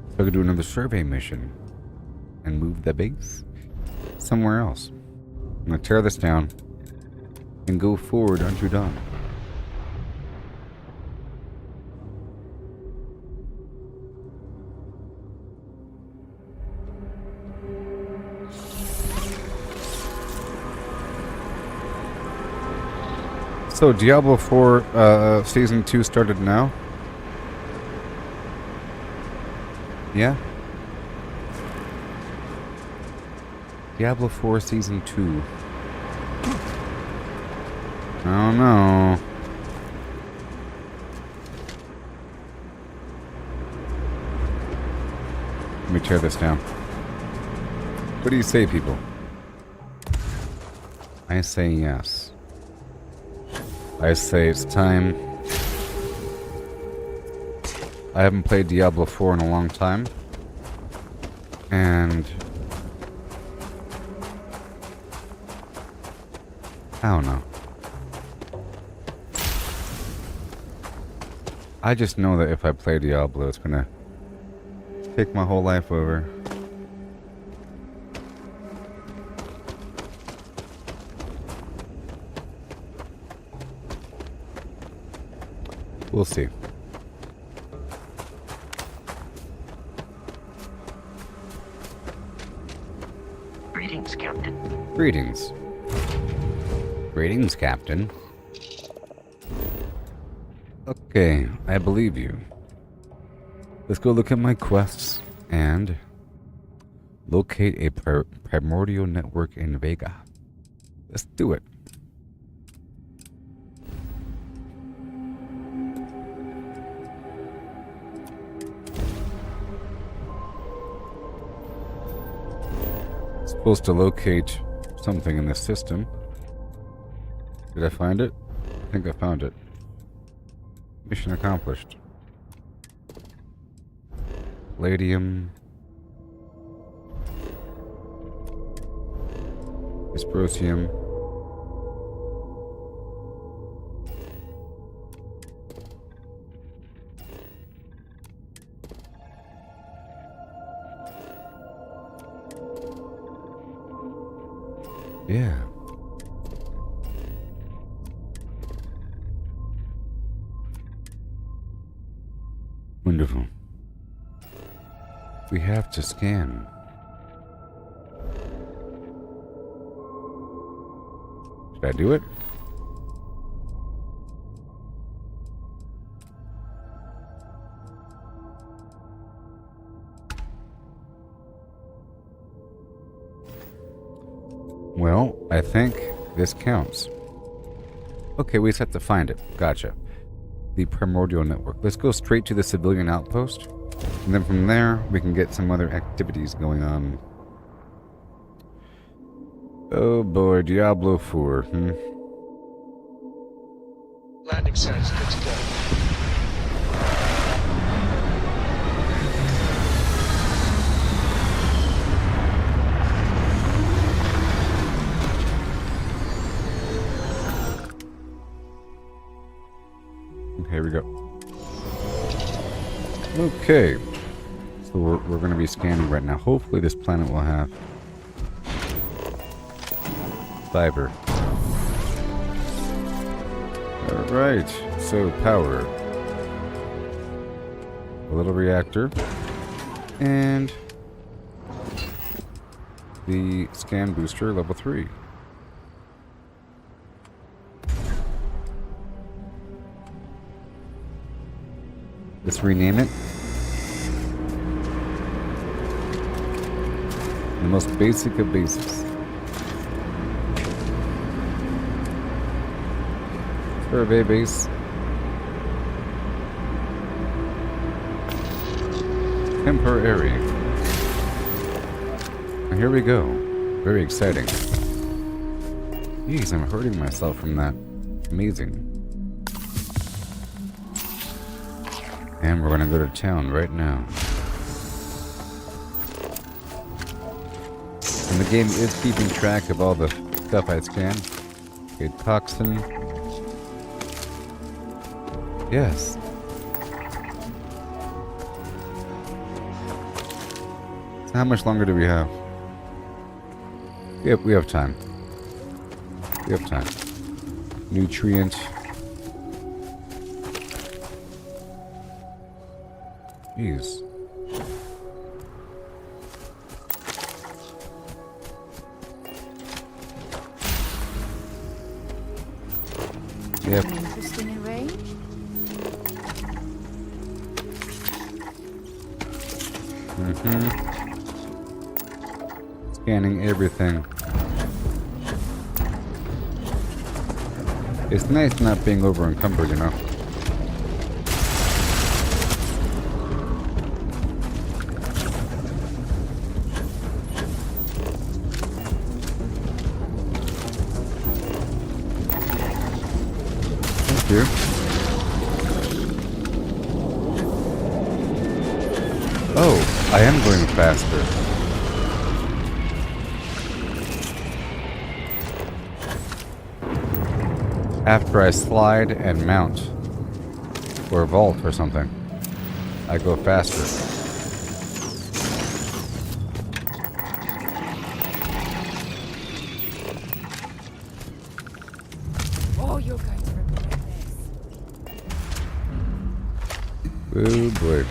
So I could do another survey mission and move the base somewhere else. I'm going to tear this down and go forward unto dawn. So Diablo 4 Season 2 started now? Yeah? Diablo 4 Season 2. Oh no. Let me tear this down. What do you say, people? I say yes. I say it's time. I haven't played Diablo 4 in a long time. And I don't know. I just know that if I play Diablo, it's gonna take my whole life over. We'll see. Greetings, Captain. Greetings. Greetings, Captain. Okay, I believe you. Let's go look at my quests and locate a primordial network in Vega. Let's do it. Supposed to locate something in the system. Did I find it? I think I found it. Mission accomplished. Palladium. Dysprosium. Yeah. Wonderful. We have to scan. Should I do it? Well, I think this counts. Okay, we just have to find it. Gotcha. The primordial network. Let's go straight to the civilian outpost. And then from there, we can get some other activities going on. Oh boy, Diablo 4, Landing sites good to go. Here we go. Okay. So we're going to be scanning right now. Hopefully this planet will have fiber. Alright. So power. A little reactor. And the scan booster level 3. Let's rename it. The most basic of basics. Survey base. Temporary. And here we go. Very exciting. Jeez, I'm hurting myself from that. Amazing. And we're gonna go to town right now. And the game is keeping track of all the stuff I scan. Okay, toxin. Yes. So how much longer do we have? Yep, we have time. We have time. Nutrient. Jeez. Yep. An interesting array. Scanning everything. It's nice not being over encumbered, you know. Here. Oh, I am going faster. After I slide and mount, or vault or something, I go faster. Oh, you're going to regret this. Oh boy.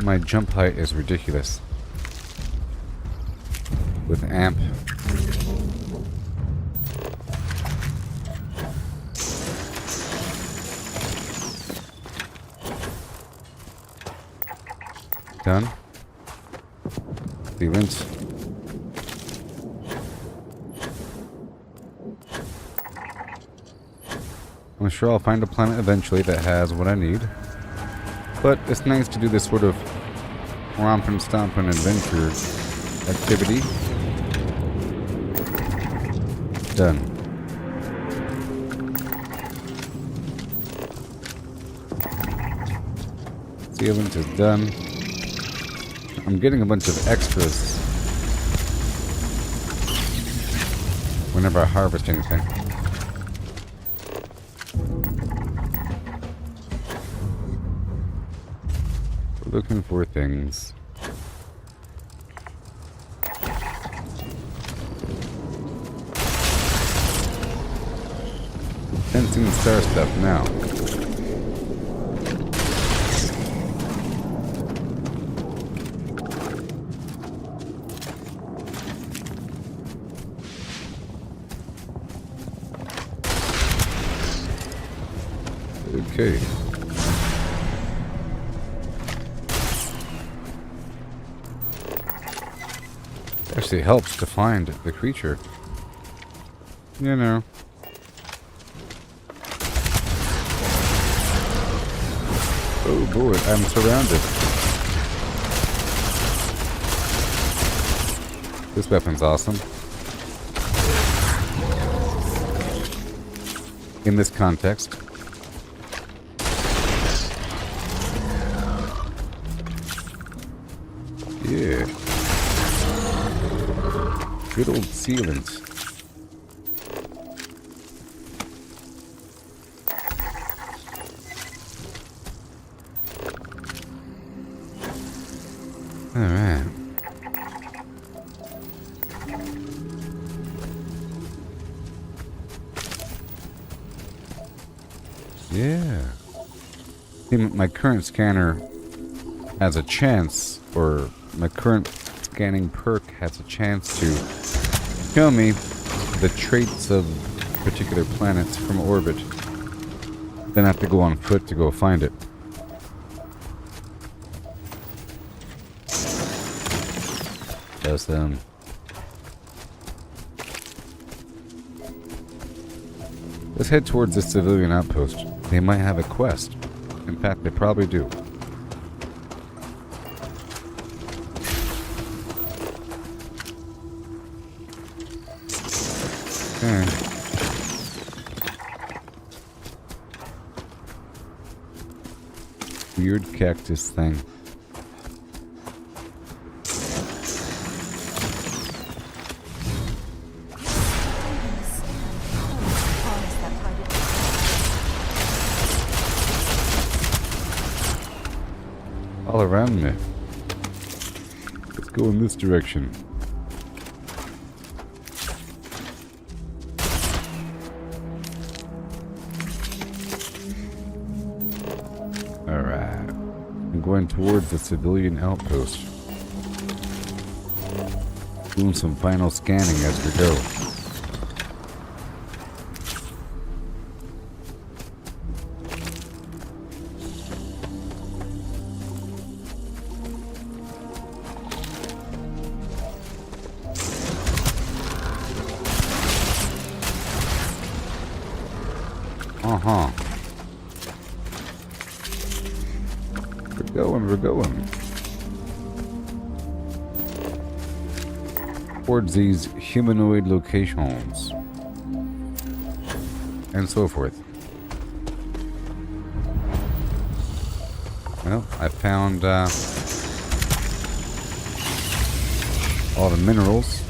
My jump height is ridiculous. With amp. Done. Sealant. I'm sure I'll find a planet eventually that has what I need. But it's nice to do this sort of romping, stomping adventure activity. Done. Sealant is done. I'm getting a bunch of extras whenever I harvest anything. We're looking for things. Sensing the star stuff now. Okay. Actually helps to find the creature. You know. Oh boy, I'm surrounded. This weapon's awesome. In this context. Yeah. Good old sealants. Alright. Yeah. See, my current scanner has a chance, or my current scanning perk has a chance to show me the traits of particular planets from orbit. Then I have to go on foot to go find it. Let's head towards this civilian outpost. They might have a quest. In fact, they probably do. Okay. Weird cactus thing. All around me. Let's go in this direction. Alright. I'm going towards the civilian outpost. Doing some final scanning as we go. Uh-huh. We're going. Towards these humanoid locations. And so forth. Well, I found all the minerals.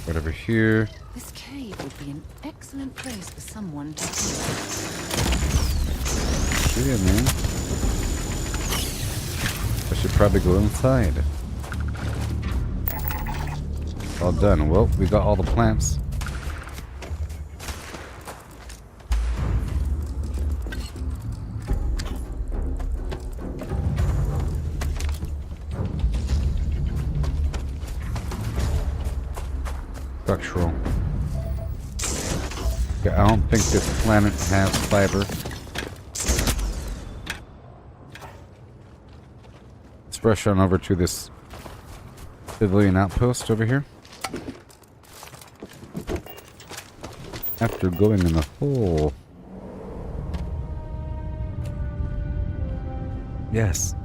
Over here. This cave would be an excellent place for someone to Yeah, man. I should probably go inside. All done. Well, we got all the plants. Structural. Okay, I don't think this planet has fiber. Let's rush on over to this civilian outpost over here. After going in the hole. Yes.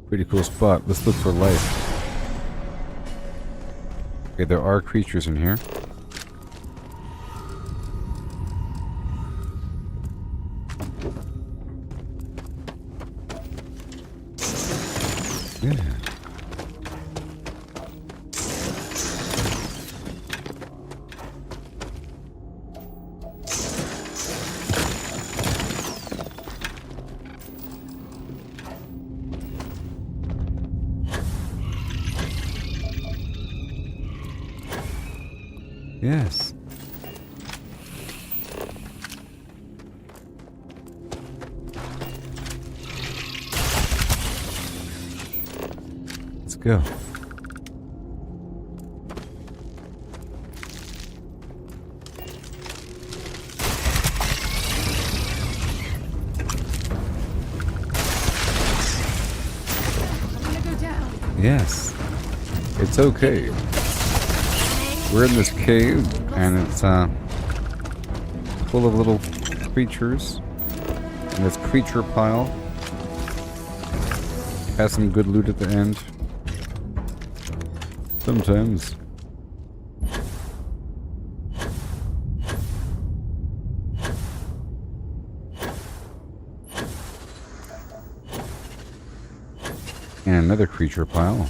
Pretty cool spot. Let's look for life. Okay, there are creatures in here. Yeah. Yes. Let's go. I'm gonna go down. Yes. It's okay. We're in this cave, and it's full of little creatures. And this creature pile has some good loot at the end. Sometimes. And another creature pile.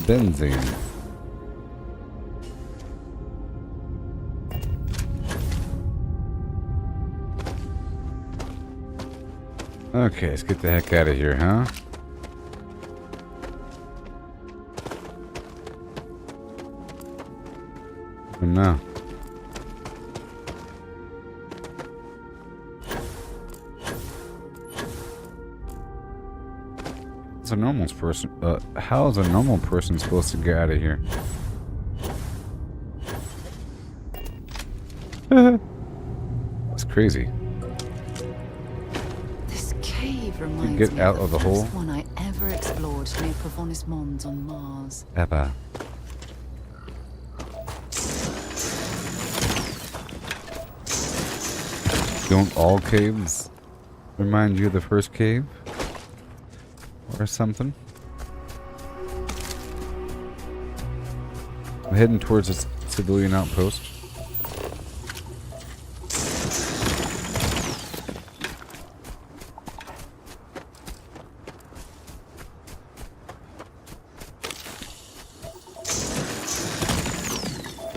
Benzene. Okay, let's get the heck out of here, huh? Oh no. It's a normal person. How is a normal person supposed to get out of here? It's crazy. This cave reminds get me out of of the the first hole? one I ever explored near Provonis Mons on Mars. Ever. Don't all caves remind you of the first cave? Or something? I'm heading towards a civilian outpost.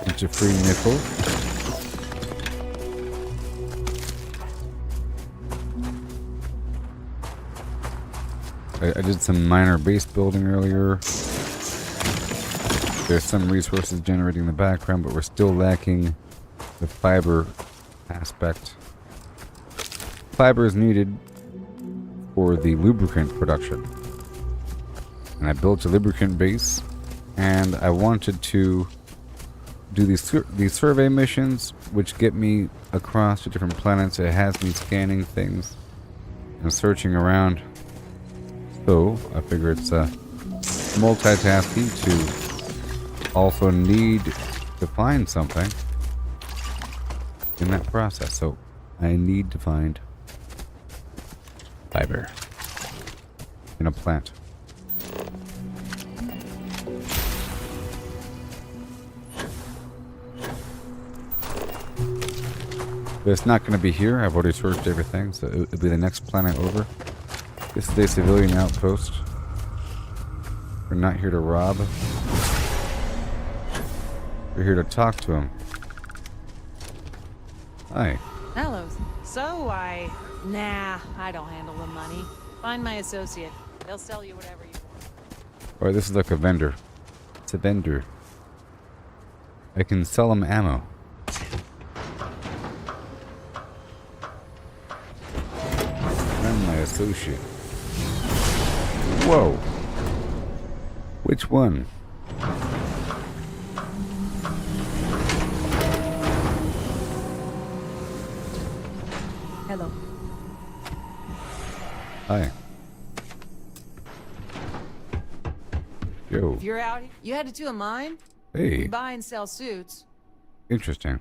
Bunch of free nickel. I did some minor base building earlier. There's some resources generating in the background, but we're still lacking the fiber aspect. Fiber is needed for the lubricant production. And I built a lubricant base, and I wanted to do these survey missions, which get me across to different planets. It has me scanning things and searching around. So I figure it's multitasking to also need to find something in that process. So I need to find fiber in a plant. But it's not going to be here. I've already searched everything, so it'll be the next planet over. This is a civilian outpost. We're not here to rob. We're here to talk to him. Hi. Hello. So Nah, I don't handle the money. Find my associate. They'll sell you whatever you want. Alright, this is like a vendor. It's a vendor. I can sell him ammo. I'm my associate. Whoa. Which one? Hello. Hi. Yo. If you're out, you headed to a mine? Hey. We buy and sell suits. Interesting.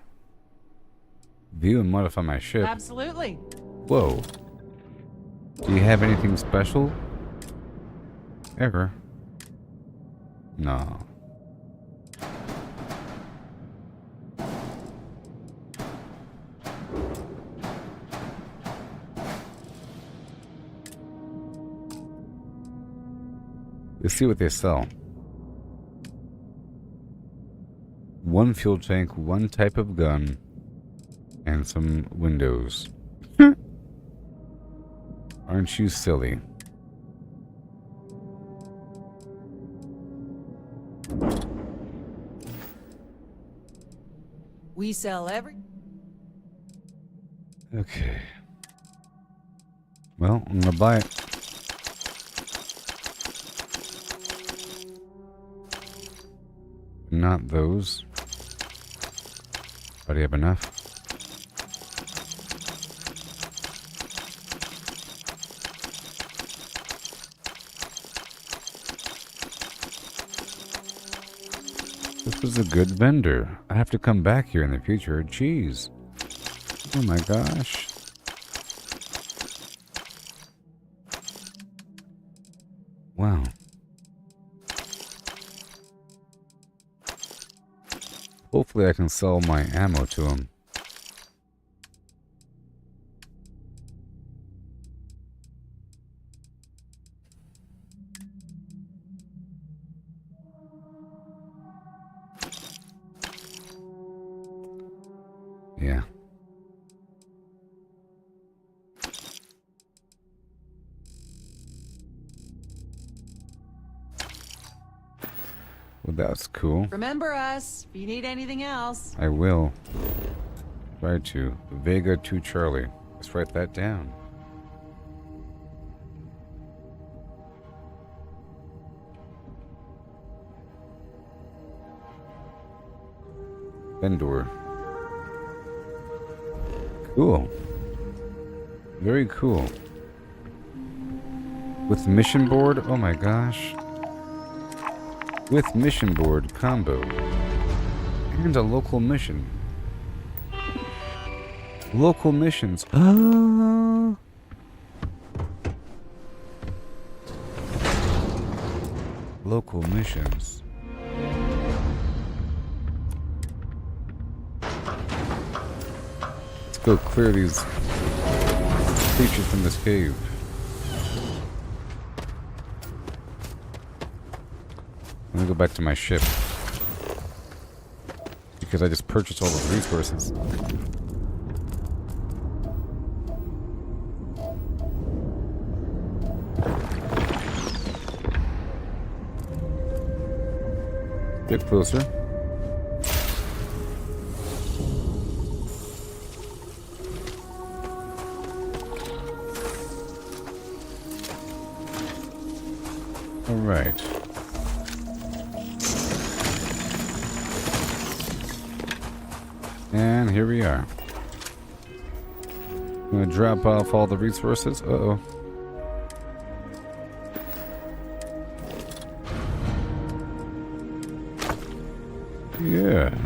View and modify my ship. Absolutely. Whoa. Do you have anything special? Ever? No. Let's see what they sell. One fuel tank, one type of gun, and some windows. Aren't you silly? We sell every... Okay. Well, I'm gonna buy it. Not those. Already have enough. This was a good vendor. I have to come back here in the future. Jeez. Oh my gosh. Wow. Hopefully I can sell my ammo to him. Yeah. Well, that's cool. Remember us, if you need anything else. I will. Try to. Vega 2 Charlie. Let's write that down. Vendor. Cool. Very cool. With mission board? Oh my gosh. With mission board combo. And a local mission. Local missions. Local missions. Let's go clear these creatures from this cave. Let me go back to my ship. Because I just purchased all those resources. Get closer. All right. And here we are. I'm gonna drop off all the resources. Uh-oh. Yeah.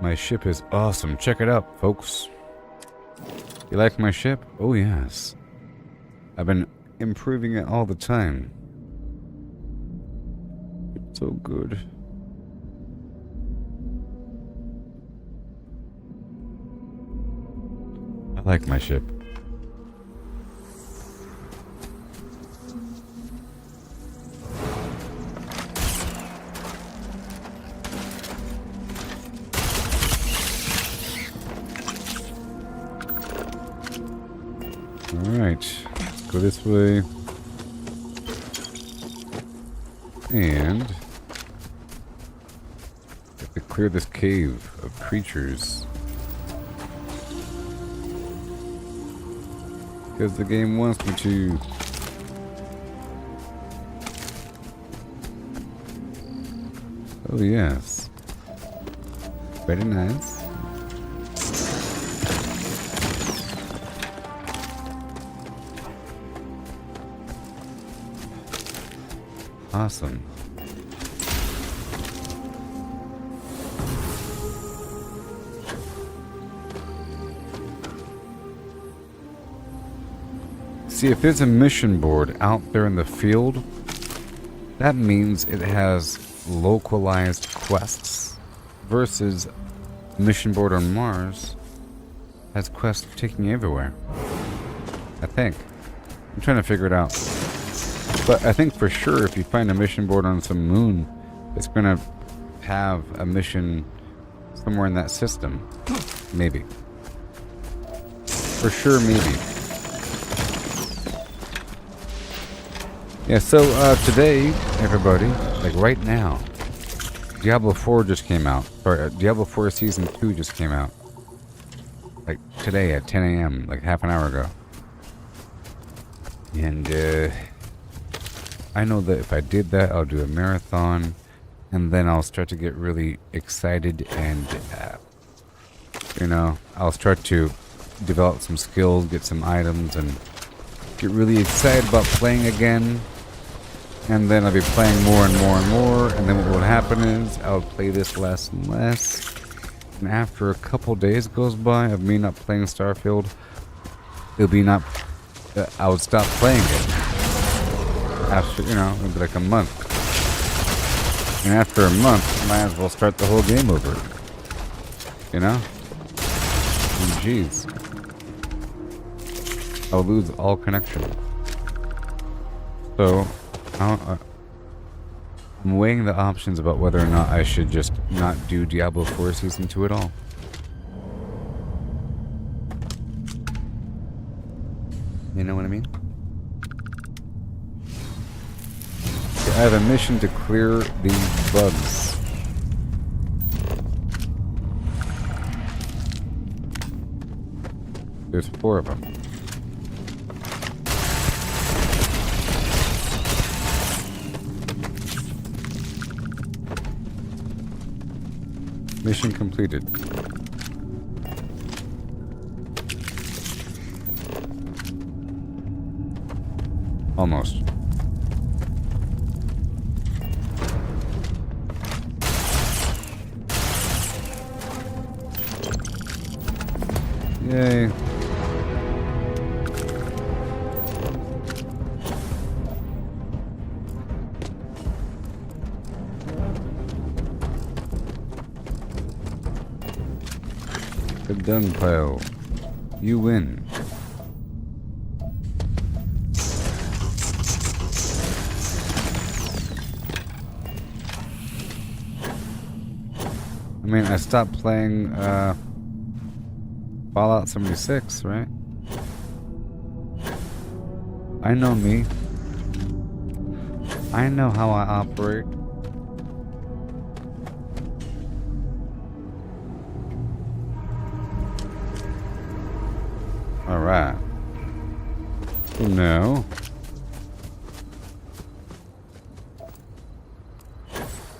My ship is awesome. Check it out, folks. You like my ship? Oh, yes. I've been improving it all the time. It's so good. I like my ship. Alright, let's go this way. And have to clear this cave of creatures. Because the game wants me to. Oh yes. Very nice. Awesome. See, if there's a mission board out there in the field, that means it has localized quests versus mission board on Mars has quests taking everywhere. I think. I'm trying to figure it out. But I think for sure if you find a mission board on some moon, it's going to have a mission somewhere in that system. Maybe. For sure, maybe. Yeah, so today, everybody, like right now, Diablo 4 just came out. Sorry, Diablo 4 Season 2 just came out. Like today at 10 a.m., like half an hour ago. And I know that if I did that, I'll do a marathon. And then I'll start to get really excited and, you know, I'll start to develop some skills, get some items, and get really excited about playing again. And then I'll be playing more and more and more. And then what will happen is I'll play this less and less. And after a couple days goes by of me not playing Starfield, it'll be not... I would stop playing it. After, you know, it'll be like a month. And after a month, I might as well start the whole game over. You know? And jeez. I'll lose all connection. So, I'm weighing the options about whether or not I should just not do Diablo 4 Season 2 at all. You know what I mean? I have a mission to clear these bugs. There's 4 of them. Mission completed. Almost. Yay. Good done, pal. You win. I mean, I stopped playing, Fallout 76, right? I know me. I know how I operate. Alright. No.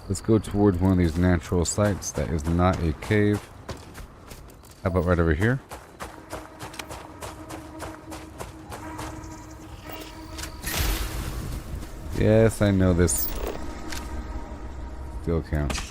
Let's go towards one of these natural sites that is not a cave. How about right over here? Yes, I know this still counts.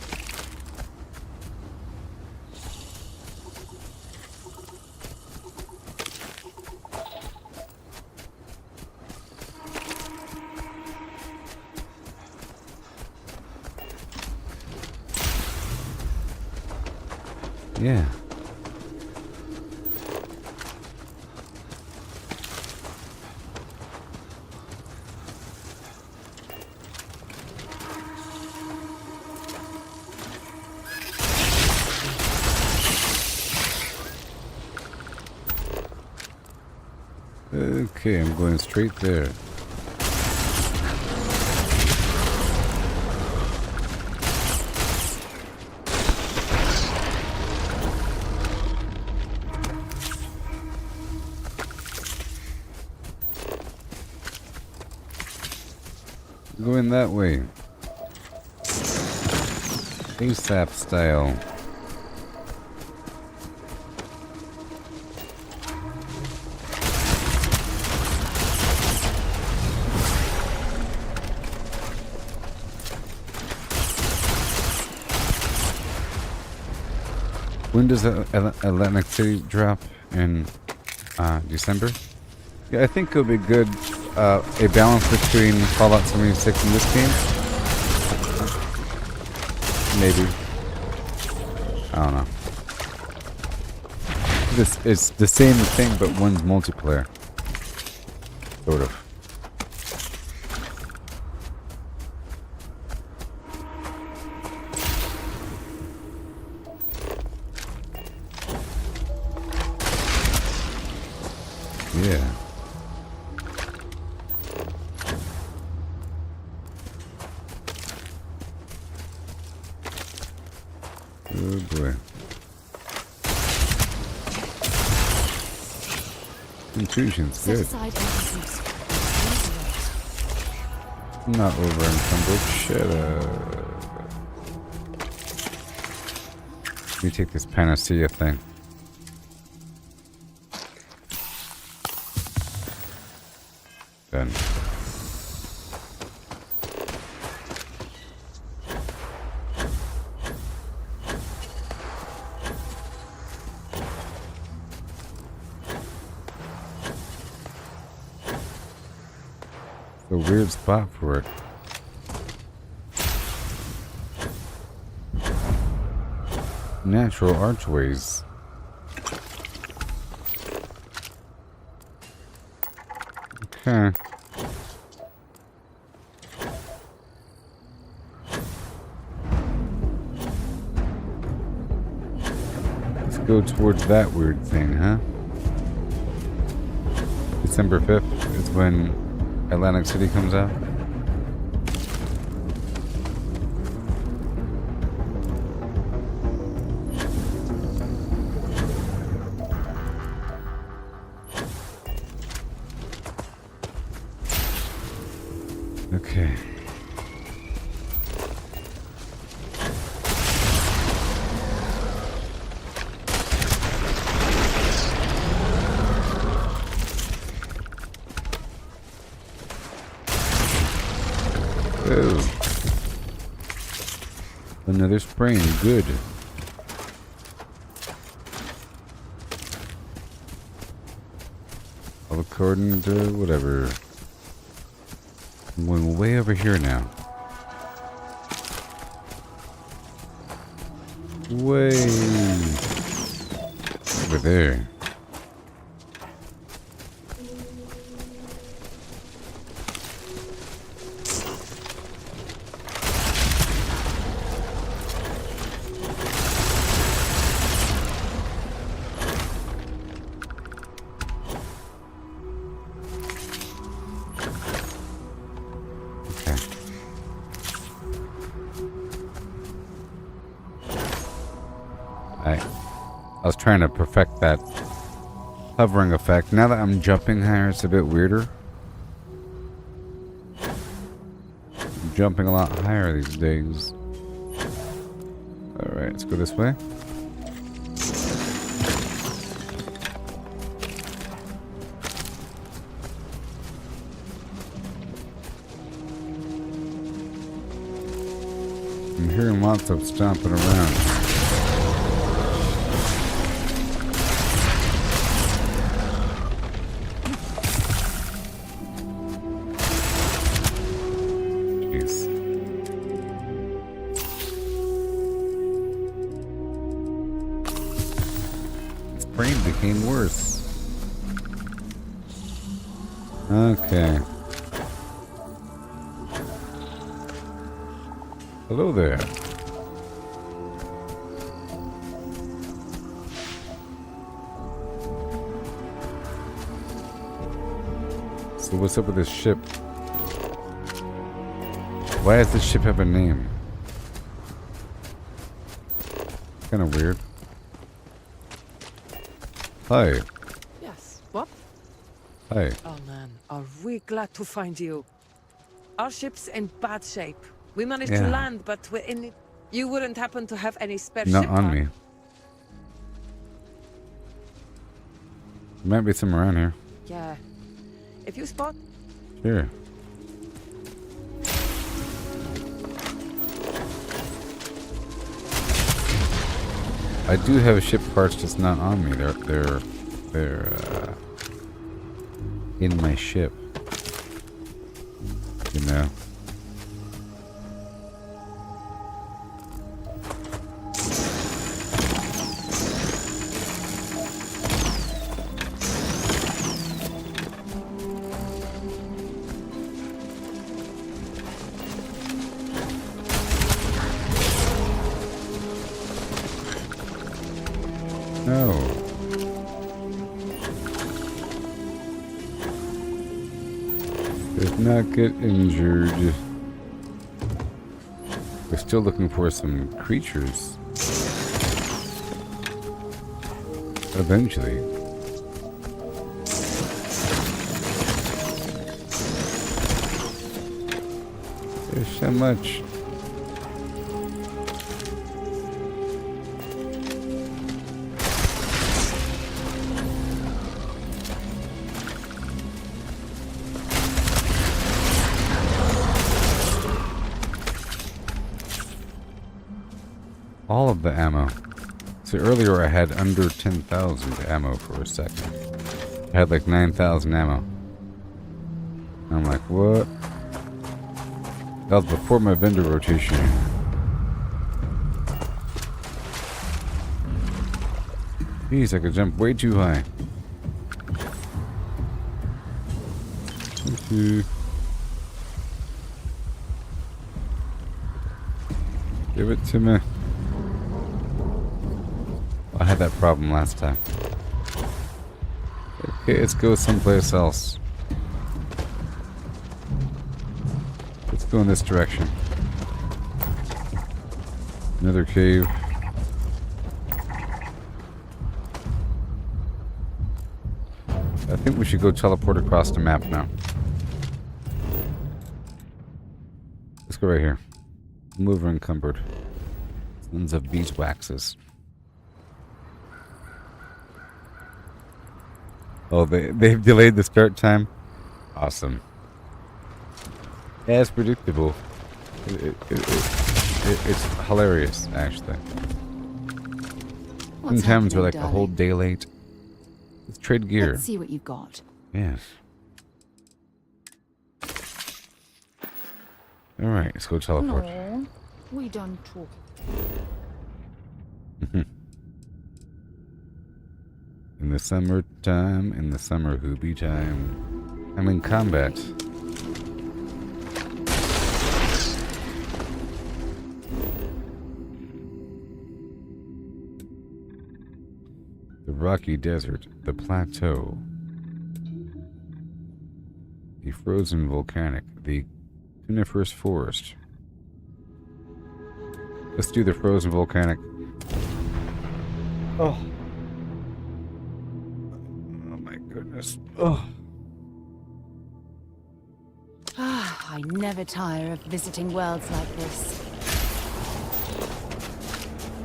Yeah. Okay, I'm going straight there. Going that way. ASAP style. When does Atlantic City drop? In December? Yeah, I think it'll be good. A balance between Fallout 76 and this game? Maybe. I don't know. This is the same thing, but one's multiplayer. Sort of. Yeah. Oh boy. Intrusion's good. I'm not over encumbered. Shut up. Let me take this panacea thing. Done. A weird spot for it. Natural archways. Okay. Let's go towards that weird thing, huh? December 5th is when Atlantic City comes out. Okay. Oh. Another sprain, good. All according to whatever. I'm going way over here now. Way over there. I was trying to perfect that hovering effect. Now that I'm jumping higher, it's a bit weirder. I'm jumping a lot higher these days. Alright, let's go this way. I'm hearing lots of stomping around. Became worse. Okay. Hello there. So what's up with this ship? Why does this ship have a name? Kind of weird. Hi. Yes, what? Hi. Oh man, are we glad to find you. Our ship's in bad shape. We managed to land, but we're in it. You wouldn't happen to have any spare ship Not on parts? me. There might be some around here. Yeah. If you spot... Sure. I do have ship parts, just not on me. They're in my ship. You know. not get injured. We're still looking for some creatures. Eventually. There's so much. All of the ammo. So earlier I had under 10,000 ammo for a second. I had like 9,000 ammo. I'm like, what? That was before my vendor rotation. Jeez, I could jump way too high. Thank you. Give it to me. I had that problem last time. Okay, let's go someplace else. Let's go in this direction. Another cave. I think we should go teleport across the map now. Let's go right here. Mover encumbered. Tons of beeswaxes. Oh, they've delayed the start time? Awesome. As predictable. It's hilarious, actually. Sometimes we're like a whole day late. Let's trade gear. Let's see what you've got. Yes. Alright, let's go teleport. No, we done talking. In the summertime, in the summer hoopy time, I'm in combat. The rocky desert, the plateau, the frozen volcanic, the coniferous forest. Let's do the frozen volcanic. Oh. Goodness. Oh. I never tire of visiting worlds like this.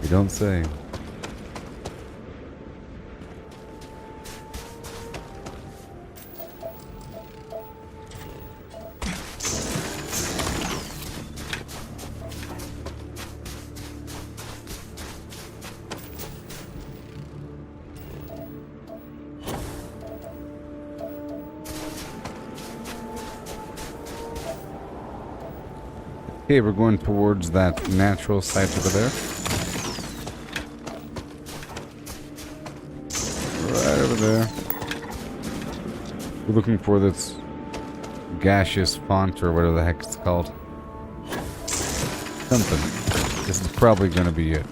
You don't say. Okay, we're going towards that natural site over there. Right over there. We're looking for this gaseous font or whatever the heck it's called. Something. This is probably going to be it.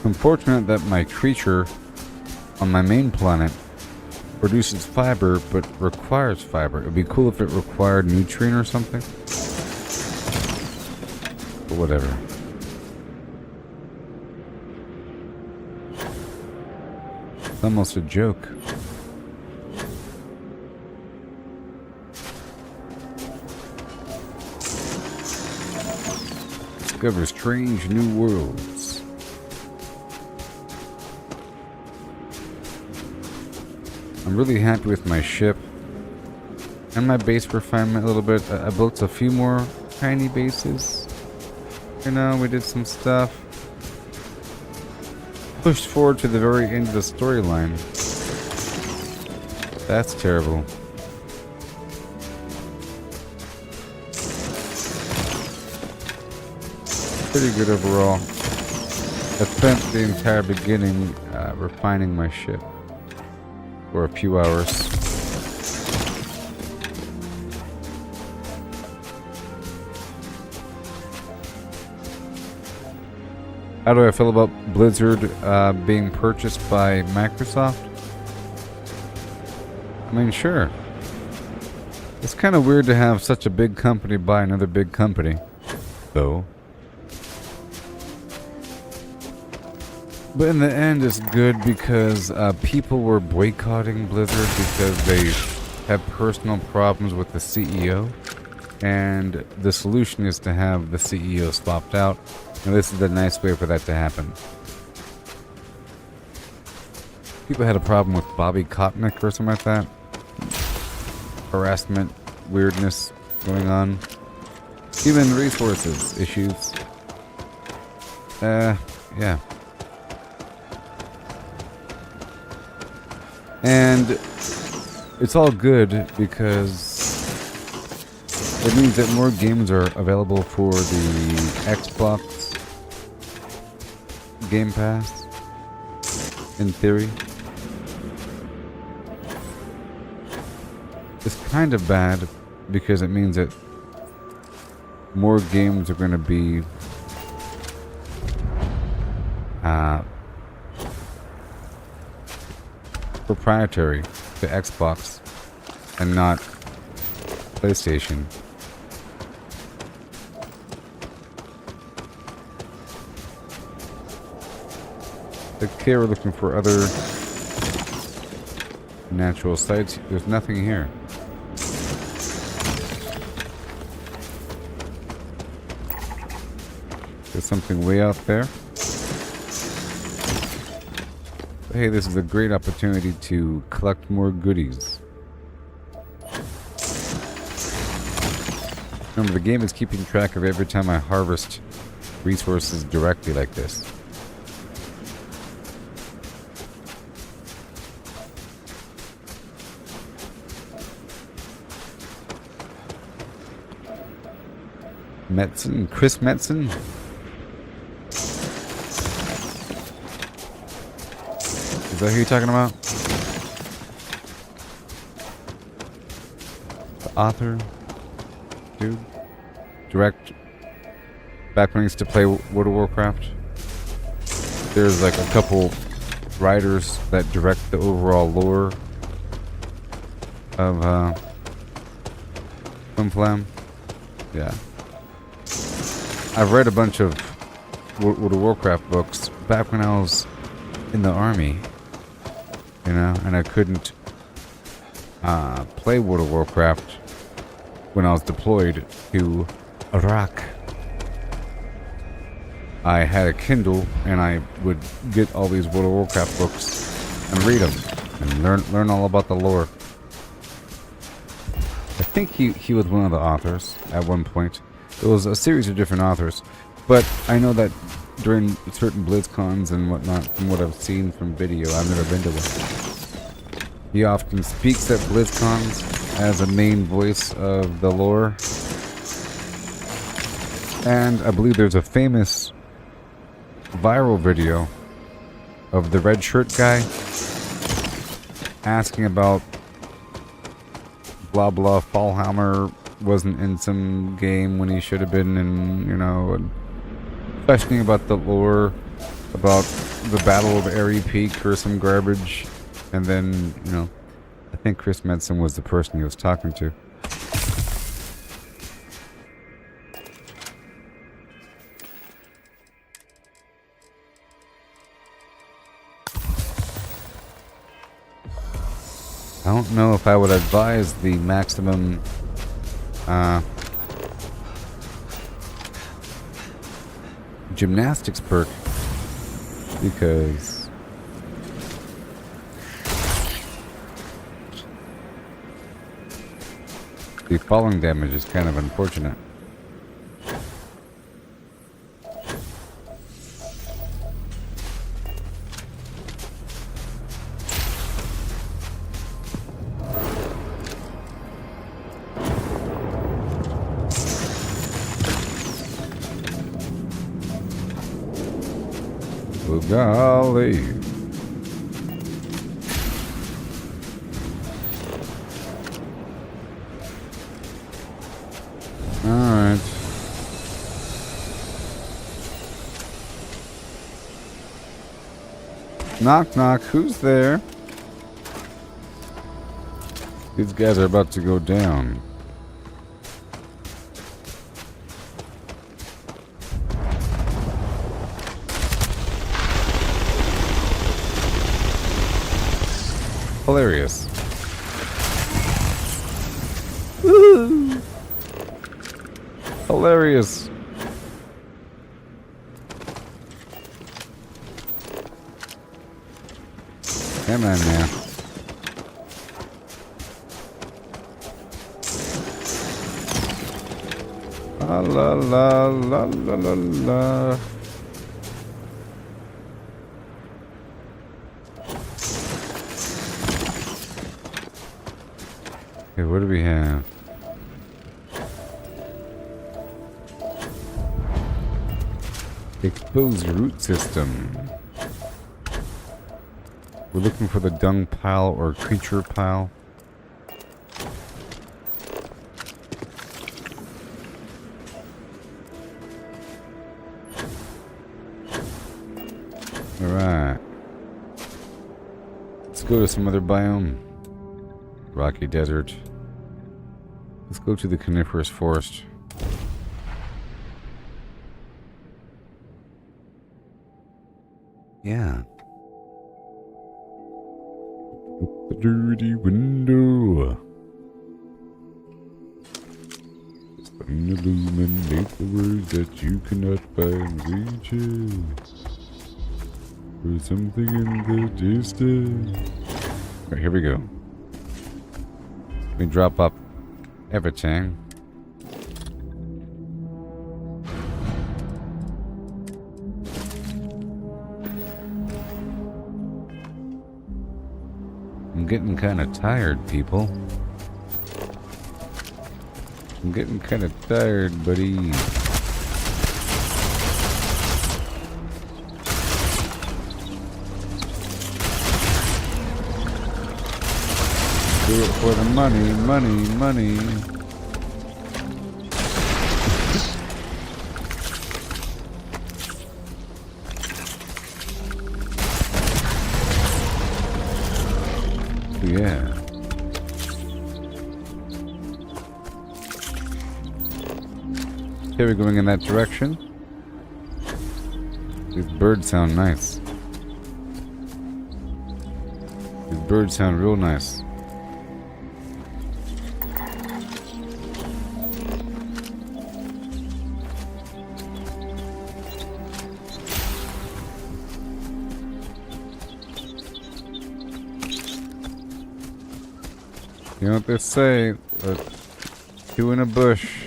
Unfortunate that my creature on my main planet produces fiber but requires fiber. It would be cool if it required nutrient or something. But whatever. It's almost a joke. Discover strange new worlds. I'm really happy with my ship and my base refinement a little bit. I built a few more tiny bases. You know, we did some stuff. Pushed forward to the very end of the storyline. That's terrible. Pretty good overall. I spent the entire beginning refining my ship. For a few hours. How do I feel about Blizzard being purchased by Microsoft? I mean, sure. It's kind of weird to have such a big company buy another big company, though. But in the end, it's good because people were boycotting Blizzard because they have personal problems with the CEO. And the solution is to have the CEO swapped out. And this is the nice way for that to happen. People had a problem with Bobby Kotick or something like that. Harassment, weirdness going on. Even resources issues. Yeah. And it's all good because it means that more games are available for the Xbox Game Pass, in theory. It's kind of bad because it means that more games are going to be proprietary to Xbox and not PlayStation. Okay, we're looking for other natural sites. There's nothing here. There's something way out there. But hey, this is a great opportunity to collect more goodies. Remember, the game is keeping track of every time I harvest resources directly like this. Metzen? Chris Metzen? Is that who you're talking about? The author? Dude? Direct? Back when I used to play World of Warcraft? There's like a couple writers that direct the overall lore of Flim Flam. Yeah. I've read a bunch of World of Warcraft books back when I was in the army, you know, and I couldn't play World of Warcraft when I was deployed to Iraq. I had a Kindle and I would get all these World of Warcraft books and read them and learn all about the lore. I think he was one of the authors at one point. It was a series of different authors, but I know that during certain BlizzCons and whatnot, from what I've seen from video, I've never been to one. He often speaks at BlizzCons as a main voice of the lore. And I believe there's a famous viral video of the red shirt guy asking about blah blah Fallhammer wasn't in some game when he should have been in, you know, and questioning about the lore, about the Battle of Airy Peak or some garbage, and then, you know, I think Chris Metzen was the person he was talking to. I don't know if I would advise the maximum gymnastics perk, because the falling damage is kind of unfortunate. Golly. Alright. Knock, knock. Who's there? These guys are about to go down. Hilarious. Woo! Hilarious. Come on now. La la la la la la la. Okay, what do we have? Exposed root system. We're looking for the dung pile or creature pile. Alright. Let's go to some other biome. Rocky desert. Let's go to the coniferous forest. Yeah. Up the dirty window. Sun illuminate the words that you cannot find reaching. There's something in the distance. Alright, here we go. Let me drop up everything. I'm getting kind of tired, people. I'm getting kind of tired, buddy. Do it for the money, money, money. Yeah. Okay, we're going in that direction. These birds sound nice. These birds sound real nice. You know what they say? Two in a bush,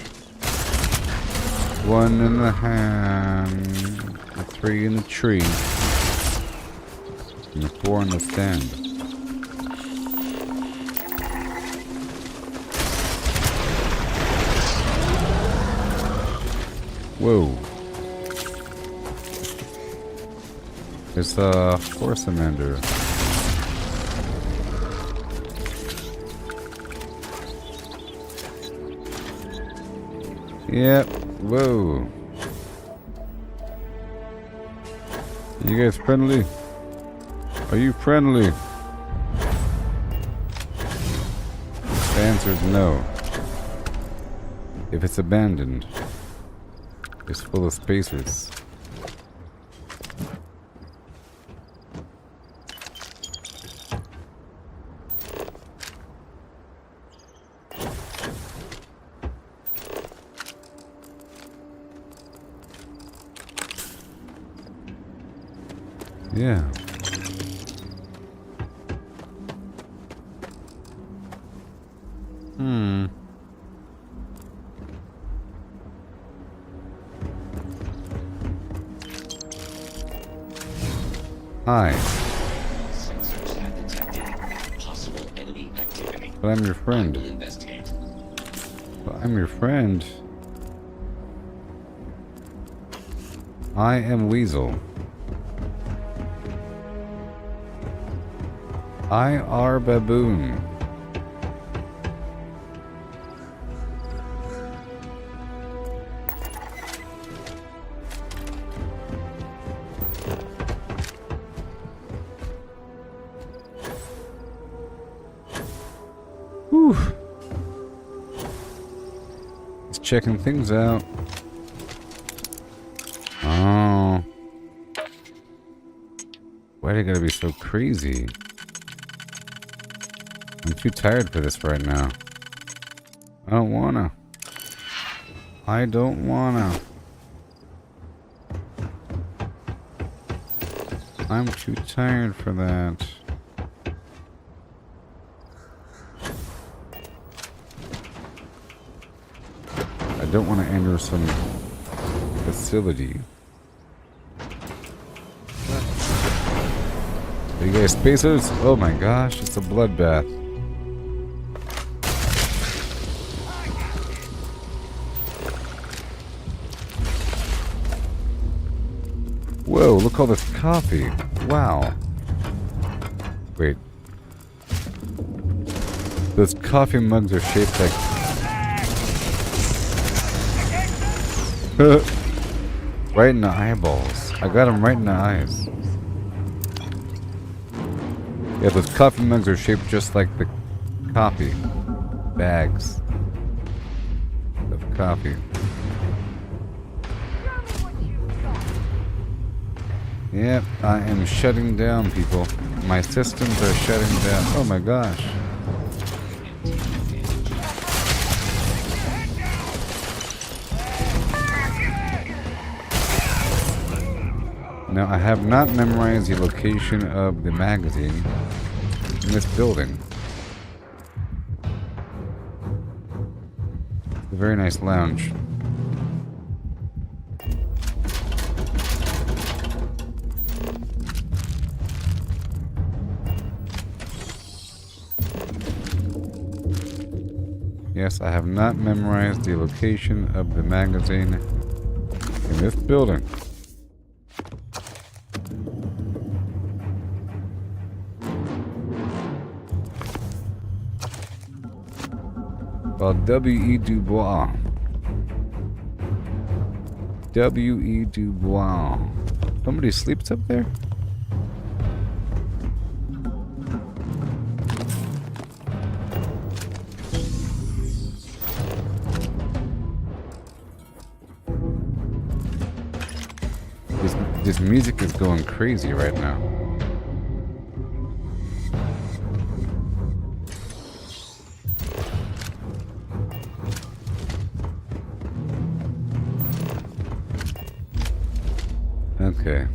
one in the hand, a three in the tree, and a four in the stand. Whoa. It's a horse commander. Yep. Whoa. You guys friendly? Are you friendly? The answer is no. If it's abandoned, it's full of spacers. Yeah. Hi. Sensors have detected possible enemy activity. But I'm your friend. I will investigate. But I'm your friend. I am Weasel. I are Baboon. checking things out. Oh. Why do you gotta be so crazy? I'm too tired for this right now. I don't wanna. I don't wanna. I'm too tired for that. I don't want to enter some facility. Are you guys spacers? Oh my gosh, it's a bloodbath. Whoa, look all this coffee. Wow. Wait. Those coffee mugs are shaped like... right in the eyeballs. I got them right in the eyes. Yeah, those coffee mugs are shaped just like the coffee bags of coffee. Yep, I am shutting down, people. My systems are shutting down. Oh my gosh. Now, I have not memorized the location of the magazine in this building. It's a very nice lounge. Yes, I have not memorized the location of the magazine in this building. Well, W.E. Du Bois. W.E. Du Bois. Somebody sleeps up there? This music is going crazy right now. Okay.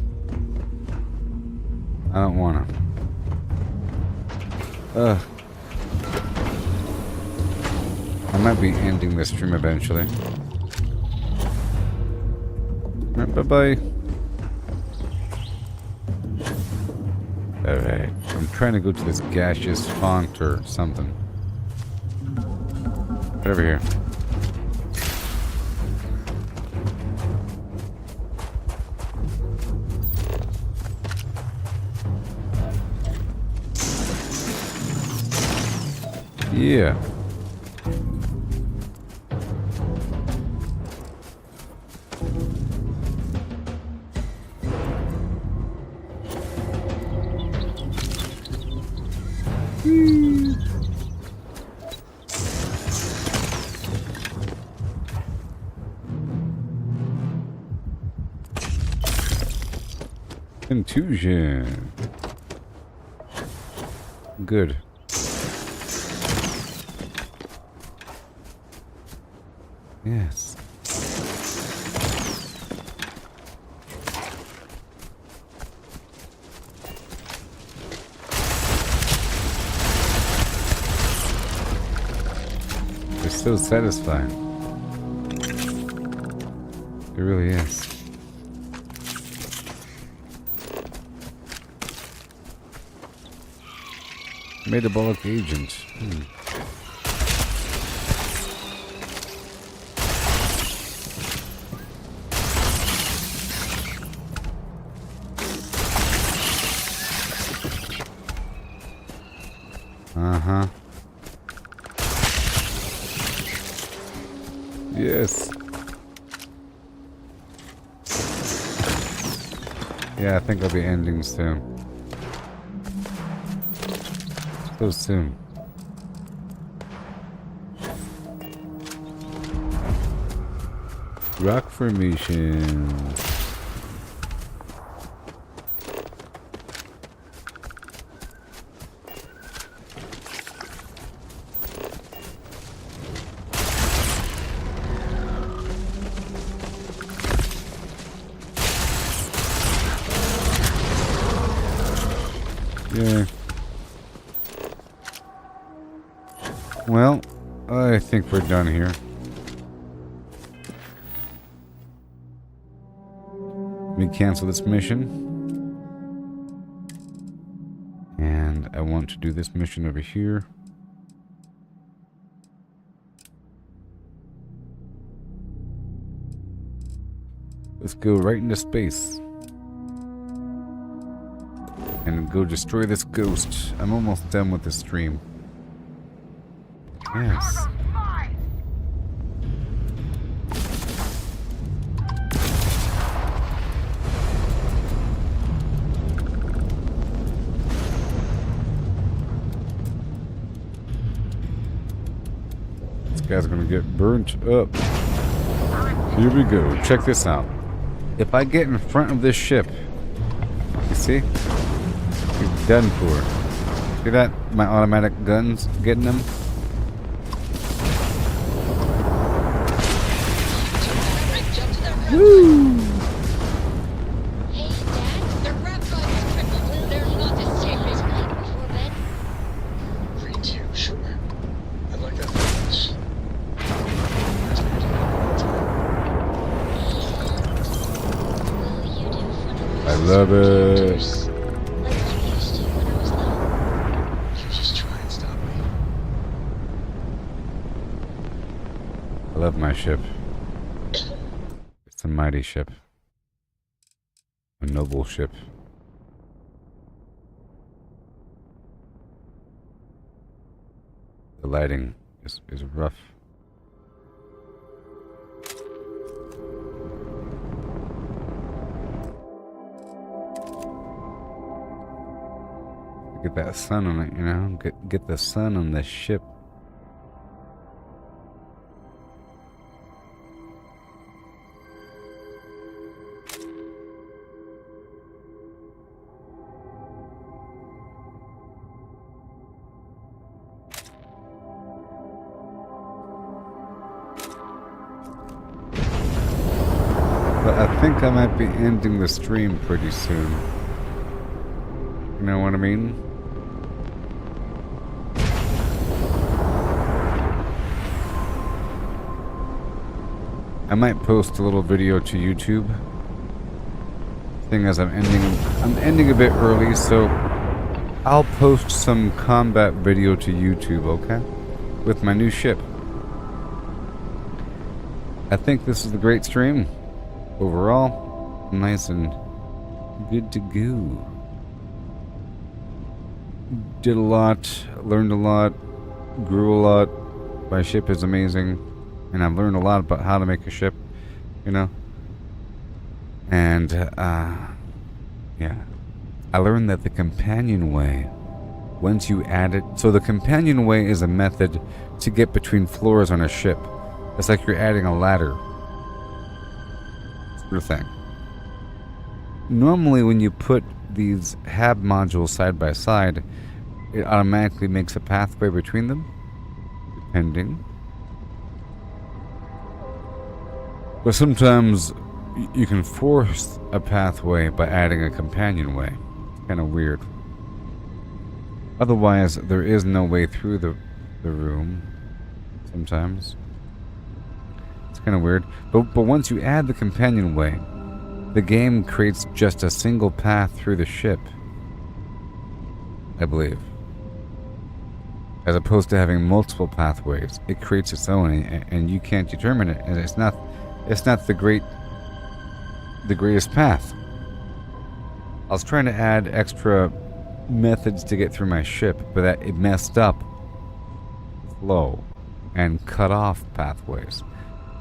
I don't wanna. I might be ending this stream eventually. Alright, bye-bye. Alright, I'm trying to go to this gaseous font or something. Right over here. Yeah. Contusion. Good. Yes. It's so satisfying. It really is. Metabolic agent. Uh-huh. Yes. Yeah, I think I'll be ending soon. So soon. Rock formation. Yeah. Well, I think we're done here. Let me cancel this mission. And I want to do this mission over here. Let's go right into space. And go destroy this ghost. I'm almost done with the stream. Yes. This guy's gonna get burnt up. Here we go. Check this out. If I get in front of this ship, you see? You're done for. See that? My automatic guns getting them? Woo! Hey, Dad, the rap god is crippled. There's not a serious night before bed. Green tea, sure. I like that much. I love it. You just try and stop me. I love my ship. It's a mighty ship. A noble ship. The lighting is rough. Get that sun on it, you know? Get the sun on the ship. But I think I might be ending the stream pretty soon. You know what I mean? I might post a little video to YouTube. Thing is, I'm ending a bit early, so I'll post some combat video to YouTube, okay? With my new ship. I think this is a great stream. Overall, nice and good to go. Did a lot, learned a lot, grew a lot. My ship is amazing. And I've learned a lot about how to make a ship, you know. And, yeah. I learned that the companionway, once you add it... So the companionway is a method to get between floors on a ship. It's like you're adding a ladder. Sort of thing. Normally when you put these HAB modules side by side, it automatically makes a pathway between them. Depending. But sometimes you can force a pathway by adding a companionway. Kind of weird. Otherwise, there is no way through the room. Sometimes. It's kind of weird. But once you add the companionway, the game creates just a single path through the ship. I believe. As opposed to having multiple pathways. It creates its own and you can't determine it. And it's not the greatest path. I was trying to add extra methods to get through my ship, but it messed up flow and cut off pathways.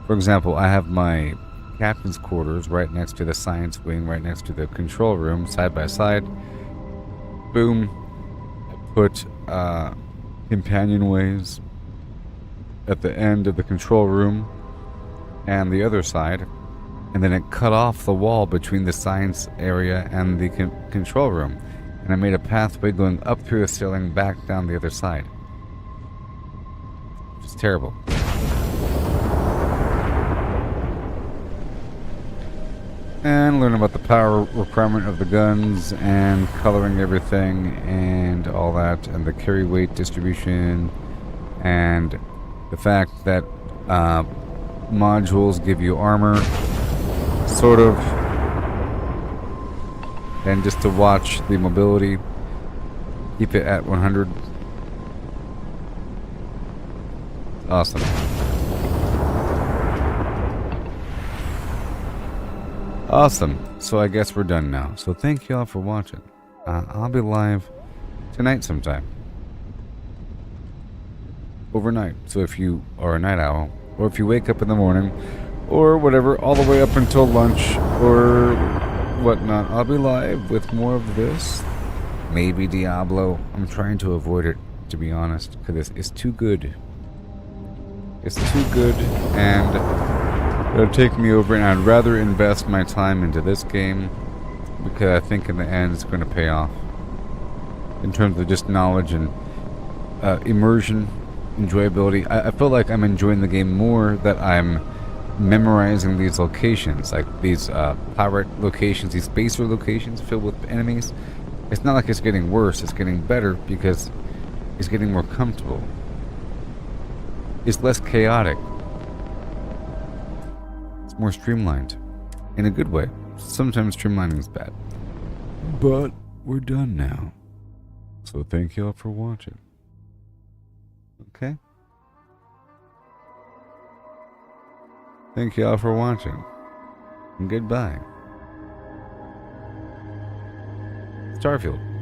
For example, I have my captain's quarters right next to the science wing, right next to the control room, side by side. Boom. I put companionways at the end of the control room. and the other side, and then it cut off the wall between the science area and the control room, and I made a pathway going up through the ceiling back down the other side. It's terrible. And learn about the power requirement of the guns and coloring everything and all that, and the carry weight distribution, and the fact that modules give you armor, sort of, and just to watch the mobility, keep it at 100. Awesome. Awesome. So I guess we're done now. So thank you all for watching. I'll be live tonight sometime. Overnight. So if you are a night owl, or if you wake up in the morning, or whatever, all the way up until lunch, or whatnot, I'll be live with more of this. Maybe Diablo. I'm trying to avoid it, to be honest, because it's too good. It's too good, and it'll take me over, and I'd rather invest my time into this game because I think in the end it's going to pay off in terms of just knowledge and immersion, enjoyability. I feel like I'm enjoying the game more that I'm memorizing these locations, like these pirate locations, these spacer locations filled with enemies. It's not like it's getting worse, it's getting better because it's getting more comfortable. It's less chaotic. More streamlined in a good way. Sometimes streamlining is bad, but we're done now, so thank you all for watching. Okay, thank you all for watching, and goodbye. Starfield.